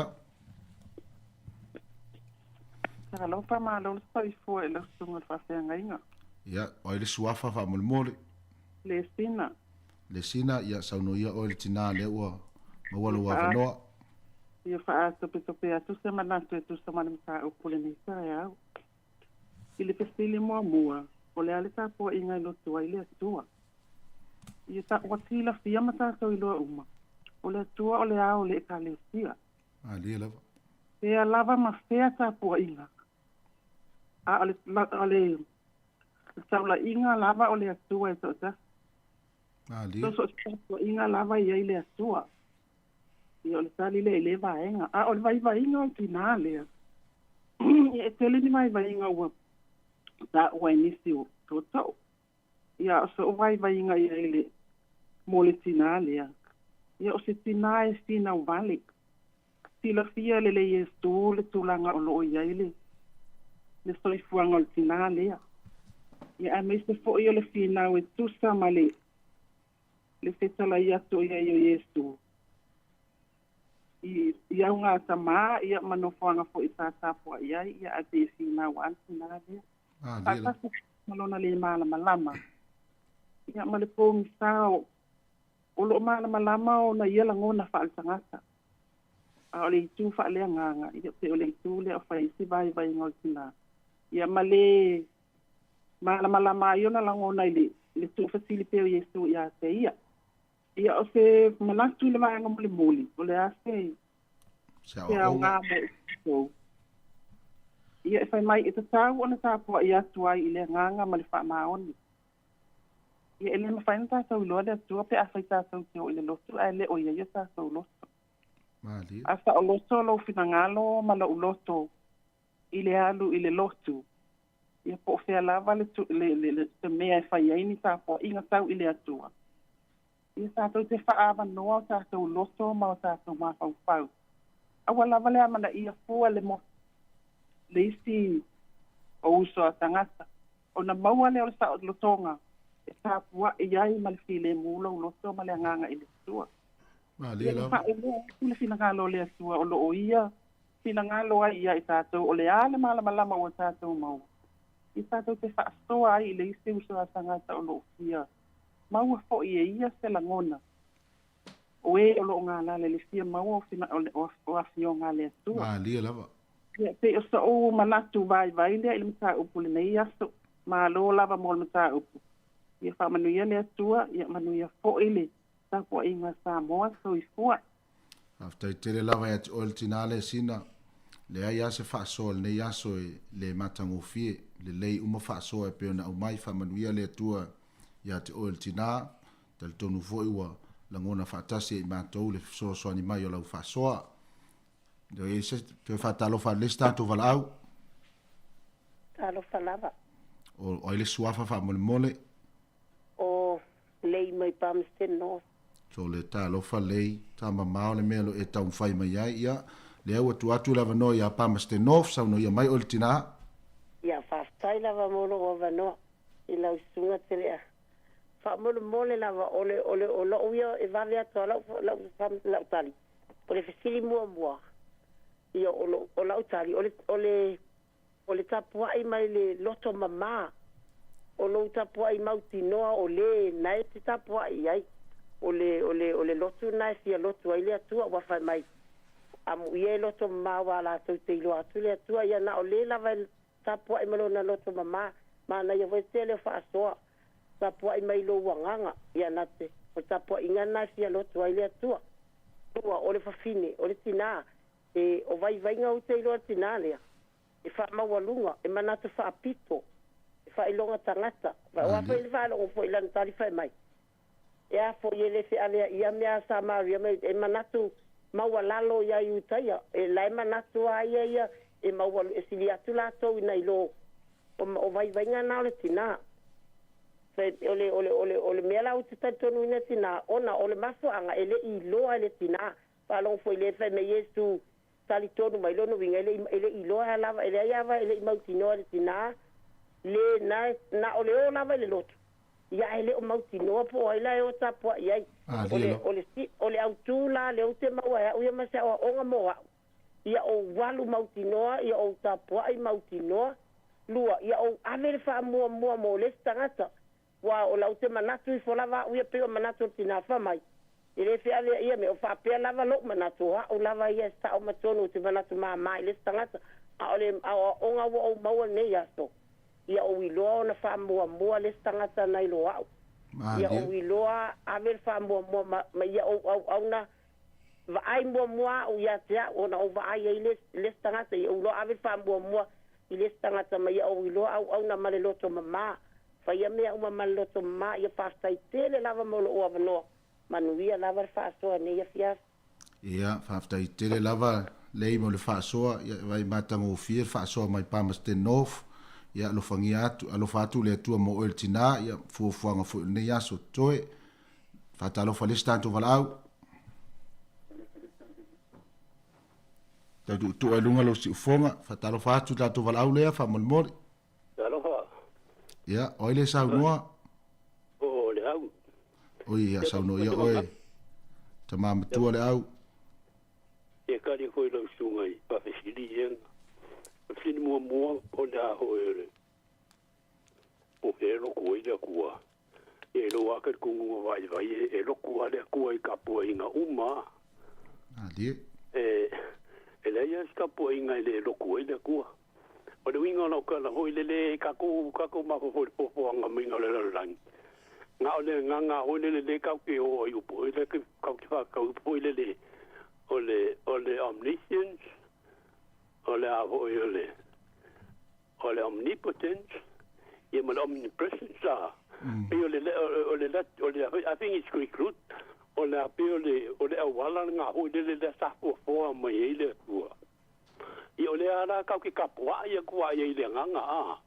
Saka fa malo sai foi lo sunga fa senga. Ia, o le suafa fa mole. Le sina ia sauno ia o le tina le ua mawalo wa fanoa. Ia fa tope atu se manatu tu se manamsa o pule ni sa ya. Ile pestili mua o le ale ta po inga lo tua ile tua. Ia ta watila fia mata so ilo uma. O le tua o le au le kalesia. Ali lava. E lava ma fea ta po inga. Ale saula inga lava o le atua e tota. Ali. So inga lava ia ile atua. Ia le tali le vaenga. O le vai inga o tinale. E tele ni vai inga ua. Da ua inisi o toto. Ia so vai inga ia ile mole tinale. Ia o se tina e stina o vale. Tila fia le yestu le tulanga o lo ia ile. Le soifuanga o tinale. Ia me se fo ia le fina o tusa male. Le fetala ia to ia yestu. Ia unga tama ia manofoanga fo itata po ia ate fina wan tinale. Ata malona le malama. Ia male po misao. O lo malama o na ia langona fa altangata. A ole tu fa le nganga ia pe ole tu le fa isi vai ngoltina. Ia male malama ia na langona le tu fasili pe yesu ia te ia. Ia o se malatu le vai ngomle moli. Ole ase. Ia nga mo. Ia fa mai ita tau ona ta po ia tuai ile nganga male fa maoni. Ia ele mafaina sa ulo de tu pe afaita sa tu ile lotu ele o ia sa sa ulo. Mali. Asa o loto lo finangalo malo uloto ile alu ile lotu. Ia po fe lava le tu le te mea fa ia ni sa po inga sa ile atua. Ia sa tu te fa ava no sa sa uloto ma sa sa ma fa fa. Awala vale amana ia fo le mo. Le isi o uso tangata. Ona maua le o sa lotonga. E tāpua e iai malifile mula o loto male nganga i le tua. Ia le fa le finangalo le tua o lo o ia. Finangalo ai ia i tātou o le ale malama o tātou mau. I tātou te whaastoa ai i le isi uso a tangata o lo fia. Maua fo i e ia se langona. O e o lo ngā lale le fia maua o afio ngā le tua. Ia lava. Ia te o sa o manatu vai lea i le mta upu le nei aso. Ma lo lava mo le mta upu. Ia fa manuia le atua, ia manuia fo ile. Ta po inga sa moa so i fua. After tele lava ya o tinale sina. Le ai ase fa so le yaso le matango fie, le lei uma fa so e pe na umai fa manuia le atua ya te o tina, tel tonu fo iwa la ngona fa tasi i matou le so ni mai o la fa so. Do ese te fa talo fa le stato val au. Talo fa lava. O ile suafa fa mole. O lei mai pamsten no. So le talo fa lei ta mamao le melo e tau fai mai ai ia le au atu lava no ia pamsten no sa no ia mai oltina. Ia fa stai lava molo o vano i lau sunga tele. Fa mole lava ole o lo ia e va via to la tali. Ole fesili mua. Ia o la tali ole tapua ai mai le loto mama. O lo tapua i mauti noa o le nai te tapua i ai. O le lotu nai fia lotu ai le atua wafai mai. Amu ie loto mama wala tau te ilo atu le atua ia na o le lava tapua i malo na loto mama. Ma na ia wese le wha asoa. Tapua i mai lo wanganga ia nate. O tapua i ngana nai fia lotu ai le atua. Tua o le fafine, o le tina. E o vai ngau te ilo tina lea. E wha mawalunga, e manatu wha apito. Fa ilonga tangata wa fa il fa lo fo ilan tali fa mai ya fo yele fe ale ia mea sa maria me e manatu mawalalo ya yutaya e lai manatu ai ia e mawal e silia tu la to ina ilo o vai ngana le tina fe ole mela uti tonu ina tina ona ole mafu anga ele ilo ale tina fa lo fo ile fe me yesu tali tonu mai lo no winga ele ilo ala ele ya va ele mautino ale tina le na ole o lava le lotu ia ele o mauti no po ai o tapua ia ole au tu la le o te maua ia o ma se o nga moa ia o walu mautinoa ia o tapua'i mautinoa lua ia o ave le fa'amuamua mo lesi tagata ua o lau te manatu i folava a'uia pei o manatu o le tinā famai i le fe'alea ia me o fa'apea lava lo'u manatu o a'u lava ia e sa'o matonu o te manatu mamā i lesi tagata a o le aoa'oga ua ou maua lenei aso ia o iloa ona fa'amuamua lesi tagata nai lo a'u ia o iloa ave le fa'amuamua ma ia ou au'auna va'ai muamua a'u ia te a'u ona ou va'ai ai lesi tagata ia uloa ave le fa'amuamua i lesi tagata ma ia ou iloa au'auna ma le loto mamā faia mea uma ma le loto mamā ia fa'afetaitele lava mo lo'u avanoa manuia lava le fa'asoa nei ia fiasa ia fa'afetaitele lava lei mo le fa'asoa ia vai matagofia le fa'asoa mai Palmerston ia alofagia alofa atu le atua mo o le tinā ia fuafuaga fo'i lenei aso toe fa'atalofa lesi tatou vala'au tautu'utu'a luga lo si'ufoga fa'atalofa atu tatou vala'au lea fa'amolimoli alofa ia oai le saunoa o le au oi ia saunoa ia oe tamamatua le au e kari foi lau sunga i pawhesiri ienga. Whini mua o le aho ere. O he loku i le kua. E lo akar kungunga vai e loku a le kua i kapua inga uma. Ali. E le ia si kapua inga i le loku i le kua. O le winga lau kala hoi le kako mako hoi popo anga minga le lalangi. Nga o le nganga hoi le kau ke o i upo. Le kau ki whakau upo i le ole omniscience, ole omnipotence, ye mal omnipresence sa. I think it's Greek root. Ole awala nga ho le sa po mai ile ku. I ole ala ka ki kapwa ye ku ye ile nganga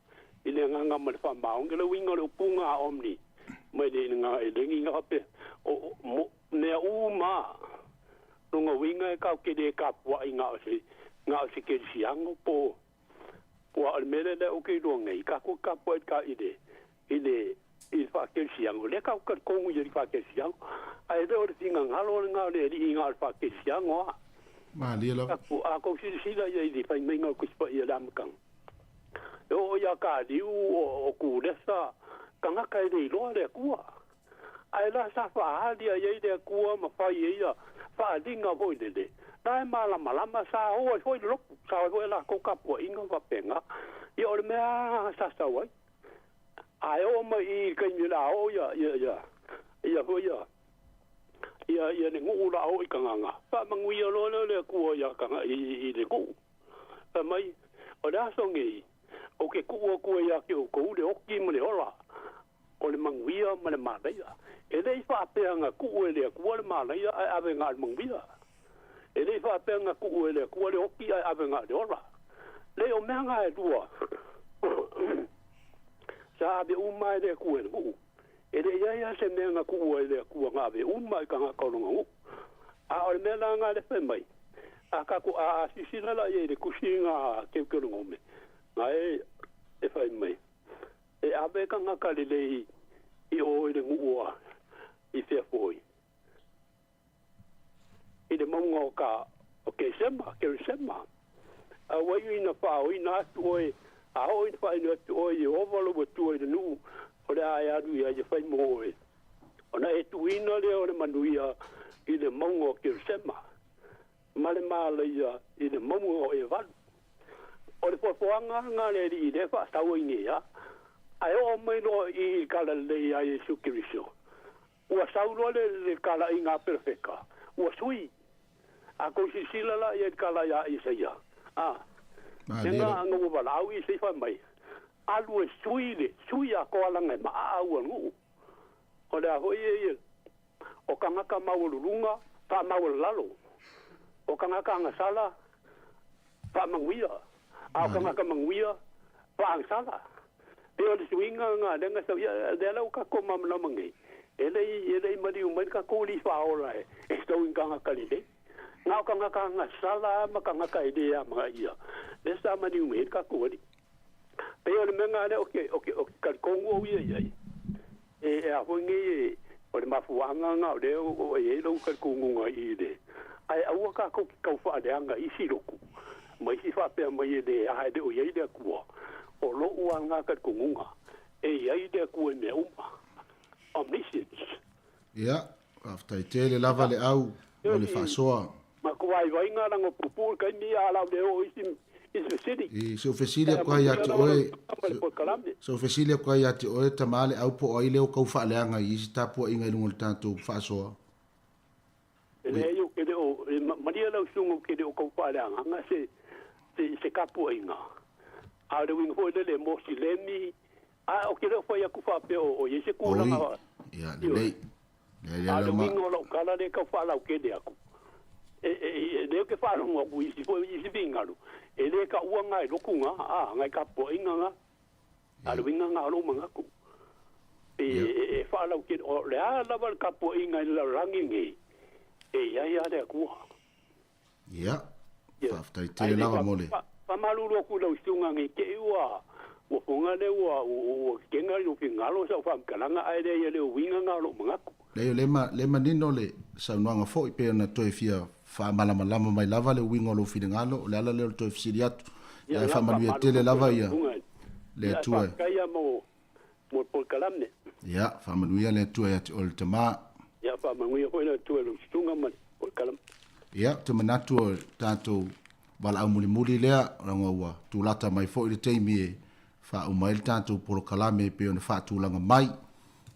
ile nganga mal fa maung le winga le punga omni. Mai le nga ile nga pe o ne uma nunga winga e kau kede kapua i ngā o ke siango po al mele le o ke ronga i kako kapua i ka i whake siango le kau ka kongu i whake siango ai le o le tinga ngalo ngā le i ngā o whake siango ma liela kapu a ko sila i di whai menga kuspa i alamkang o ia ka liu o kuresa kangaka i le iloa le kua ai la sa whaalia i le kua ma whai ia dinga hoi le dai malama sa hoi loku sa hoi la ko kapua inga va penga i o mea sa wai ai o mai ka ni la o ya hoi ya ne ngu la o i kanga fa mangui lo le ku ya kanga i le ku fa mai o da songi o ke ku ya ke ko le o ki mo le ola o le mangui ma le ma e lei whaapeanga ku ele ku le malai ai ave ngā mangwia. E lei whaapeanga ku ele ku le hoki ai ave ngā ora. Le o mea ngā e tua. Sa ave umai le ku ele ku. E le ia se mea ngā ku ele ku ngā ave umai ka ngā koronga ngu. A o le mea ngā le whemai. A kako a sisina la e le kusi ngā keu ngome. Ngā e whemai. E ave ka ngā kalilei i o ele ngua. I fea foi. I le maunga o ke sema. A wai ina whao ina atu oe, a hoi na whai atu oe, i ovalo wa tuoi le nuu, o le ai adu i aia whai mo oe. O na e tu ina lea o le manuia i le maunga o ke sema. Ma le maala ia i le maunga o e valu. O le poanga ngā le i le wha tau inge ia. Ai o mai no i kala le ia i sukiriso. Ua saulo le kala i ngā perfeka. Ua sui. A ko si sila la i kala ia i seia. Nenga ngu wala au i seifa mai. Alu e sui a ko alanga ma au ngu. O le aho i o kangaka maulurunga, pa maulalo. O kangaka ngasala, pa manguia. A kangaka manguia, pa angsala. Peo le suinga nga, denga sa ia, dela uka ko mamla mangi. Ele mari umai ka koli faola e sto inganga kalile ngau kanga sala makanga ka idea mga ia le sa mari umai ka koli pero le menga le okay ka kongo ia a hongi o le mafuanga nga le o e lo ka kongo nga ide ai au ka ko ka fa de anga isi roku mai si fa pe mai de a de o ye de ku o lo u nga ka ku nga e ye de ku me uma omniscience ya after tele lava le au o le fa soa ma ku vai nga ngo pupu ka ni ala de o isim e so fesilia kwa ya te oe so fesilia kwa ya te oe tamale au po oile o kau faaleanga i si tapu inga ilungo le tanto fasoa ele yo ke o maria la sungu ke o kau faaleanga nga se kapu inga a de wing ho le mo si leni a o ke fo ya ku fa pe o ye se ku la ya le a de wing o lo kala de kau faala o ke de aku e ke fa no ku isi fo isi bingalu ele ka ua ngai rokunga ngai ka po inga nga alu winga nga lo manga ku e fa la ke o le ala val ka po inga la rangi ngi ya de ku ya fa tai la mole pa malu lo ku lo stunga ngi ke ua o fonga le ua o kenga lo pinga lo sa fa kalanga ai de le winga nga lo manga ku le ma nino le sa no nga fo pe na to fia fa malama mai lava le wingo lo fidengalo le ala le to fsiriat ya fa malu tele lava ya le tua ya mo por kalamne ya fa malu ya le tua ya ultima ya fa malu ya le tua lo stunga man por kalam ya te manatu tanto bala amuli le rangowa tu lata mai fo ile teimi fa umail tanto por kalame pe on fa tu langa mai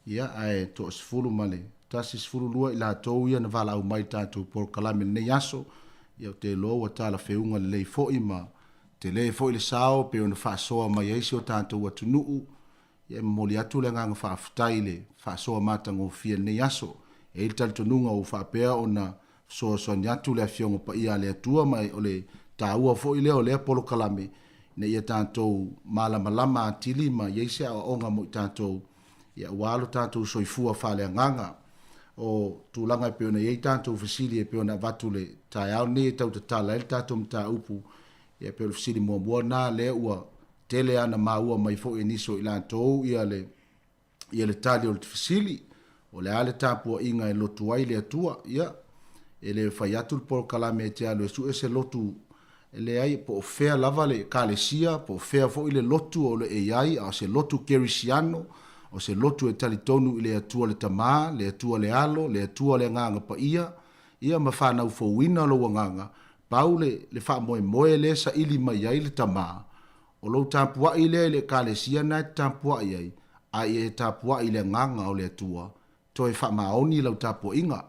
ya ai to sfulu male tasis fulu lua ila to ia na vala au mai tatu por kalame ne yaso ia te lo wa tala feunga le fo ima te le fo ile sao pe on fa so mai ai so tatu wa tunu ia moli atu le nga fa ftaile fa so mata ngo fie ne yaso e il tal tununga u fa pe ona so nyatu le fiongo pa ia le tua mai ole taua fo ile ole por kalame ne ia tatu malama tilima ia se o nga mo tatu ia walo tatu soifua fale nganga o tulanga pe ona ye tanto fasili pe ona vatule taiao ni tau te tala el tato mta upu ye pe fasili mo na le ua tele ana maua mai fo eniso ila to ia le tali o fasili o le ale tapu inga e lotu ai le atua ia ele fayatul por kalame te alo su ese lotu ele ai po fea lava le kalesia po fea fo ile lotu o le ai a se lotu kerisiano o se lotu e talitonu i le atua le tamā, le atua le alo, le atua le nganga pa ia ma whanau fo wina lo nganga, pau le wha moe le sa ili mai ai le tamā. O lo tāpua i le kālesia nai tāpua i ai e tāpua i le nganga o le atua, to e wha maoni lau tāpua inga.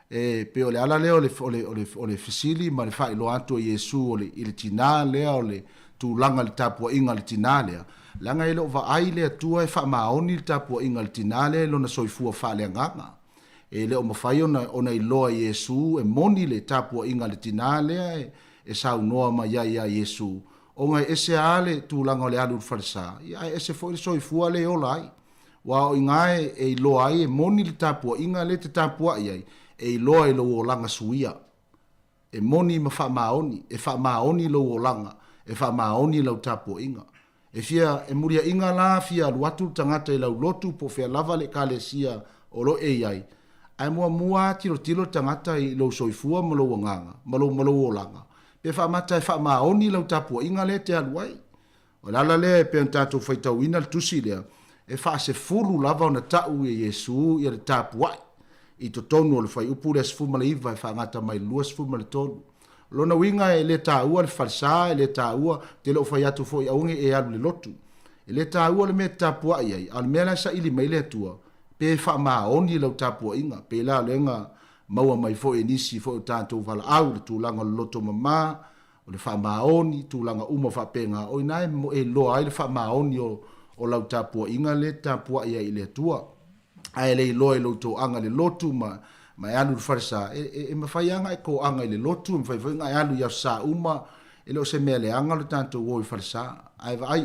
E pe o le ala leo o le fisili ma le wha ilo anto Yesu o le tina lea o le tūlanga le tāpua inga le tina lea. Langa ele va ai le tua e fa maoni le tapu inga le tinale lo na soifua fa le nganga e le o mafai ona i loa Yesu e moni le tapu inga le tinale e sau noa ma ya Yesu o ngai ese ale tu langa le alu farsa ya ese foi soifua le olai wa o ngai e loa ai e moni le tapu inga le te tapu ai e loa e lo langa suia e moni ma fa maoni lo langa e fa maoni lo tapu inga e fia e muria inga la fia luatu tangata ila lotu po fia lava le kalesia o lo ai ai mua tilo tangata i lo soifua mo lo nganga mo langa pe fa mata e fa maoni lo tapu inga le te aluai o la le pe tanto faita wina tusi le e fa se fulu lava ona tau e Yesu i le tapu i to tonu le fai upu le sfu male iva e fa ngata mai luas fu male tonu lona winga e le taua le falsa e le taua te lo fai atu foi aunge e alu le lotu e le taua le me tapua ai al mena sa ili mai le tua pe fa maoni lo tapua inga pe la lenga maua mai foi nisi foi tanto vala au le tulanga loto mama o le fa maoni tulanga uma fa penga o nai mo e lo ai le fa maoni o lo tapua inga le tapua ai le tua ai le lo to anga le lotu ma alu farsa e mafaianga ko anga le lotu me fai nga alu ya sa uma e lo se mele anga lo tanto wo farsa ai vai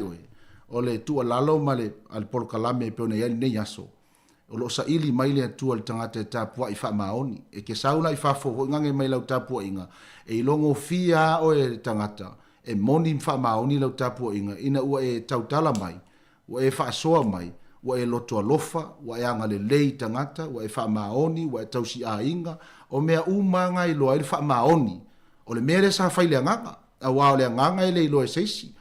o le tu lalo male al por kalame pe ona ne yaso o lo sa ili mai le tu al tangata tapua i fa maoni e ke sauna i fa fo ngange mai lo tapua inga e longo fia o e tangata e moni fa maoni lo tapua inga ina ua e tautala mai o e fa soa mai wa e loto alofa, wa e anga le lei tangata, wa e wha maoni, wa e tausi a inga, o mea umanga i loa i wha maoni, o le mere sa whaile nganga, a wao le nganga ile ilo e seisi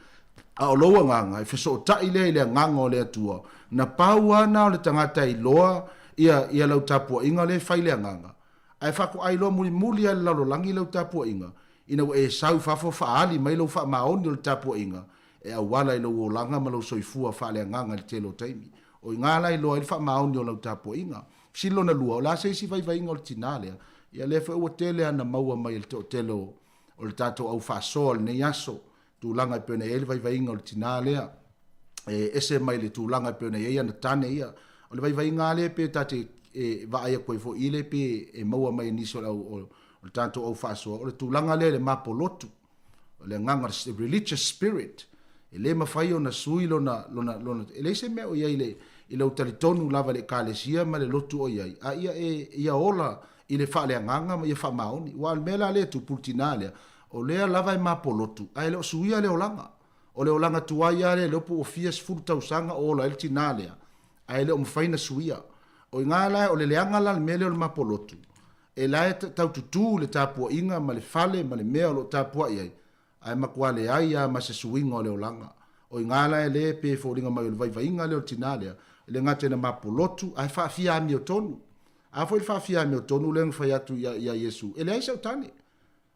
a o loa nganga e feso ta ile nganga o le atua na paua na o le tangata i loa ia lau tapua inga le fai le nganga ai fako ai loa muli ai lau langi lau tapua inga ina e sau fafo faali mai lau fa maoni le tapua inga e a wala i lau o langa ma lau soifua fa le nganga le telo taimi o ngala i loa i fa maoni o lau tapua inga silo na lua o la seisi vai inga o le tinale ia le fa o tele ana maua mai le telo o le tatou au fa'asoa lenei aso tulaga i peona iai le vaivaiga o le tinā lea e ese mai le tulaga i peona iai ana tane ia o le vaivaiga lea pe tate e va'aia koe fo'i le pe e maua mai nisi o le tatou au fa'asoa o le tulaga lea le mapolotu o le agaga religious spirit e lē mafai ona sui lona e leise mea o iai le i lau talitonu lava le ekalesia ma le lotu o iai a ia ola i le fa'aleagaga ma ia fa'amaoni ua le mea la lea tupulutina lea o lea lava e mapolotu ae le o suia le olaga o le olaga tuai a lea le opu ofia 10,000 o ola i le tinā lea ae le o mafaina suia o i gala o le leaga la le mea lea o le mapolotu e lae taututū le tapuaʻiga ma le fale ma le mea o loo tapuaʻi ai ae makuale ai a ma se suiga o le olaga o i gala e lē pe foliga mai o le vaivaiga lea o le tinā lea le gata ina mapolotu ae fa'afia ami o tonu a foi fa'afia ami o tonu le fai atu ia Iesu e le ai sautani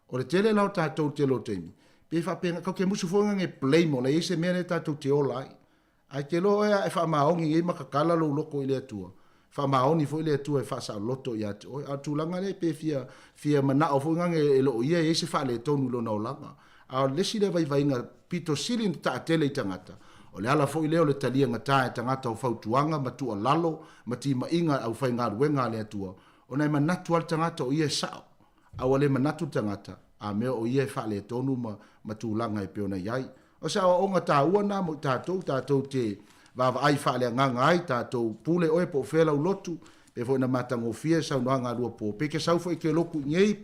o le tele lau tatou telo teimi pe fa'apenga kau ke musu fonga nge blame o le ise mea le tatou te ola ai ai te lo e fa'amaongi i makakala lo loko i le atua fa'amaoni foi le atua e fa'asa'aloto ia o atulaga le pe fia mana'o foi ngange e lo'o ia ise fa'ale tonu lona olaga a lesi le vaivaiga pito sili na ta'atele i tagata o le ala fo'i lea o le talia gatā e tagata o fautuaga ma tu'alalo ma tima'iga au faigaluega a le atua ona e manatu a le tagata o ia e sa'o aua le manatu tagata a mea o ia e fa'aletonu ma tulaga e peona iai o se aʻoaʻoga tāua na mo tatou te vava'ai fa'aleagaga ai tatou pule oe po o fea laulotu pe fo'i na matagofia saunoaga alua po pe ke sau fo'i ke loku igei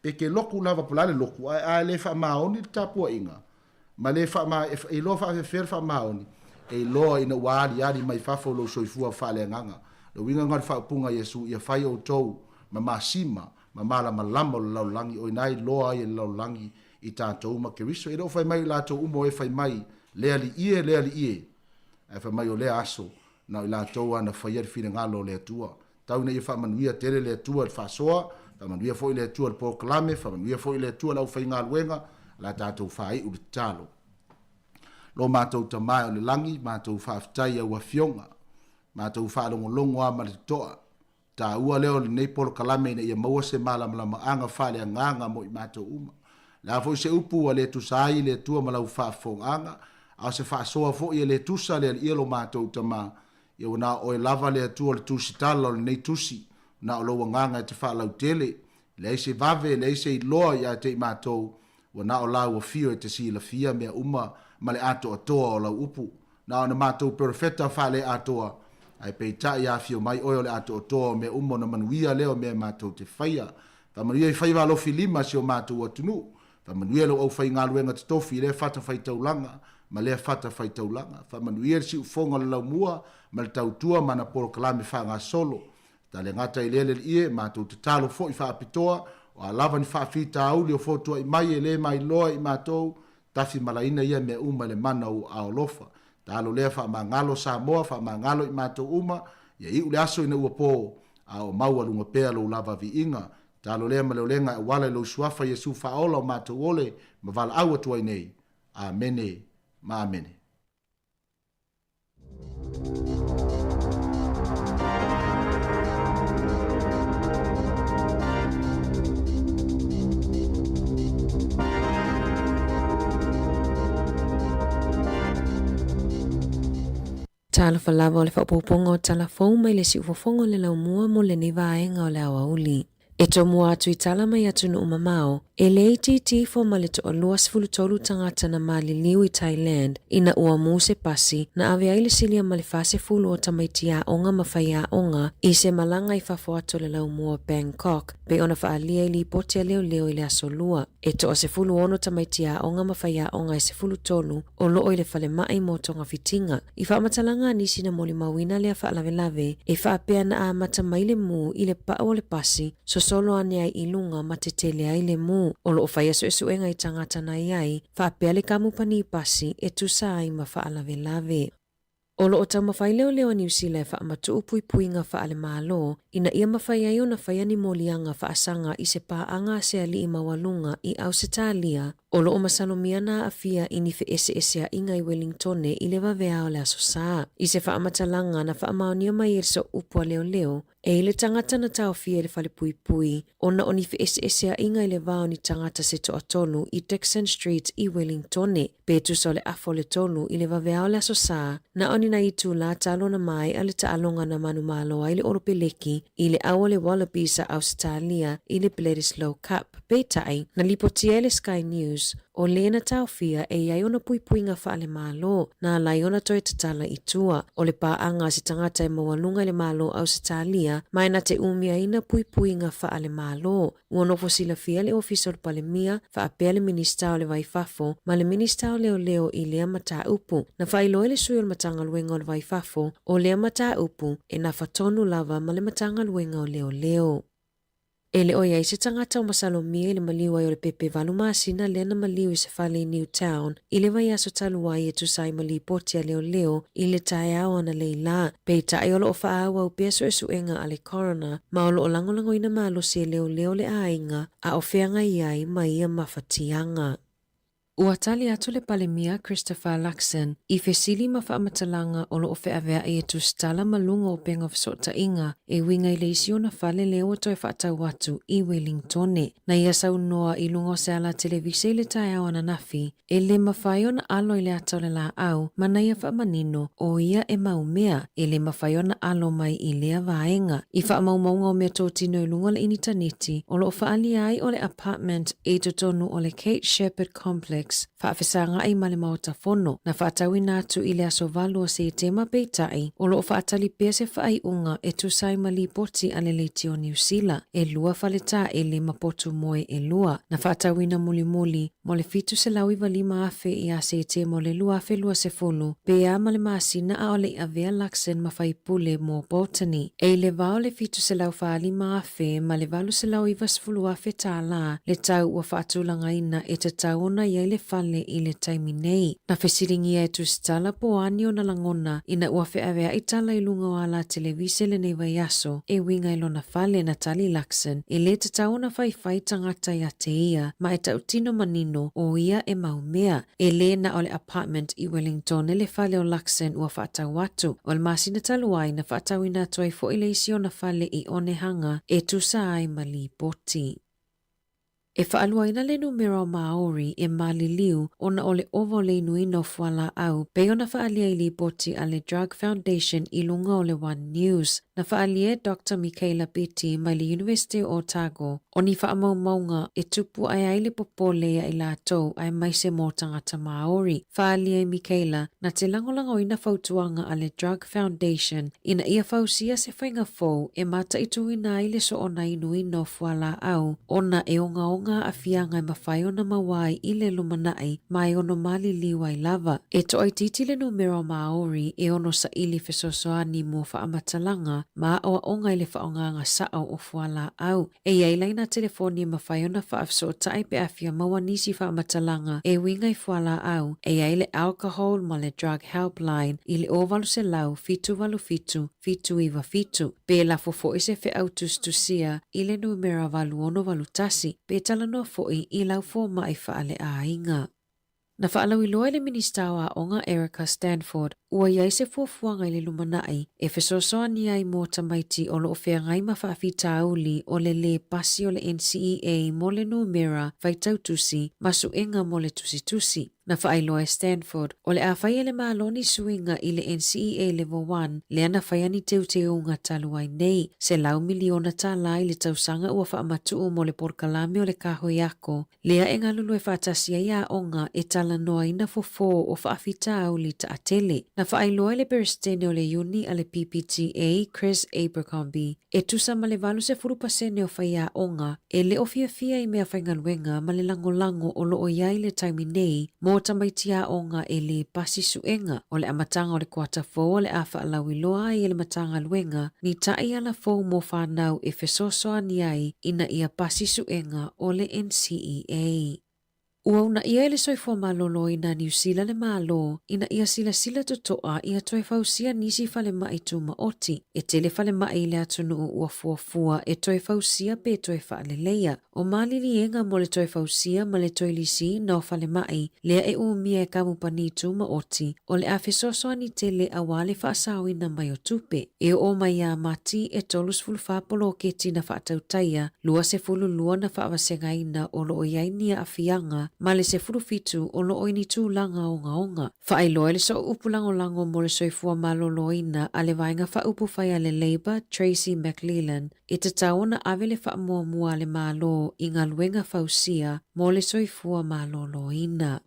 pe ke loku lava polale loku ae lē fa'amaoni le tapuaʻiga ma le e loa fa'afefea le fa'amaoni e loa ina ua aliali mai fafa o lou soifua fa'aleagaga le uigaga le fa'aupuga iesu ia fai outou ma masima ma malamalama o le lalolagi o inai loa ai e le lalolagi i tatou ma keriso e loo fai mai latou uma e fai mai le ali'ie e fai mai o lea aso na i latou ana faia le finagalo o le atua tauna ia fa'amanuia tele le atua le fa'asoa fa'amanuia fo'i le atua le pokalame fa'amanuia fo'i le atua lau faigaluega la tatou fa'ai'u le tatalo lo matou tamae o le lagi matou fa'afetai au afioga matou fa'alogologo a ma le toto'a tāua leo lenei polokalame ina ia maua se malamalamaaga fa'aleagaga mo i matou uma la fo'i se upu a le tusa ai le atua ma lau fa'afogaaga a se fa'asoa fo'i e le tusa le ali'ia lo matou tamā ia ua na o e lava le atua o le tusitala o lenei tusi na o lou agaga e te fa'alautele leai se vave leai se iloa iā te i matou ua na o lauafio e te silafia mea uma ma le ato'atoa o lau upu na ona matou perofeta fa'ale atoa ai peita'i afio mai oe o le ato'atoa o mea uma ona manuia lea o mea matou te faia fa'amanuia i fai valofi 5 si o matou atunuu fa'amanuia lou au faigaluega totofi i lea fata faitaulaga ma lea fata faitaulaga fa'amanuia le si'ufoga o le laumua ma le tautua ma na polokalame fa'agasolo talegata i lea le li'ie matou tatalo fo'i fa'apitoa o alava ni fa'afitauli o fotua'i mai e lē mailoa i matou tafi malaina ia mea uma le mana o aolofa talo lea fa'amagalo Samoa fa'amagalo i matou uma ia i'u le aso ina ua pō a o mau aluga pea lou lava vi'iga talo lea ma leolega e wala i lou suafa iesu fa'aola o matou ole ma vala'au atu ai nei amene ma amene Tala falava o le whapoponga o tala fau mai le si ufofonga le lau mua mo le nivaenga o le awa uli. E to mua atu i tala mai atu no umamao, e le ATT fo ma le to alua sifulu tolu tangata na mali liu i Thailand, ina ua muse pasi, na ave aile silia ma le fase fulu o tamaitia onga mawhaia onga, i se malanga i fafo atu le lau mua Bangkok, pe ona faalia i li potia leo leo i le asolua. E to o se fulu ono tamaitia onga mawhaia onga i se fulu tolu, o loo i le fale mai mo tonga fitinga. I faa matalanga nisi na moli mawina lea faa lave lave, e faa pea na a matamaile mu i le pao le pasi, so solo ane ai ilunga matetele ai le mu. tonu o loo whaia suesuenga i tangata na iai whaapea le kamupani pasi e tusa ai ma whaalave lave. O loo tau mawhai leo leo New Zealand wha amatu upui puinga wha ale malo, ina ia mawhai ayo na whaiani molianga wha asanga i se paanga se ali i mawalunga i Ausitalia, o loo masalomia na afia i nife ese a inga i Wellingtone i le wawea o le aso saa. I se wha amatalanga na wha amaonia mai so upua leo leo, e le tangata na tau fia le whale pui pui, ona o nife ese a inga i le vao ni tangata se to atolu i Dixon Street i Wellingtone, petu so le afo le tolu i le wawea o le aso saa, na oni na itu la talo na mai ale taalonga na manu malo ai le oropeleki i le awale Wallabies a Australia i le Bledisloe Cup. Peitai, na lipotia le Sky News, o lena taufia e iai ona puipuinga whaale malo, na lai ona toi tatala i tua, o le paanga si tangata e mawalunga le malo Australia, mai na te umia ina puipuinga whaale malo. Uono fosila fia le ofisol palemia, whaapea le minista o le waifafo, ma le minista o leo i lea mata upu, na whailoe le sui o le matanga luenga o le waifafo, o lea mata upu, e na whatonu lava ma le matanga luenga o leo. Ele oia i se tangata o masalomia i le maliu ai o le pepe valumasina lena maliu i se whale i Newtown, i le vai aso taluai e tusai mali potia leo i le tae au ana leila. Peita ai olo o whaawa u peso e suenga ale corona, ma olo o langolango ina malo si leo le ainga, a o whianga iai ma ia mawhatianga. Ua tali atu le palemia Christopher Luxon i fesili ma whaamatalanga o loo wheawea e tu stala malunga o penga whasota inga e winga i leisio na whale leo toi whaatau watu i Wellingtone. Na ia sau noa i lungo se ala televise le tae au ananafi e le mawhaio na alo i le atau le la au ma na ia whaamanino o ia e maumea e le mawhaio na alo mai i lea vaenga. I whaamaumaunga o mea tō tino i lunga le initaneti o loo whaali ai o le apartment e tutonu o le Kate Shepherd Complex whaafesanga ai male maota fono na whaatawi nātu i le aso valua se tema peitai o loo whaatali pia se whaai unga e tusai mali poti ale leiti o New Zealand e lua whaleta e le mapotu moe e lua na whaatawi na muli mo le fitu se lawi walima afe i a se te mo le lua afe lua se fonu pe a male maasina a ole a vea Luxon ma whaipule mo Botany e le vao le fitu se lau whaalima afe ma le valu se lau i vasfulu afe tā la le tau ua whaatulanga ina e te tau ona iai le fale i le taimi nei. Na whesiringi e tu stala po ani o na langona ina ua wheawea i tala i lunga o ala televise le nei vai aso e winga i lona fale na tali Luxon e le te tau na whai tangata i a te ia ma e tau tino manino o ia e maumea e le na o le apartment i Wellington e le fale o Luxon ua whaatau watu o le masina taluai na whaatau ina toi fo i leisi o na fale i onehanga e tu sa ai mali poti. E whaaluaina le numero Maori e maliliu ona o le ovo le inuino fuala au pe ona whaalia i li poti a le Drug Foundation i lunga o le One News. Na whaalia Dr. Michaela Beatty mai le University o Otago o ni whaamaumaunga e tupu ai ai le popolea i la tau ai maise mō tangata Maori. Whaalia i Michaela na te langolango ina whautuanga a le Drug Foundation ina ia whausia se whainga fau e mata i tuina i le so ona inuino fuala au ona e onga a fianga i mawhai ona mawai i le lumanai mai ono mali liwai lava. E to ai titi le numero Maori e ono sa ili fesosoani mo whaamatalanga ma o onga i le whaonganga sao o fuala au. E iei laina telefoni e mawhai ona whaafso tai pe afia mawanisi whaamatalanga e winga i fuala au. E iei le alcohol ma le drug helpline i le ovalu se lau fitu walu fitu, fitu iwa fitu. Pe la fofo ise fe autustusia i le numero walu ono walu tasi. Pe tala no foi i lau fo mai whaale a inga. Na whaalau i loa le minista wa onga Erica Stanford ua iai se fuafuanga i le lumanai e fesosoa ni ai mō tamaiti o loo whea ngai ma whaafita auli o le pasi o le NCEA mo le numera vai tautusi masu enga mo le tusi. Na whaailoa Stanford o le a whaia le maaloni suinga i le NCEA Level 1 le ana whaia ni teu unga taluai nei se lau miliona tala i le tausanga ua whaamatuu mo le porkalame o le kahoi ako lea e ngalulu e whaatasia ia onga e tala noa ina fofo o whaafita auli ta atele. Na Na whaailoa le Berestene o le Uni a le PPTA Chris Abercrombie e tusa ma le valu se furupasene o whaia onga e le ofia fia i mea whaingaluenga ma le lango o lo o iai le taimi nei mo tamaitia onga e le pasi suenga o le amatanga o le kuata fo le afa alawi loa i le matanga luenga ni tai ala fo mo whanau e fesosoa ni ai ina ia pasi suenga o le NCEA. Ua una ia ele soifua malolo ina New Zealand le malo, ina ia sila totoa ia toe fausia nisi fale mai tuma oti, e tele fale mai le atunu ua fuafua e toe fausia pe toe fale leia, o malili enga mo le toe fausia ma le toe lisi na o fale mai, lea e umia e kamu pani tuma oti, o le afesoso ni tele awale faasawi na mai o tupe, e o mai a mati e tolus fulfapolo ke tina faatautaia, lua se fulu lua na faawasengaina o lo o iainia afianga, ma le se furufitu o lo oini tū langa o ngaonga. Whaailoa le so upu lango mo le soifua maloloina a le vainga wha upu whaia le Labour Tracy McLellan e te taona ave le wha mua le malo i ngā luenga fausia mo le soifua maloloina.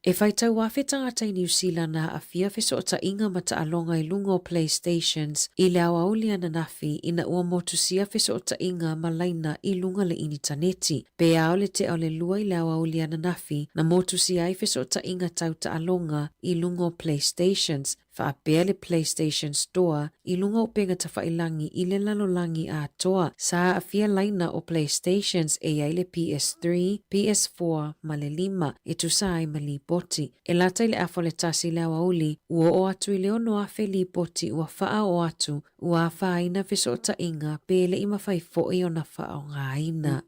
E whaitau wafe tangata i New Zealand na a fia feso o ta inga mata alonga i lungo PlayStations i le awaulia na nafi ina ua motusia feso o ta inga malaina i lunga le initaneti. Pe ao le te au le lua i le awaulia na nafi na motusia ai feso o ta inga tau ta alonga i lungo PlayStations. Whaapea le PlayStation Store i lunga o penga ta whailangi i le lalolangi a toa. Sa a fia laina o PlayStations e ai le PS3, PS4 ma le 5 e tu sai ma li poti. E lata i le afo le tasi le awauli ua o atu i le ono afe li poti ua wha o atu ua whaina fiso o ta inga pe le ima whaifo i o na wha o ngā ina.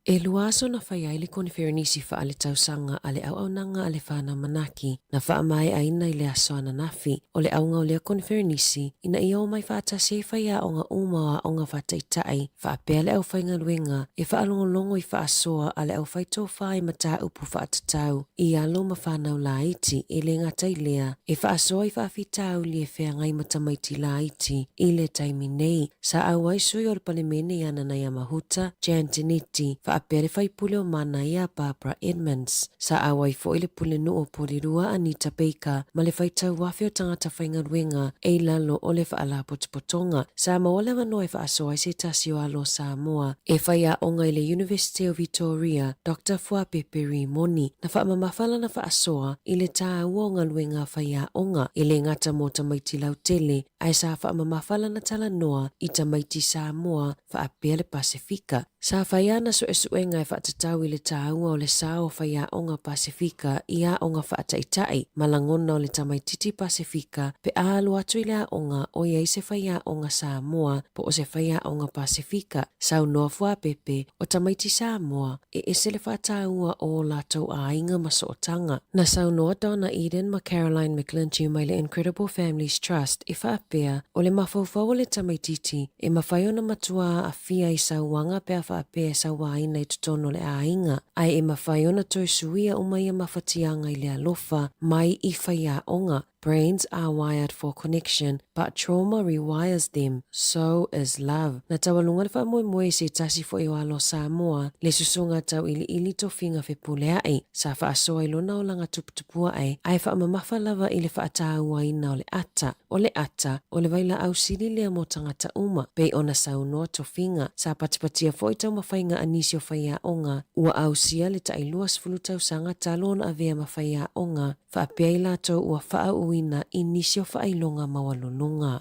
E luaso na whaiai le konferenisi wha ale tausanga a le au nanga a le whana manaki na wha mai aina i le asoana nafi o le aunga o le konferenisi ina i o mai whaatasi e whaia o ngā umawa o ngā whataitai wha apea le au whainga luenga e wha alongolongo i wha asoa a le au whaito whai mata upu wha atatau i alo ma whanau la iti e le ngatai lea e wha asoa i wha awhitau li e whea ngai matamaiti la iti i le taimi nei sa au aisui o le palemene i ana na Yamahuta, Jantiniti, a pere fai pule o mana ia Barbara Edmonds. Sa awai fo ile pule no o porirua Anita Baker, ma le fai tau wafi o tangata whainga ruenga e lalo o le whaala potopotonga. Sa maole wanoa e wha asoa se tasi o alo Samoa. E whai a onga i le University of Victoria, Dr. Fuapepe Rimoni, na wha mamawhala na wha asoa i le taa uonga luenga whai a onga i le ngata mo tamaiti lautele, ai sa wha mamawhala na tala noa i tamaiti Samoa wha apea le Pasifika. Sa whaia na so esuenga e whaatatau i le tāua o le sao whaia onga Pasifika i a onga whaataitai, malangona o le tamaititi Pasifika pe aalu atu i le a onga o iei se whaia onga Samoa po o se whaia onga Pasifika. Sau noa Fuapepe o tamaiti Samoa e ese le whaataua o lātou a inga masootanga. Na sau noa Donna Eden ma Caroline McLinchie mai le Incredible Families Trust i whaapea o le mawhauwhau o le tamaititi e mawhaiona matua a fia i sauanga pe a whaapea sauaina i tutono le a inga. Ai e mawhaiona toi suia o mai a mawhatianga i le alofa mai i whaia onga. Brains are wired for connection, but trauma rewires them. So is love. Na tawalunga le wha se tasi fo i walo Samoa, le susunga tau ili to finga fe pule ai, sa wha asoa ilona o langa tuputupua ai wha mamafa lava ili wha ataua ina o le ata. O le ata, o le waila au sili lea mo tangata uma, pei ona saunoa to finga, sa patipatia fo i tau mawhainga anisi o whaia onga, ua au sia le ta ilua sfulu tau sanga talona avea mawhaia onga, wha apea i lato ua wha uina inisio whailonga mawalununga.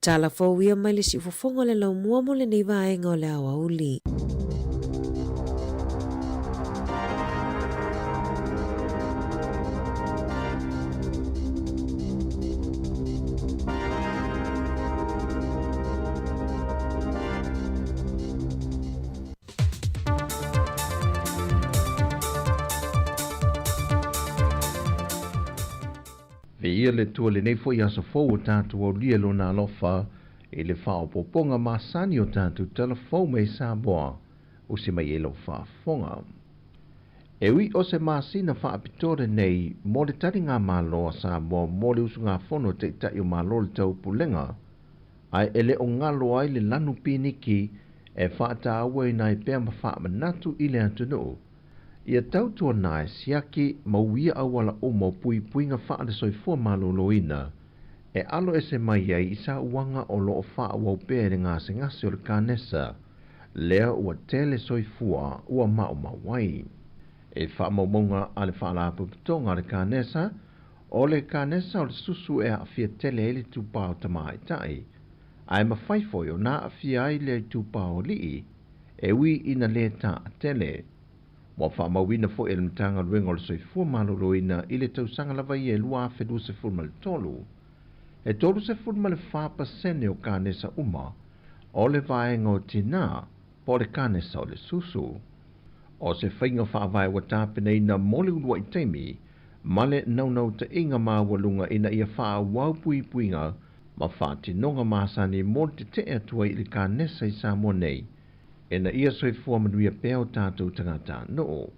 Tala fōwia mai le si ufofonga le lau mua mo le nei vaenga o le awa uli. Ia le tua le nei fo i asa fōu o tātou au lia lo nā lofa e le whao poponga māsani o tātou telefou mei Samoa o se mai elo whaafonga. E ui o se māsina whaapitore nei mo le tari ngā māloa Samoa mo le usu ngā whono te tai o mālo le tau pulenga ai ele o ngalo ai le lanu piniki e whaata awa i nai pēr ma whaamanatu i le atunu Ia tau tua nae siaki mauia awala o mau pui puinga wha le soifua maloloina. E alo ese mai ai isa uanga o loo wha wau pēre ngase ngase o le kānesa. Lea ua tele soifua ua mao mawai. E wha maumonga ale wha la puputonga le kānesa. O le kānesa o le susu e a fia tele ele tupao tamai tai. Ai mawhaifoi o na a fia ai le tupao lii. E wi ina le ta tele. Mo wha mawina fo ele mtanga ruenga o le soifua maloloina i le tausanga lava i e lua awhedu se fulma le tolu. E tolu se fulma le 5% o kānesa uma. O le vaenga o tina po le kānesa o le susu. O se whainga whaavai wa tāpene ina mole ulua i teimi. Male nau te inga maa walunga ina ia wha wau pui puinga. Ma wha tinonga maasani mole te atua i le kānesa i Samoa nei. Ena ia soifua manuia pēo tātou tangata no.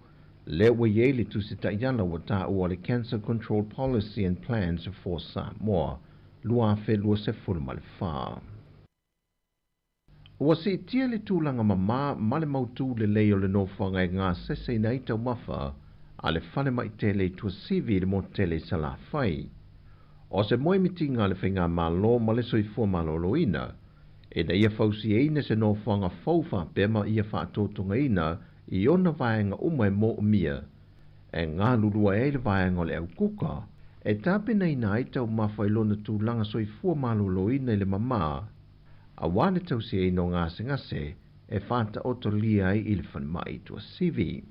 Le wa yele tu se taiana wa tā ua le Cancer Control Policy and Plans for Samoa. Lua fe lua se fulma le wha. Ua se tia le tūlanga mamā male mautu le leo le nofanga e ngā sese na itau mafa a le whane mai tele tua sivi le mo tele sa la whai. O se moe mitinga le whinga malo ma le soifua maloloina. E na ia fausi e ina se nofanga faufa pema ia whaatotonga ina i ona vaenga umai mo umia. E ngā lulua e le vaenga le au kuka. E tāpena ina aitau mawhailona tūlanga soifua maloloina le mamā. A wane tau se ino ngase ngase, e whanta oto lia i le whanmai tua sivi.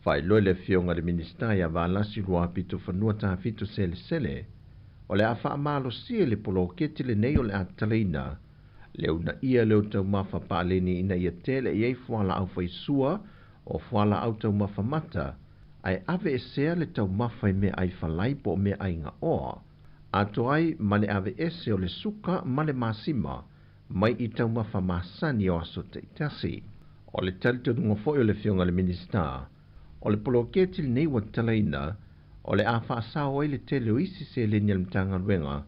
Whai loe le fionga le ministaia wālasi lua pito whanua tā fito sele sele, o le a wha amalo sia le polo keti le nei o le ataleina, leo na ia leo tau mawha pāleni ina ia tele i ei whala au whaisua o whala au tau mawha mata, ai ave e sea le tau mawha i me ai whalai po me ai nga oa, ato ai male ave ese o le suka male masima, mai i tau mawha masani o aso te itasi. O le talito dunga foi o le fionga le minister, o le poloketi le nei wa talaina, o le a whaasao ai le tele o isi se le nial mtanga ruenga,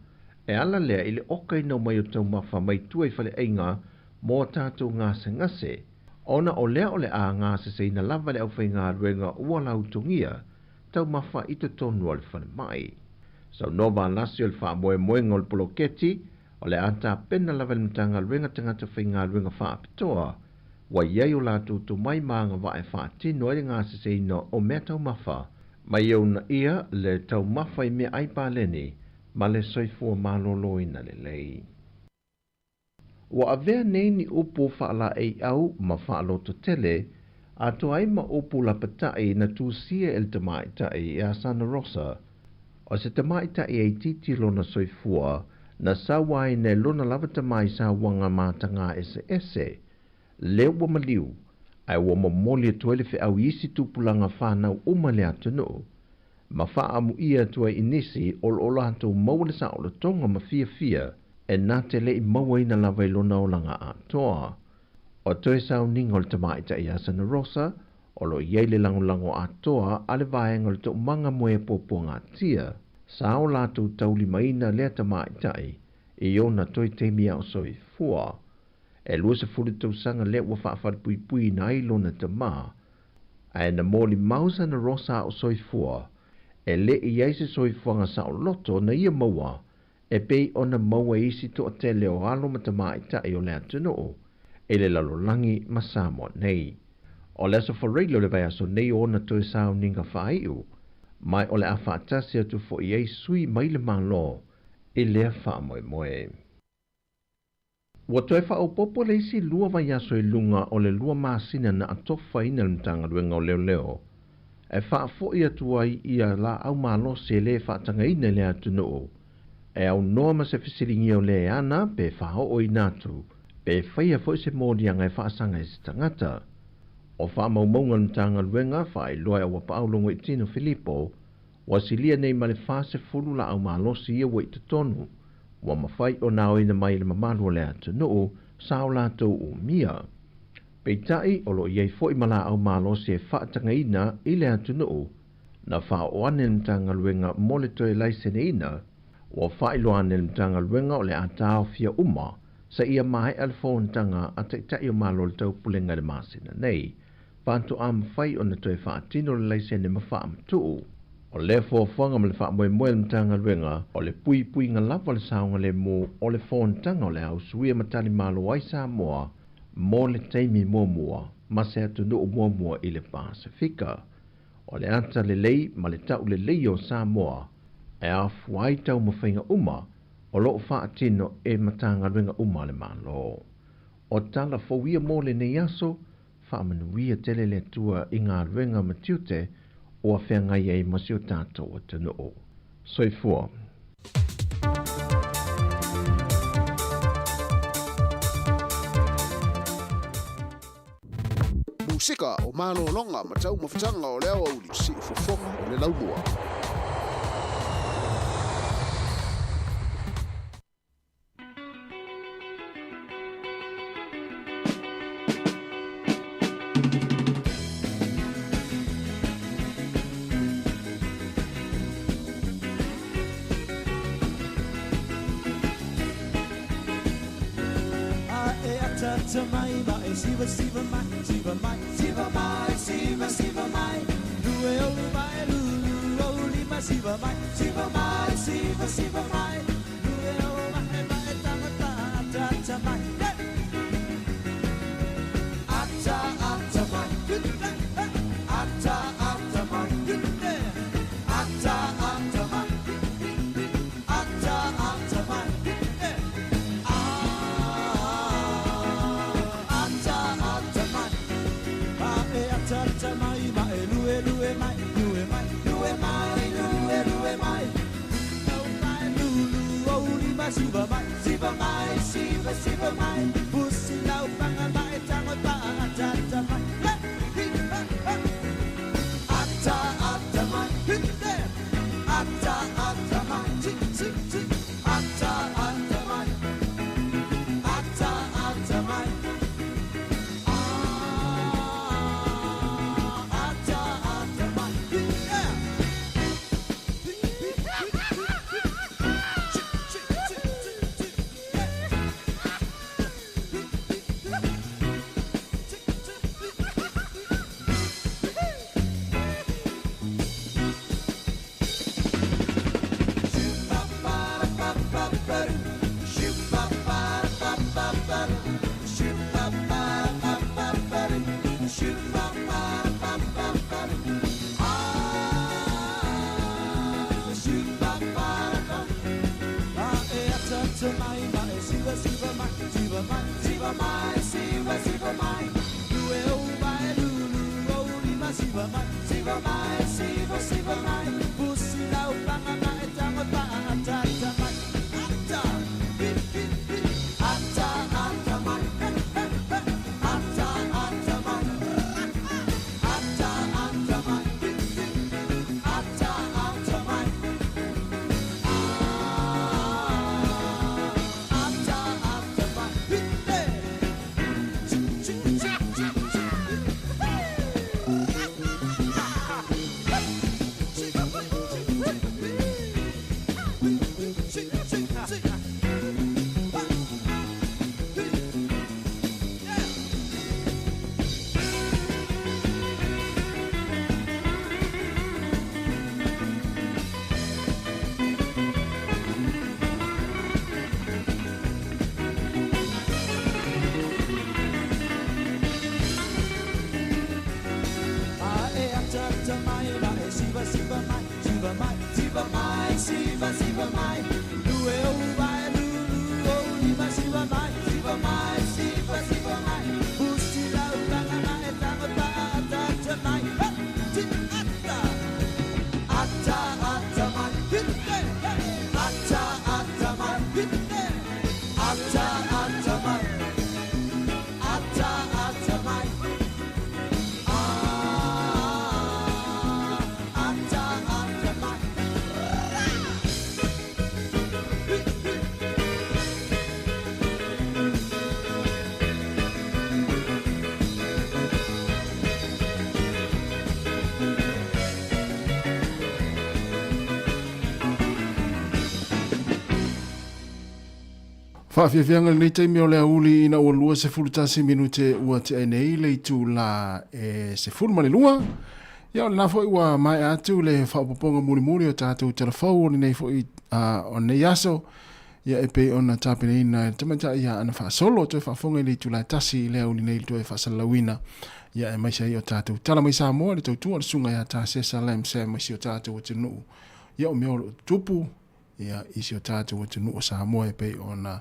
e ala lea i le oka i nau mai o tau mawha mai tua i whale einga, mō tātou ngase ngase, ona o lea o le a ngase se ina lava le au whai ngā ruenga ua lau tungia, tau mawha i te tonu o le whale mai. Sau nova lasi o le wha moe moenga o le poloketi, o le anta pena lava le mtanga ruenga tangata whai ngā ruenga wha apitoa, wa iai o lātou tu mai maanga wa e wha tino e ngā se ino o mea tau mawha, mai au na ia le tau mawha i mea aipa leni, ma le soifua malolo ina le lei. Wa avea nei ni upu whaala ei au ma whaaloto tele, ato ai ma upu la patai na tūsia el tamaitai e a Santa Rosa, o se tamaitai ei titi lona soifua, na sawai ne lona lava tamai sa wanga mātanga ese, leo wa maliu, ai wa mamoli atua le au isi tupulanga whanau umale atunu. Ma whaamu ia atua inisi o lato maule sa o le tonga ma fia, e nā te le i maua ina lava ilona o langa atoa. O toe sao ninga o le tamaita i Santa Rosa, o lo iei le lango atoa ale vaenga le to manga moe popo ngā tia. Sao lato tauli maina lea tamaita i ona toi temia o soi fua. E lua se fulu tau sanga le ua whaafari pui pui na ilona te maa. A na moli mausa na rosa o soifua, e le i eise soifuanga sa o loto na ia maua, e pei ona maua isi to a te leo alo ma te maa ita e o le atunu, e le lalolangi ma Samoa nei. O le aso whareilo le vai aso nei ona toi sao ninga whaiu, mai o le a whaatasi atu fo i ei sui mai le maa lo, e lea wha moe moe. Wa toe wha popo le isi lua vai aso i lunga o le lua maasina na atofa ina le mtanga ruenga o leo. E wha fo i atuai ia la au malo se le wha tanga ina le atunu. E au noa ma se fisiringi o le ana pe wha o i natu, pe whaia fo i se mōrianga e wha asanga i se tangata. O wha maumaunga le mtanga ruenga wha i loa wa paulongo i tino Filipo, wa silia nei ma le wha se fulu la au malo si ia wa i te tonu. Wa mawhai o nao ina mai le mamalu le atunu, sao lātou o mia. Peitai o lo iei fo i mala au malo se whaatanga ina i le atunu, na wha o ane mtanga luenga mo le toe laisene ina, wa wha ilo ane mtanga luenga o le atao fia uma, sa ia mai alfo ntanga a te tai o malo le tau pulenga le masina nei, Panto am fai o na toi whaatino le leise ne mawha am tuu. O le fōwhanga ma le wha moe moe mtanga luenga, o le pui pui ngā lava le saunga le mō o le whōntanga o le au suia matani malo ai Samoa, mō le teimi mua ma se atu nuu mua i le Pasifika. O le anta le lei ma le tau le lei o Samoa, e a fuai tau mawhainga uma, o loo whaatino e matanga luenga uma le malo. O tala fōwia mō le nei aso, whaamanuia tele le tua i ngā luenga matiute, o a whengai e masio tātou o tunu o. Soifua. Musika o mano longa matau mawhatanga o leo au li si ufofonga o le launua. Whaafiafianga nei teimi o lea uli ina ua lua se fulutasi minute ua te nei le tu la se fulma le lua. Ia o na foi ua mai atu le whaapoponga muri o tātou telefau o nei foi o nei aso. Ia e pe ona tāpene ina tamata ia ana whaasolo toi whaafonga le tu la tasi lea uli nei toi whaasalawina. Ia e maisa i o tātou tala mai Samoa le tautua le sunga ia tā se salem se maisi o tātou o te nuu. Ia o meo tupu ia isi o tātou o te nuu o Samoa e pe ona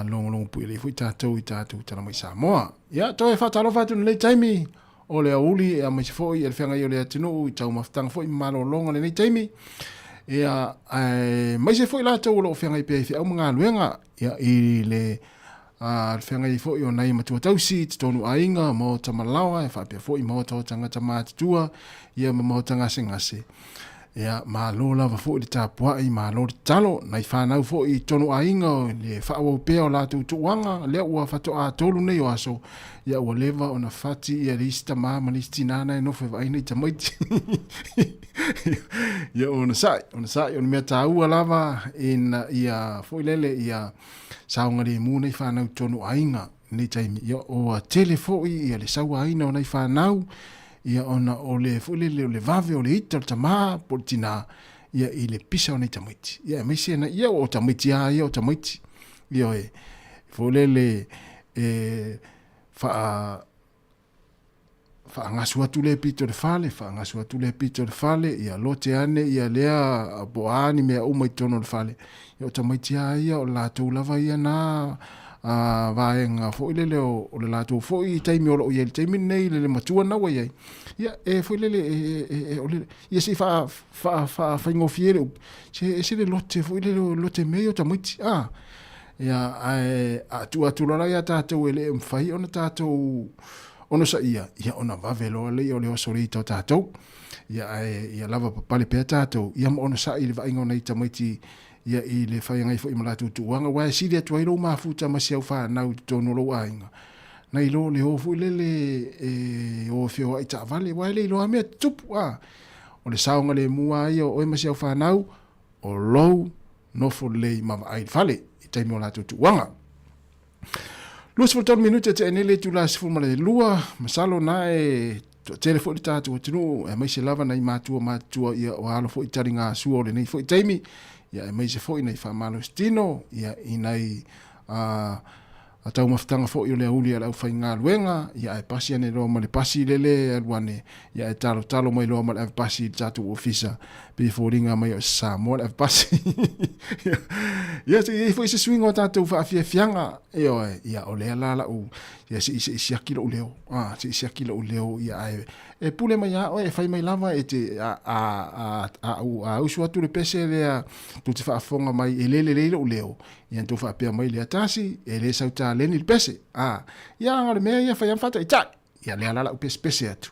longo pui le fui tātou i tātou tala mai Samoa. Ia toi whaatalo whātu nei taimi o lea uli e a maisi foi e le whenga i o lea te nuu i tau mawhitanga foi malo longa nei taimi. Ia maisi foi la tau o lo whenga i pe au mga luenga ia i le whenga i foi o nei matua tausi te tonu ainga mo tamalawa e whapea foi mo tau tangata mātitua ia mo tangase ngase. Ia mālola wa foi le tāpua i mālo le talo nei whanau foi tonu ainga le whaau pēo la tu tuanga lea ua whato a tolu nei o aso ia ua lewa o na whati ia lista māma listi nana e nofe wa aina i tamaiti. Ia o na sai o na mea tāua lava ina ia foi lele ia saunga le mū nei whanau tonu ainga nei taimi. Ia o tele foi ia le saua aina o nei whanau ia ona o le fulele o le vave o le ita o tamaa politina ia i le pisa o nei tamaiti. Ia meisi ana ia o tamaiti ia o tamaiti. Ia e fulele ngasu atu le pito le fale, ia lote ane ia lea boani mea uma i tono le fale. Ia o tamaiti ia o latou lava ia na vaenga foi lele o le latou foi taimi o lo ia le taimi nei le matua na wai. Ia foi lele o le ia si fa ingofiere se le lote foi lele lote meio tamaiti. Ia atu lora ia tātou ele mfai ona tātou ono sa ia ona vavelo le o le osorita o tātou. Ia lava papale pea tātou ia mo ona sa i le vainga ona i tamaiti ia i le whaiangai fo i malatu tuanga wai siri atu ai lo mafuta masiau whanau tono lo ainga. Nei lo le hofu lele o whio ai ta vale wai le lo a mea tupu o le saunga le mua ia o e masiau whanau o lou nofo le mawa ai whale i taimi o latu tuanga. Lua 10 minute te enele tu la sifuma le lua masalo na telefoni tātou tinu e maise lava nei mātua ia o halo fo i taringa sua o le nei fo i taimi. Ia e maise foi nei whamalo stino, ia i nei a tau mawhitanga fo i o lea uli a lau whai ngā luenga, ia e pasi ane roa ma le pasi lele aluane, ia e talo mai roa ma le pasi tātou ofisa, pe fo ringa mai o Samoa le pasi. Ia se i fo i se swingo tātou whaafia fianga, ia o lea lala u, ia se i se akilo u leo, se i se akilo u leo, ia e pule mai a e fai mai lava e te a usu atu le pese lea tu te whaafonga mai e lele u leo, ia tu whaapea mai lea tasi, e le sauta leni le pese, ia ngare mea ia whai amfata i tai, ia lea lala u pese atu,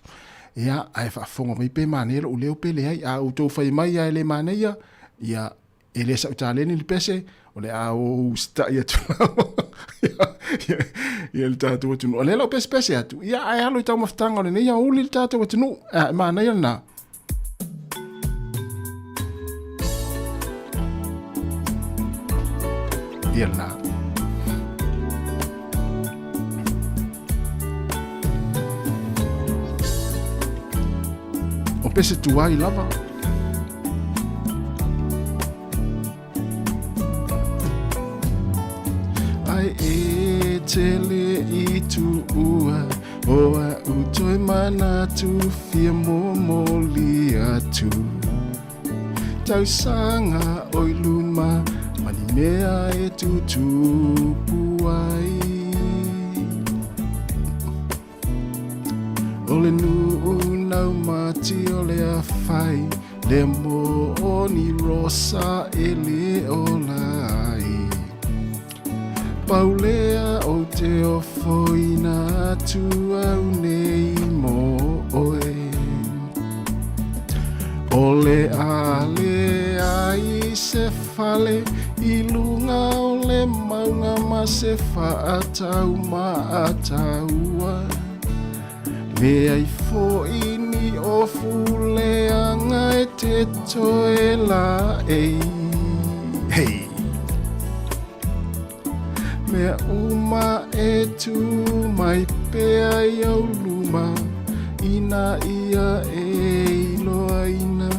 ia a e whaafonga mai pe manelo u leo pe lea, a u tau whai mai a e le maneia, ia e le sauta leni le pese, o le a o sta ia tu ia le tātou atunu o le lau pese atu ia ai halo i tau mawhitanga o le nei a uli le tātou atunu ma nei ana ia na o pese tuai lava e tele i tu ua o a utoi mana tu fia momoli atu tau sanga oi luma mani mea e tu puai ole nu nau mati ole a fai le mo oni rosa ele olai Paulea o te ofoina tu au nei mo oe Ole ale ai se fale I lunga o le maunga ma se whaatau ma ataua Le ai fo ini o fuleanga e te toe la ei Hey Mea uma e tu mai pea iau luma ina ia e iloa ina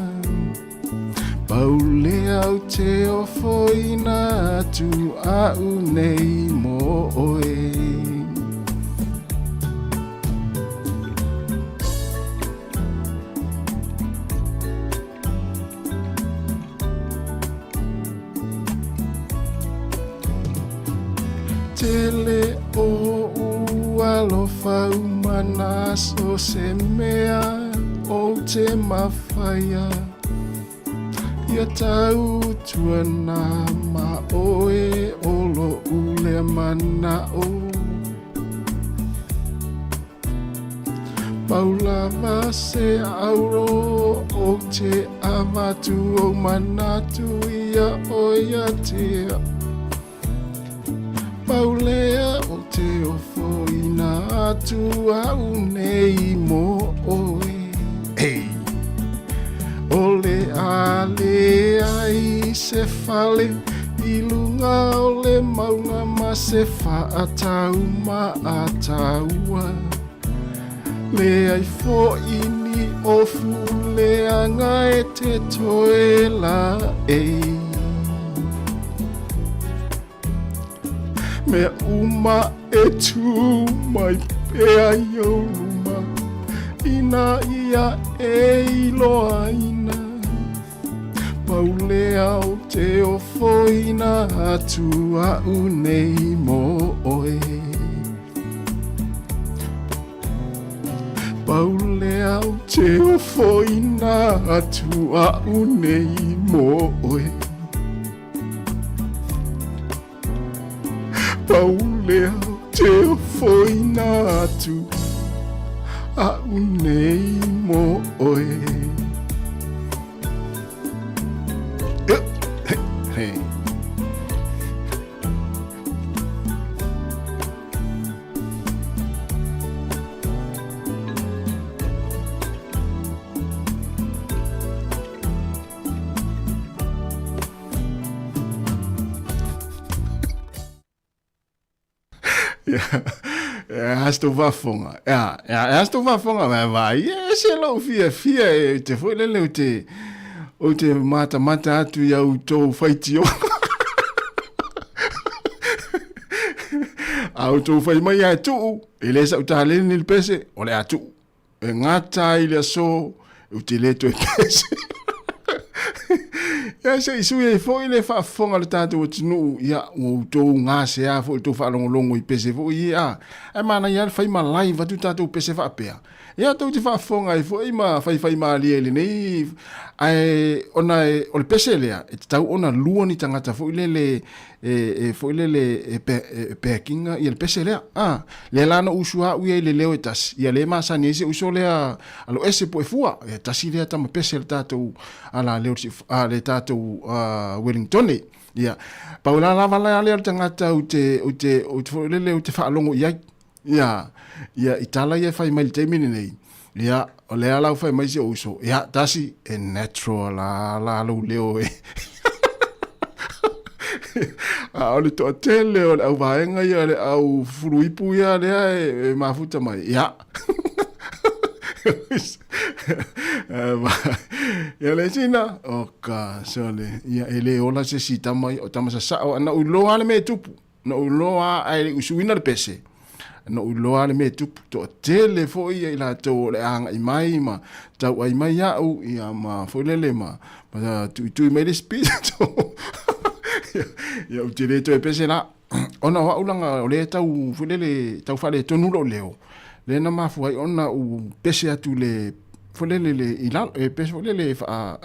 Paule au te ofo ina atu au nei mo oe Tele o ualofa umana so se mea o te mawhaia Ia tau tuana ma oe olo ule mana o Paulava se auro o te amatu o manatu ia o ia tea Paulea o te ofo ina atu au nei mo oe Hey! Ole ale ai se fale I lunga ole maunga ma se fa atau ma ataua Le ai fo ini ofu le anga e te toe la ei Me uma e tu mai pea iau luma Ina ia e iloa ina Paulea o te ofo ina atu au nei mo oe Paulea o te ofo ina atu au nei mo oe Paulea o te ofo ina atu au nei mo oe Hey. Hasto vafonga. Hasto vafonga vai. Se lo fia te foi lele o te mata atu ia o tō whaitio. Au tō whai mai a tū, e le sa utale ni le pese, o le atu. E ngata i le so, o te leto e pese. Ia se isu e fo i le whaafonga le tātou o tinu, ia o tō ngā se a fo i tō whaalongolongo i pese fo i a. E mana ia le whai ma lai vatu tātou pese whaapea. Ia tau te whaafonga i fo i ma whai ma li ele nei, ai ona o le pese lea, e tau ona lua ni tangata fo i lele, fo i lele pekinga i le pese lea. Le lana usua uia i le leo e tasi, ia le maa sani ese uso lea alo ese po e fua, e tasi lea tama pese le tātou ala leo le tātou Wellingtone. Ia, paula lava lea lea le tangata o te fo i lele o te whaalongo iai. Ia itala ia fai mai te mini nei. Ia, o lea lau fai mai se uso. Ia, tasi e natural la lau leo e. O le toa tele o le au vaenga ia le au furuipu ia lea e mafuta mai. Ia. Ia le sina. Oka, sole. Ia ele ola se si tamai o tamasa sao. Na uloa le me tupu. Na uloa ai usuina le pese. No uloa le me tupu to tele fo ia ila to le anga i mai ma tau ai mai au ia ma fo lele ma tu mai le speed to ia utile to e pese na ona wa ulanga o le tau fo lele tau fa le tonu lo leo le na ma fo ai ona u pese atu le fo lele le ila e pese fo lele fa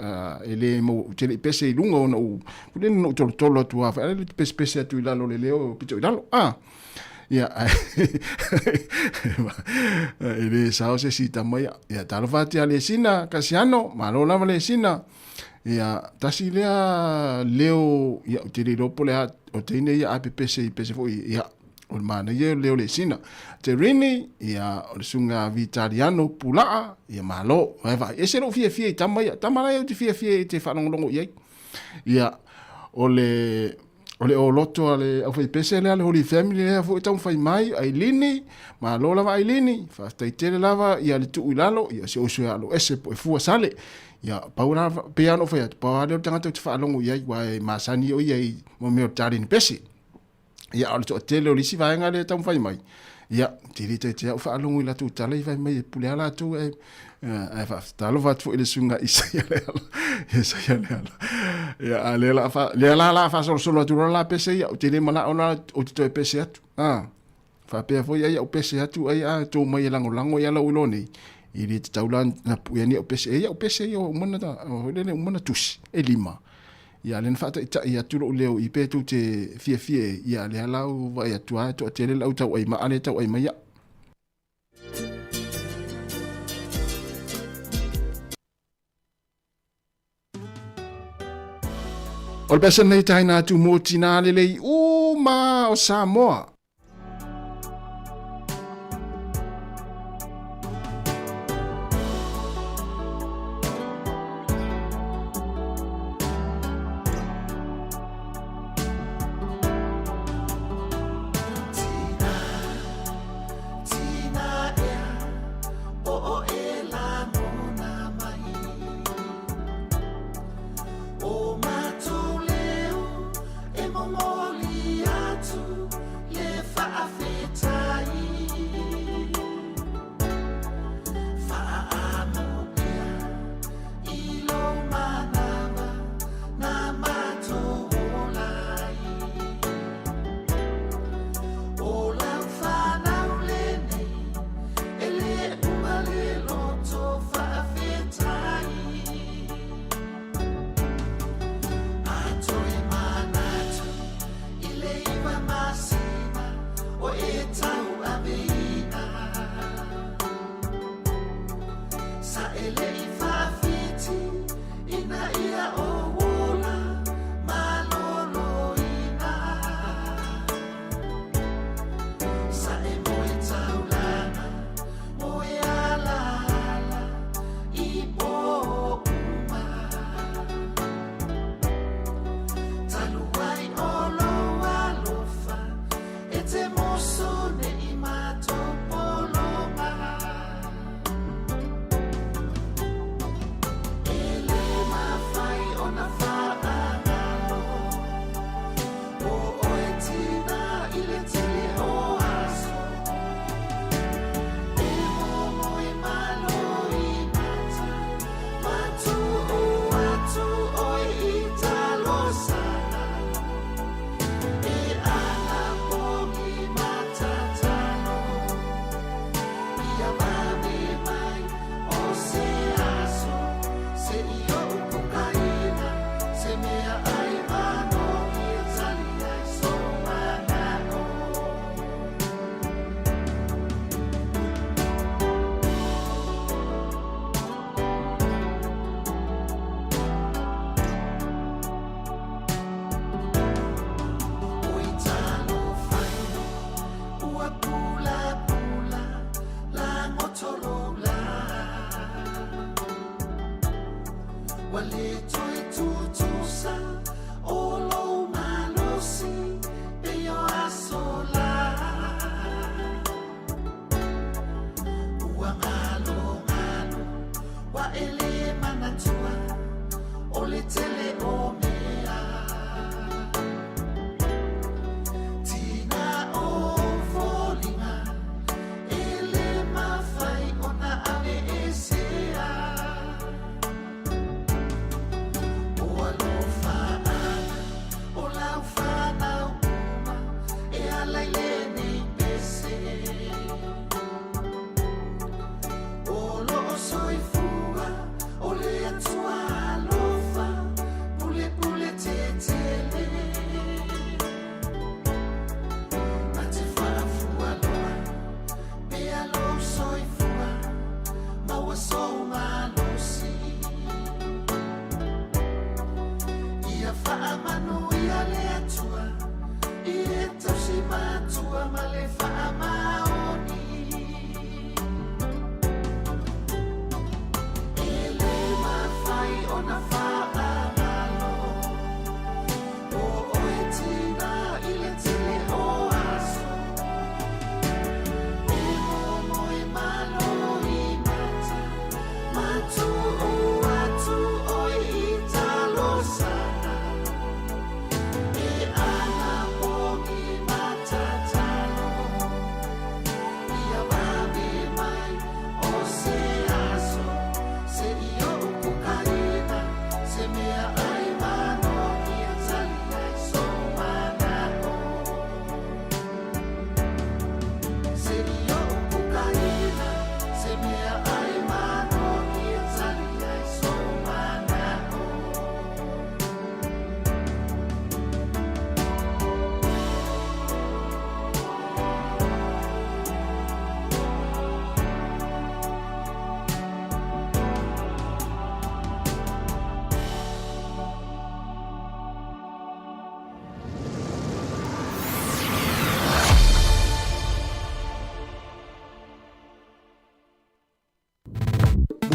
ele mo utile pese lunga ona u fo lele no tolo tu fa le pese atu ila lo le leo pito ila ia ele sao se sita mai ia talo fati ale sina kasiano malo lava le sina ia tasi leo ia utili lopo le o teine ia apepese pese fo ia o mana ia leo le sina te rini ia o sunga vitaliano pula ia malo va ese no fie tamai tamara ia te fie te fa longo ia o le O le o loto ale au fai pese le ale Holy Family le fu tau fai mai ai lini ma lo lava ai lini fa stai tele lava ia le tu ilalo ia se osu alo ese po fu sale ia paura piano fai pa ale tanga te fa longu ia wai masani o ia mo me tari ni pese ia ale to tele o lisi vai ngale tau fai mai ia tiri te fa longu ila tu tale vai mai pule ala tu fa talo va tu ile sunga isa ia ya ale la fa solo tu la pese ya o tele mala ona o te pese atu fa pe fo ya o pese atu ai to mai lango ya la uloni ili te taulan na pu ya ni o pese yo mona da o le mona tus e lima ya len fa ta ya tu lo leo i pe tu te fie ya le la o va ya tu to tele la uta ai ma ale ta ai ma ya o le pesa nei taina atu mo tina lelei uma o Samoa. Le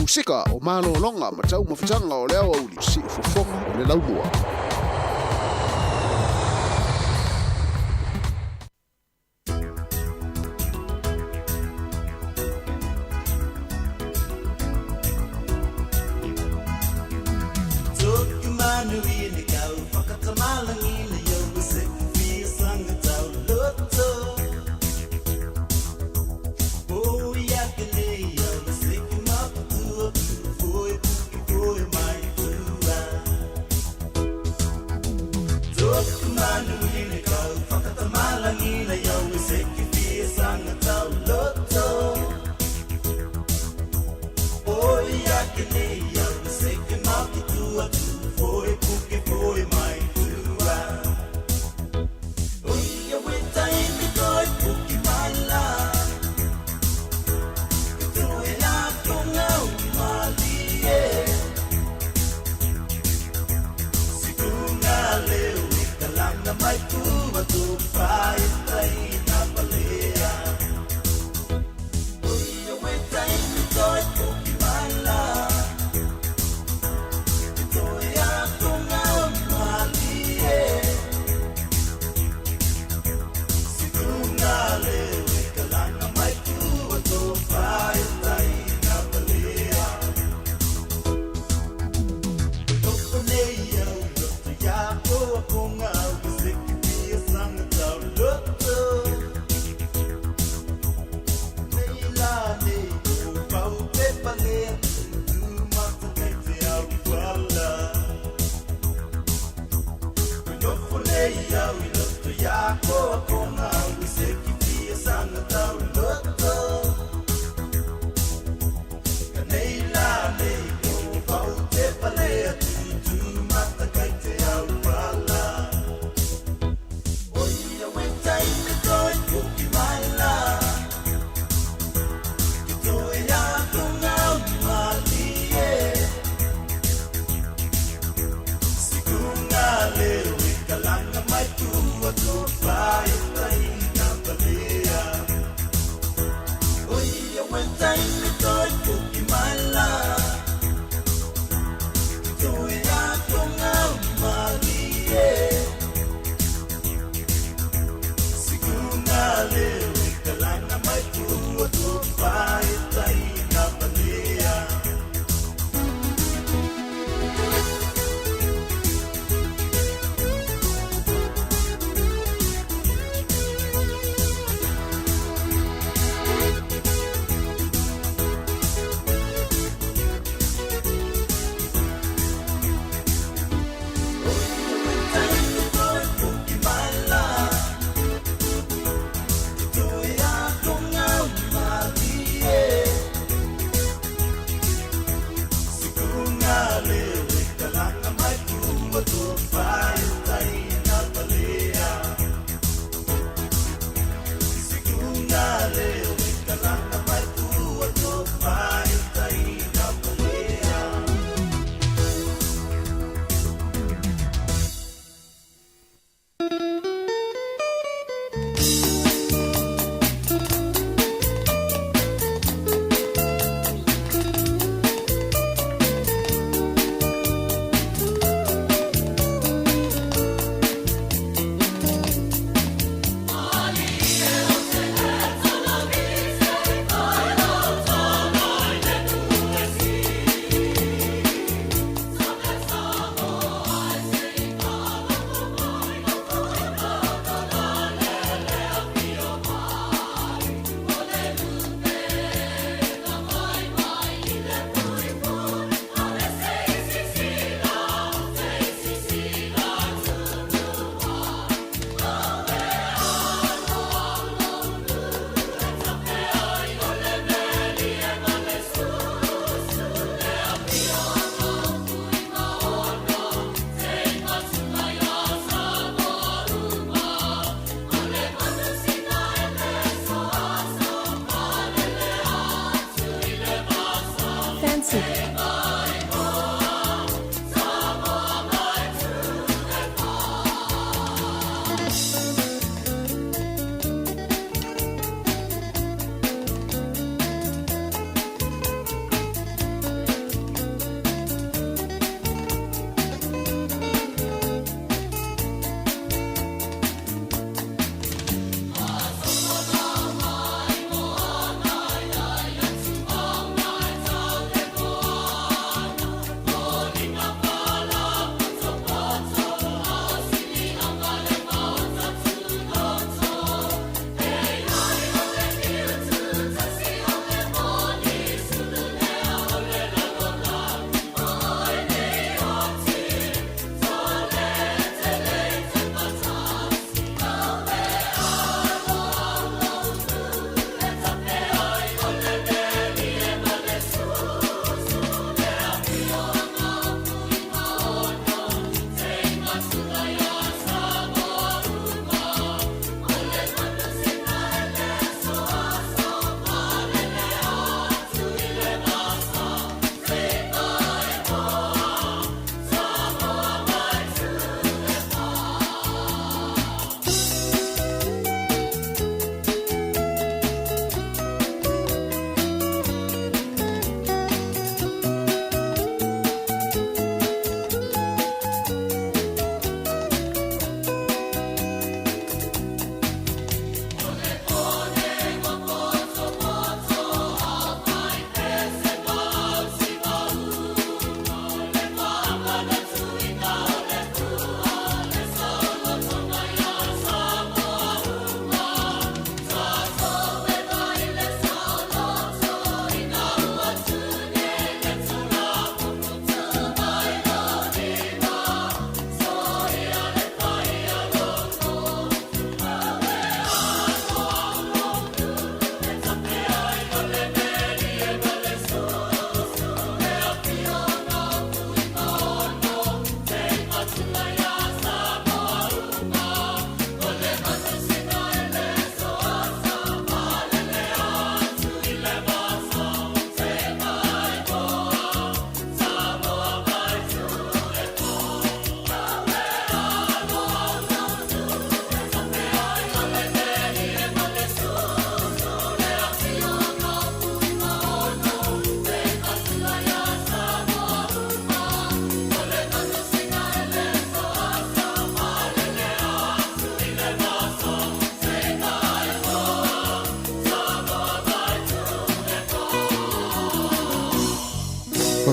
musika o malo longa ma tau mawhitanga o leo au li si ufofonga o le laumua.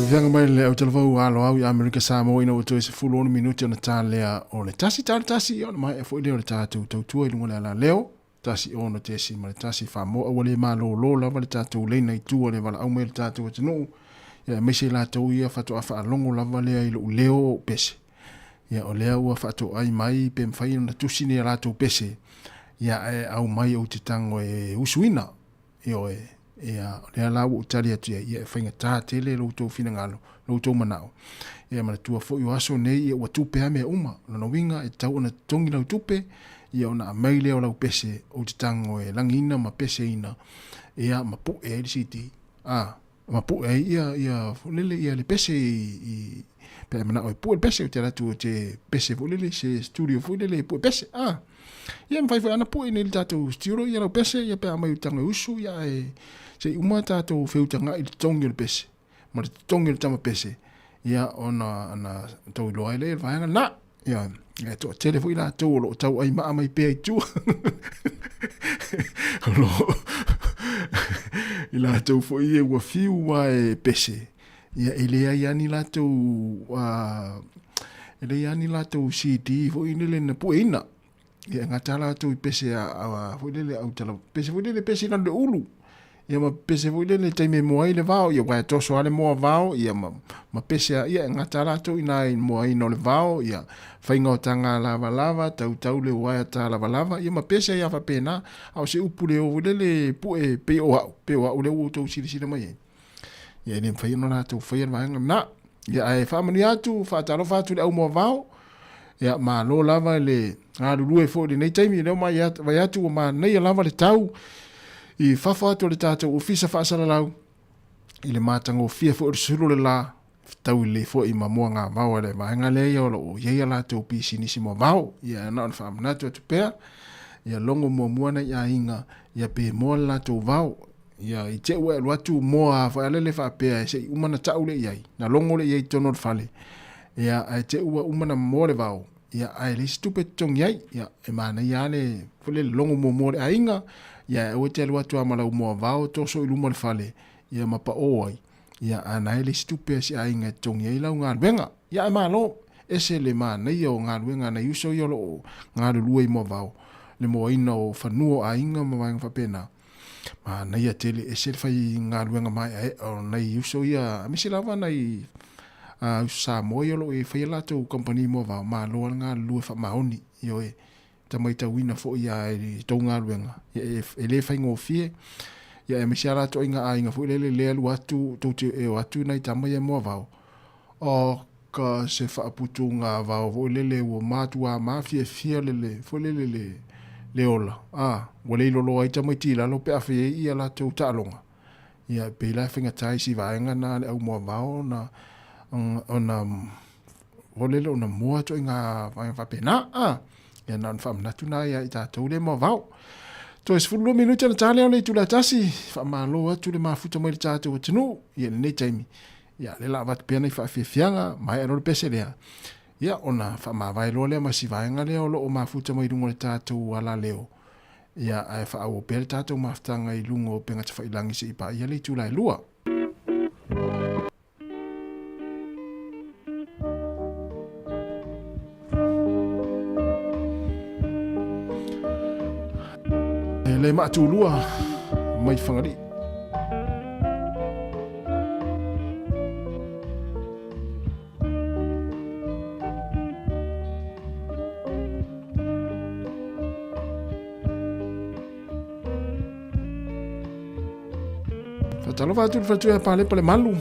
Fianga mai le au telefau alo au i Amerika Samoa ina o toi se fulu onu minuti ona tā lea o le tasi ona mai e fo i leo le tātou tautua i lunga le ala leo tasi ona te si ma le tasi whamoa ua le mā lo lava le tātou leina i tua le wala au mai le tātou atanu ia mese la tau ia whato a whaalongo lava lea i leo pese ia o lea ua whato ai mai pe mwhai na tusine la tau pese ia e au mai o te tango e usuina io ia le la u tali atu ia fainga ta tele lo to fina ngalo lo to manao ia ma tu fo yo aso nei ia watu pe me uma no winga e tau na tongi na tupe ia ona maile o la pese o te tango e langina ma pese ina ia ma pu e city ma pu e ia lele ia le pese i pe mana o pu pese o te la tu te pese vo lele se studio vo lele pu pese ia mfai ana pu ni le tatu studio ia la pese ia pe mai tango usu ia e se uma tātou whiutanga i tongi le pese. Ma le tongi le tama pese. Ia ona ana tau loa ele vaenga na. Ia toa telefo i la tau lo tau ai maa mai pēi tū. Lo i la tau fo i e ua fiu wa e pese. Ia ele ai ani la tau CD fo i nile na pueina. Ia ngata la tau i pese fo i lele au tala pese fo i lele pese na le ulu. Ia ma pese fo le taime moai le vao ia wa to so ale mo vao ia ma pese ia ngata la to ina i moai no le vao ia fainga tanga lava tau le wa ta lava ia ma pese ia fa pena au se upule o le pu e pe o le o to sili mai ia ni fai no la to fai va na ia ai fa mani atu fa ta lo fa tu le au mo vao ia ma lo lava le lu e fo le nei taime le ma ia va atu ma nei lava le tau i whawhatu le tātou o fisa whaasaralau i le mātanga o fia fo o suru le la tau le fo i mamua ngā vau le mahenga le ia o yeia la tau pisi nisi mo vau ia na on whaamnatu atu pēr ia longo mua muana ia inga ia pe moa la tau vau ia i te ue luatu moa whaelele whaapea se i umana tau le iai na longo le iai tono le fale ia ai te ue umana moa le vau ia ai le stupe tong iai ia e mana ia le fole longo mua le ainga ia o te alua tua malau moa vao toso i luma le fale ia mapa oai ia anai le stupe si ainga tongi ai lau ngā luenga ia e malo ese le mana ia o ngā luenga na iuso i olo ngā lua i moa vao le moa ina o whanua a inga ma wanga whapena mana ia tele ese le whai ngā luenga mai o nei iuso ia misi lava nei sa moa i olo e whai lato company moa vao ma loa ngā lua whamaoni i oe tamai tau ina fo ia e tau ngā luenga. E le whai ngō fie, ia e misi ala to inga a inga fo le alu atu, tau te e o atu nei tamai e moa vau. O ka se whaaputu ngā vau, fo le ua mātua mafia fia fo le ola. Wale lolo ai tamai tila, lo pe awhi e ia la tau tālonga. Ia pe la whinga tai si vaenga na le au moa vau, na wale lo na mua to inga whapena, ia nan fam natuna ia i tātou le mo vau. To es fulu minuti na tale o le tula tasi, fa malo atu le mafuta mai le tātou atinu, ia le nei taimi. Ia le la wat pena i fa fianga, mai ero le pese lea. Ia ona fa mawai lo lea masi vaenga lea o lo o mafuta mai lungo le tātou ala leo. Ia ai fa au pere tātou mafutanga i lungo penga te whailangi se ipa, ia le tula e lua. Le matulua mai whangari. Fatalo fatu e pale pale malu.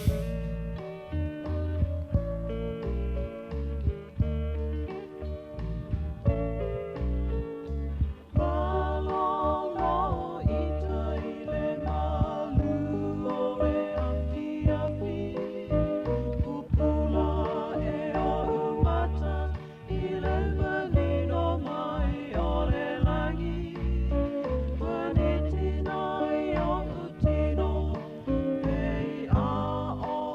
Oh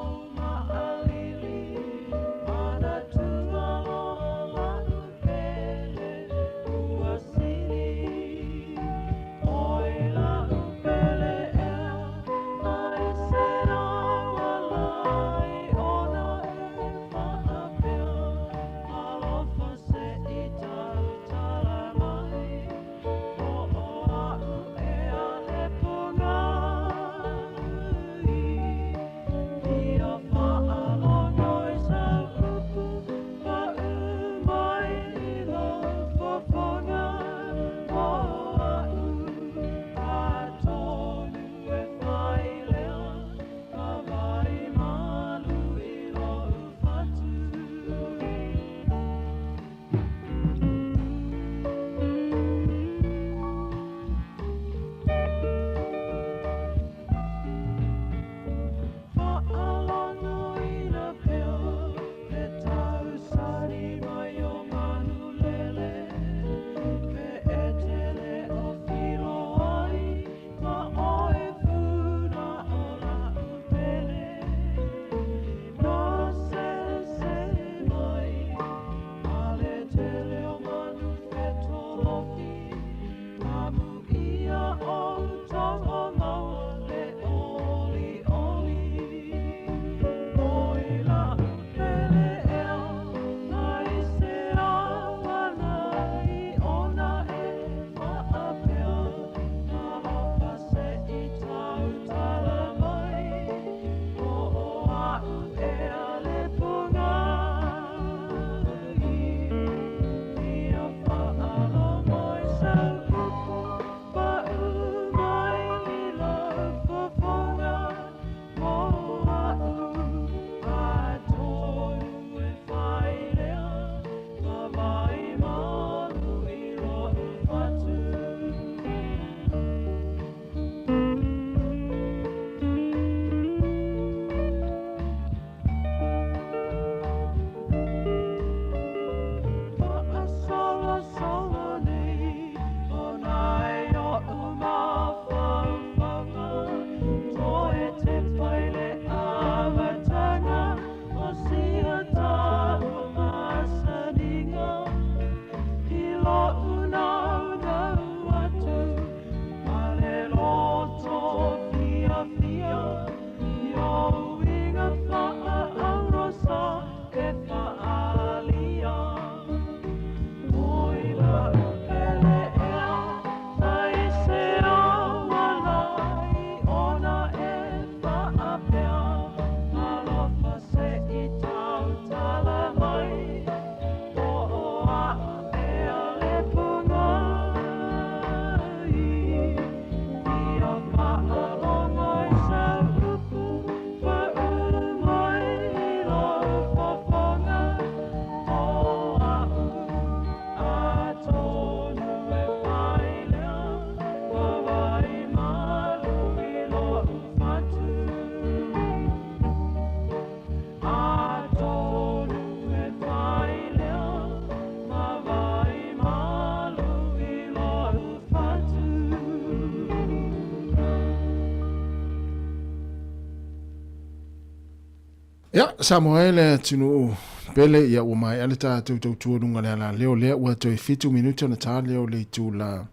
Ya, Samuel tinu pele ia ua mai ale tātou tautua nunga lea la leo lea ua toi fitu minuto na tā leo le tu la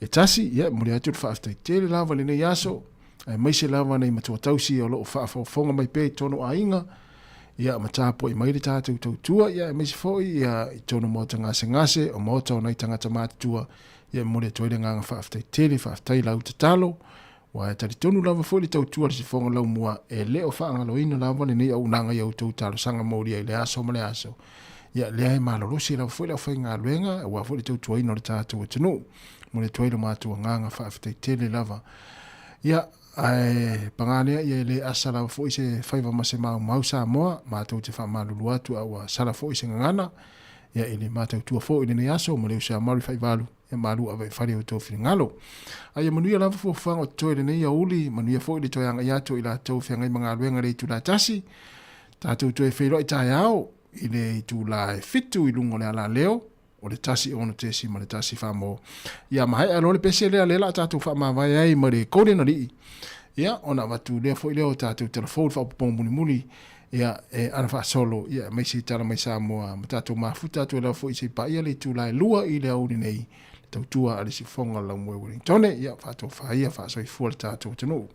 e tasi, ia muri atu te whaaftai tele lava le nei aso, ai maise lava nei matua tausi o loo whaafonga mai pe tono a inga, ia matapo i mai le tātou tautua, ia maise foi, ia i tono mota ngase o mota o nei tangata mātua, ia muri atu ele nganga whaaftai tele, whaaftai lau te talo, wa tari tonu lava foi le tautua le se fonga lau mua e leo whaangalo ina lava le nei au nanga iau tau talo sanga mauri ai le aso ma le aso. Ia lea e malolosi lava foi lau whai ngā luenga, wa foi le tautua ina le tātou e tanu, mo le tuailo mātua nganga whaaftai tele lava. Ia ai pangalea ia le asa lava foi se whaiva mase mau sa moa, mātou te wha malulu atu au a sala foi se ngana, ia ele mātou tua foi le nei aso, mo le usa mauri whai valu. E malu ave fari o tō whiri ngalo. Ai manuia lava fuafanga o toi le nei a uli, manuia fo i le toi anga iato i la tau whiangai mga luenga le tu la tasi. Tātou toi whiro i tai au, i le tu la fitu i lungo le ala leo, o le tasi ono tesi ma le tasi whamo. Ia mahai alo le pese lea lela tātou whama vai ai ma le kore na rii. Ia, ona watu lea fo i leo tātou telefon whapopong muni muni, ia e ana fa solo ia mai si tala mai sa mo matato mafuta to la fo i se pa ia le tu la lua i le au nei tautua ale si fonga la mo wori tone ia fa to fa ia fa so i fuorta to no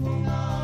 Funga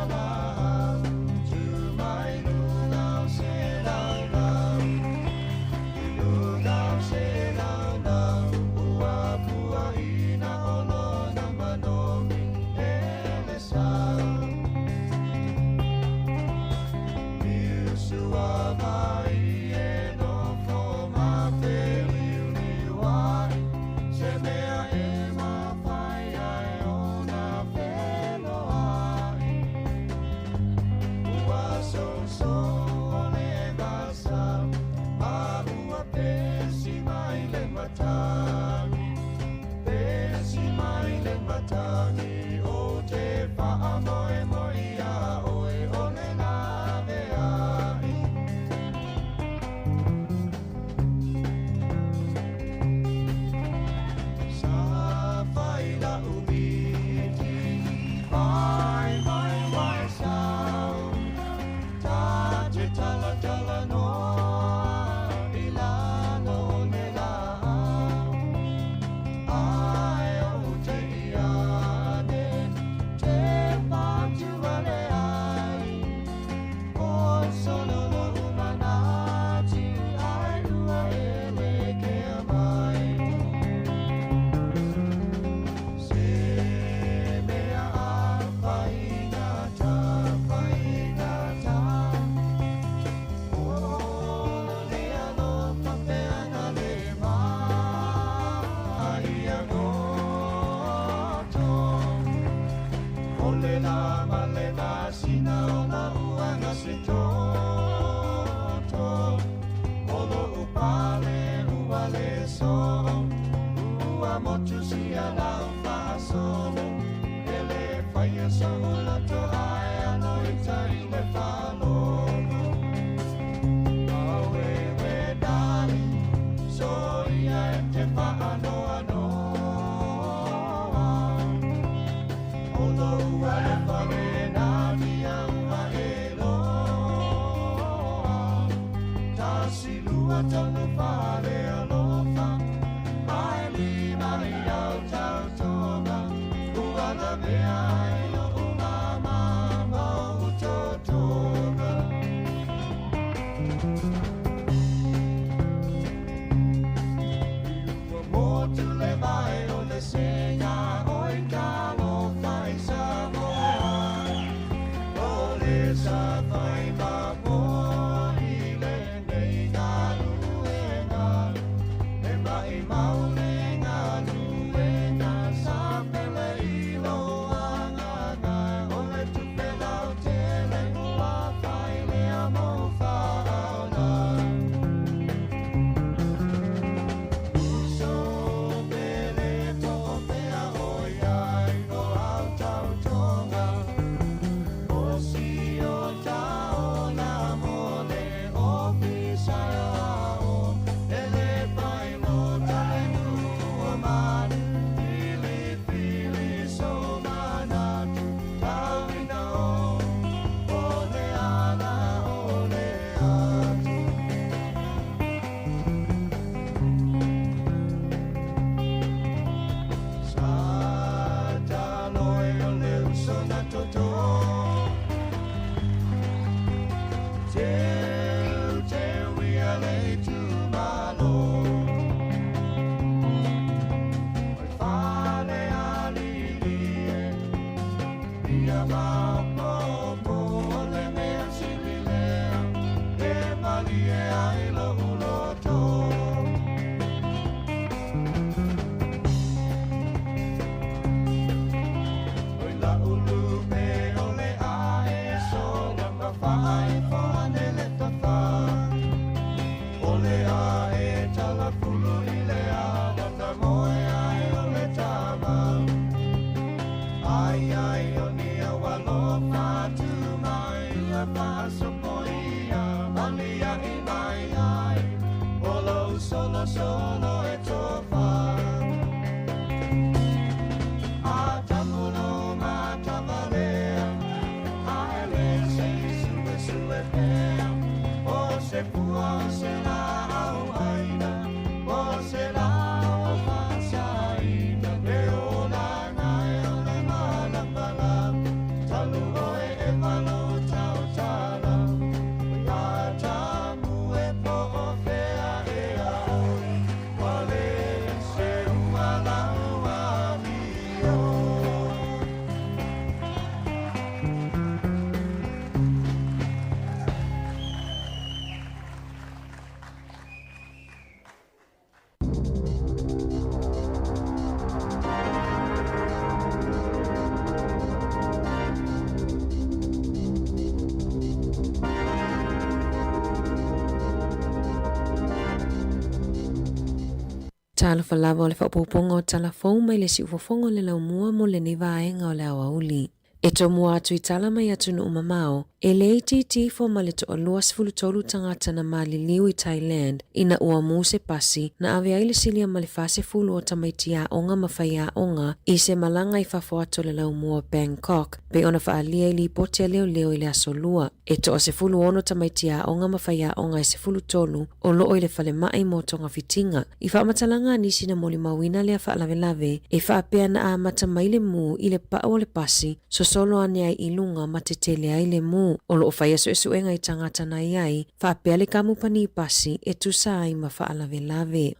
Tala falava o le whapoponga o talafou mai le si ufofonga le lau mua mo le ni vaenga o le awa uli. E to mua atu I tala mai atu no umamao, e le ATT fo ma le to o lua sifulutolu tangata na maliliu I Thailand, ina ua muse pasi, na ave aile silia ma le fase fulu o tamaitia onga mawhaia onga, I se malanga I fafo ato le lau mua Bangkok, be ona faalia I li potia leo leo I le aso lua. E to o se fulu ono tamaitia onga mawhaia onga I se fulutolu, o loo I le fale mai mo tonga fitinga. I whaamatalanga nisi na moli mawina lea whaalawelawe, e whaapea na a mata maile mu I le pao le pasi, so solo ane ai ilunga matetele ai le mu. O loo whaia so esu enga I tangata na iai, whaapea le kamupani I pasi, e tusa ai ma whaalawelawe.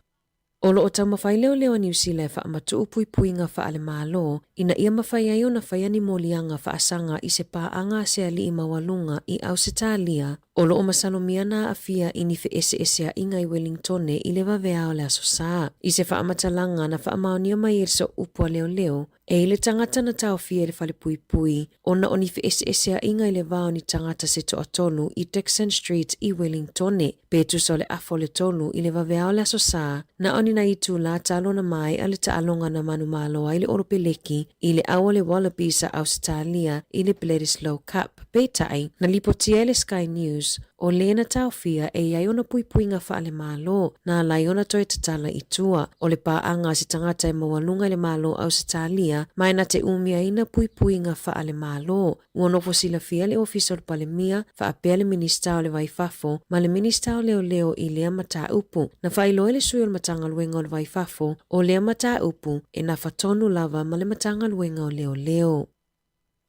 O loo tau mawhai leo leo New Zealand wha amatu upui puinga wha ale malo, ina ia mawhai ona whaiani molianga whaasanga i se pāanga se ali i mawalunga i Ausitalia o loo masalomiana a fia i ni ese a inga i Wellingtone i le vavea o le aso saa. I se whaamatalanga na whaamaonia mai e so upua leo e le tangata na tau fia le whale pui ona o ni ese a inga i le vao ni tangata se to atolu i Dixon Street i Wellingtone. Petu so le afo le tolu i le vavea o le aso saa na oni na itu la talo na mai a le taalonga na manu malo ai le oropeleki i le awa le Wallabies a Australia i le Bledisloe Cup. Peitai na lipotia le Sky News o lena tau fia e iai ona pui ngā wha le malo na lai ona toi tatala i tua o le pāanga si tangata e mawalunga le malo Australia mai na te umia ina pui ngā wha le malo. Uono fosila fia le ofisa o le palemia wha apea le minista o le waifafo ma le minista o leo i lea mata upu. Na whailo le sui o le matanga luenga o le waifafo o lea mata upu e na whatonu lava ma le matanga luenga o leo.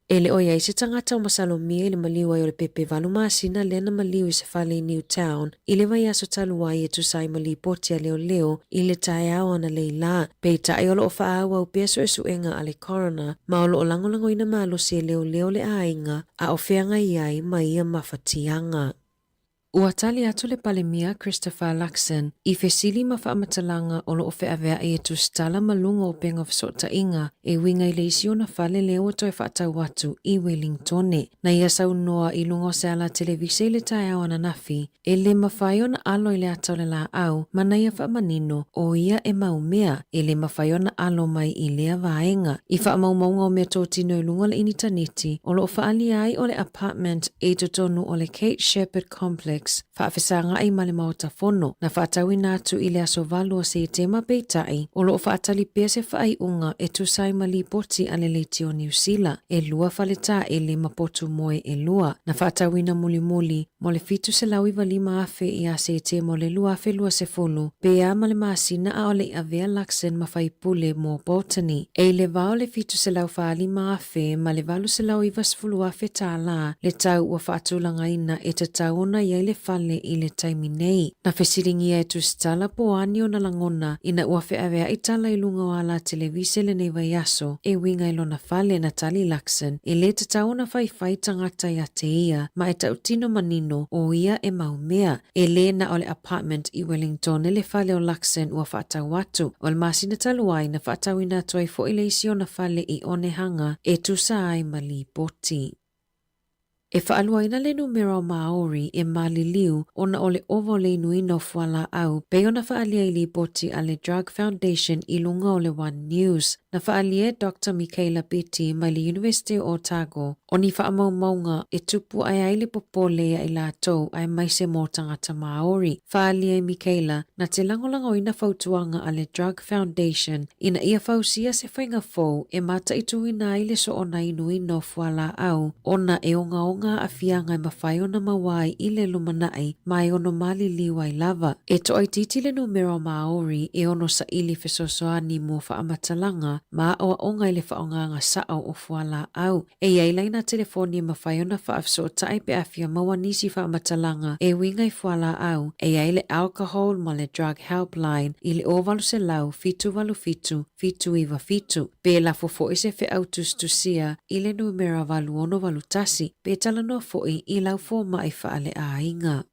Ele oia i se tangata o masalomia i le maliwa i o le pepe valumasina lena maliu i se whale i Newtown i le vai aso taluai e tusai mali potia leo i le tae au ana leila. Peita i olo o whaawa u peso e suenga a le corona ma olo o langolango ina malo se leo le ainga a o whianga iai ma ia mawhatianga. Ua tali atu le palemia Christopher Luxon i fesili ma whaamatalanga o lo o wheawea i etu stala malunga o penga whasota inga e winga i le isio na whale leo toi whaatau atu i Wellingtone. Na ia sau noa i lungo se ala televise le tae au ananafi e le mawhaiona alo i le atau le la au mana ia whaamanino o ia e maumea e le mawhaiona alo mai i lea vaenga. I whaamaumaunga o mea tō tino i lunga le initaneti o lo o whaali ai o le apartment e totonu o le Kate Shepherd Complex whaafesanga ai male maota fono na whaatawi nātu i le aso valua se tema peitai o loo whaatali pia se whaai unga e tusai mali poti ale leiti o New Zealand e lua whaleta e le mapotu moe e lua na whaatawi na muli mo le fitu se lawi wali maafe i a se tema o le lua afe lua se folu pe a male maasina a ole a vea Luxon ma whaipule mo Botany e le vao le fitu se lau whaali maafe ma le valu se lau i vasfulu afe tāla le tau ua whaatulanga ina e te tauna iai le fale i le taimi nei. Na fesiringia e tu stala poani o na langona ina ua wheawea i tala i lunga o ala televise le nei vai aso e winga i lona fale na tali Luxon e le te tauna whai tangata i a te ia ma e tautino manino o ia e maumea e le na o le apartment i Wellington e le fale o Luxon ua whaatau atu o le masina taluai na whaatau ina toi fo i le isi o na fale i onehanga e tusa ai mali poti. E whaaluaina le numero Maori e maliliu ona o le ovo le inuina o fuala au pe ona whaalia i li poti a le Drug Foundation i lunga o le One News. Na whaalia Dr. Michaela Beatty mai le University o Otago o ni whaamaumaunga e tupu ai ai le popolea i la tau ai mai se mō tangata Maori. Whaalia i Michaela na te langolango ina whautuanga a le Drug Foundation ina ia whausia se whainga fau e mata i tuina i le so ona inuina o fuala au ona e onga a fianga ma whaiona mawai i le lumanai mai ono mali liwa i lava. E to ai titi le numero Maori e ono sa ili fesosoani mo whaamatalanga ma o onga i le whaonganga sao o fuala au. E iai laina telefoni ma whaiona whaafso tai pe afia mawanisi whaamatalanga e winga i fuala au e iai le alcohol ma le drug helpline i le ovalu se lau fitu iwa fitu. Pe la fofo i se fe autustusia i le numero valu ono valu tasi pe talanoa fo'i i lau fō mai whaale a inga.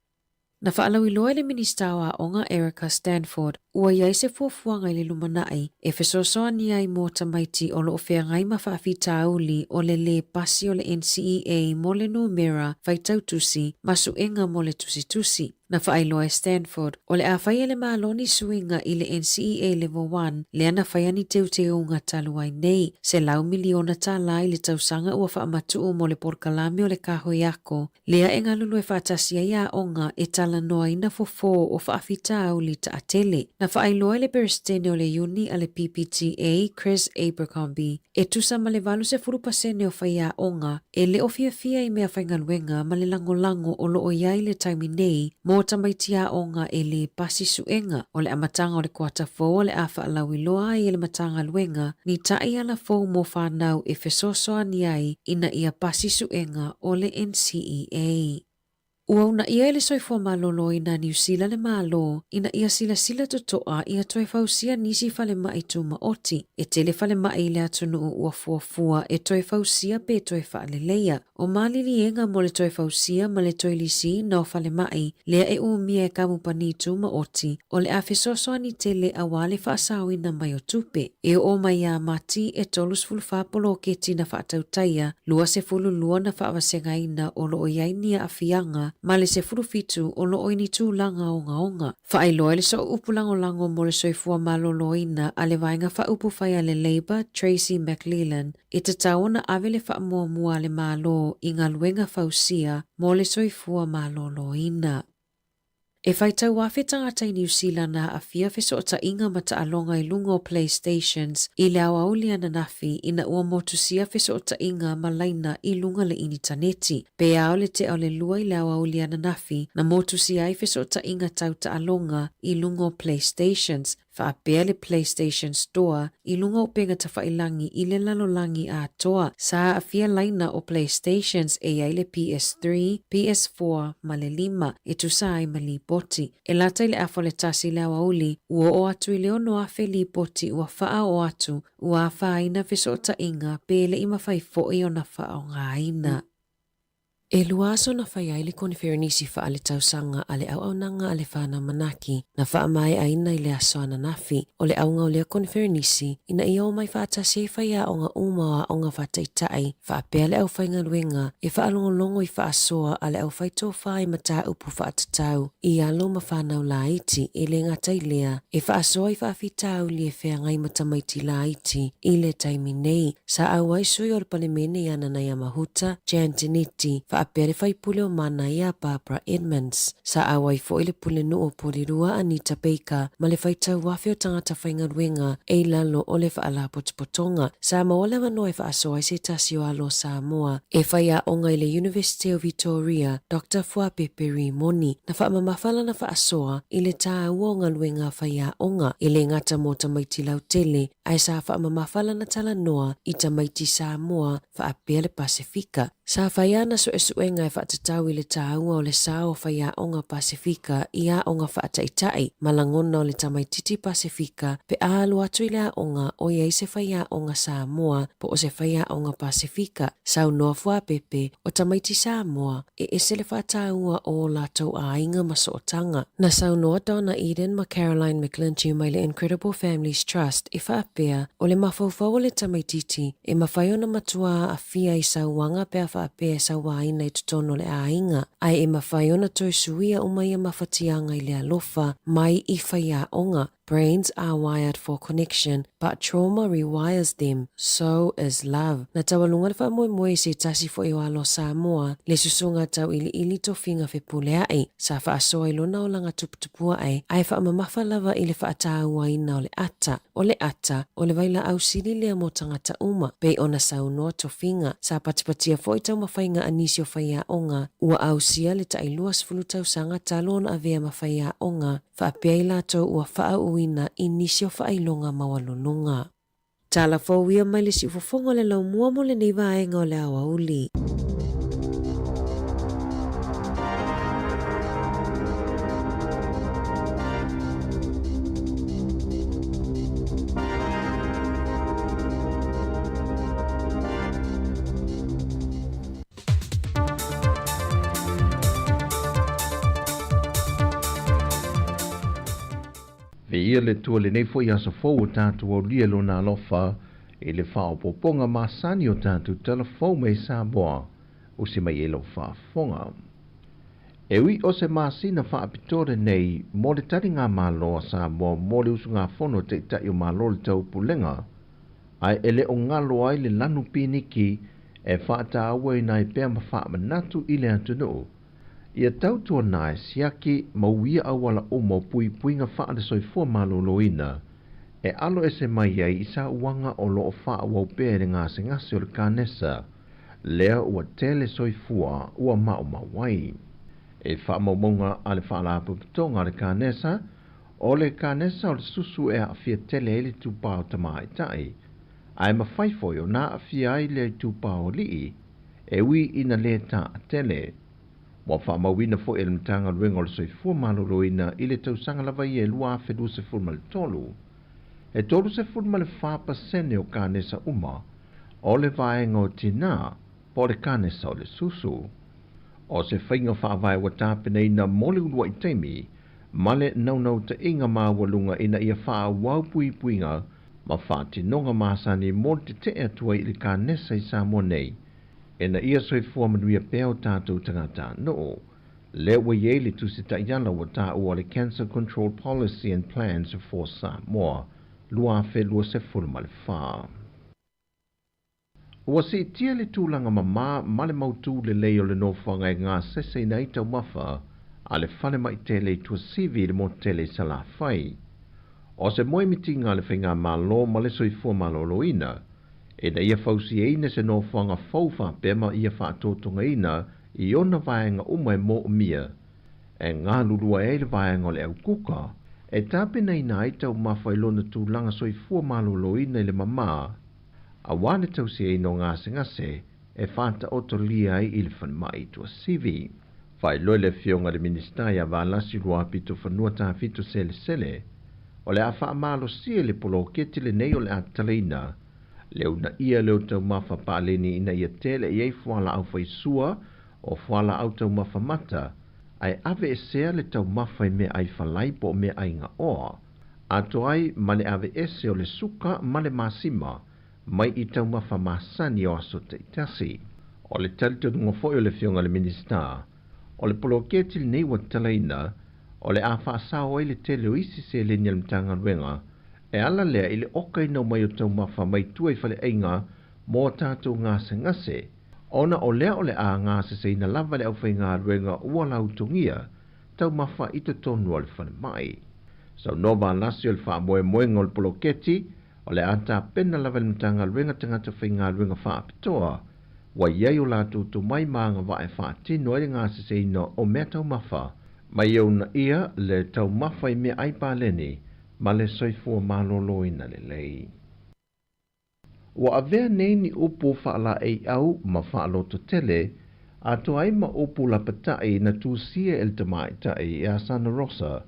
Na whaalau i loa le minista wa onga Erica Stanford ua iai se fuafuanga i le lumanai e fesosoa ni ai mō tamaiti o lo ofea ngai ma whaafi tauli o le pasi o le NCEA mo le numera whaitautusi masu enga mo le tusi. Na whaailoa Stanford o le a whaia le maaloni suinga i le NCEA Level 1 le ana whaia ni teuteo ngā taluai nei se lau miliona tālai le tausanga ua whaamatu mo le porkalame o le kahoi ako lea e ngalulu e whaatasia ia onga e tala noa ina fofo o whaafita au li ta atele. Na whaailoa le peristene o le uni a le PPTA Chris Abercrombie e tusa ma le valu se 4% o whaia onga e le ofia i mea whaingaluenga ma le langolango o lo o iai le taimi nei mo tamaitia onga e le pasi suenga o le amatanga o le kuata fo o le afa alawiloa i le matanga luenga ni tai ala fo mo whanau e fesosoa ni ai ina ia pasi suenga o le NCEA. Ua una ia ele soifua malolo ina New Zealand le malo, ina ia sila totoa ia toe fausia nisi fale mai tuma oti, e tele fale mai le atunu ua fuafua e toe fausia pe toe faaleleia, o malili enga mo le toe fausia ma le toe lisi na o fale mai, lea e umia e kamupani tuma oti, o le afesoso ani tele awale faasau ina mai o tupe, e o mai a mati e tolus fulfapolo ke tina faatautaia, lua se fulu lua na faawasenga ina o lo o yainia afianga, ma le se furufitu o loo ini tūlanga o ngaonga. Whaailoa le so upulango mo le soifua maloloina a le vainga whaupu whaia le Labour, Tracy McLellan, e te taona ave le whaamua le malo i ngā luenga fausia mo le soifua maloloina. E whaitau wafe tangata i New Zealand na a fia feso o ta inga mata alonga i lungo PlayStations i le awauli ana nafi ina ua motusia feso o ta inga malaina i lunga le initaneti. Pe ao le te au le lua i le awauli ana nafi na motusia i feso o ta inga tau ta alonga i lungo PlayStations. Whaapea le PlayStation Store i lunga o penga ta whailangi i le lalolangi a toa. Sa a fia laina o PlayStations e ai le PS3, PS4 ma le 5 e tu sa ai ma li poti. E lata i le afo le tasi le awauli ua o atu i le ono afe li poti ua whaa o atu ua whaina feso o ta inga pe le ima whai foi o na wha o ngā ina. E luaso na whai ai le konferenisi wha ale tausanga ale au nanga ale whana manaki na wha mai aina i le aso ana nafi o le aunga o lea konferenisi ina i au mai whaatasi e whai a o ngā umawa o ngā whataitai wha pea le au whainga luenga e wha alongolongo i wha asoa ale au whai tō whai mata upu whaatatau i alo ma whanau la iti e le ngatai lea e wha asoa i wha awhitau li e whea ngai matamaiti la iti i le taimi nei sa au ai sui o le palemene i anana i amahuta Jan Tiniti wha a pere whai pule o mana ia Barbara Edmonds. Sa awai fo ile pule no o porirua Anita Baker ma le whai tau wafi o tangata whainga ruenga e lalo o le wha ala potopotonga. Sa maole mano e wha aso ai se tasi o alo Samoa e whai a onga i le University of Victoria Dr. Fuapepe Rimoni na wha mamawhala na wha asoa i le taa uonga ruenga whai a onga i le ngata mo tamaiti lautele ai sa wha mamawhala na tala noa i tamaiti Samoa wha a pele Pasifika. Sa whaiana so esuenga e whaatatau i le tāunga o le sao whaia onga Pasifika i a onga whaataitai malangona o le tamaititi Pasifika pe aalu atu i le onga o iei se whaia onga Samoa po o se whaia onga Pasifika. Sau noa Fuapepe o tamaiti Samoa e ese le whaataunga o lātou a inga masootanga. Na sau noa Donna Eden ma Caroline McLinty mai le Incredible Families Trust e whaapea o le mafaufau o le tamaititi e mawhaiona matua a fia i sauanga pe a whaapea sauaina i tutono le ainga. Ai e mawhaiona toi suia o mai a mawhatianga i le alofa mai i whaia onga. Brains are wired for connection, but trauma rewires them. So is love. Na tawalunga le whamoe se tasi fo i walo Samoa, le susunga tau ili to finga fe pulea ai. Sa wha asoa i lona o langa tuputupua ai, ai wha mamafa lava i le wha ataua ina o le ata. O le ata, o le waila au sili lea mo tangata uma, pei ona saunoa to finga. Sa patipatia fo i tau mawhainga anisi o whaia onga, ua au sia le ta ilua sifulu tau sanga talona avea mawhaia onga, wha pia i lato ua wha uina i nisi o whailonga mawalonunga. Tala fawia mai le si ufofonga le lau mua mo le neiva aenga o le awa uli. Ia le tua le nei fo i asa fou o tātou au lia lo nā lofa e le whao poponga masani o tātou telefou mei Samoa o se mai elo whaafonga. E ui o se masina whaapitore nei mo le tari ngā māloa Samoa mo le usu ngā fono te tai o mālo le tau pulenga ai ele o ngalo ai le lanu piniki e whaata awa i nai pēr ma wha manatu i le atunu. Ia tautua nai siaki mauia awala o mau pui puinga wha le soifua maloloina e alo ese mai ai isa uanga o loo wha wau pēre ngā se ngase o le kānesa lea ua tele soifua ua mau mawai. E wha maumonga a le wha la puputonga le kānesa o le kānesa o le susu e a fia tele ele tupao tamai tai ai mawhaifoi o nā a fia ai le tupao lii e ui ina le ta a tele. Mo fa mawina fo e mtanga luenga o le soifua maloloina i le tausanga lava i e lua fedu se fulma le tolu. E tolu se fulma le pasene o kanesa uma, o le vaenga o tina, po le kanesa o le susu. O se whainga whaavai wa tāpene ina mole ulua i teimi, male nau te inga mawalunga ina ia wha wau pui puinga, ma whaati nonga masani mo te te atua i le kanesa i Samoa nei, ina ia soifua manuia peo tātou tangata no, le wa ye le tusita iala wa tā ua le Cancer Control Policy and Plans for Samoa, lua fe lua se fulma le wha. Ua se tia le tūlanga ma le mautu le leo le nofanga e ngā sese na itau mafa, a le whane mai tele tua sivi le mo tele sala whai. O se moe mitinga le whainga malo ma le soifua maloloina, e na ia fausi e ina se nofanga faufa pema ia whaatotonga ina i ona vaenga umai mo umia, e ngā lulua e le vaenga le au kuka, e tāpena ina itau mafa ilona tūlanga soifua maloloina i le mamaa, a wane tausi e no ngase ngase, e whanta otolia ai i le whanmai tua sivi. Whai loe le fionga le ministaia wa lasi rua pito whanua tā fito sele, o le a wha amalo sia le polo keti le nei o le atalina, le una ia leo tau mafa pāleni ina ia tele i ei fuala au whaisua, o fuala au tau mafa mata, ai ave e sea le tau mafa i me ai whalai po me ai nga oa, ato ai male ave ese o le suka male masima, mai i tau mafa masani o aso te itasi. O le talito dunga foi o le fionga le minister, o le poloketi le nei wa talaina, o le a whaasao ai le tele o isi se le nial mtanga ruenga, e ala lea i le okai nau mai o tau mafa mai tuai fale einga, mō tātou ngase ngase, ona o lea o le a ngase se ina lava le au whai ngā ruenga ua lautungia, tau mafa i te tonu o le fale mai. Sau nova lasi o le wha moe moenga o le poloketi, o le ata pena lava le mtanga ruenga tangata whai ngā ruenga wha apitoa, wa iei o lātou tu mai maanga wa e wha tino e ngā se ina o mea tau mafa, mai au na ia le tau mafa i mea aipa leni, ma le soifua malolo ina le lei. Wa avea nei ni upu whaala ei au ma whaaloto tele, ato ai ma upu la patai na tūsia el tamaitai e a Sana Rosa,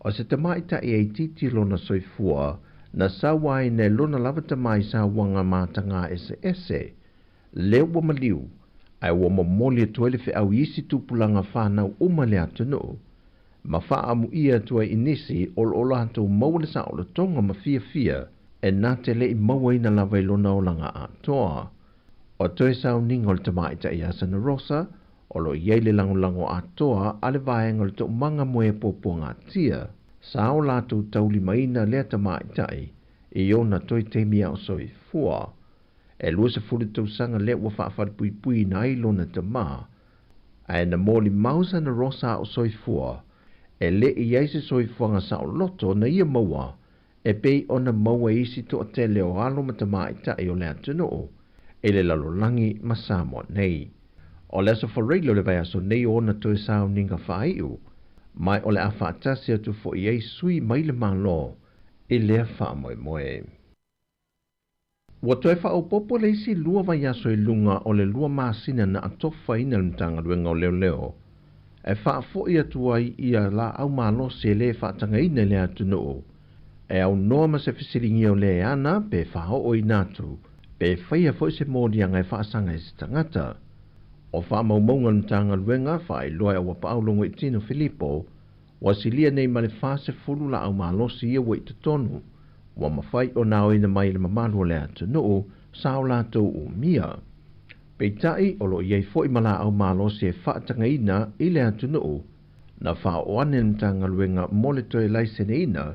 o se tamaitai ei titi lona soifua, na sawai ne lona lava tamai sa wanga mātanga ese, leo wa maliu, ai wa mamoli atuele fe au isi tupulanga whanau umale atano, ma whaamu ia tua inisi ol olato maule sa ola tonga ma fia, e nā te lei maua ina lava ilona o langa atoa. O toi sao ningol tamaita i Sana Rosa, o lo iele lango atoa ale vaenga le to manga moe popo ngā tia, sa o lato tauli maina lea tamaita i ona toi temia o soi fua. E lua se fulu tau sanga lea ua whaafar pui pui na ilona tama, ai na moli mau Sana Rosa o soi fua, e le i eise soi fuanga sa o loto na ia maua, e pei ona maua isi to te leo alo matamaita o lea tuno, e le lalolangi ma Samoa nei. O le aso whareilo le vai aso nei ona toi sao ninga whaiu, mai o le a whaatasi atu fo i ei sui mai le malo, e lea wha moe moe. Wa toi wha popo le isi lua vai aso i lunga o le lua maasina na atofa ina le mtanga ruenga o leo, e wha fo i atu ai ia la au malo se le whaatanga ina lea tuno, e au noa ma se fisiringi o le ana pe whao o inatu, pe whaia fo se mōdi angai whaasanga e se tangata. O wha maumaunga mtanga ruenga whai loa a wapa au longo i tino Filipo, wa silia nei ma le whase fulu la au malosi ia wa i te tonu, wa mawhai o nao ina mai le mamalu o le atu noo, sao lato o mia. Peitai o lo iei fo i mala au malosi e whaatanga ina i le atu noo, na wha o ane mtanga ruenga mole toi laisene ina,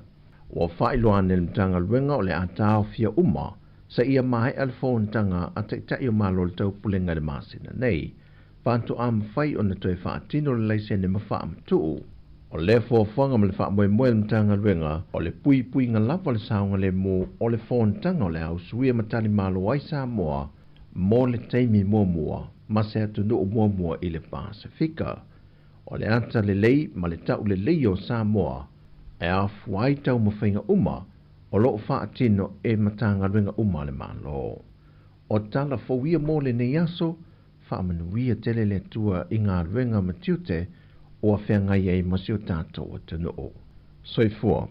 wa whai lo ane mtanga ruenga o le atao fia uma, sa ia mai alfon tanga a te tai o malo le tau pulenga le masina nei, panto am whai o na toi whaatino le laisene ma wha am tuu. O le fōwhanga ma le wha moe moe mtanga ruenga, o le pui pui nga lava le saunga le mo, o le fōn tanga o le au suia matali malo ai Samoa, mo le teimi mua, ma se atu no mua i le Pasifika. O le ata le lei, ma le tau le lei o Samoa, e a fuai tau mawhainga uma, o loo whaatino e matanga ruenga uma le malo. O tala fōwia mo le nei aso, whaamanuia tele le tua i ngā ruenga matiute o a whengai ei masio tātou tunu o. Soifua.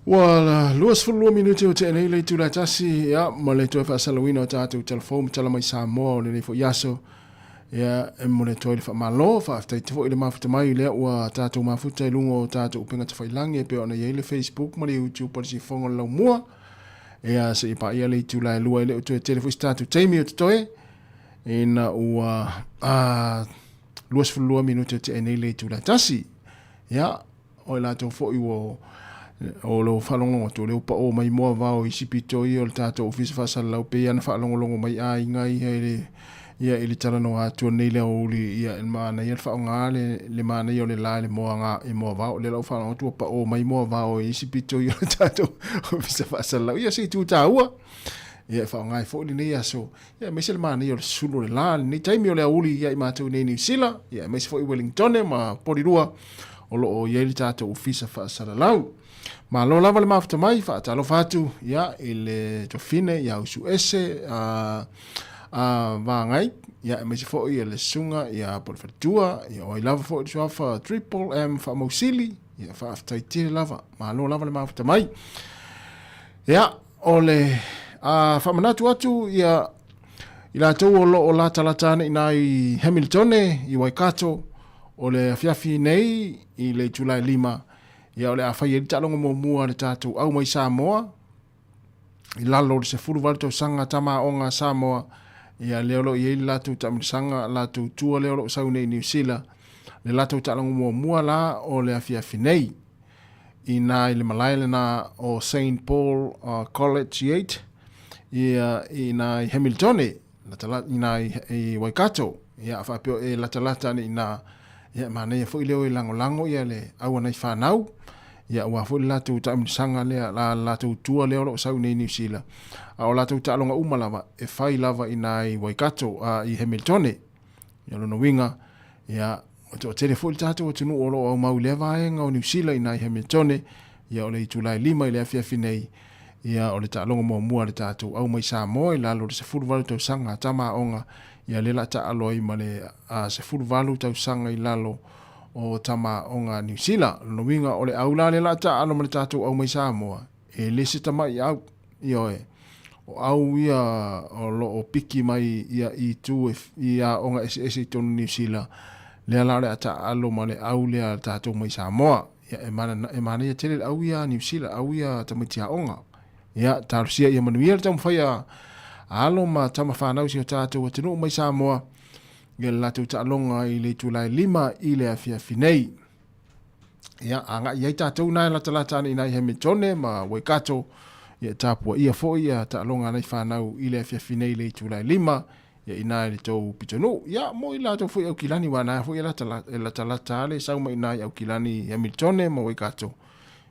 Wala, luas fulua minuti o te nei le tula tasi, ya, ma le toi fa salawina o tātou telefon, tala mai Samoa o le nei fo yaso, ya, e mo le toi le fa malo, fa aftai te fo i le mafuta mai lea ua tātou mafuta i lungo o tātou upenga te whailangi, e pe ona ye le Facebook, ma le YouTube, pa le si fonga lau mua, ya, se i pa ia le tula e lua i le o toi telefon i tātou teimi o te toi, e na ua, luas fulua minuti o te nei le tula tasi, ya, o la tau fo i wo, o lo whalongo to le upa o mai moa vao i sipito i o le tātou ofisa whasala lau pe ana whalongolongo mai a ingai hei le ia ili talano atua nei le uli ia en maana ia le whaonga le maana i o le la le moa ngā i moa vao le lau whalongo tu upa o mai moa vao i sipito i o le tātou ofisa whasala lau ia si tu tā ua ia whaonga i fōli nei aso ia meise le maana i o le sulu le la nei taimi o le uli ia i mātou nei New Zealand ia meise fōi Wellington ma porirua o lo o ia ili tātou ofisa whasala lau. Ma lo lava le mafuta mai, whaatalo whatu, ia, i le tofine, ia usu ese, vāngai, ia, e meisi fōi, ia le sunga, ia polwhatua, ia oi lava fōi, suafa Triple M, whaamausili, ia whaafutai tire lava, ma lo lava le mafuta mai. Ia, o le, whaamanatu atu, ia, i la tau o lo o la talatane, ina i Hamiltone, i Waikato, o le afiafi nei, i le Julai 5, ia ole a fai e talonga mo mua le tātou au mai Samoa. I lalo le se furu wale tau sanga tama o ngā Samoa. Ia leolo i eili lātou tamil sanga lātou tua leolo saune i New Zealand. le latou ta'aloga mua la o le afiafi nei ina i le malaile na o St. Paul Collegiate ina i Hamiltone ina i Waikato ia whapio e lata ina ia manei fo i leo i lango ia le au nei whanau ia ua fo i latou taumisanga lea la latou tua leo lo sau nei New Zealand o latou ta'alonga umalawa e whai lava ina i Waikato i Hamiltone ia lono winga ia o telefoni tatou o tunu o lo au mau lea vaenga o New Zealand ina i Hamiltone ia o le Julai 5 i le afiafi nei ia o le ta'alonga mua le tatou au mai Samoa i lalo le sefulu valu tausanga tama onga ia le la ta'alo i ma le sefulu valu tausanga i lalo o tama onga New Zealand no winga o le aula le la ta'alo ma le tatou au mai Samoa e le se tama i au io e o au ia o lo o piki mai ia i tu ia onga ese tonu New Zealand le la le ta'alo ma le au le tatou mai Samoa ia e mana ia tele au ia New Zealand au ia tamatia onga ia tarusia ia manuia le tamawhaia alo ma tama whanau si o tātou a tinu mai Samoa ia le latou ta'alonga i le Julai 5 i le afiafi nei ia anga iai tātou nai lata ni nai Hamiltone ma Waikato ia tāpua ia fo ia ta'alonga nei whanau i le afiafi nei le Julai 5 ia ina le tau pitonu ia mo i latou fo i au kilani wana fo i lata le sauma ina i au kilani Hamiltone ma Waikato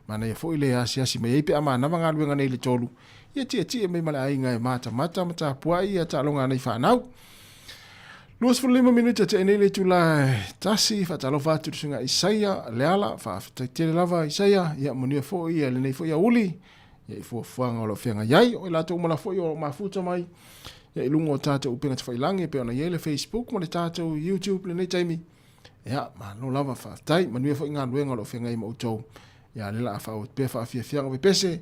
mana ia fo i le asiasi mai pe ama na manga luenga nei le tolu ia tia mai mala ainga e mata mata puai ia ta'alonga nei whanau Luas 5 minuta te nei le Julai tasi fatalo fatu sunga Isaia leala fa tele lava Isaia ia monia fo ia le nei fo ia uli ia fo fuanga lo fianga yai o la to mala fo yo mafuta mai ia ilungo tata upenga te failangi pe ona ye le Facebook mo le tata YouTube le nei taimi ia ma no lava fa tai monia fo inga luenga lo fianga i mo to ia le la fa o pe fa fianga pe pese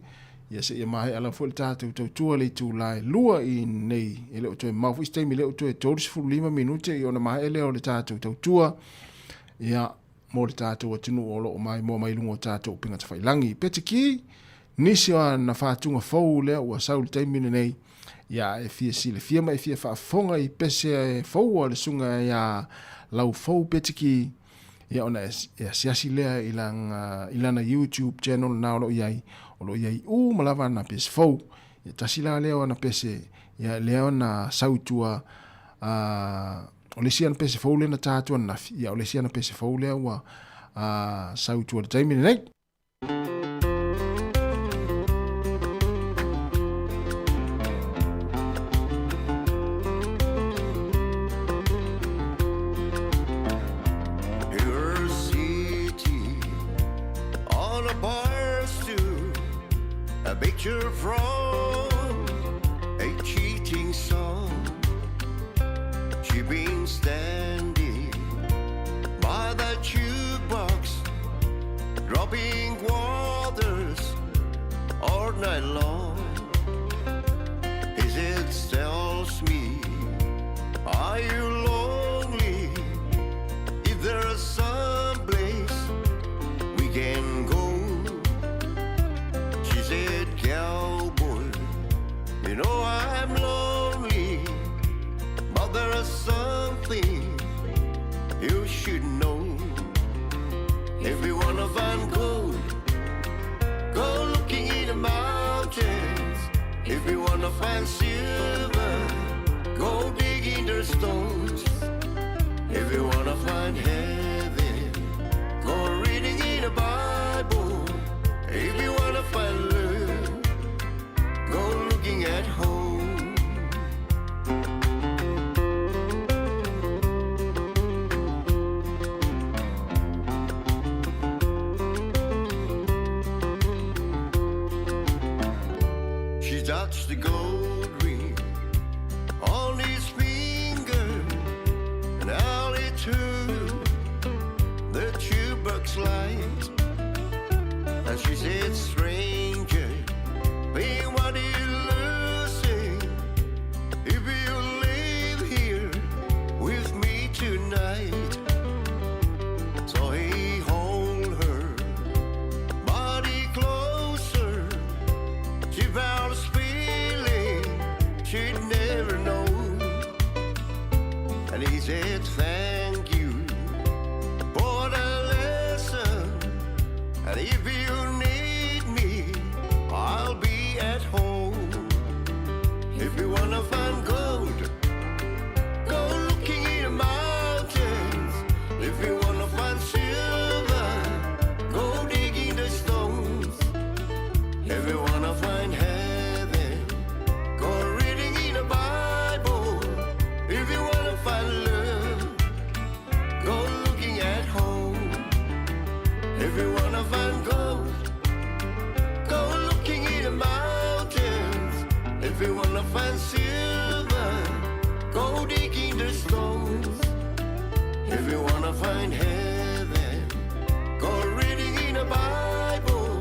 ia se ia mai ala fo le tata tua le Julai lua i nei ele o to ma fu taimi le o to 35 minute i ona mai ele o le tata tua ia mo le tata o tinu o lo mai mo mai lungo tata upenga te failangi petiki nisi o na whātunga fau lea ua saul taimine nei ia e fia sile fia mai fia whaafonga i pese e fau o le sunga ia lau fau petiki ia ona e siasi lea ilana YouTube channel na o lo iai malawa na pese fau ia tasila lea o na pese ia lea na sautua o le sia na pese fau lea na tātua nafi ia o le sia na pese fau lea ua sautua le taimine nei picture from a cheating song. She been standing by the jukebox, dropping waters all night long. His head tells me, are you lonely? Is there some place we can go? She said, cowboy, you know I'm lonely, but there's something you should know. If you wanna find gold, go looking in the mountains. If you wanna find silver, go digging the stones. If you wanna find heaven, go reading in the Bible. If you wanna find love, go looking at home. She touched the gold ring on his finger, and now it turned the jukebox light. And she said, stranger, pay what you losing if you live here with me tonight. So he hold her body closer. She felt this feeling she'd never known. And he said, thank you for If you wanna find gold, go looking in the mountains. If you wanna find silver, go digging the stones. If you wanna find heaven, go reading in the Bible.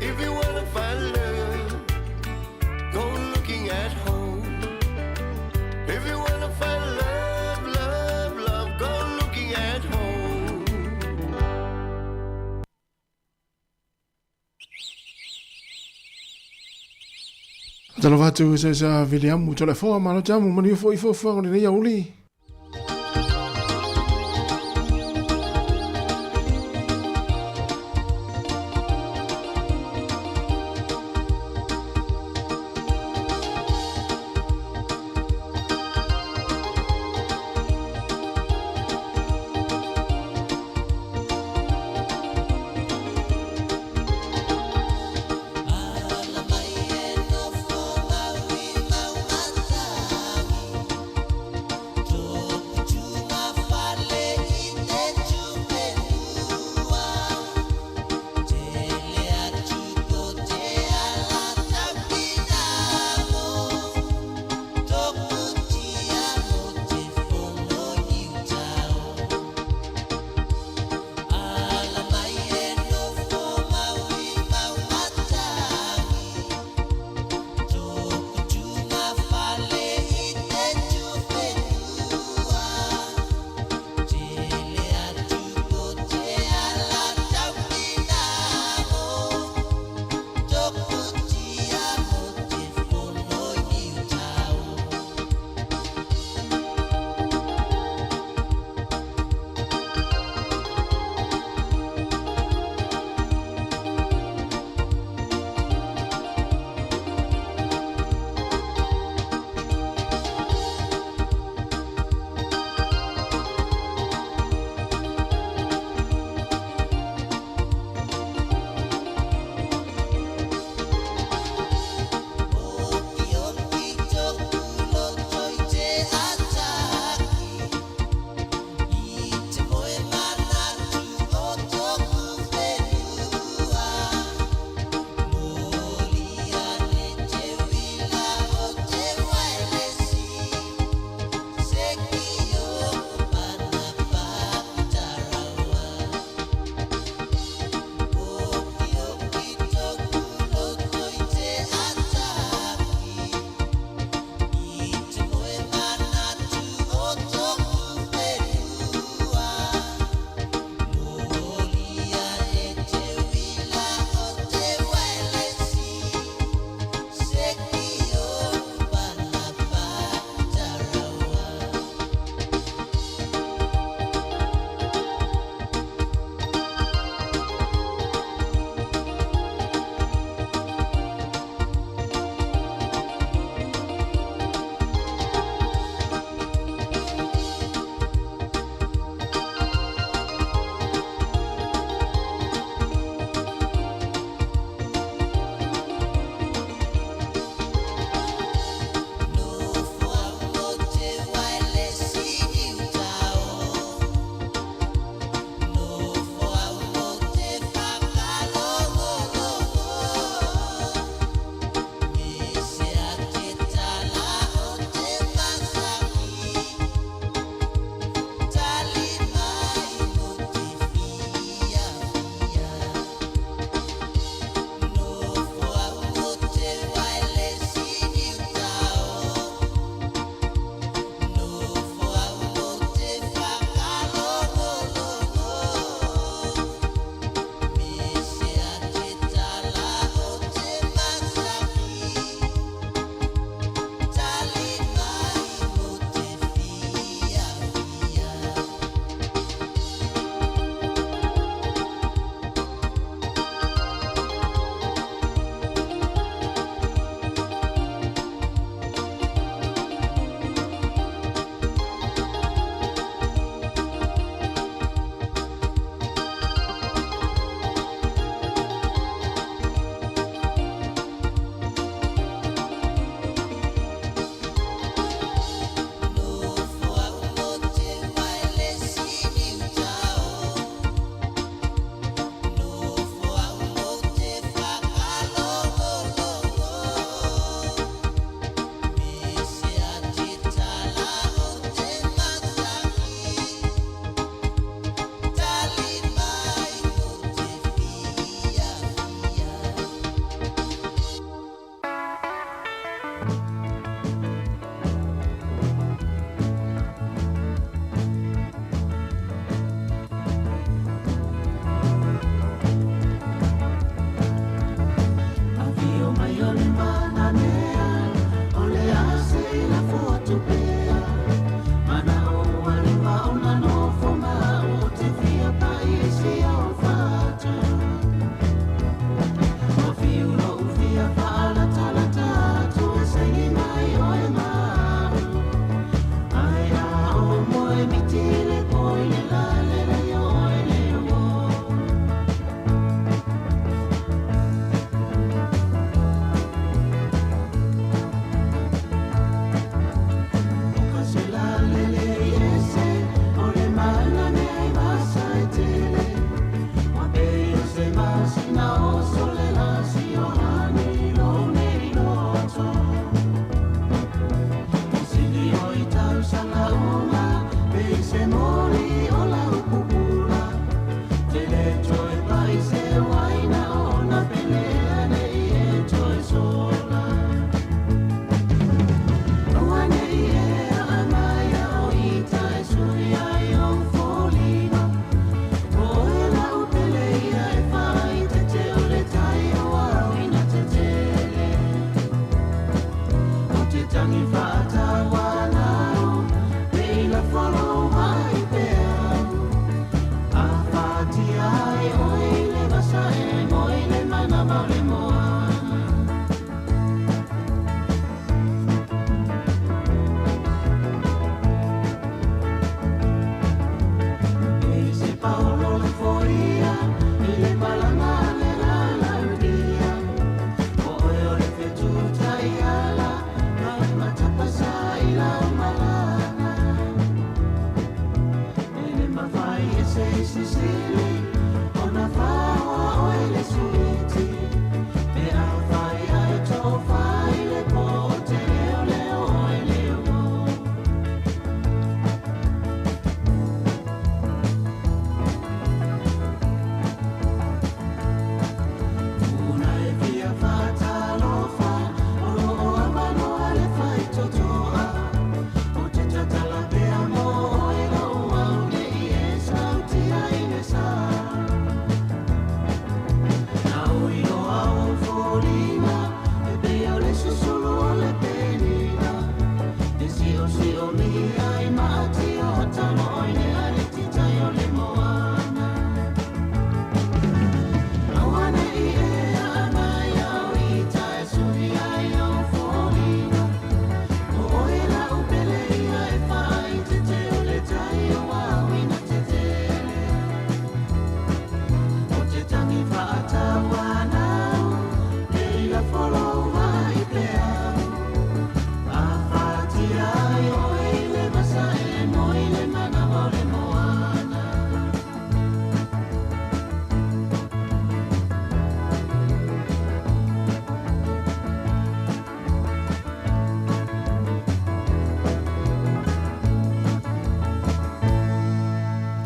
If you wanna find love, go looking at home. If you wanna find love, love, love, go looking at home. Talavatu sa William telefon malo jamu mani fo ni ya uli. To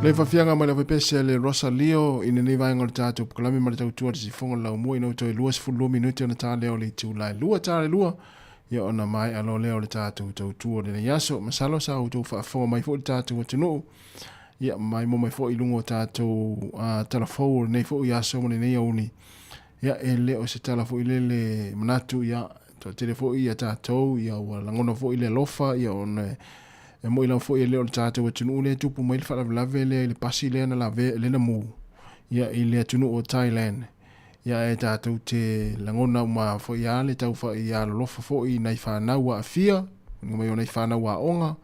Le fafianga mai le pese le Rosalio ina nei vai ngol tatu kalami mai tau tua si fonga la mo ina to luas fu minuti na ta leo le tu lai lua ta le lua ya ona mai alo leo le tatu tau tua le yaso masalo sa u to fa fonga mai fu tatu tunu ya mai mo mai fu ilungo tatu telefo nei fu yaso mo nei uni ya ele o se telefo ile manatu ya to telefo ya tatu ya wala ngono fu ile lofa ya ona e mo ila fo ile o tata wa tunu le tupu mai fa la vele le pasi le na la le na mu ya ile tunu o Thailand ya e tata te langona ma fo ya le tau fa ya lo fo i nai fa na wa afia ngoma yo nai fa na wa onga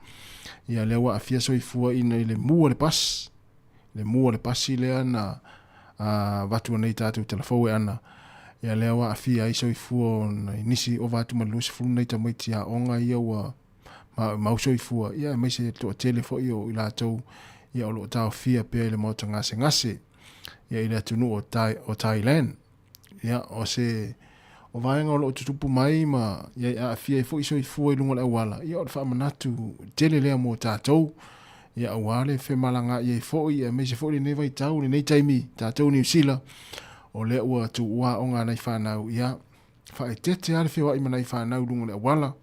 ya le wa afia so i fu i le mu le pas le mu le pasi le na vatu nei tata telefo ana ya le wa afia i so i fu nisi o vatu ma lusi fu nei ta mai tia onga ia wa ma so i fua ia mai se to telefo io ila tau ia lo tau fia pe le mo tanga se ngase ia ila tunu o Thailand ia o se o vai ngolo tupu mai ma ia a fia fo so i fua i lunga la wala ia o fa manatu tele le mo tau ia wale fe malanga ia fo ia mai se fo ni vai tau ni nei taimi tau ni sila o le ua tu wa onga nei fa na ia fa tete al fia i mai fa na lunga la wala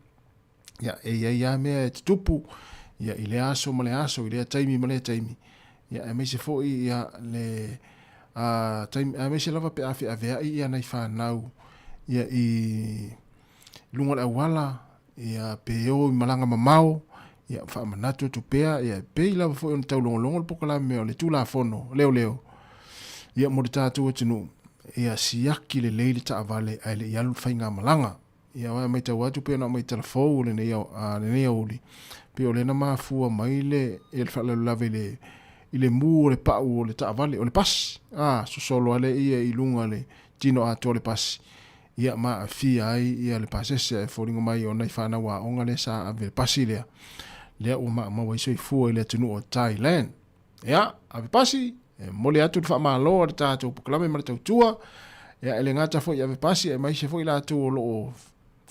ya ya me tupu ya ile aso male aso ile taimi male taimi ya me se fo ya le taimi me se lava pe afi ave ya na fa nau ya i lunga la wala ya pe o malanga mamao ya fa manatu tu pe ya pe lava fo on tau longo pokola me le tu la fono leo ya mo tatu tunu ya siaki le leile ta vale ale ya lu fainga malanga ia wa mai tau atu pe na mai telefo le nei uli pe o le na mafua mai le el fa le lave le ile mu le pa o le ta vale o le pas so solo ale ia ilunga le tino a to le pas ia ma fi ai ia le pas se foringo mai o nei fa na wa onga le sa ave pasile le o ma wa so i fu ile tunu o Thailand ia ave pasi mo le atu fa ma lo le ta to klame ma tau tua ia ele ngata fo ia ave pasi e mai se fo ila tu lo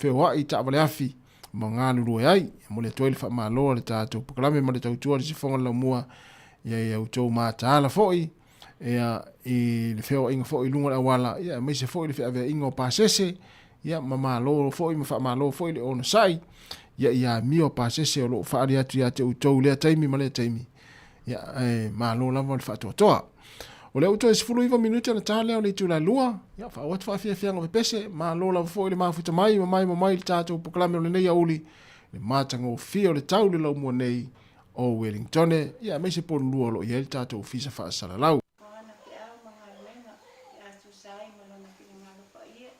fe wa i ta vale afi ma ngālu roi ai mo le toile fa ma lo le tātou pokalame ma le tautua le sifonga la mua ia utou ma taala foi ia i le feo inga foi lunga la wala ia me se foi le fe ave inga pasese ia ma lo foi ma fa ma lo foi le ona sai ia mio pasese o lo fa ari atu ia te utou le taimi ma le taimi ia ma lo la fa toa o le auto es fulu iva minuti na tale o le tula lua ya fa wat fa fia fia pese ma lo la fo le ma futa mai le tato poklame le nei auli le matanga o fio le taule lo mo nei o Wellington ya me se pon luo lo ye tato fisa fa sala lau malona pinangalo pa ia.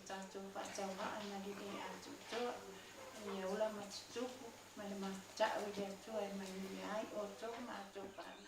Tato whaatawa ana dike atu toa. Ia ula matutupu, male matau ia toa e mani ai o toa mato pana.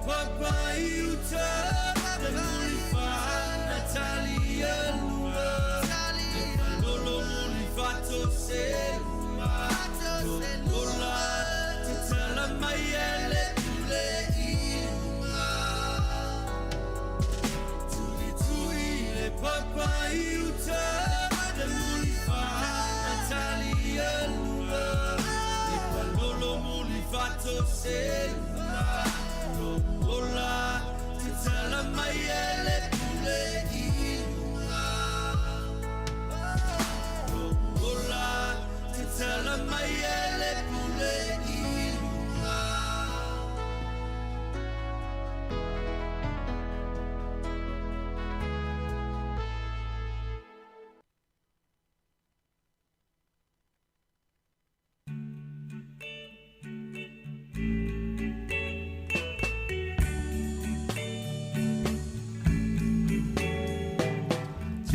Papa, you turn.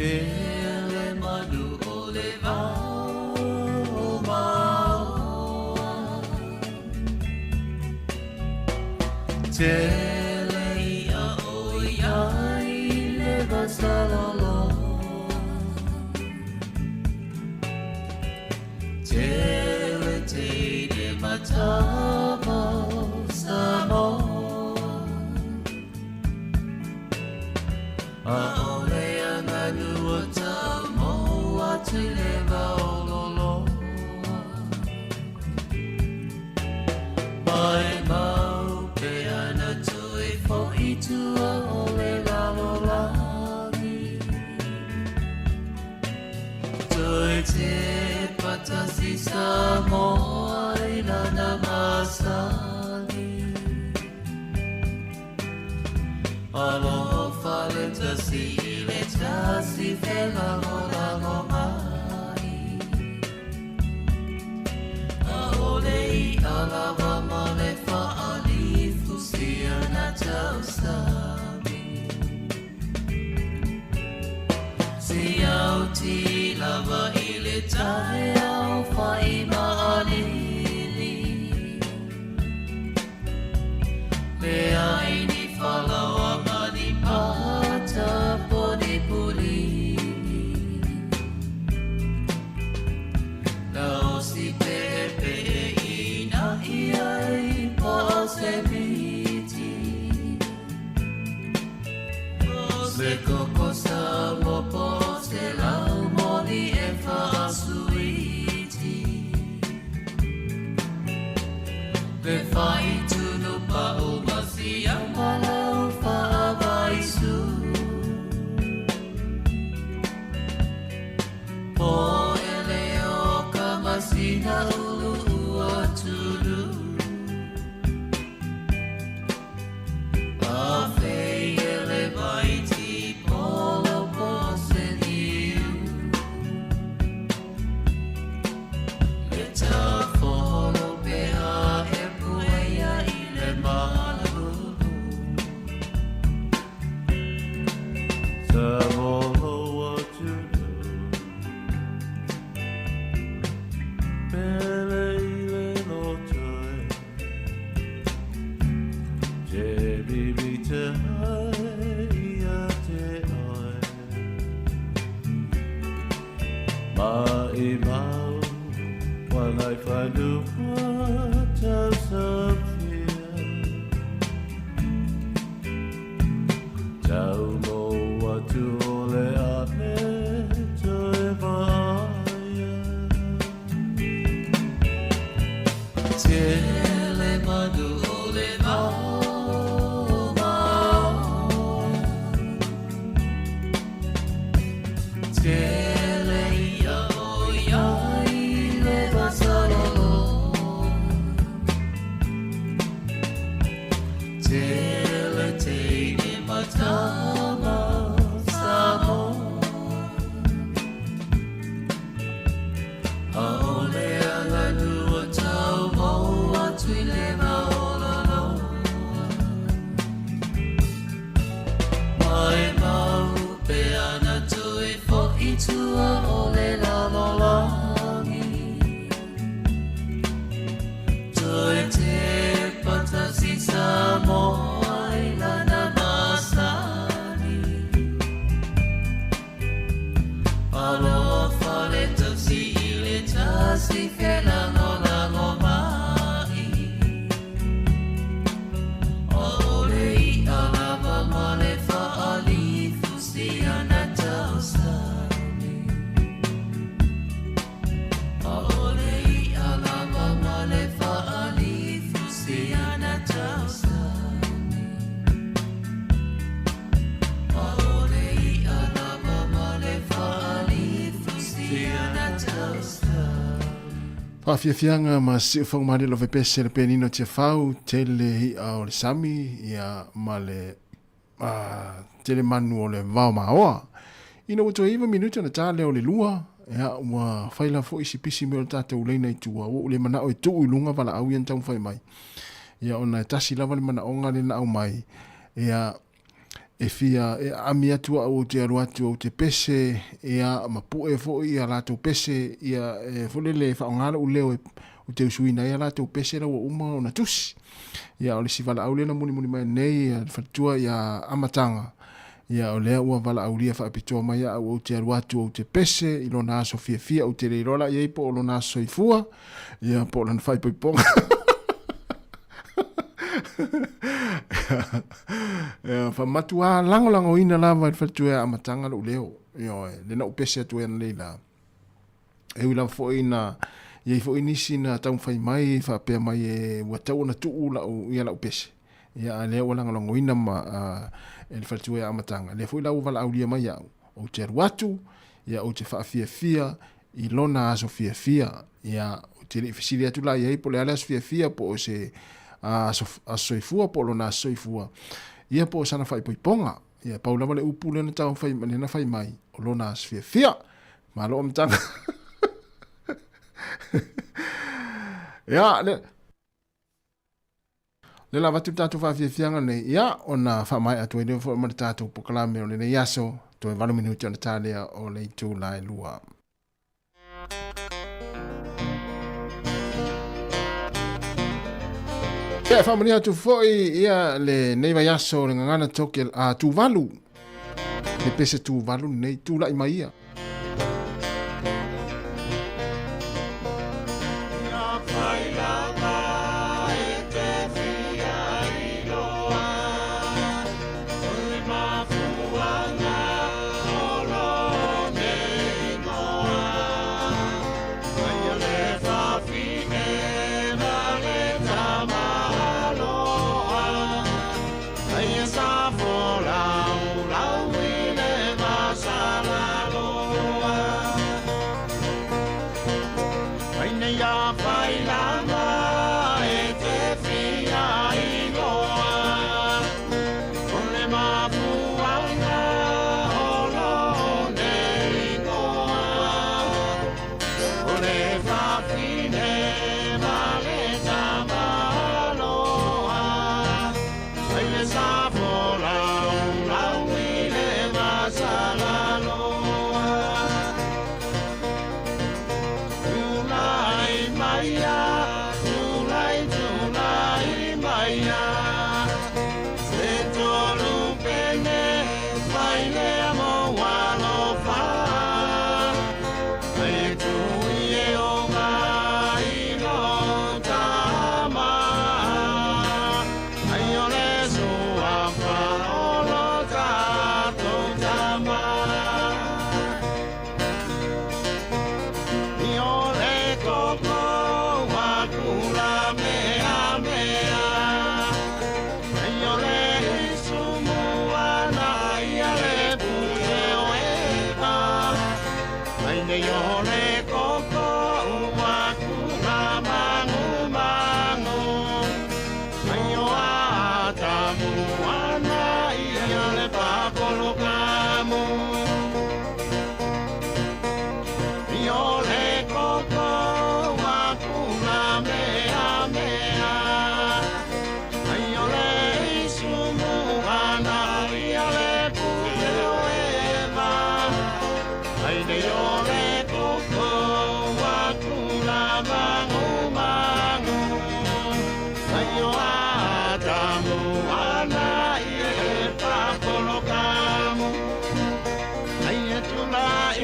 Tele manu ole vau maoa Tele ia o iai le vasalolo Tele te de matama samo Aole anganu o tamo atu le vaololo Mai mau pe ana tui fo itua o le lalolagi Tui te patasi sa moai lana masali Aloha fale tasi le tasi fela mola ngomai Aolei alava male faali fusia na tausami Siau ti lava ile tae au fai maalili Le aini falawa mani pata poni pulini Na osi pepe ina iai pa se biti Se koko sa mopo se lau moni e fa suiti Le fai tunu pa umasi ang malau fa abaisu Po eleo kamasina ulu atulu Afe ele baiti polo po se niu Le tafolo pea e puea ile malu Savolo atulu Pele ile notae Je bibi te hai a te ai Ma I mau Wanai whanu pata sapia Tau mo atu ole ane toe vaia Tele manu ole vau maoa Tele ia o iai le vasalolo Tele te ni matama samo Aole anganu o tau mo atu I le maololo Mai mau pe ana tui fo itua o le lalolagi Tui te patasi sa moai lana masani Aloha fale tasi ile tasi fela nola ngomai Aolei alava male faali fusia na tausami Aolei alava male faali fusia na tausami Aolei alava male faali fusia na tausami Whawhiawhianga ma si whangmari lo vepese le penino te whau tele hi a o le sami ia ma le tele manu o le vau maoa. Ina wato iwa minuta na tā leo le lua ea ua whaila fo isi pisi meo tātou leina I tua o le mana o e tuu lunga wala au ian tau whai mai. Ia ona e tasi lava le mana o ngare na au mai. Ia e fia e ami atua o te aru atu o te pese ia mapu e fo ia lato pese ia folele whaongara u leo o te usuina ia lato pese la o uma o na tusi ia o le si vala aule na muni mai nei ia fatua ia amatanga ia o lea ua vala aulia whaapitoa mai o te aru atu o te pese i lona aso fia o te reirola ia ipo o lona aso ifua ia po lana whaipoiponga fa matua lango ina lava i fatua amatanga lo leo yo le na upese tu en leila e wila fo ina ye fo inisi na tau fai mai fa pe mai e watau na tu la ia la upese ya le wala lango ina ma el fatua amatanga le fo la uvala aulia mai ya o te watu ya o te fa fia i lona aso fia ya o te fisilia tu la ye po le ala fia po se a soifua po lona soifua ia po sana fai poiponga ia paula male upu le na tau fai manena fai mai o lona fia malo amtanga ia le la vatu tatu fa fia ngane ia ona fa mai atu ide fo mar tatu po kala me le yaso to valo minuti ona talia o le tu lai lua Ia familia tu foi ia le neiva yaso le ngana toke a tu valu. Le pese tu valu nei tu la mai ia.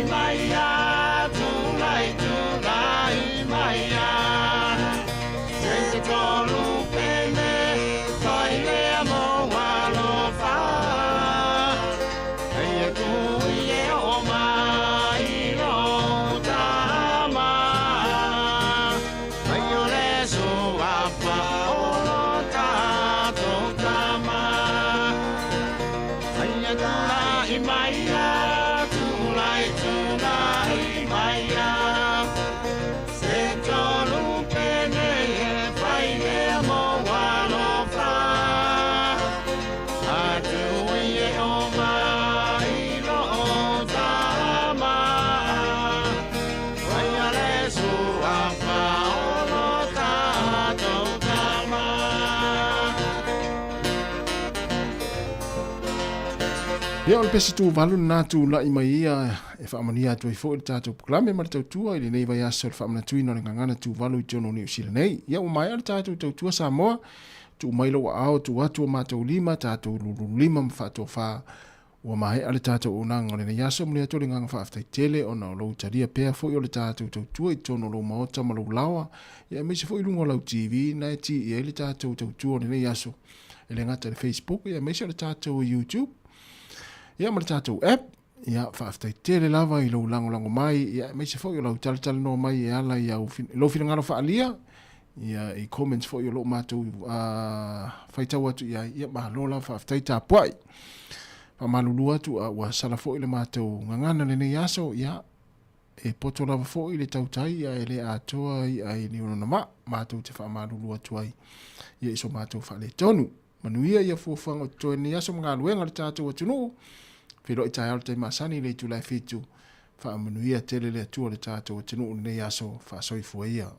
Maya, Ia o le pesi tu valu na tu la i mai ia e whaamania tu i fo i tātou proklame ma le tautua i le nei vai asa le whaamanatui no le ngangana tu valu i tono New Zealand nei. Ia o mai ale tātou tautua Samoa, tu mailo wa ao tu watu o mātou lima, tātou lulu lima mwhātou wha ua mai ale tātou o nanga o le nei asa mle ato le nganga whaaftai tele o na o lau taria pēr fo i o le tātou tautua i tono lau maota ma lau lawa. Ia me se fo i lungo lau TV na e ti i ele tātou tautua o le nei aso. E le ngata le Facebook, ia me se le tātou o YouTube. Ia ma le tātou app, ia whaaftai tere lava i lau lango mai, ia me se fo i lau talatala no mai e ala i au lau fina ngaro whaalia, ia i comments fo i lau mātou whaitau atu ia mahalola whaaftai tāpuai. Whamalulu atu a ua sala fo i le mātou ngangana le nei aso, ia e poto lava fo i le tautai, ia e le atoa i ai ni ona ma, mātou te whamalulu atu ai, ia iso mātou whaale tonu. Manuia ia fuafanga o toe ni aso mga luenga le tātou atunu, whiro i tai alte masani le tu lai fitu, wha manuia tele le atua le tātou atunu nei aso wha soifua ia.